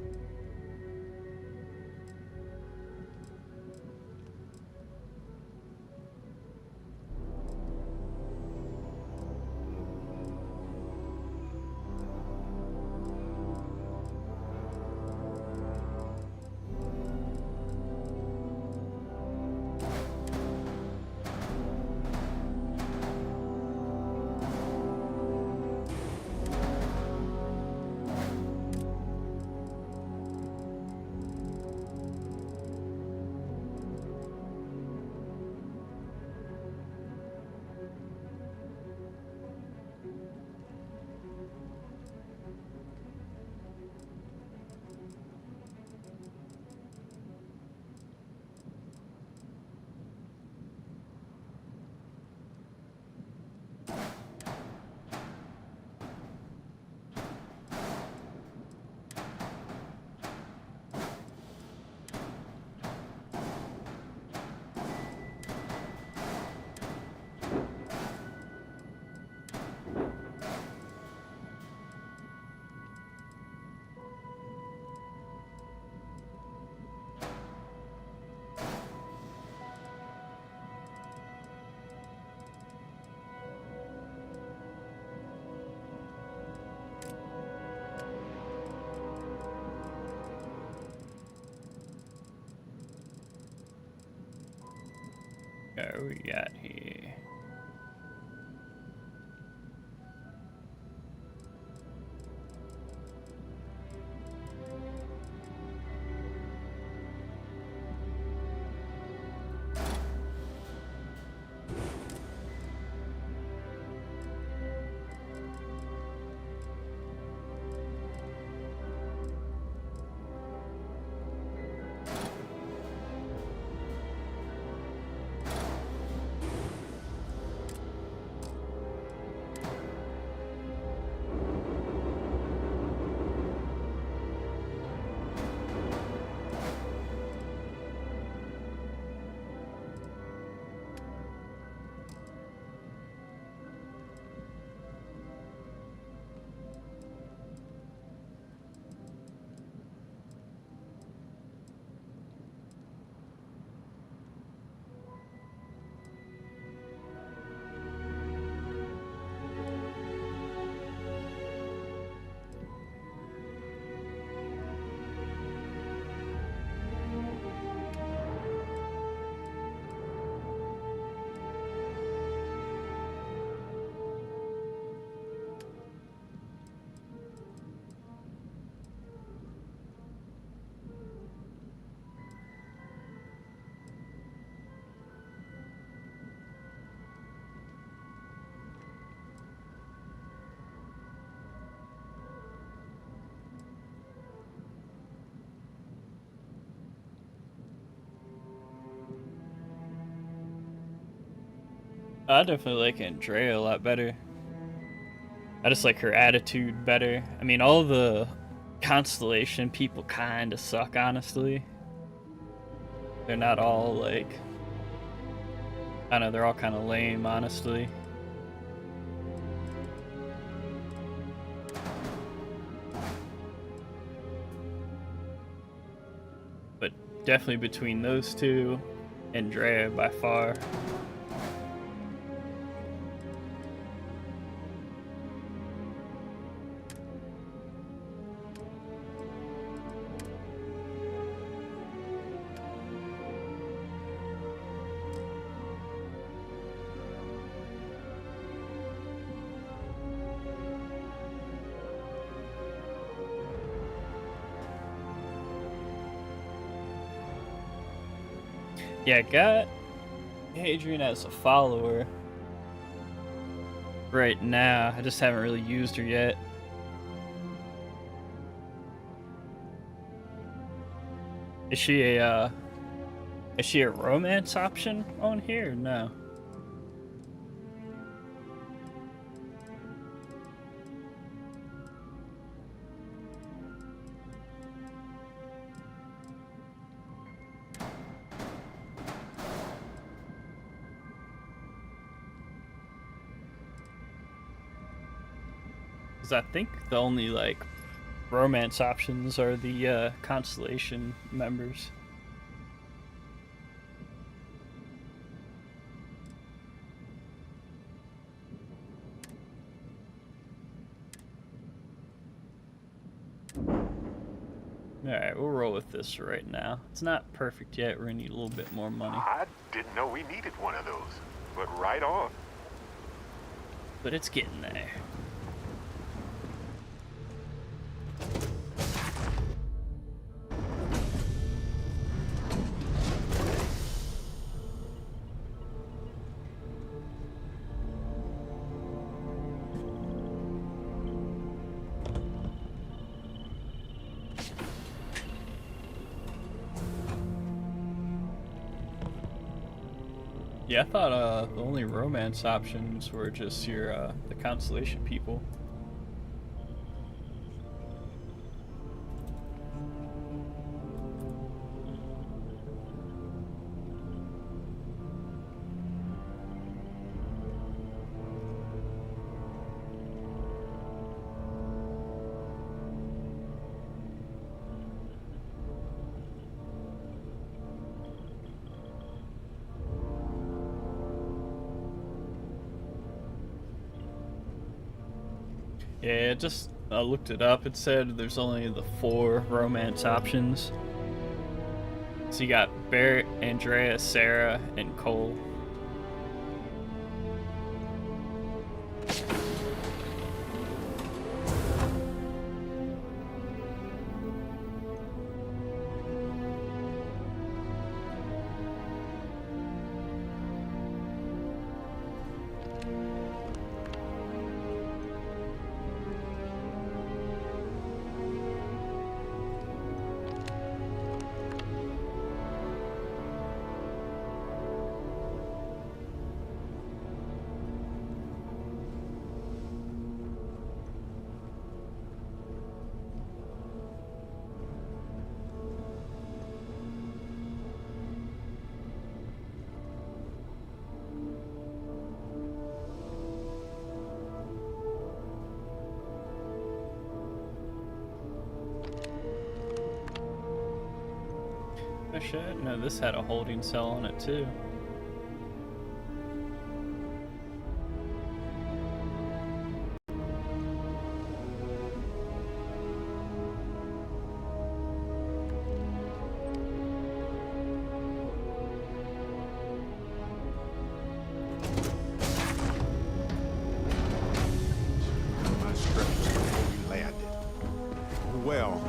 What we got here? I definitely like Andrea a lot better. I just like her attitude better. I mean, all the Constellation people kind of suck, honestly. They're not all like, I don't know, they're all kind of lame, honestly. But definitely between those two, Andrea by far. Yeah, I got Hadrian as a follower right now. I just haven't really used her yet. Is she a romance option on here or no? I think the only like romance options are the Constellation members. Alright, we'll roll with this right now. It's not perfect yet, we're gonna need a little bit more money. I didn't know we needed one of those, but right on. But it's getting there. Yeah, I thought the only romance options were just your the Constellation people. Yeah, just looked it up. It said there's only the 4 romance options. So you got Barrett, Andrea, Sarah, and Cole. Oh shit, no, this had a holding cell on it too. My stretch before we landed. Well.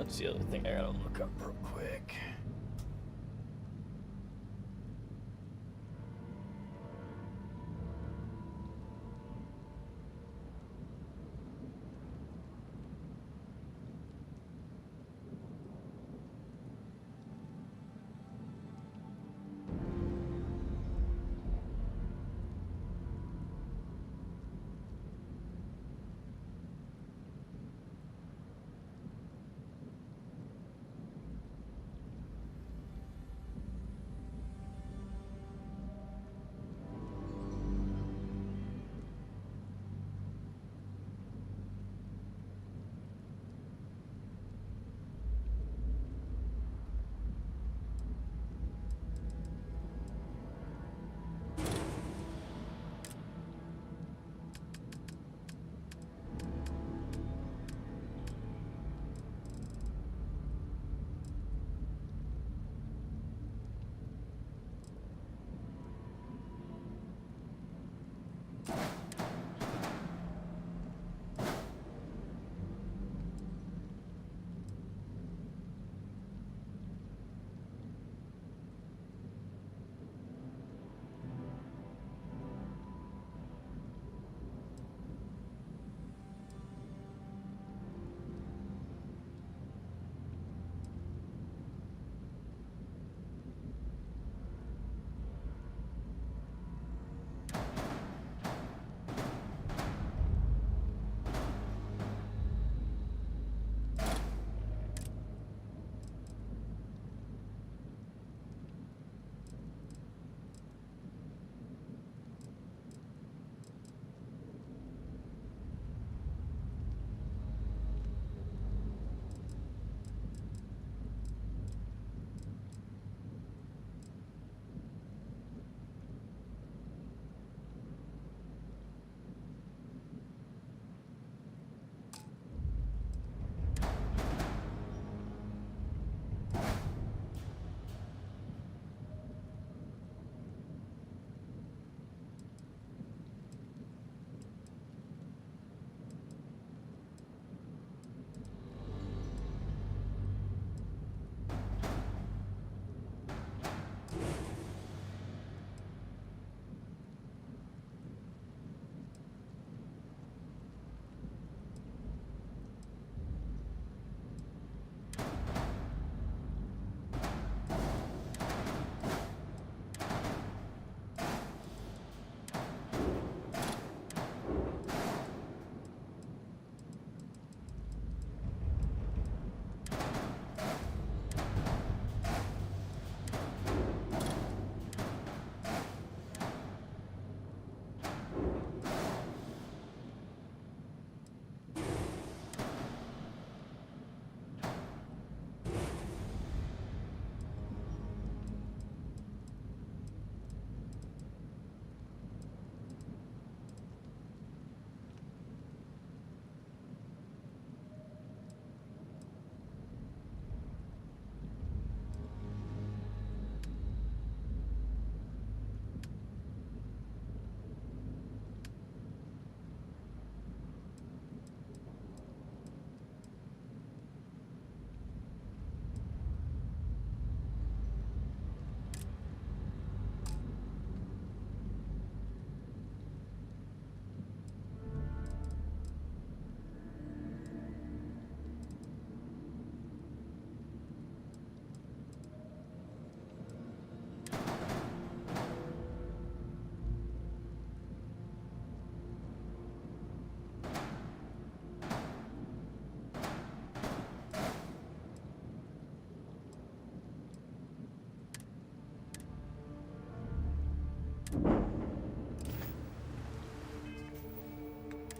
That's the other thing I gotta look up real quick.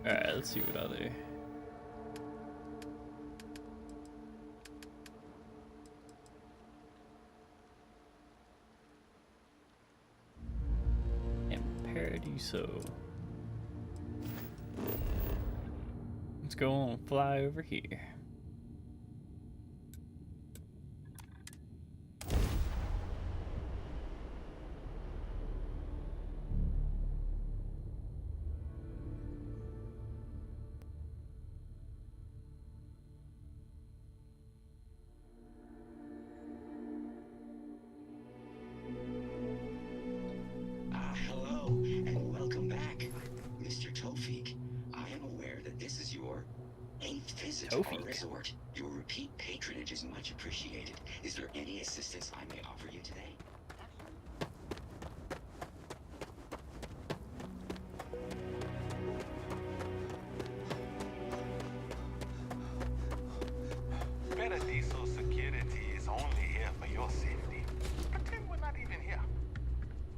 Alright, let's see what other... Paradiso. Let's go on fly over here. our resort. Your repeat patronage is much appreciated. Is there any assistance I may offer you today? Paradiso security is only here for your safety. Pretend we're not even here.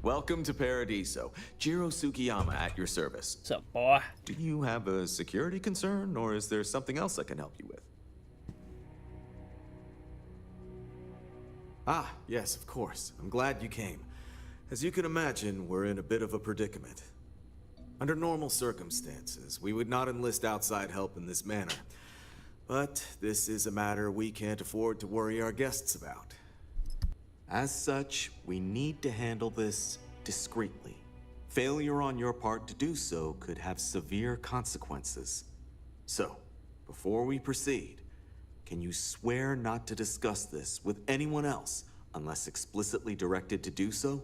Welcome to Paradiso. Jiro Sukiyama at your service. What's up, boy? Do you have a security concern, or is there something else I can help you with? Ah, yes, of course. I'm glad you came. As you can imagine, we're in a bit of a predicament. Under normal circumstances, we would not enlist outside help in this manner. But this is a matter we can't afford to worry our guests about. As such, we need to handle this discreetly. Failure on your part to do so could have severe consequences. So, before we proceed, can you swear not to discuss this with anyone else unless explicitly directed to do so?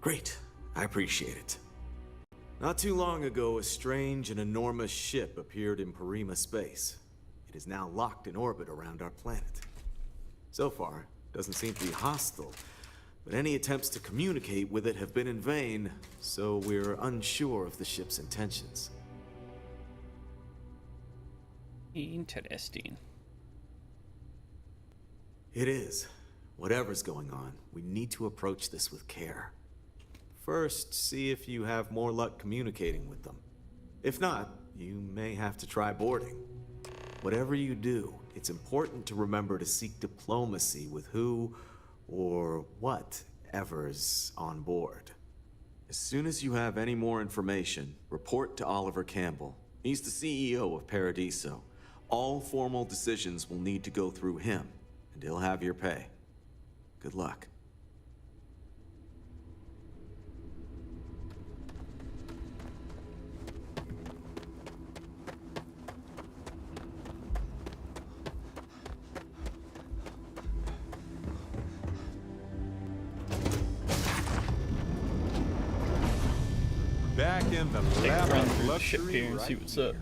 Great, I appreciate it. Not too long ago, a strange and enormous ship appeared in Parima space. It is now locked in orbit around our planet. So far, it doesn't seem to be hostile, but any attempts to communicate with it have been in vain, so we're unsure of the ship's intentions. Interesting. It is. Whatever's going on, we need to approach this with care. First, see if you have more luck communicating with them. If not, you may have to try boarding. Whatever you do, it's important to remember to seek diplomacy with who or whatever's on board. As soon as you have any more information, report to Oliver Campbell. He's the CEO of Paradiso. All formal decisions will need to go through him, and he'll have your pay. Good luck. Back in the Take a lab run of through the luxury ship here and see right what's here. up.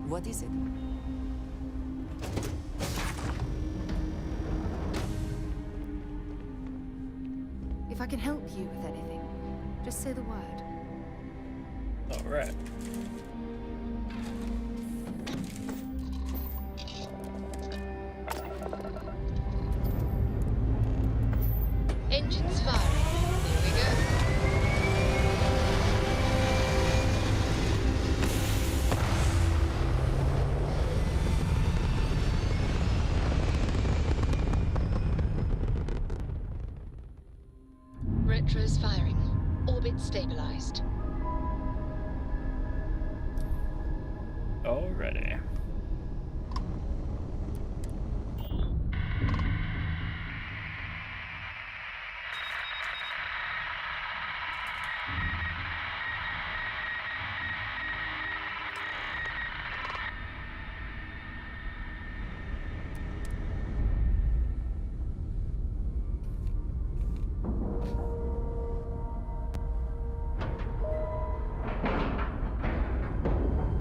What is it? If I can help you with anything, just say the word. All right. Engines firing. Here we go. Retros firing. Orbit stabilized. Alrighty.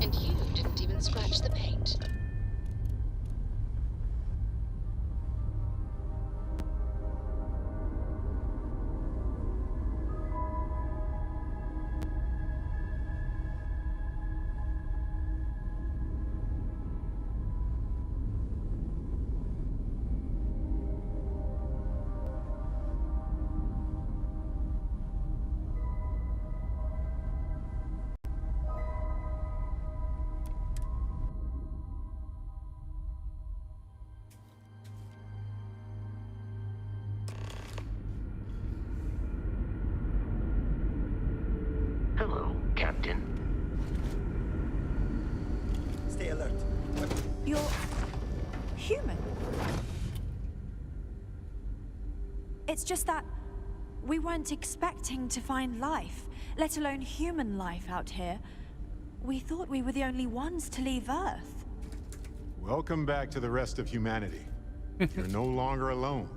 And you didn't even scratch the paint. Hello, Captain. Stay alert. You're human. It's just that we weren't expecting to find life, let alone human life out here. We thought we were the only ones to leave Earth. Welcome back to the rest of humanity. You're no longer alone.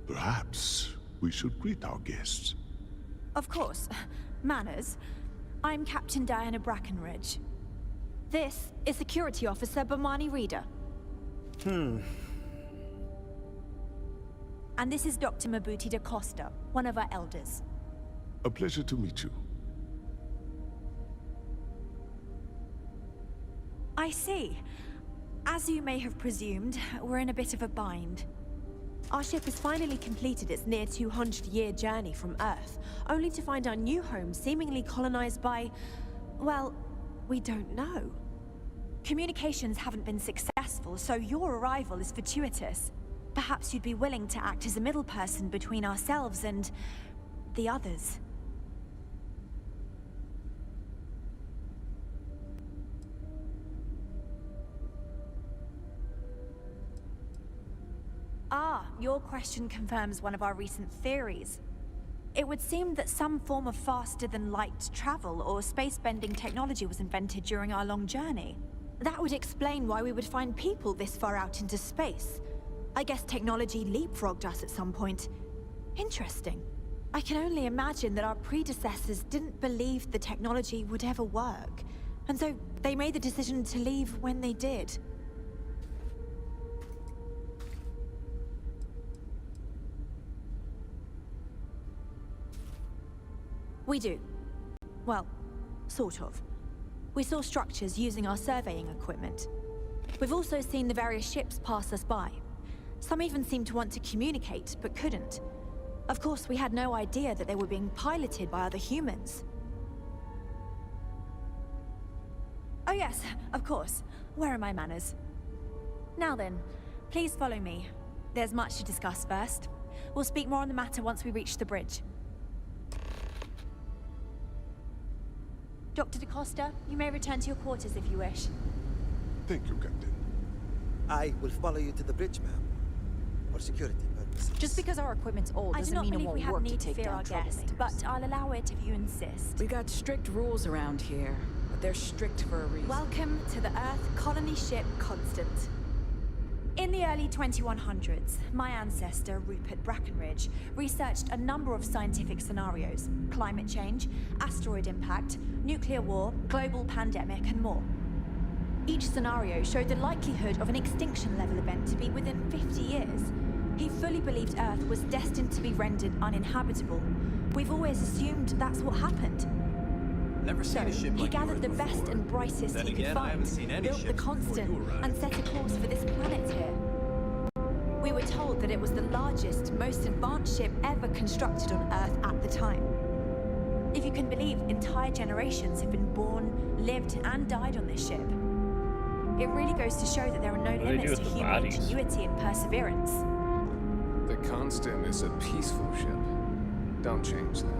Perhaps we should greet our guests. Of course. Manners. I'm Captain Diana Brackenridge. This is Security Officer Bomani Reader. And this is Dr. Mabuti da Costa, one of our elders. A pleasure to meet you. I see. As you may have presumed, we're in a bit of a bind. Our ship has finally completed its near 200-year journey from Earth, only to find our new home seemingly colonized by... well, we don't know. Communications haven't been successful, so your arrival is fortuitous. Perhaps you'd be willing to act as a middle person between ourselves and... the others. Ah, your question confirms one of our recent theories. It would seem that some form of faster-than-light travel or space-bending technology was invented during our long journey. That would explain why we would find people this far out into space. I guess technology leapfrogged us at some point. Interesting. I can only imagine that our predecessors didn't believe the technology would ever work, and so they made the decision to leave when they did. We do. Well, sort of. We saw structures using our surveying equipment. We've also seen the various ships pass us by. Some even seemed to want to communicate, but couldn't. Of course, we had no idea that they were being piloted by other humans. Oh yes, of course. Where are my manners? Now then, please follow me. There's much to discuss first. We'll speak more on the matter once we reach the bridge. Dr. da Costa, you may return to your quarters if you wish. Thank you, Captain. I will follow you to the bridge, ma'am. For security purposes. Just because our equipment's old I do doesn't not mean it believe we won't have work need to to take fear down our guest, troublemakers. but I'll allow it if you insist. We got strict rules around here, but they're strict for a reason. Welcome to the Earth colony ship Constant. In the early 2100s, my ancestor, Rupert Brackenridge, researched a number of scientific scenarios: climate change, asteroid impact, nuclear war, global pandemic, and more. Each scenario showed the likelihood of an extinction-level event to be within 50 years. He fully believed Earth was destined to be rendered uninhabitable. We've always assumed that's what happened. Never seen a ship He like gathered the yours best before. and brightest Then he could again, I haven't find, seen any built the ships before Constant, you arrived. and set a course for this planet here. We were told that it was the largest, most advanced ship ever constructed on Earth at the time. If you can believe, entire generations have been born, lived, and died on this ship. It really goes to show that there are no What do they do limits with to the human bodies? ingenuity and perseverance. The Constant is a peaceful ship. Don't change that.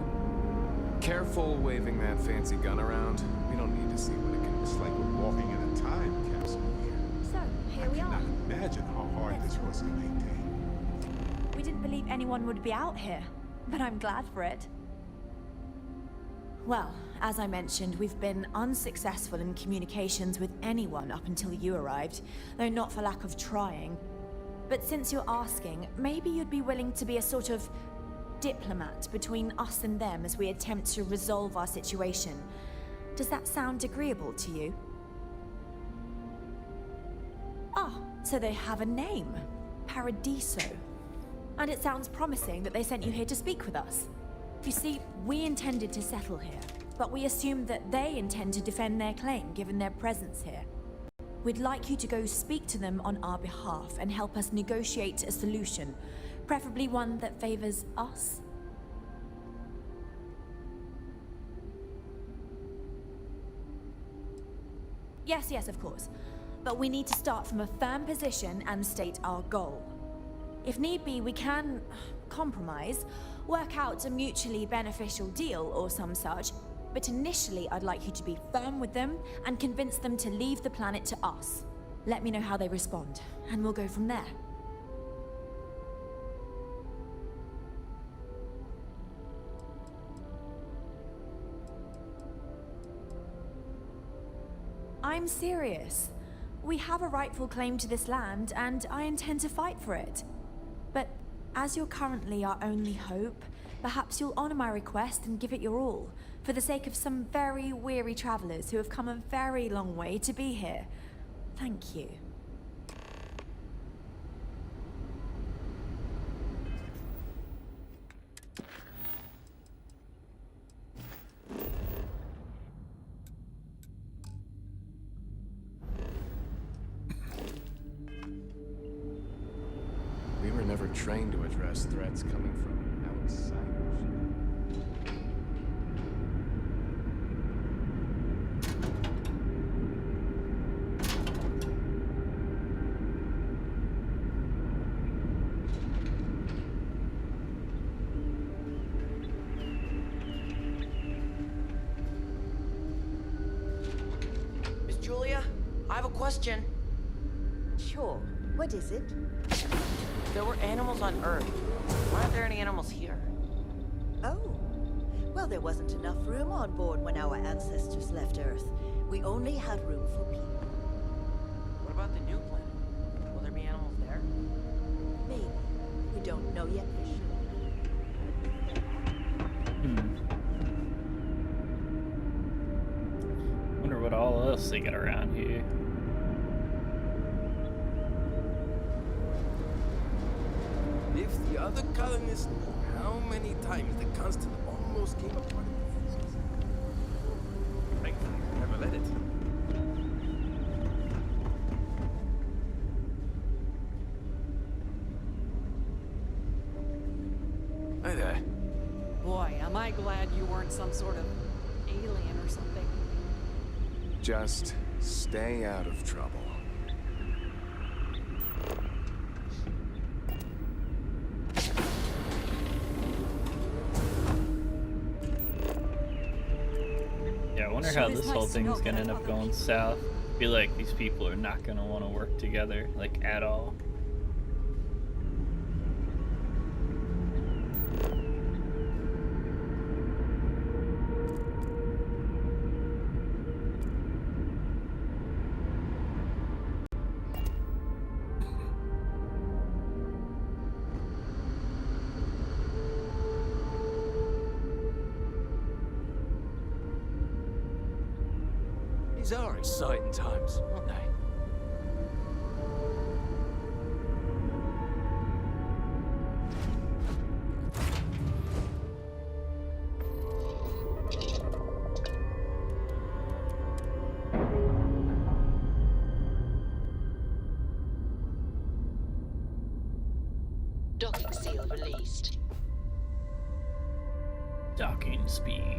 Careful waving that fancy gun around. We don't need to see what it can do. It's like we're walking in a time capsule here. So, here we are. Imagine how hard this was to maintain. We didn't believe anyone would be out here, but I'm glad for it. Well, as I mentioned, we've been unsuccessful in communications with anyone up until you arrived, though not for lack of trying. But since you're asking, maybe you'd be willing to be a sort of diplomat between us and them as we attempt to resolve our situation. Does that sound agreeable to you? Ah, so they have a name. Paradiso. And it sounds promising that they sent you here to speak with us. You see, we intended to settle here, but we assumed that they intend to defend their claim given their presence here. We'd like you to go speak to them on our behalf and help us negotiate a solution, preferably one that favors us. Yes, of course. But we need to start from a firm position and state our goal. If need be, we can compromise, work out a mutually beneficial deal or some such. But initially, I'd like you to be firm with them and convince them to leave the planet to us. Let me know how they respond, and we'll go from there. I'm serious. We have a rightful claim to this land, and I intend to fight for it. But as you're currently our only hope, perhaps you'll honor my request and give it your all, for the sake of some very weary travelers who have come a very long way to be here. Thank you. We were never trained to address threats coming from outside. Miss Julia, I have a question. Sure. What is it? There were animals on Earth. Why aren't there any animals here? Oh. Well, there wasn't enough room on board when our ancestors left Earth. We only had room for people. What about the new planet? Will there be animals there? Maybe. We don't know yet for sure. Wonder what all else they got around here. If the other colonists knew how many times the constant almost came apart. Thankfully, we never let it. Hi there. Boy, am I glad you weren't some sort of alien or something. Just stay out of trouble. Yeah, I wonder how this whole thing is gonna end up going south. I feel like these people are not gonna want to work together, like, at all. These are exciting times, aren't they? Docking seal released. Docking speed.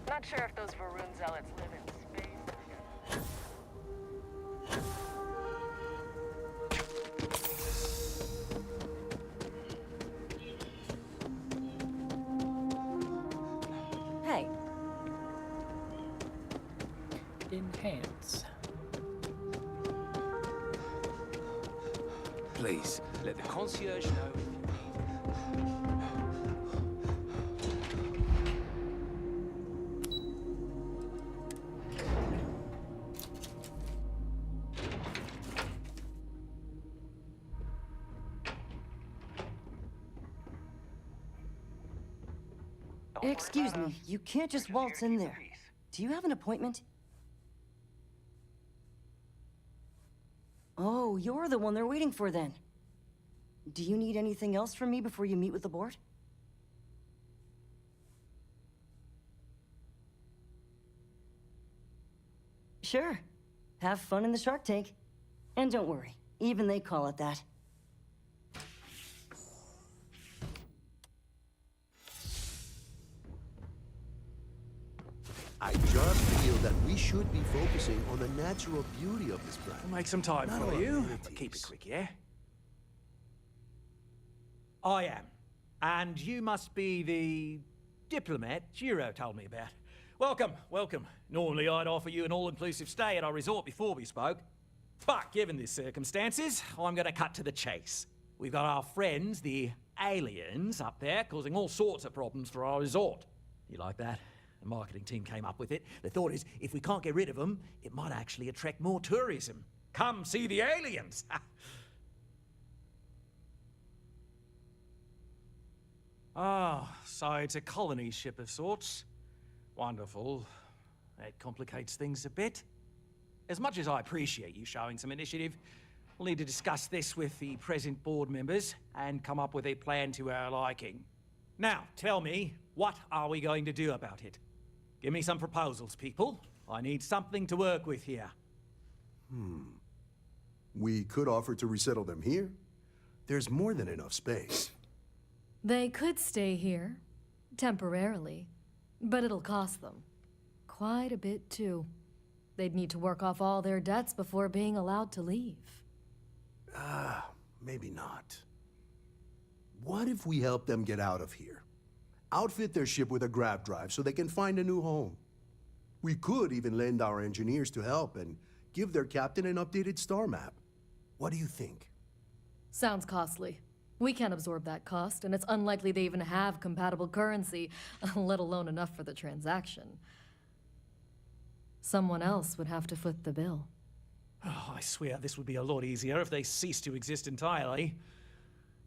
Not sure if those Varun zealots live in space. Hey. Enhance. Please, let the concierge know if you need. Excuse me, you can't just waltz in there. Do you have an appointment? Oh, you're the one they're waiting for then. Do you need anything else from me before you meet with the board? Sure. Have fun in the shark tank. And don't worry, even they call it that. I just feel that we should be focusing on the natural beauty of this planet. I'll make some time Not for our you, amenities. but keep it quick, yeah? I am. And you must be the diplomat Giro told me about. Welcome, welcome. Normally I'd offer you an all-inclusive stay at our resort before we spoke. But given the circumstances, I'm gonna cut to the chase. We've got our friends, the aliens, up there, causing all sorts of problems for our resort. You like that? The marketing team came up with it. The thought is, if we can't get rid of them, it might actually attract more tourism. Come see the aliens! Ah, so it's a colony ship of sorts. Wonderful. That complicates things a bit. As much as I appreciate you showing some initiative, we'll need to discuss this with the present board members and come up with a plan to our liking. Now, tell me, what are we going to do about it? Give me some proposals, people. I need something to work with here. We could offer to resettle them here. There's more than enough space. They could stay here, temporarily, but it'll cost them. Quite a bit, too. They'd need to work off all their debts before being allowed to leave. Maybe not. What if we help them get out of here? Outfit their ship with a grav drive so they can find a new home. We could even lend our engineers to help and give their captain an updated star map. What do you think? Sounds costly. We can't absorb that cost, and it's unlikely they even have compatible currency, let alone enough for the transaction. Someone else would have to foot the bill. Oh, I swear this would be a lot easier if they ceased to exist entirely.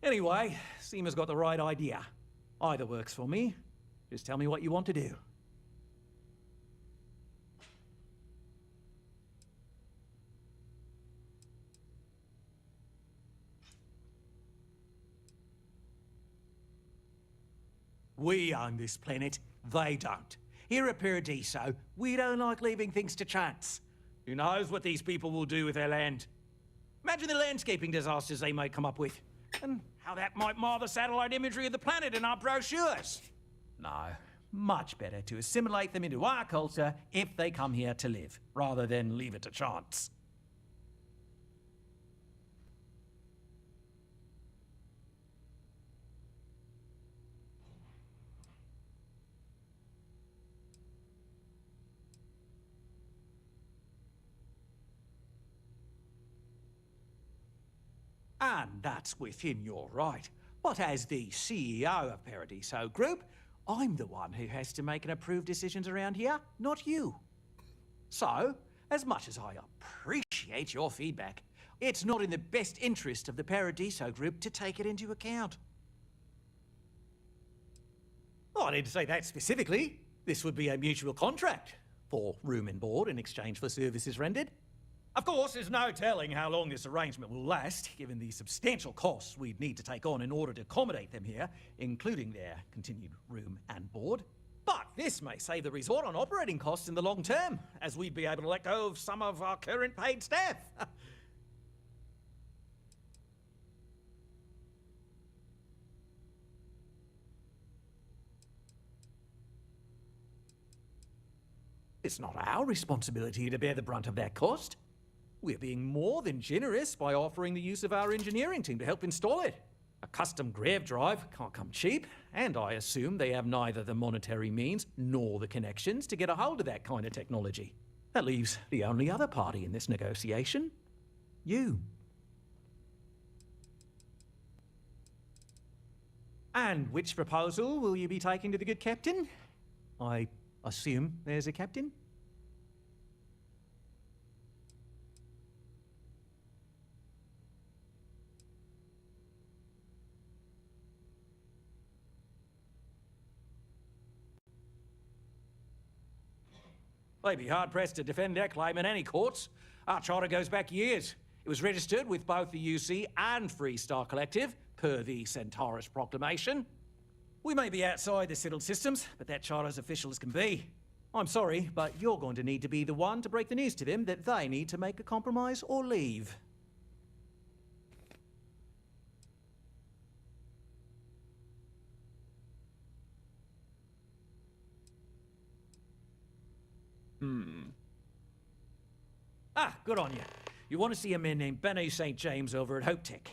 Anyway, Seema's got the right idea. Either works for me. Just tell me what you want to do. We own this planet, they don't. Here at Paradiso, we don't like leaving things to chance. Who knows what these people will do with their land? Imagine the landscaping disasters they may come up with, and how that might mar the satellite imagery of the planet in our brochures. No, much better to assimilate them into our culture if they come here to live, rather than leave it to chance. And that's within your right. But as the CEO of Paradiso Group, I'm the one who has to make and approve decisions around here, not you. So, as much as I appreciate your feedback, it's not in the best interest of the Paradiso Group to take it into account. Oh, I didn't say that specifically. This would be a mutual contract for room and board in exchange for services rendered. Of course, there's no telling how long this arrangement will last, given the substantial costs we'd need to take on in order to accommodate them here, including their continued room and board. But this may save the resort on operating costs in the long term, as we'd be able to let go of some of our current paid staff. It's not our responsibility to bear the brunt of that cost. We're being more than generous by offering the use of our engineering team to help install it. A custom grav drive can't come cheap, and I assume they have neither the monetary means nor the connections to get a hold of that kind of technology. That leaves the only other party in this negotiation. You. And which proposal will you be taking to the good captain? I assume there's a captain? They'd be hard-pressed to defend their claim in any courts. Our charter goes back years. It was registered with both the UC and Free Star Collective, per the Centaurus Proclamation. We may be outside the settled systems, but that charter as official as can be. I'm sorry, but you're going to need to be the one to break the news to them that they need to make a compromise or leave. Ah, good on you. You want to see a man named Benny St. James over at Hope Tech.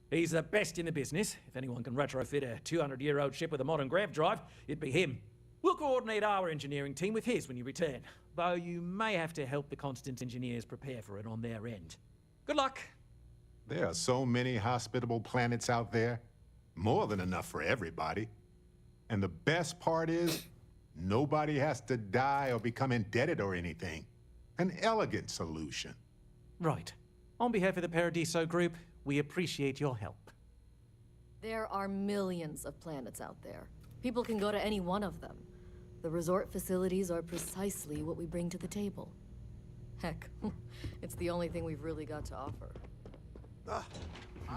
He's the best in the business. If anyone can retrofit a 200-year-old ship with a modern grav drive, it'd be him. We'll coordinate our engineering team with his when you return, though you may have to help the Constant engineers prepare for it on their end. Good luck. There are so many hospitable planets out there. More than enough for everybody. And the best part is, nobody has to die or become indebted or anything. An elegant solution. Right. On behalf of the Paradiso Group, we appreciate your help. There are millions of planets out there. People can go to any one of them. The resort facilities are precisely what we bring to the table. Heck, it's the only thing we've really got to offer. I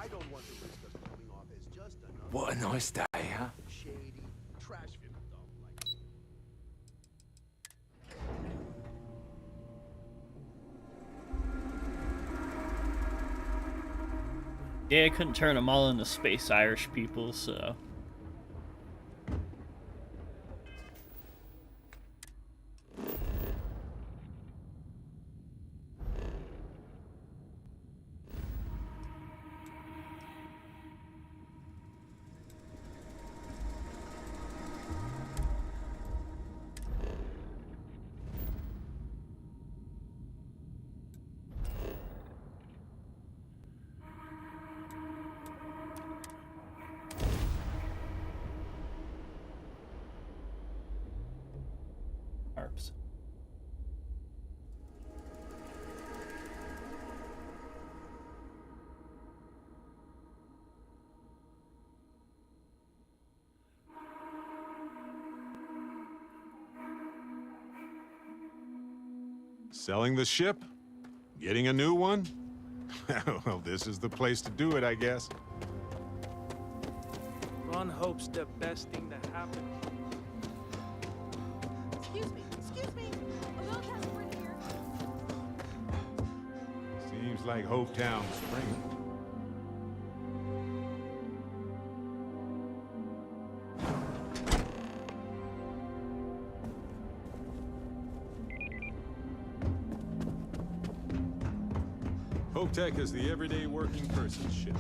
don't want the risk of coming off as just another... What a nice day, huh? Shady, trash-filled dump like... Yeah, I couldn't turn them all into space Irish people, so... Harps. Selling the ship? Getting a new one? Well, this is the place to do it, I guess. One hopes the best thing that happens. Excuse me. A little desperate here. Seems like Hopetown spring. Hope Tech is the everyday working person ship.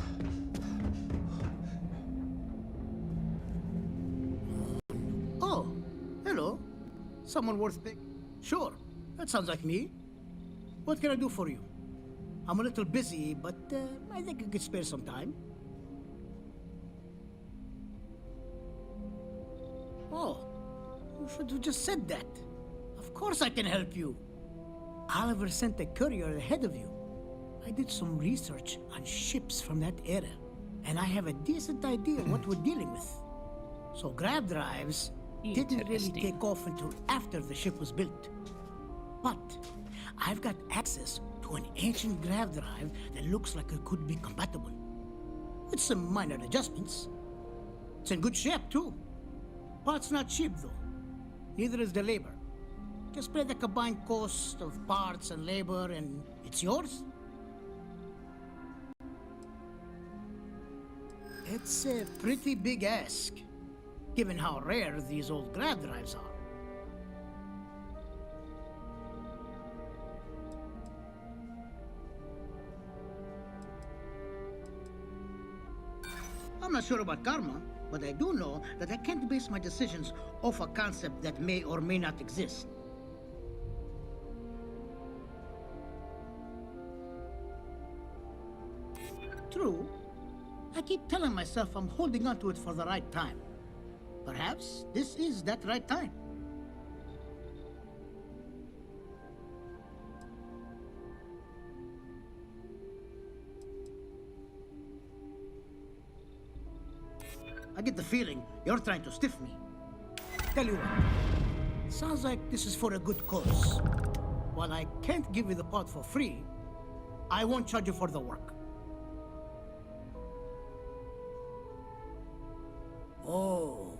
Oh, hello. Someone worth picking? Sure, that sounds like me. What can I do for you? I'm a little busy, but I think I could spare some time. Oh, you should have just said that. Of course I can help you. Oliver sent a courier ahead of you. I did some research on ships from that era, and I have a decent idea what we're dealing with. So grav drives didn't really take off until after the ship was built. But I've got access to an ancient grav drive that looks like it could be compatible. With some minor adjustments. It's in good shape, too. Parts not cheap, though. Neither is the labor. Just spread the combined cost of parts and labor, and it's yours. It's a pretty big ask, given how rare these old grav drives are. I'm not sure about karma, but I do know that I can't base my decisions off a concept that may or may not exist. True. I keep telling myself I'm holding on to it for the right time. Perhaps this is that right time. I get the feeling you're trying to stiff me. Tell you what, sounds like this is for a good cause. While I can't give you the part for free, I won't charge you for the work. Oh,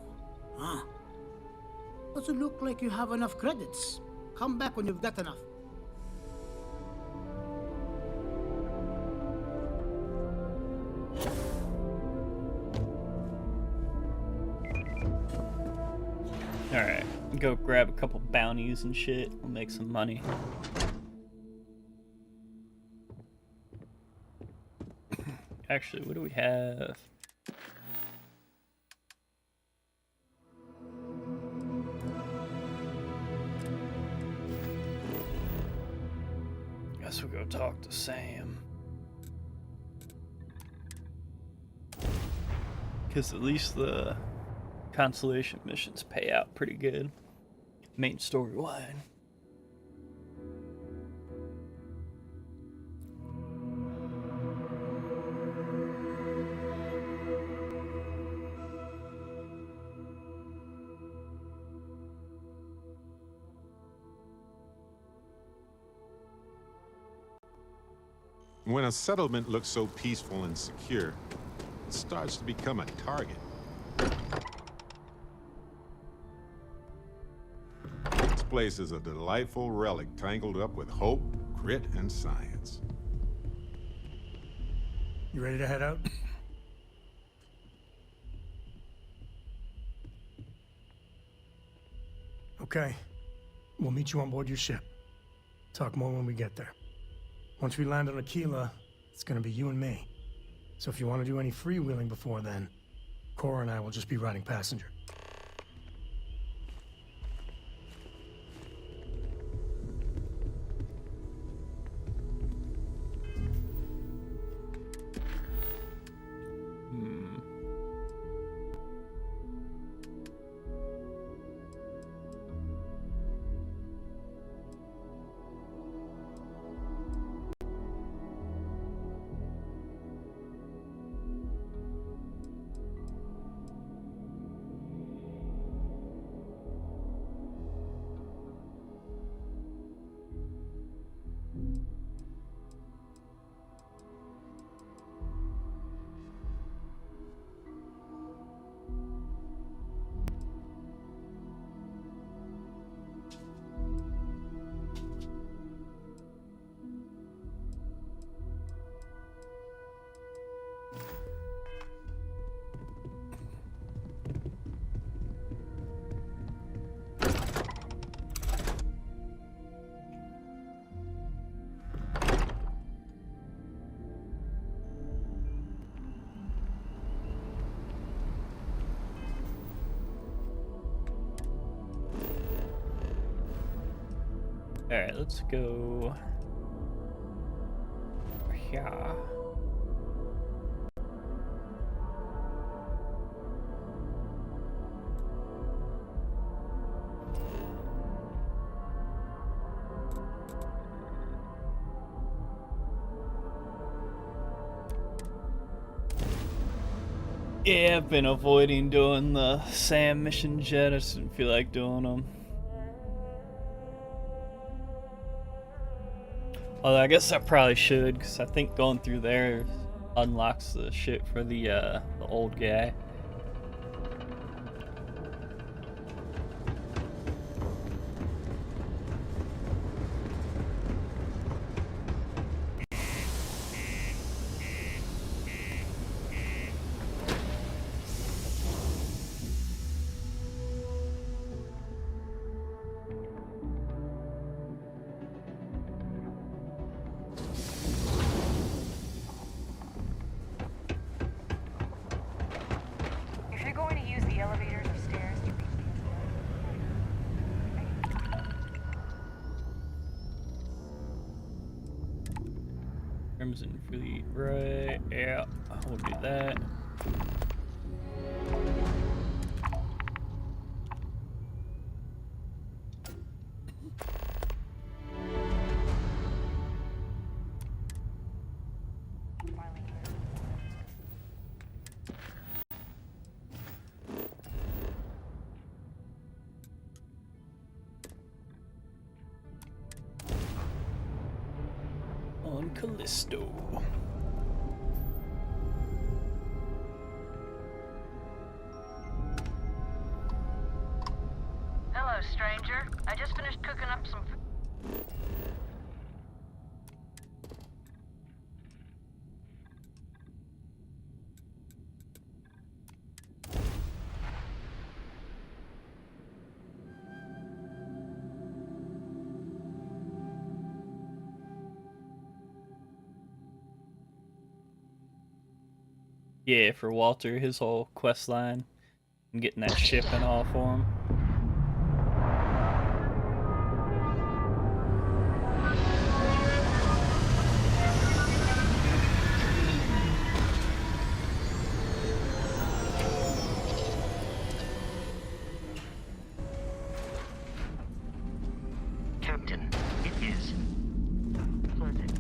huh. Doesn't look like you have enough credits. Come back when you've got enough. Alright, go grab a couple bounties and shit. We'll make some money. Actually, what do we have? Guess we'll go talk to Sam. Because at least the consolation missions pay out pretty good. Main storyline. When a settlement looks so peaceful and secure, it starts to become a target. This place is a delightful relic tangled up with hope, grit, and science. You ready to head out? Okay. We'll meet you on board your ship. Talk more when we get there. Once we land on Aquila, it's gonna be you and me. So if you want to do any freewheeling before then, Cora and I will just be riding passenger. Alright, let's go here. Yeah, I've been avoiding doing the Sam missions yet. I just didn't feel like doing them. Although I guess I probably should, because I think going through there unlocks the shit for the old guy. Crimson Fleet, right? Yeah, we'll do that. on Callisto. Hello, stranger. I just finished cooking up some food. Yeah, for Walter, his whole quest line and getting that ship and all for him. Captain, it is pleasant.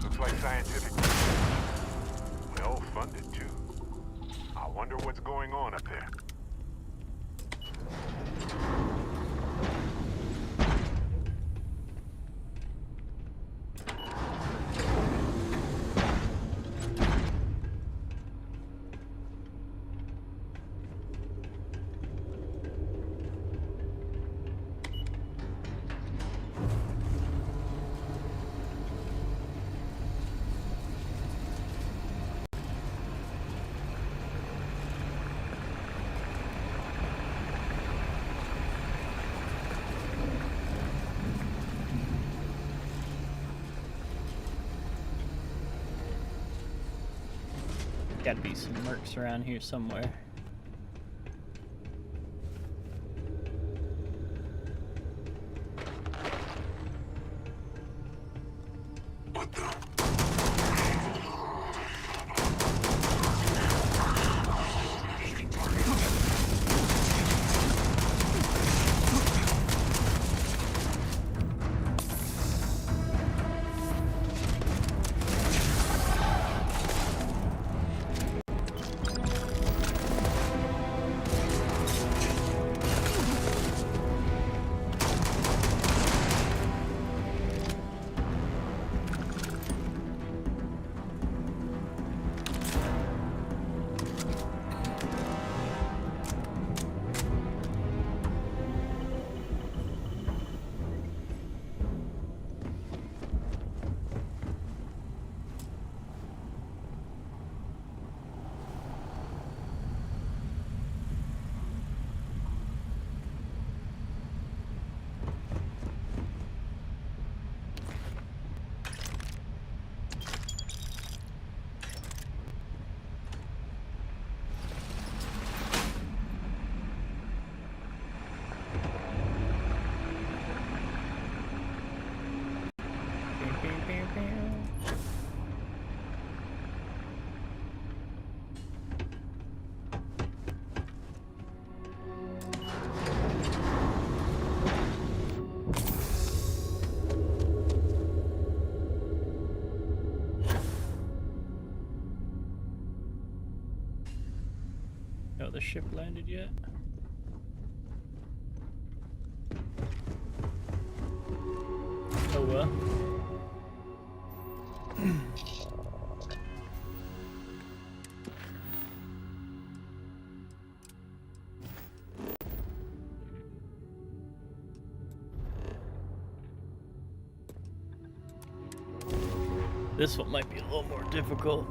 Looks like scientific. Well funded, too. I wonder what's going on up there. Gotta be some mercs around here somewhere. No, the ship landed yet? Oh well. This one might be a little more difficult.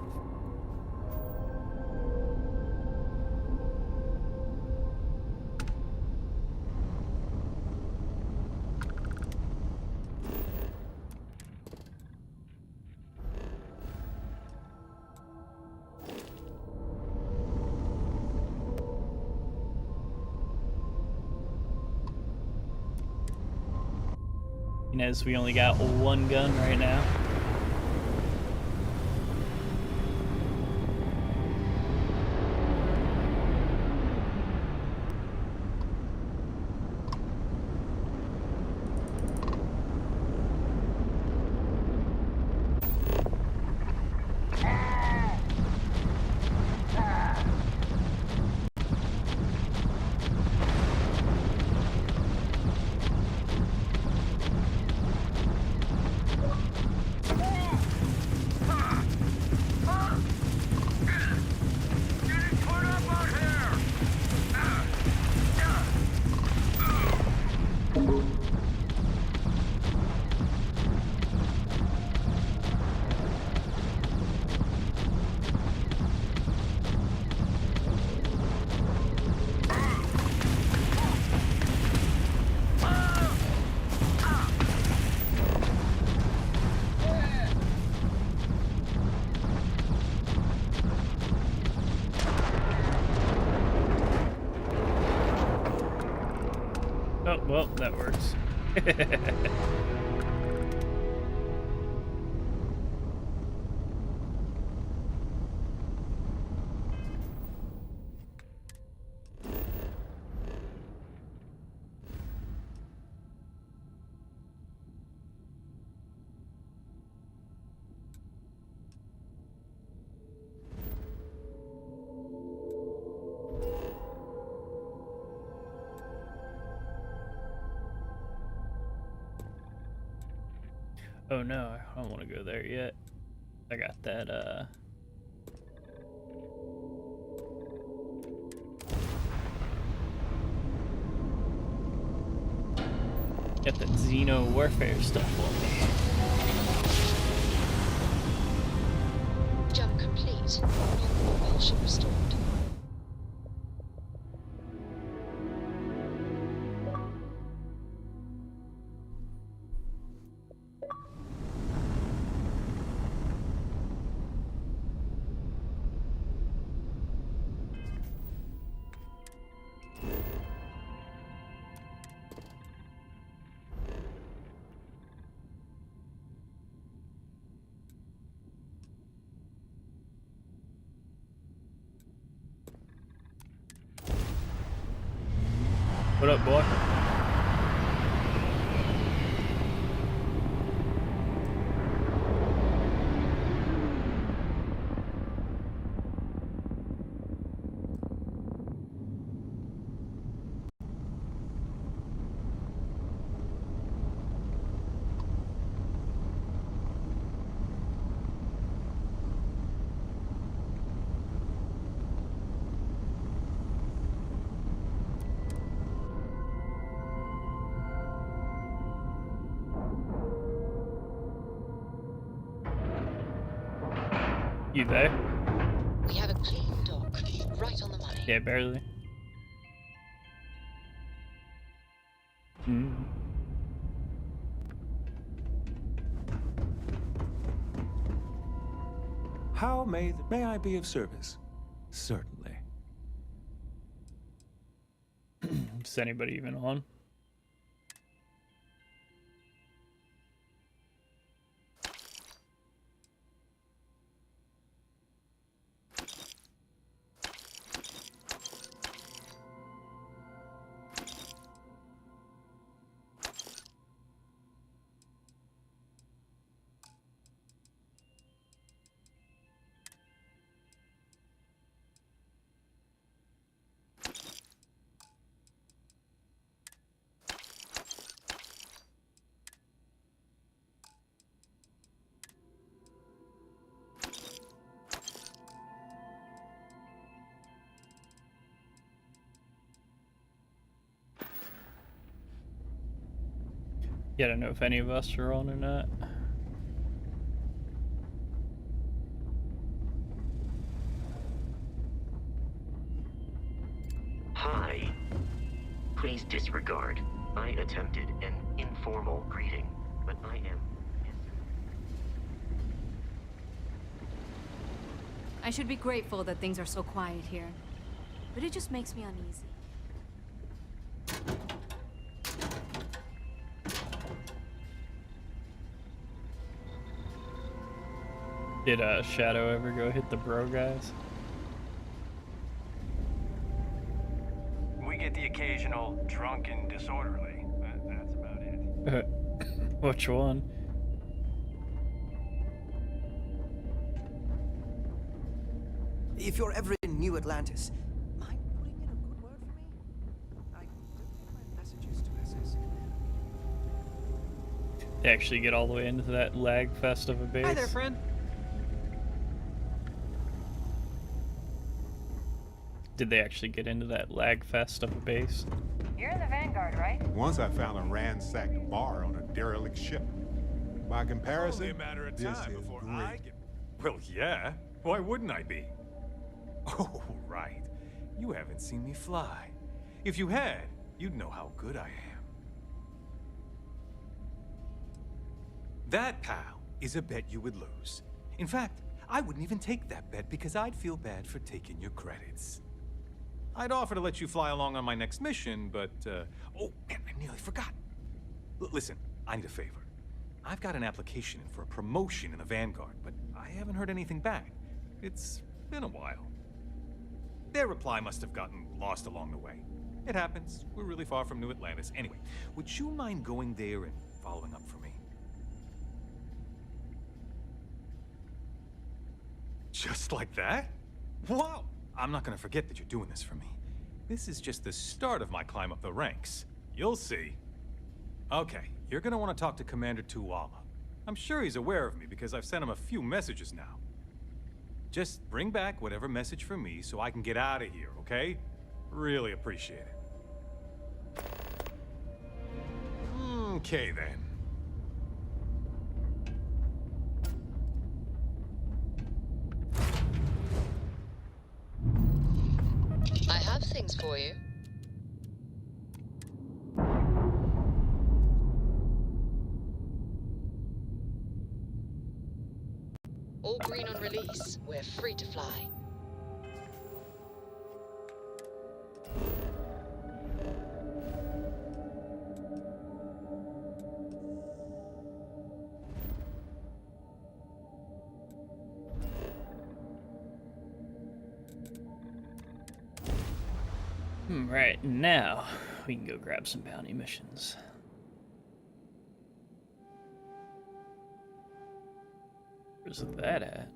As we only got one gun right now. Oh, well, that works. Oh no, I don't want to go there yet. I got that, got that Xeno warfare stuff on me. Jump complete. Propulsion restored. What up, boy? You there? We have a clean dock, right on the money. Yeah, barely. Hmm. How may I be of service? Certainly. Is anybody even on? Yeah, I don't know if any of us are on or not. Hi. Please disregard. I attempted an informal greeting, but I am... I should be grateful that things are so quiet here, but it just makes me uneasy. Did Shadow ever go hit the bro guys? We get the occasional drunken disorderly. That's about it. Which one? If you're ever in New Atlantis, mind putting in a good word for me? I don't get my messages to SS. They actually get all the way into that lag fest of a base. Hi there, friend. Did they actually get into that lag fest of a base? You're in the Vanguard, right? Once I found a ransacked bar on a derelict ship. By comparison, Only a matter of this time is before great. I get... Well, yeah. Why wouldn't I be? Oh, right. You haven't seen me fly. If you had, you'd know how good I am. That, pal, is a bet you would lose. In fact, I wouldn't even take that bet because I'd feel bad for taking your credits. I'd offer to let you fly along on my next mission, but, oh, man, I nearly forgot. Listen, I need a favor. I've got an application in for a promotion in the Vanguard, but I haven't heard anything back. It's been a while. Their reply must have gotten lost along the way. It happens. We're really far from New Atlantis. Anyway, would you mind going there and following up for me? Just like that? Wow! I'm not gonna forget that you're doing this for me. This is just the start of my climb up the ranks. You'll see. Okay, you're gonna want to talk to Commander Tuwala. I'm sure he's aware of me because I've sent him a few messages now. Just bring back whatever message for me so I can get out of here, okay? Really appreciate it. Okay, then. I have things for you. All green on release. We're free to fly. Right, now we can go grab some bounty missions. Where's that at?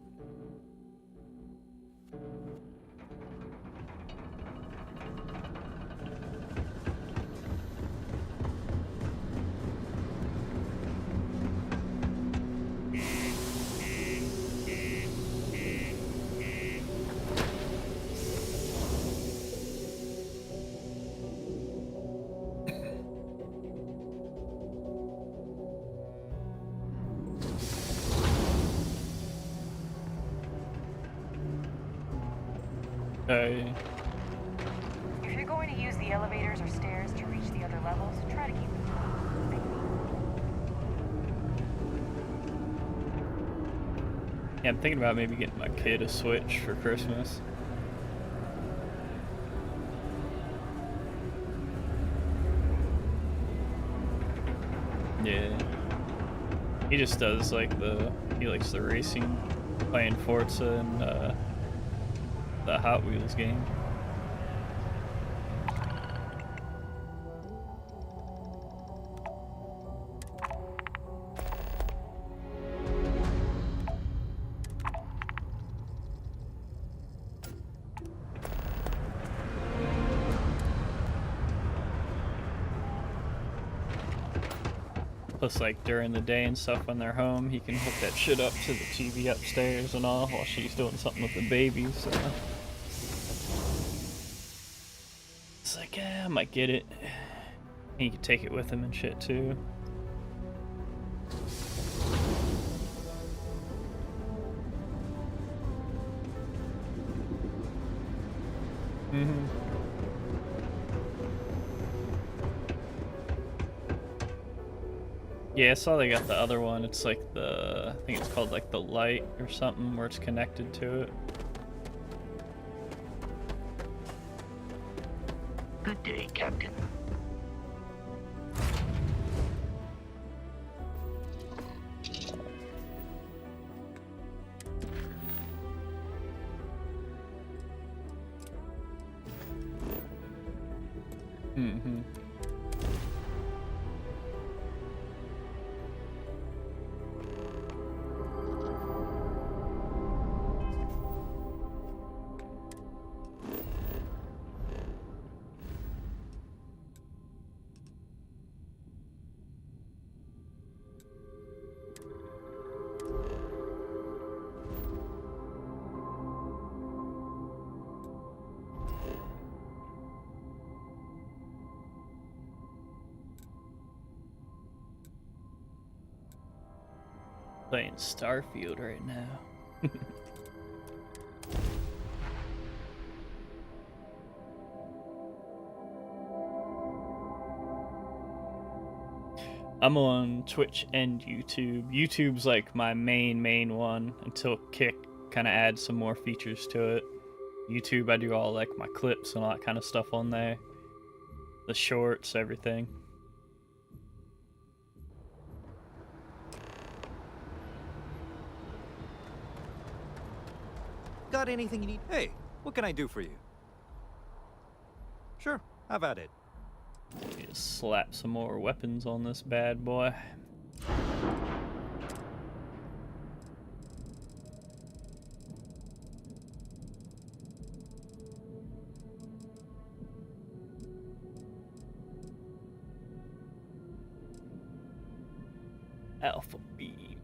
If you're going to use the elevators or stairs to reach the other levels, try to keep them Yeah, I'm thinking about maybe getting my kid a Switch for Christmas. Yeah. He just does like he likes the racing, playing Forza and the Hot Wheels game. Plus, like, during the day and stuff when they're home, he can hook that shit up to the TV upstairs and all while she's doing something with the baby, so... It's like, I might get it. He can take it with him and shit, too. Mm-hmm. Yeah, I saw they got the other one. It's like I think it's called like the light or something where it's connected to it. Good day, Captain. Mm-hmm. Playing Starfield right now. I'm on Twitch and YouTube. YouTube's like my main one until Kick kind of adds some more features to it. YouTube, I do all like my clips and all that kind of stuff on there. The shorts, everything. Got anything you need? Hey, what can I do for you? Sure, have at it. Just slap some more weapons on this bad boy. Alpha beam.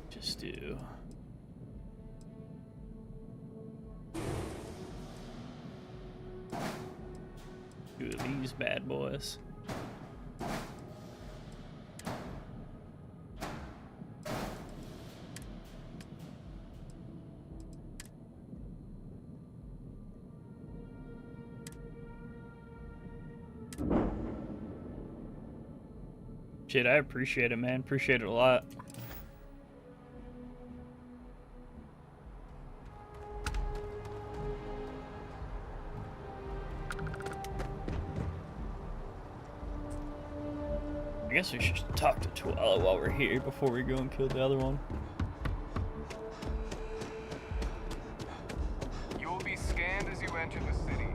Just do. Two of these bad boys. Shit, I appreciate it, man. Appreciate it a lot. I guess we should talk to Tuala while we're here before we go and kill the other one. You will be scanned as you enter the city.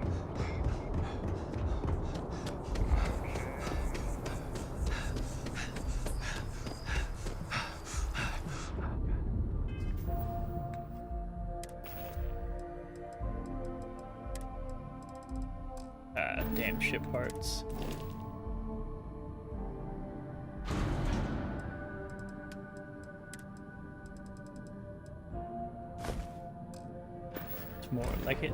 Ah, damn ship parts. More like it.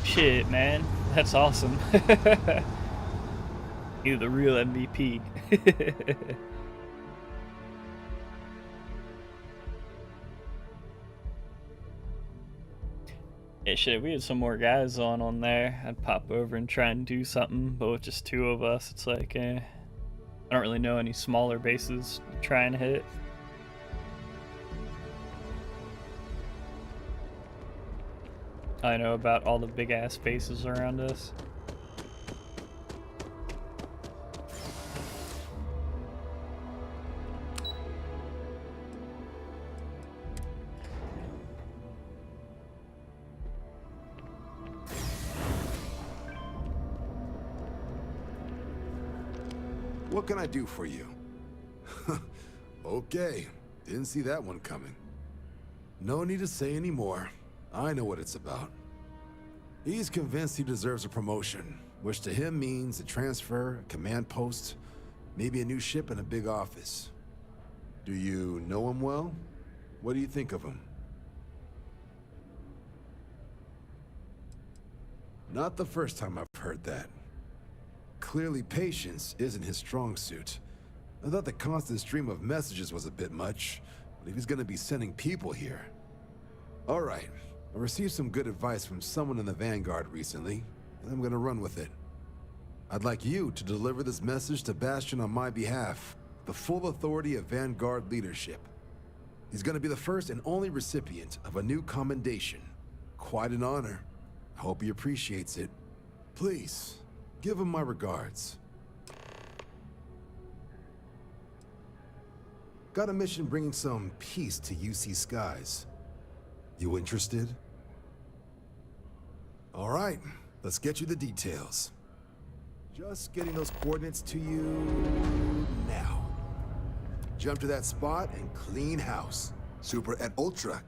Shit, man. That's awesome. You're the real MVP. Yeah, shit, if we had some more guys on there, I'd pop over and try and do something, but with just two of us, it's like, I don't really know any smaller bases to try and hit. I know about all the big-ass bases around us. What can I do for you? Okay, didn't see that one coming. No need to say any more. I know what it's about. He's convinced he deserves a promotion, which to him means a transfer, a command post, maybe a new ship and a big office. Do you know him well? What do you think of him? Not the first time I've heard that. Clearly patience isn't his strong suit. I thought the constant stream of messages was a bit much, but if he's gonna be sending people here... All right, I received some good advice from someone in the Vanguard recently, and I'm gonna run with it. I'd like you to deliver this message to Bastion on my behalf, the full authority of Vanguard leadership. He's gonna be the first and only recipient of a new commendation. Quite an honor. I hope he appreciates it. Please, give him my regards. Got a mission bringing some peace to UC skies. You interested? All right, let's get you the details. Just getting those coordinates to you now. Jump to that spot and clean house. Super and Ultra.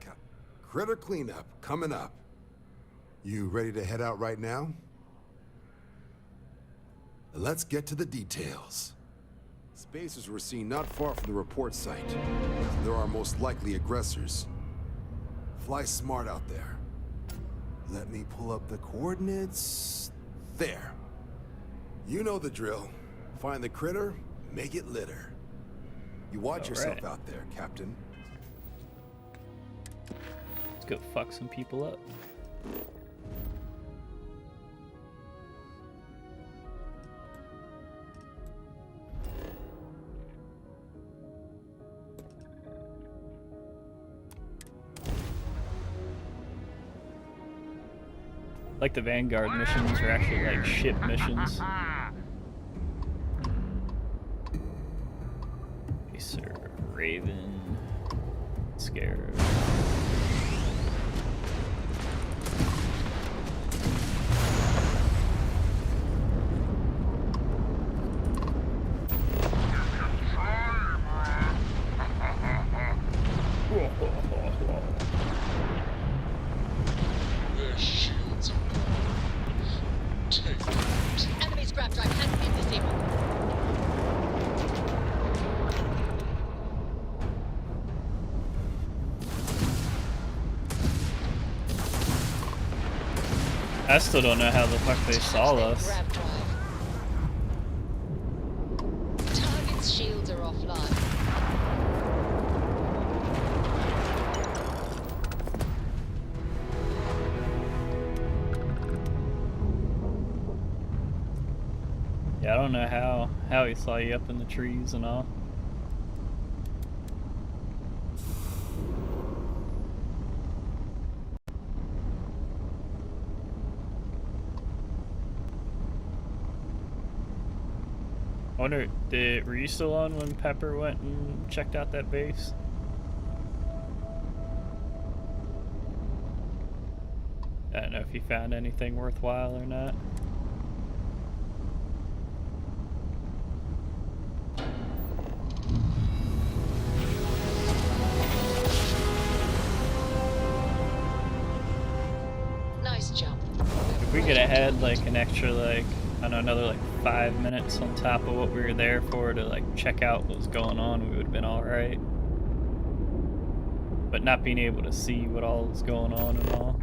Critter cleanup coming up. You ready to head out right now? Let's get to the details. Spacers were seen not far from the report site. There are most likely aggressors. Fly smart out there. Let me pull up the coordinates. There. You know the drill. Find the critter, make it litter. You watch yourself out there, Captain. Let's go fuck some people up. Like the Vanguard missions are actually like ship missions. Sir Raven, Scarab. Their shields are take Enemy scrap drive has been disabled. I still don't know how the fuck they saw us. Target's shields are offline. Yeah, I don't know how he saw you up in the trees and all. I wonder, were you still on when Pepper went and checked out that base? I don't know if he found anything worthwhile or not. Nice jump. If we could have had like an extra like, I don't know, another like 5 minutes on top of what we were there for to like check out what was going on, we would have been alright. But not being able to see what all is going on and all.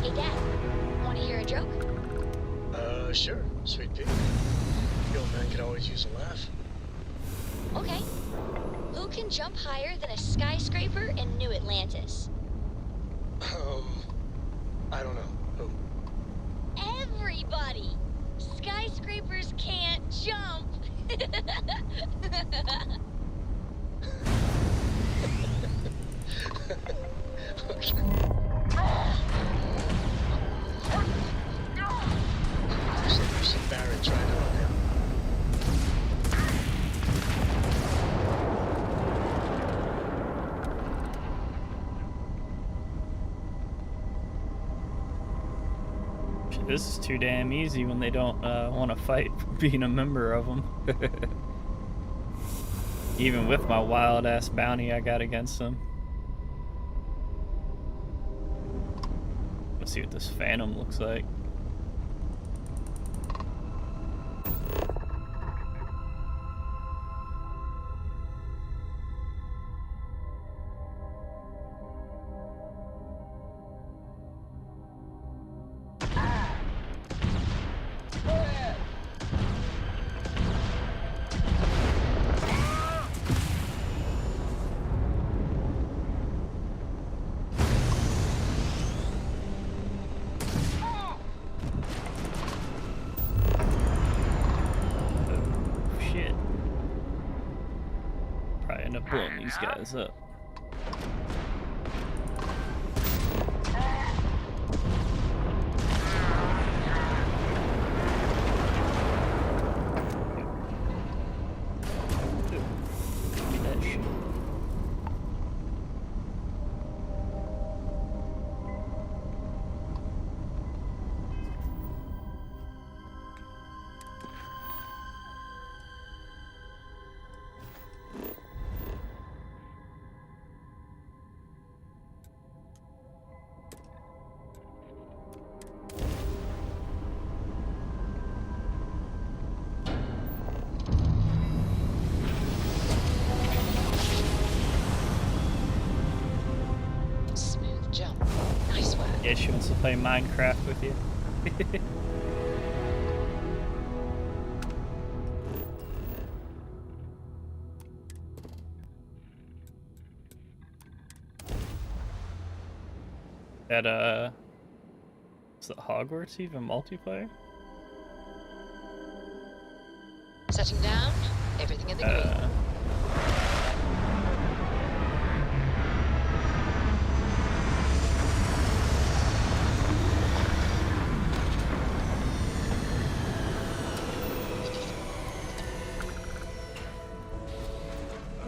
Hey, Dad. Want to hear a joke? Sure, sweet pea. The old man could always use a laugh. Okay. Who can jump higher than a skyscraper in New Atlantis? I don't know. Who? Everybody! Skyscrapers can't jump! There's some Barrett trying to run him. This is too damn easy when they don't want to fight for being a member of them. Even with my wild ass bounty I got against them. Let's see what this Phantom looks like. Blowing these guys up. Give me that shit. Yeah, she wants to play Minecraft with you. That is the Hogwarts even multiplayer? Setting down, everything in the green.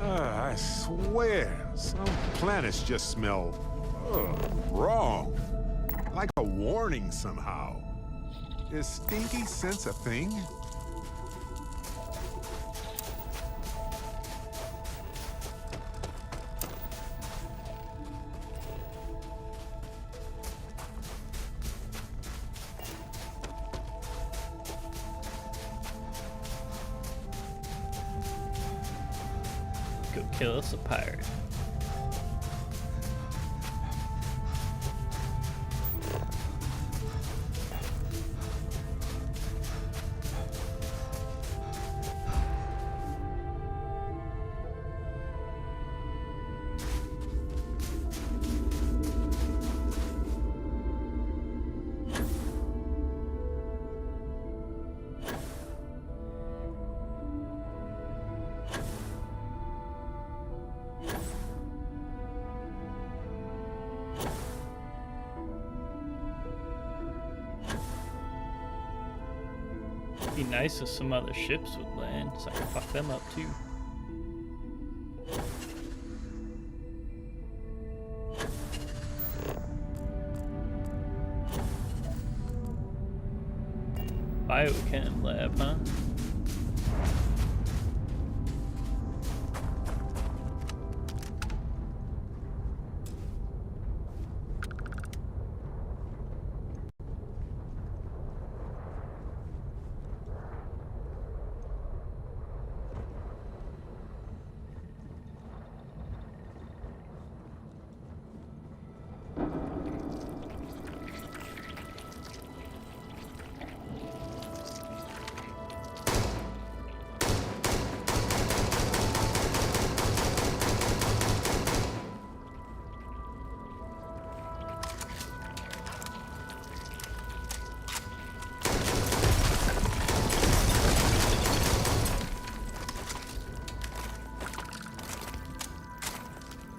I swear, some planets just smell wrong. Like a warning somehow. Is stinky sense a thing? Go kill us a pirate. Be nice if some other ships would land, so I can fuck them up too. Biochem lab, huh?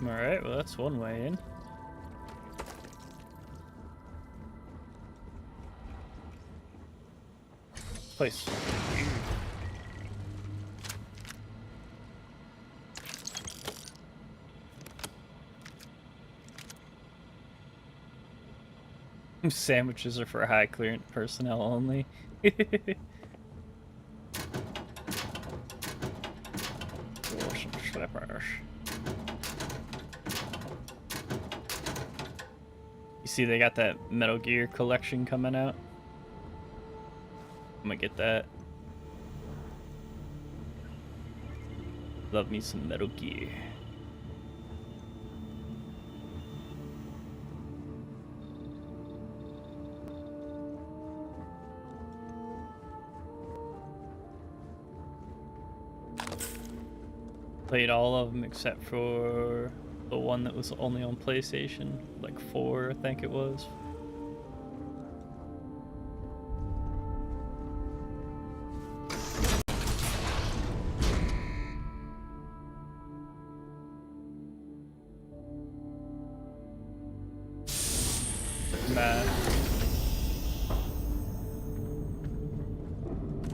Alright, well that's one way in. Place. Sandwiches are for high clearance personnel only. You see they got that Metal Gear collection coming out? I'm gonna get that. Love me some Metal Gear. Played all of them except for the one that was only on PlayStation, like 4, I think it was. Nah.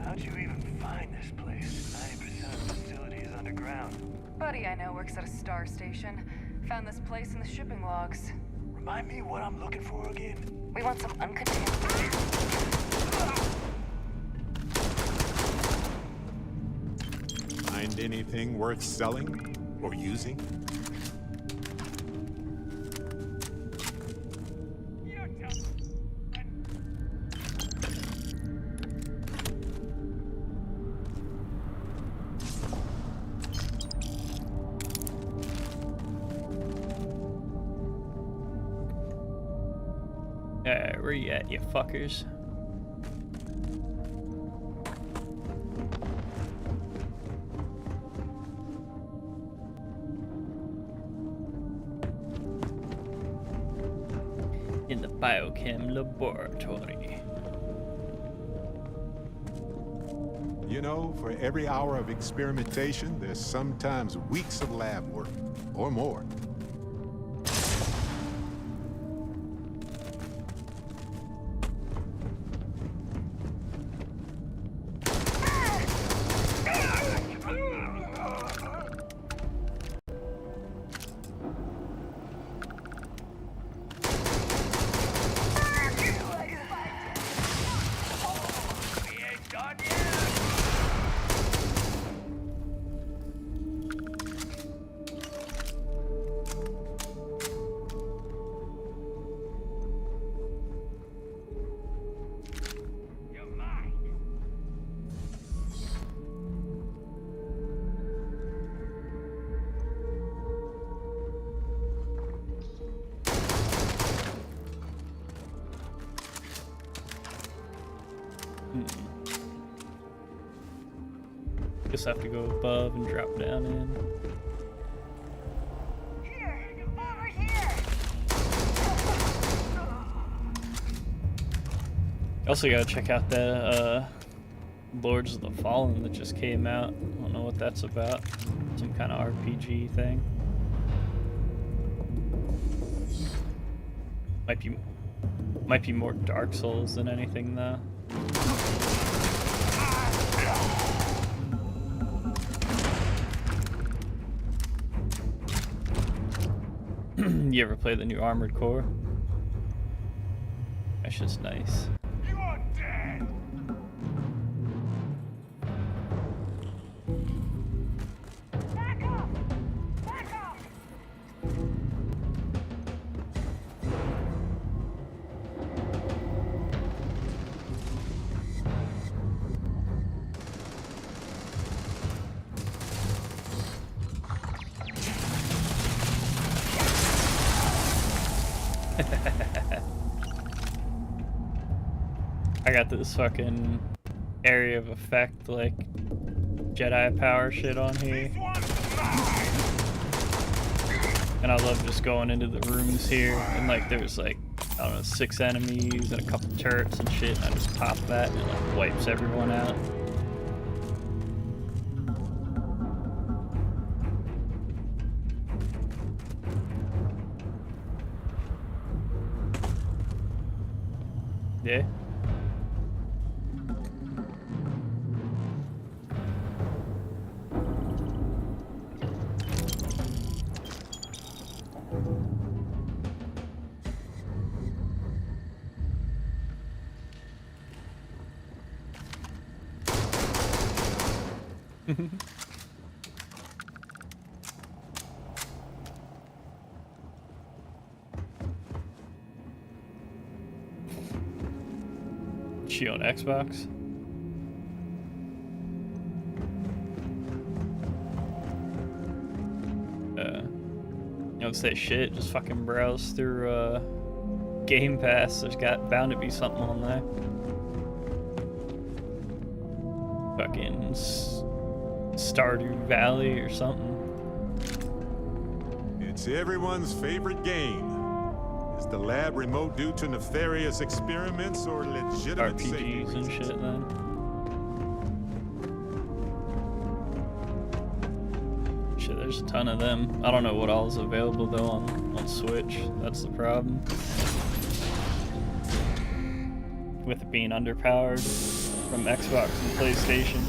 How'd you even find this place? 90% of the facility is underground. Buddy I know works at a star station. Found this place in the shipping logs. Remind me what I'm looking for again. We want some uncontaminated. Find anything worth selling or using? Where you at, you fuckers? in the biochem laboratory. You know, for every hour of experimentation, there's sometimes weeks of lab work, or more. Just have to go above and drop down in. Also gotta check out the Lords of the Fallen that just came out. I don't know what that's about. Some kind of RPG thing. Might be more Dark Souls than anything though. You ever play the new Armored Core? That's just nice. You are dead! Back off! Back off! I got this fucking area of effect, like Jedi power shit on here. And I love just going into the rooms here, and like there's like, I don't know, 6 enemies and a couple turrets and shit, and I just pop that and it like wipes everyone out. Yeah. She on Xbox? You don't say shit, just fucking browse through Game Pass. There's bound to be something on there. Fucking Stardew Valley or something. It's everyone's favorite game. Is the lab remote due to nefarious experiments or legitimate RPGs and shit then? Shit, there's a ton of them. I don't know what all is available though on Switch. That's the problem. With it being underpowered from Xbox and PlayStation.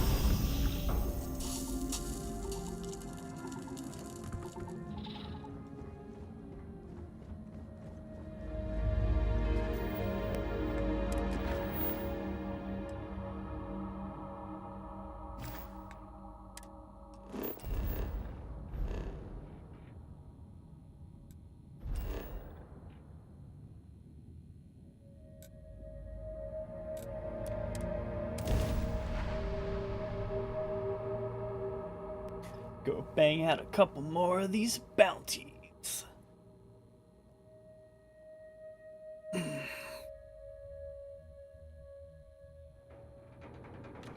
Go bang out a couple more of these bounties.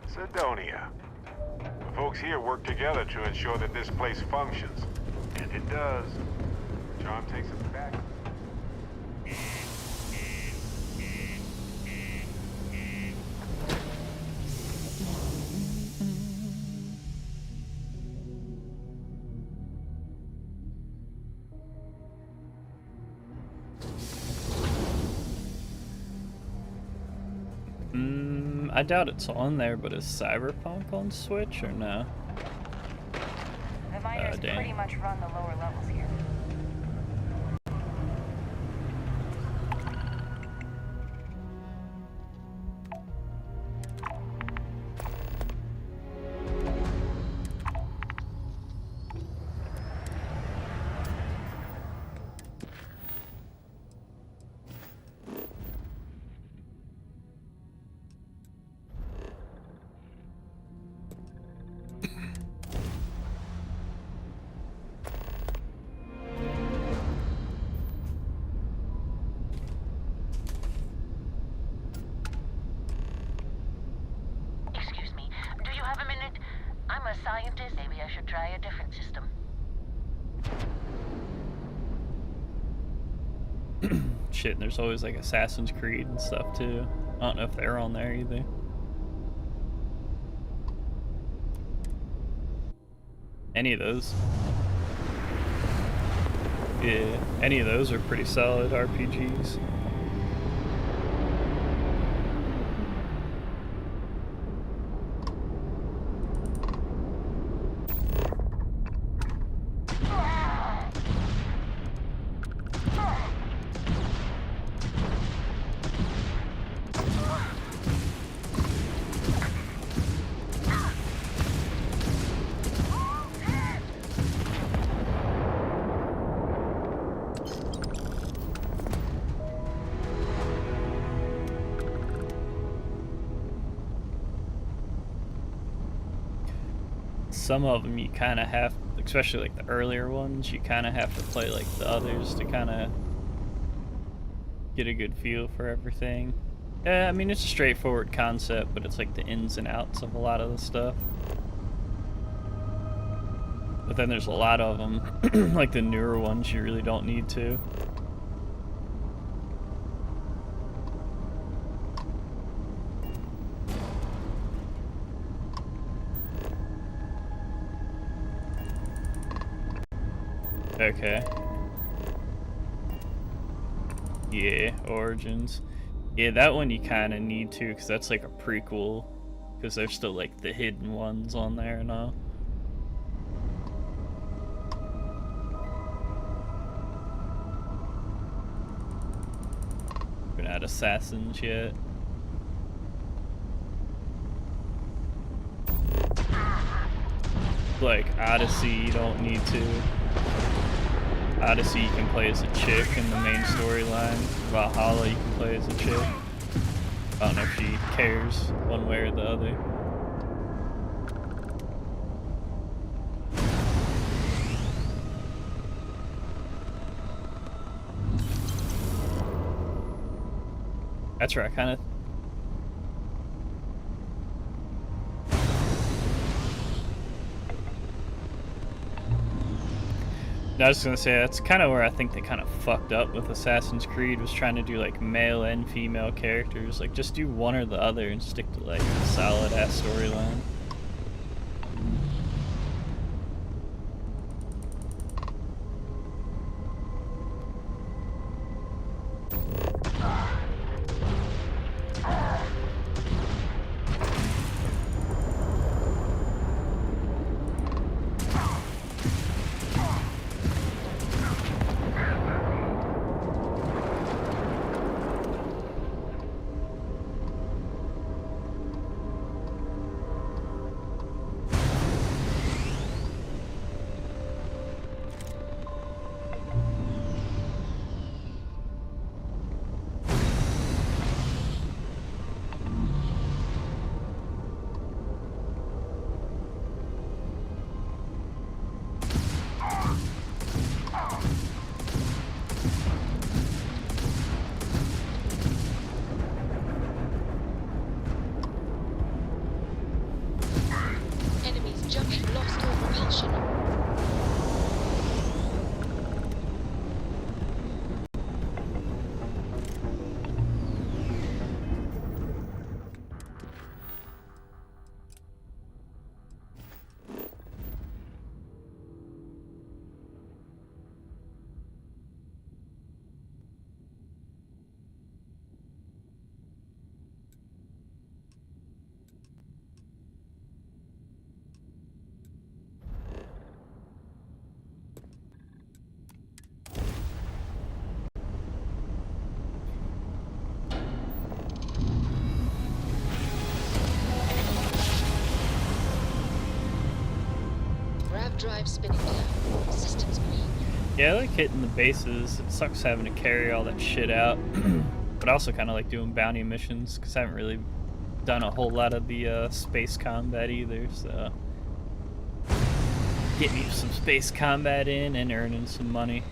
Sidonia. The folks here work together to ensure that this place functions. And it does. Charm takes us back. I doubt it's on there, but is Cyberpunk on Switch or no? The miners pretty much run the lower levels here. Scientist, maybe I should try a different system. Shit, and there's always like Assassin's Creed and stuff too. I don't know if they're on there either. Any of those. Yeah, any of those are pretty solid RPGs. Some of them you kind of have, especially like the earlier ones, you kind of have to play like the others to kind of get a good feel for everything. Yeah, I mean, it's a straightforward concept, but it's like the ins and outs of a lot of the stuff. But then there's a lot of them, like the newer ones, you really don't need to. Okay. Yeah, Origins. Yeah, that one you kind of need to, because that's like a prequel. Because there's still like the hidden ones on there and all. We're not Assassins yet. Like Odyssey, you don't need to. Odyssey you can play as a chick in the main storyline. Valhalla you can play as a chick. I don't know if she cares one way or the other. That's right, kind of. I was gonna say, that's kind of where I think they kind of fucked up with Assassin's Creed, was trying to do like male and female characters. Like, just do one or the other and stick to like a solid ass storyline. Grav drive spinning down. Systems green. Yeah, I like hitting the bases. It sucks having to carry all that shit out. But I also kind of like doing bounty missions, because I haven't really done a whole lot of the space combat either, so... Getting some space combat in and earning some money.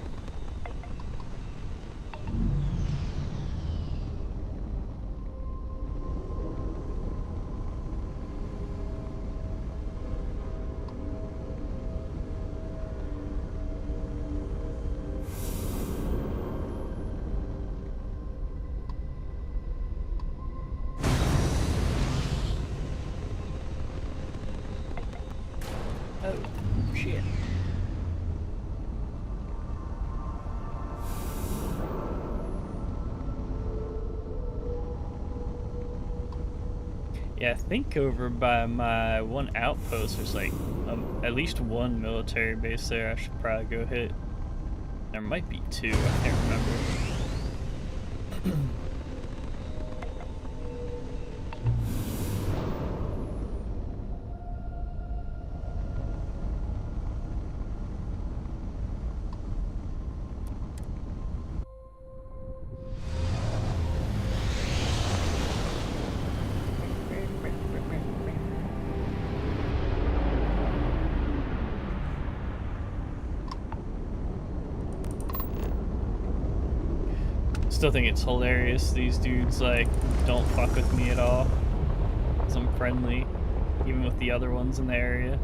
Oh, shit. Yeah, I think over by my one outpost there's like at least one military base there I should probably go hit. There might be two, I can't remember. Still think it's hilarious these dudes like don't fuck with me at all, 'cause I'm friendly even with the other ones in the area.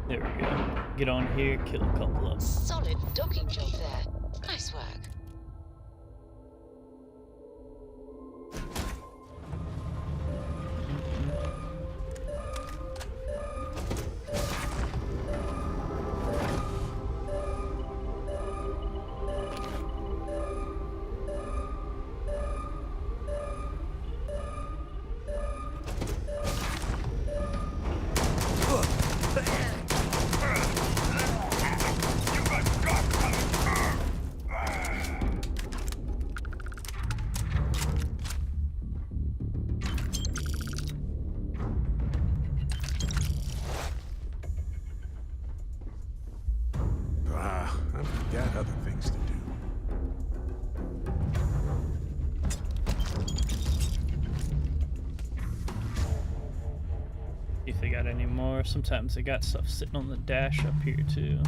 There we go. Get on here, kill a couple of them. Solid docking job there. Nice work. I've got other things to do. If they got any more, sometimes they got stuff sitting on the dash up here too.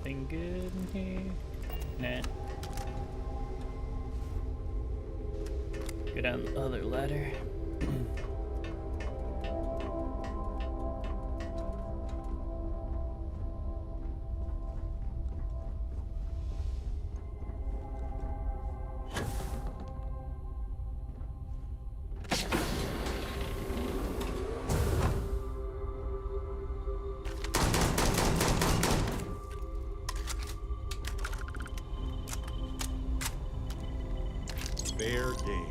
Anything good in here? Nah. Go down the other ladder. Fair game.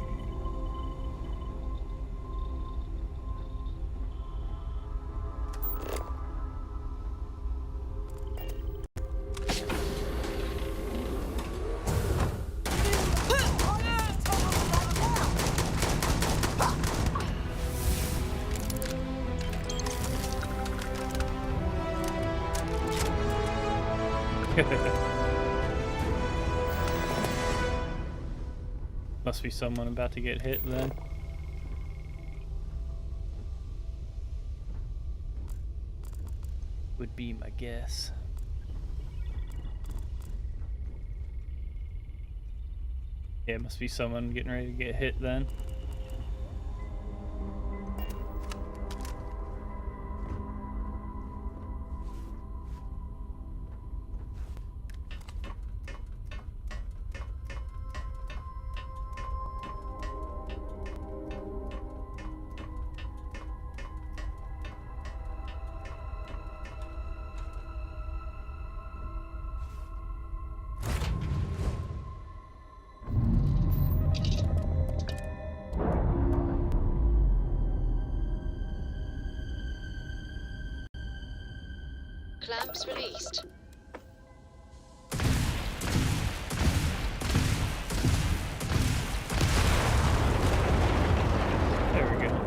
Must be someone about to get hit then. Would be my guess. Yeah, it must be someone getting ready to get hit then. Clamps released. There we go.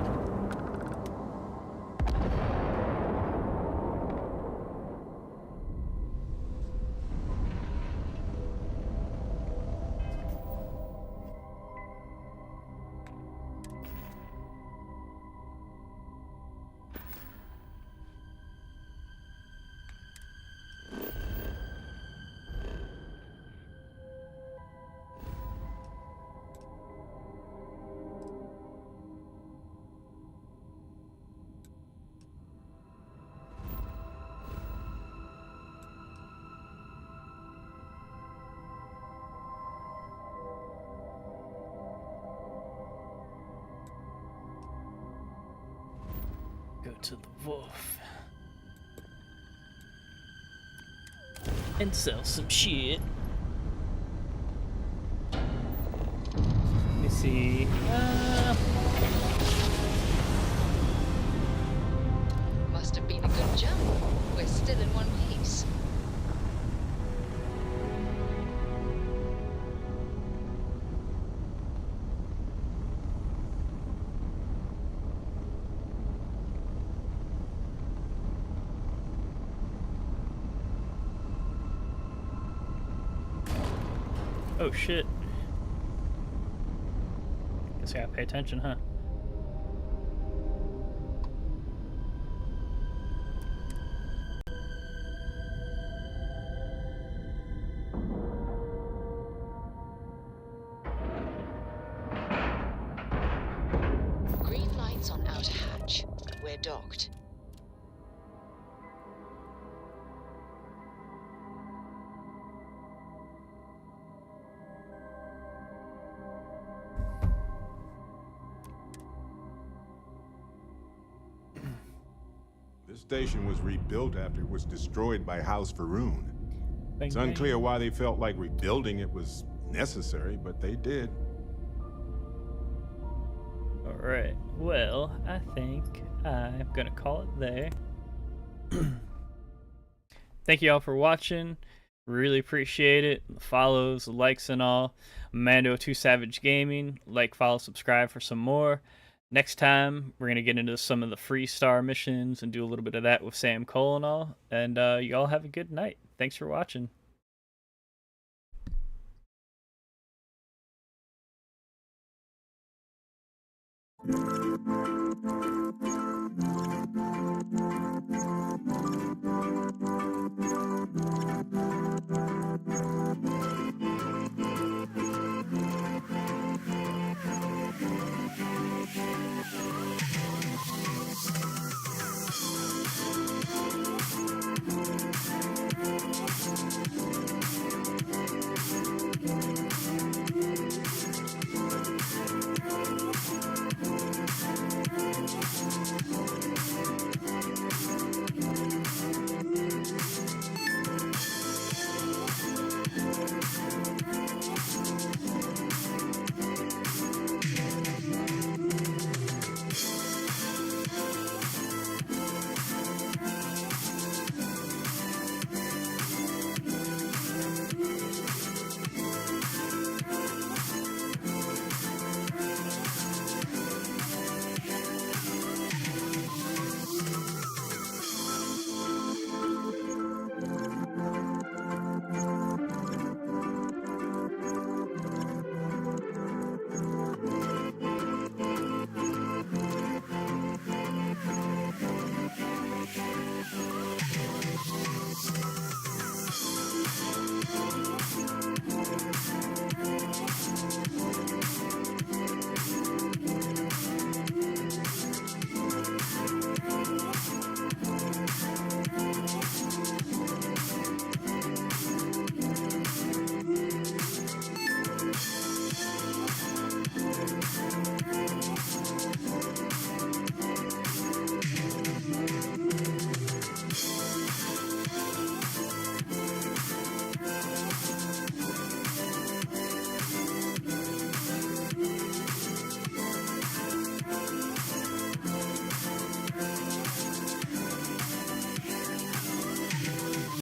Go to the wolf and sell some shit. Let me see. Must have been a good jump. We're still in one piece. Oh shit. Guess I gotta pay attention, huh? Green lights on outer hatch. We're docked. This station was rebuilt after it was destroyed by House Faroon. It's Bang, unclear bang. why they felt like rebuilding it was necessary, but they did. Alright, well, I think I'm gonna call it there. Thank you all for watching. Really appreciate it. The follows, the likes, and all. Mando2Savage Gaming. Like, follow, subscribe for some more. Next time, we're going to get into some of the free star missions and do a little bit of that with Sam Cole and all. And you all have a good night. Thanks for watching.